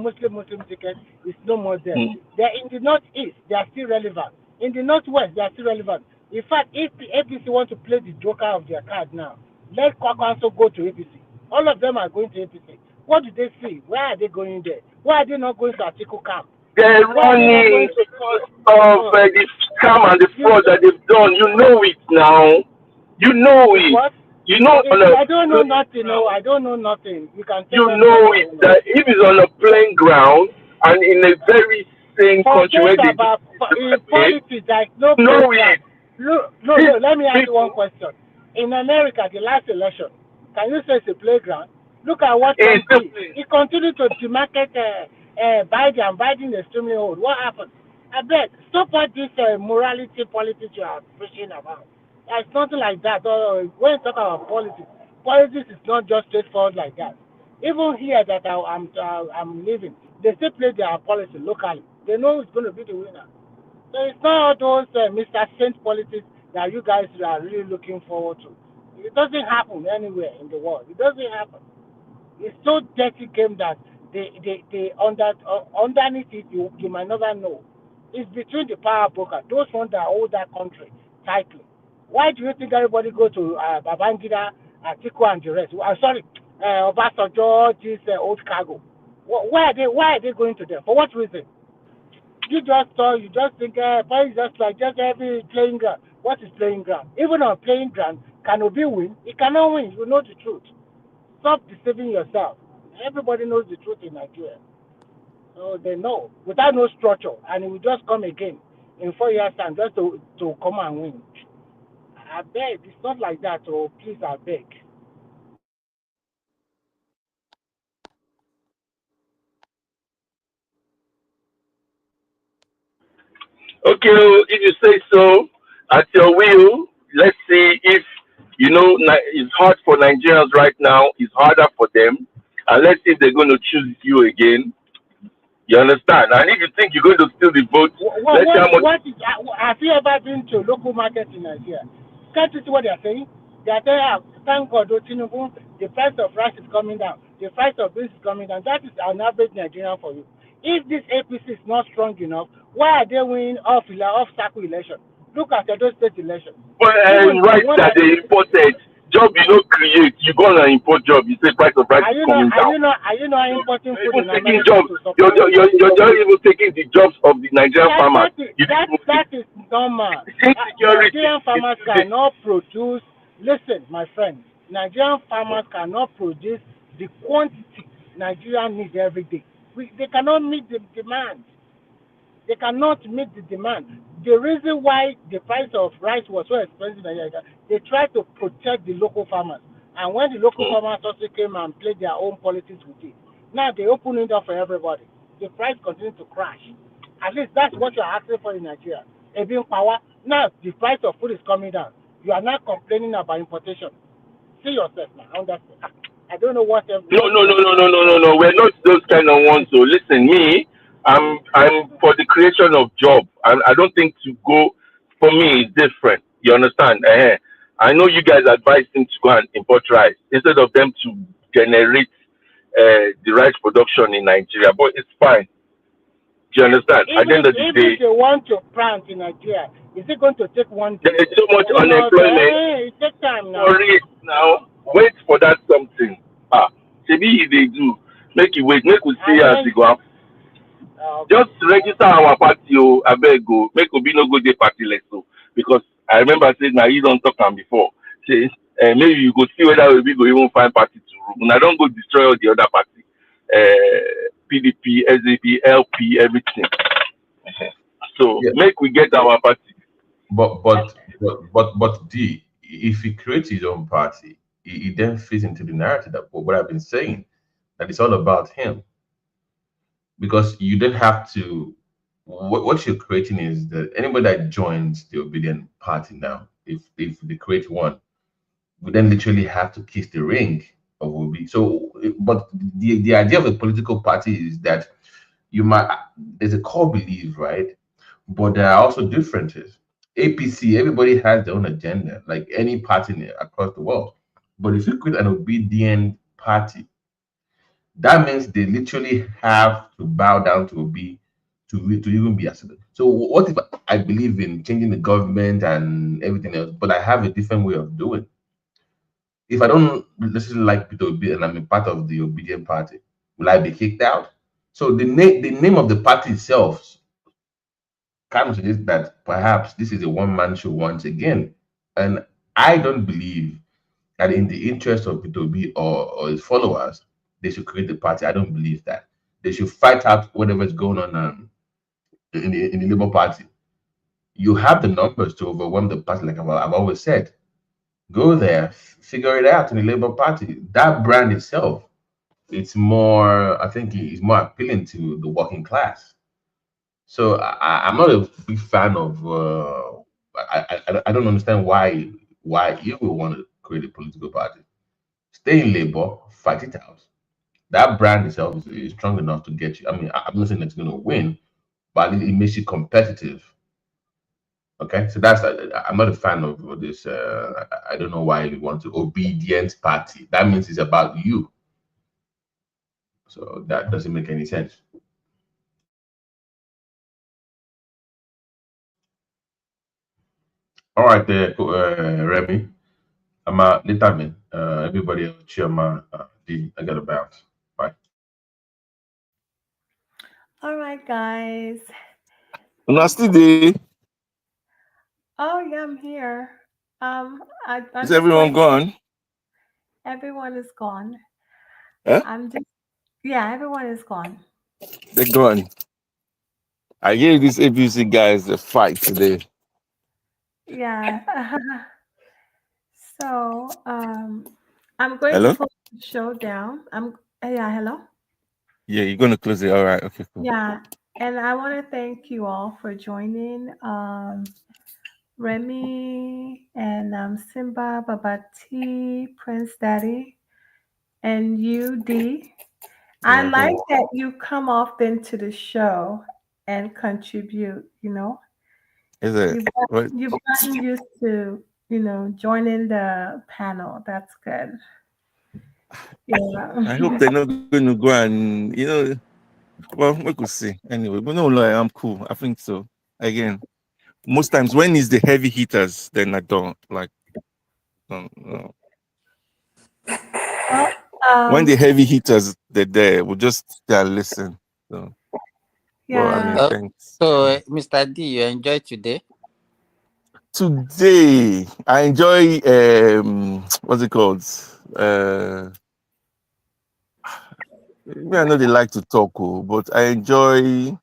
Muslim ticket is no more there. Hmm. They're in the Northeast, they are still relevant. In the Northwest, they are still relevant. In fact, if the APC want to play the joker of their card now, let Kwakwanso go to APC. All of them are going to APC. What do they see? Why are they going there? Why are they not going to Atiku camp? They're Why are they not going running to of the scam and the fraud that they've done. You know it now. You know It's it. what? You know on a I don't know nothing. No, I don't know nothing. You can tell you us what know you it don't know. that if it's on a plain ground and in a very same country where Forget they do about in politics. There's no you know program. it. Look, no. Let me ask you one question. In America, the last election, can you say it's a playground? Look at what Trump did. He continued to demarket Biden. Biden is extremely old. What happened? I bet. Stop all this morality politics you are preaching about. It's nothing like that. When you talk about politics is not just straightforward like that. Even here that I'm living, they still play their policy locally. They know who's going to be the winner. So it's not all those Mr. Saint politics that you guys are really looking forward to. It doesn't happen anywhere in the world. It doesn't happen. It's so dirty game that they underneath it you might never know. It's between the power broker, those ones that hold that country tightly. Why do you think everybody go to Babangida, Atiku, and the rest? Sorry, Obasanjo, this old cargo. Why are they going to them? For what reason? You just think is just like just every playing ground. What is playing ground? Even on playing ground, can Obi win? He cannot win. You know the truth. Stop deceiving yourself. Everybody knows the truth in Nigeria. So they know without no structure, and it will just come again in 4 years' time just to come and win. I beg, it's not like that. Oh, please, I beg. Okay, if you say so, at your will, let's see if, it's hard for Nigerians right now, it's harder for them, and let's see if they're going to choose you again. You understand? And if you think you're going to steal the vote, let's see how much. Have you ever been to local market in Nigeria? Can't you see what they are saying? They are saying, thank God, Tinubu, the price of rice is coming down, the price of beans is coming down. That is an average Nigerian for you. If this APC is not strong enough, why are they winning off circle election? Look at the state election. But rice that they imported, job you don't create, you go and import job, you say price of rice is coming down. Are you not importing food in taking America jobs, to support you're just even taking the jobs of the Nigerian farmers. That is normal. Insecurity. Nigerian farmers cannot produce. Listen, my friend, Nigerian farmers cannot produce the quantity Nigeria needs every day. They cannot meet the demand. They cannot meet the demand. The reason why the price of rice was so expensive in Nigeria, they tried to protect the local farmers. And when the local farmers also came and played their own politics with it, now they open it up for everybody. The price continues to crash. At least that's what you're asking for in Nigeria. A being power. Now the price of food is coming down. You are not complaining about importation. See yourself now. Understand? I don't know what. No. We're not those kind of ones. So listen, me, I'm for the creation of job, and I don't think to go. For me, it's different. You understand? I know you guys advise him to go and import rice instead of them to generate the rice production in Nigeria, but it's fine. Do you understand? At the end of the day, if they want to plant in Nigeria, is it going to take one day? there is so much unemployment. It takes time now. For it now, wait for that something. Maybe they do. Make it wait. Make we see as we go up. Just register our party. I beg go. Make we no go dey party like so. Because I remember saying now you don't talk am before. Say maybe you go see whether we go even find party to rule. Now don't go destroy all the other party. PDP, SDP, LP, everything. So make we get our party. But D, if he creates his own party, he then fits into the narrative that what I've been saying, that it's all about him. Because you don't have to. What you're creating is that anybody that joins the obedient party now, if they create one, we then literally have to kiss the ring of Obi. So, but the idea of a political party is that there's a core belief, right? But there are also differences. APC, everybody has their own agenda, like any party across the world. But if you create an obedient party, that means they literally have to bow down to Obi to even be accepted. So what if I believe in changing the government and everything else, but I have a different way of doing? If I don't necessarily like Peter Obi and I'm a part of the obedient party, will I be kicked out? So the name of the party itself kind of suggests that perhaps this is a one-man show once again. And I don't believe that in the interest of Peter Obi or his followers, they should create a party. I don't believe that. They should fight out whatever is going on in the Labour Party. You have the numbers to overwhelm the party, like I've always said. Go there, figure it out in the Labour Party. That brand itself, it's more, I think it's more appealing to the working class. So I'm not a big fan of, I don't understand why you would want to create a political party. Stay in Labour, fight it out. That brand itself is strong enough to get you. I mean, I'm not saying it's going to win, but it makes you competitive. Okay, so I'm not a fan of this. I don't know why you want to obedient party. That means it's about you. So that doesn't make any sense. All right, there, Remy. I'm later, man. Everybody else, Chioma, I got to bounce. Bye. All right, guys. Nasty day. Oh yeah, I'm here. I'm Is just everyone waiting. gone? Everyone is gone. Huh? I'm just Yeah, everyone is gone. They're gone. I gave these APC guys a fight today. Yeah. So I'm going to Hello? close the show down. Yeah, hello. Yeah, you're gonna close it. All right. Okay, cool. Yeah, and I want to thank you all for joining. Remy and Simba, Babati, Prince Daddy, and you, D. I Yeah, like thanks. that you come often to the show and contribute. Is it? What? You've gotten used to joining the panel. That's good. Yeah. I hope they're not going to go and well, we could see. Anyway, but no, like, I'm cool. I think so. Again, most times when it's the heavy hitters, then I don't like. No. Well, When the heavy hitters they're there, we'll just listen. So, well, I mean, yeah. thanks. So, Mr. D, you enjoyed today? Today, I enjoy what's it called? I know they like to talk, but I enjoy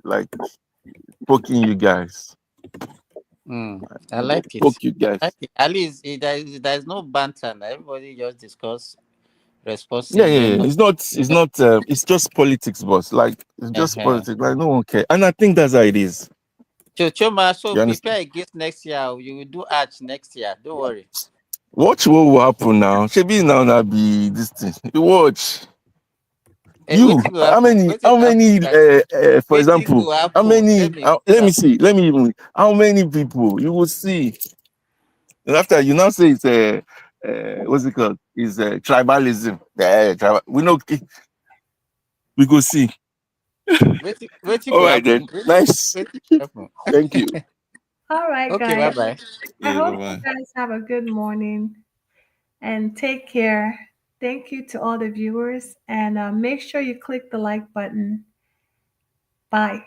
like poking you guys. I like it. Poke you guys. At least there's no banter. Everybody just discuss Yeah. responsibly. It's not. It's just politics, boss. Like it's just Uh-huh. politics. Like no one cares, and I think that's how it is. Choma, so You understand? prepare against next year. You will do arch next year. Don't worry. Watch what will happen now. Shebi now that be this thing. You watch. You Waiting will how happen. many? Waiting How will happen. many? For Waiting example, will how happen. many? Let me see. Let me even. How many people you will see? And after you now say it's what's it called? It's tribalism. We know. We go see. Waiting All will right then. happen. Nice. Waiting will happen. Thank you. All right, Okay, bye guys. bye. I Yeah, hope bye-bye. you guys have a good morning and take care. Thank you to all the viewers, and make sure you click the like button. Bye.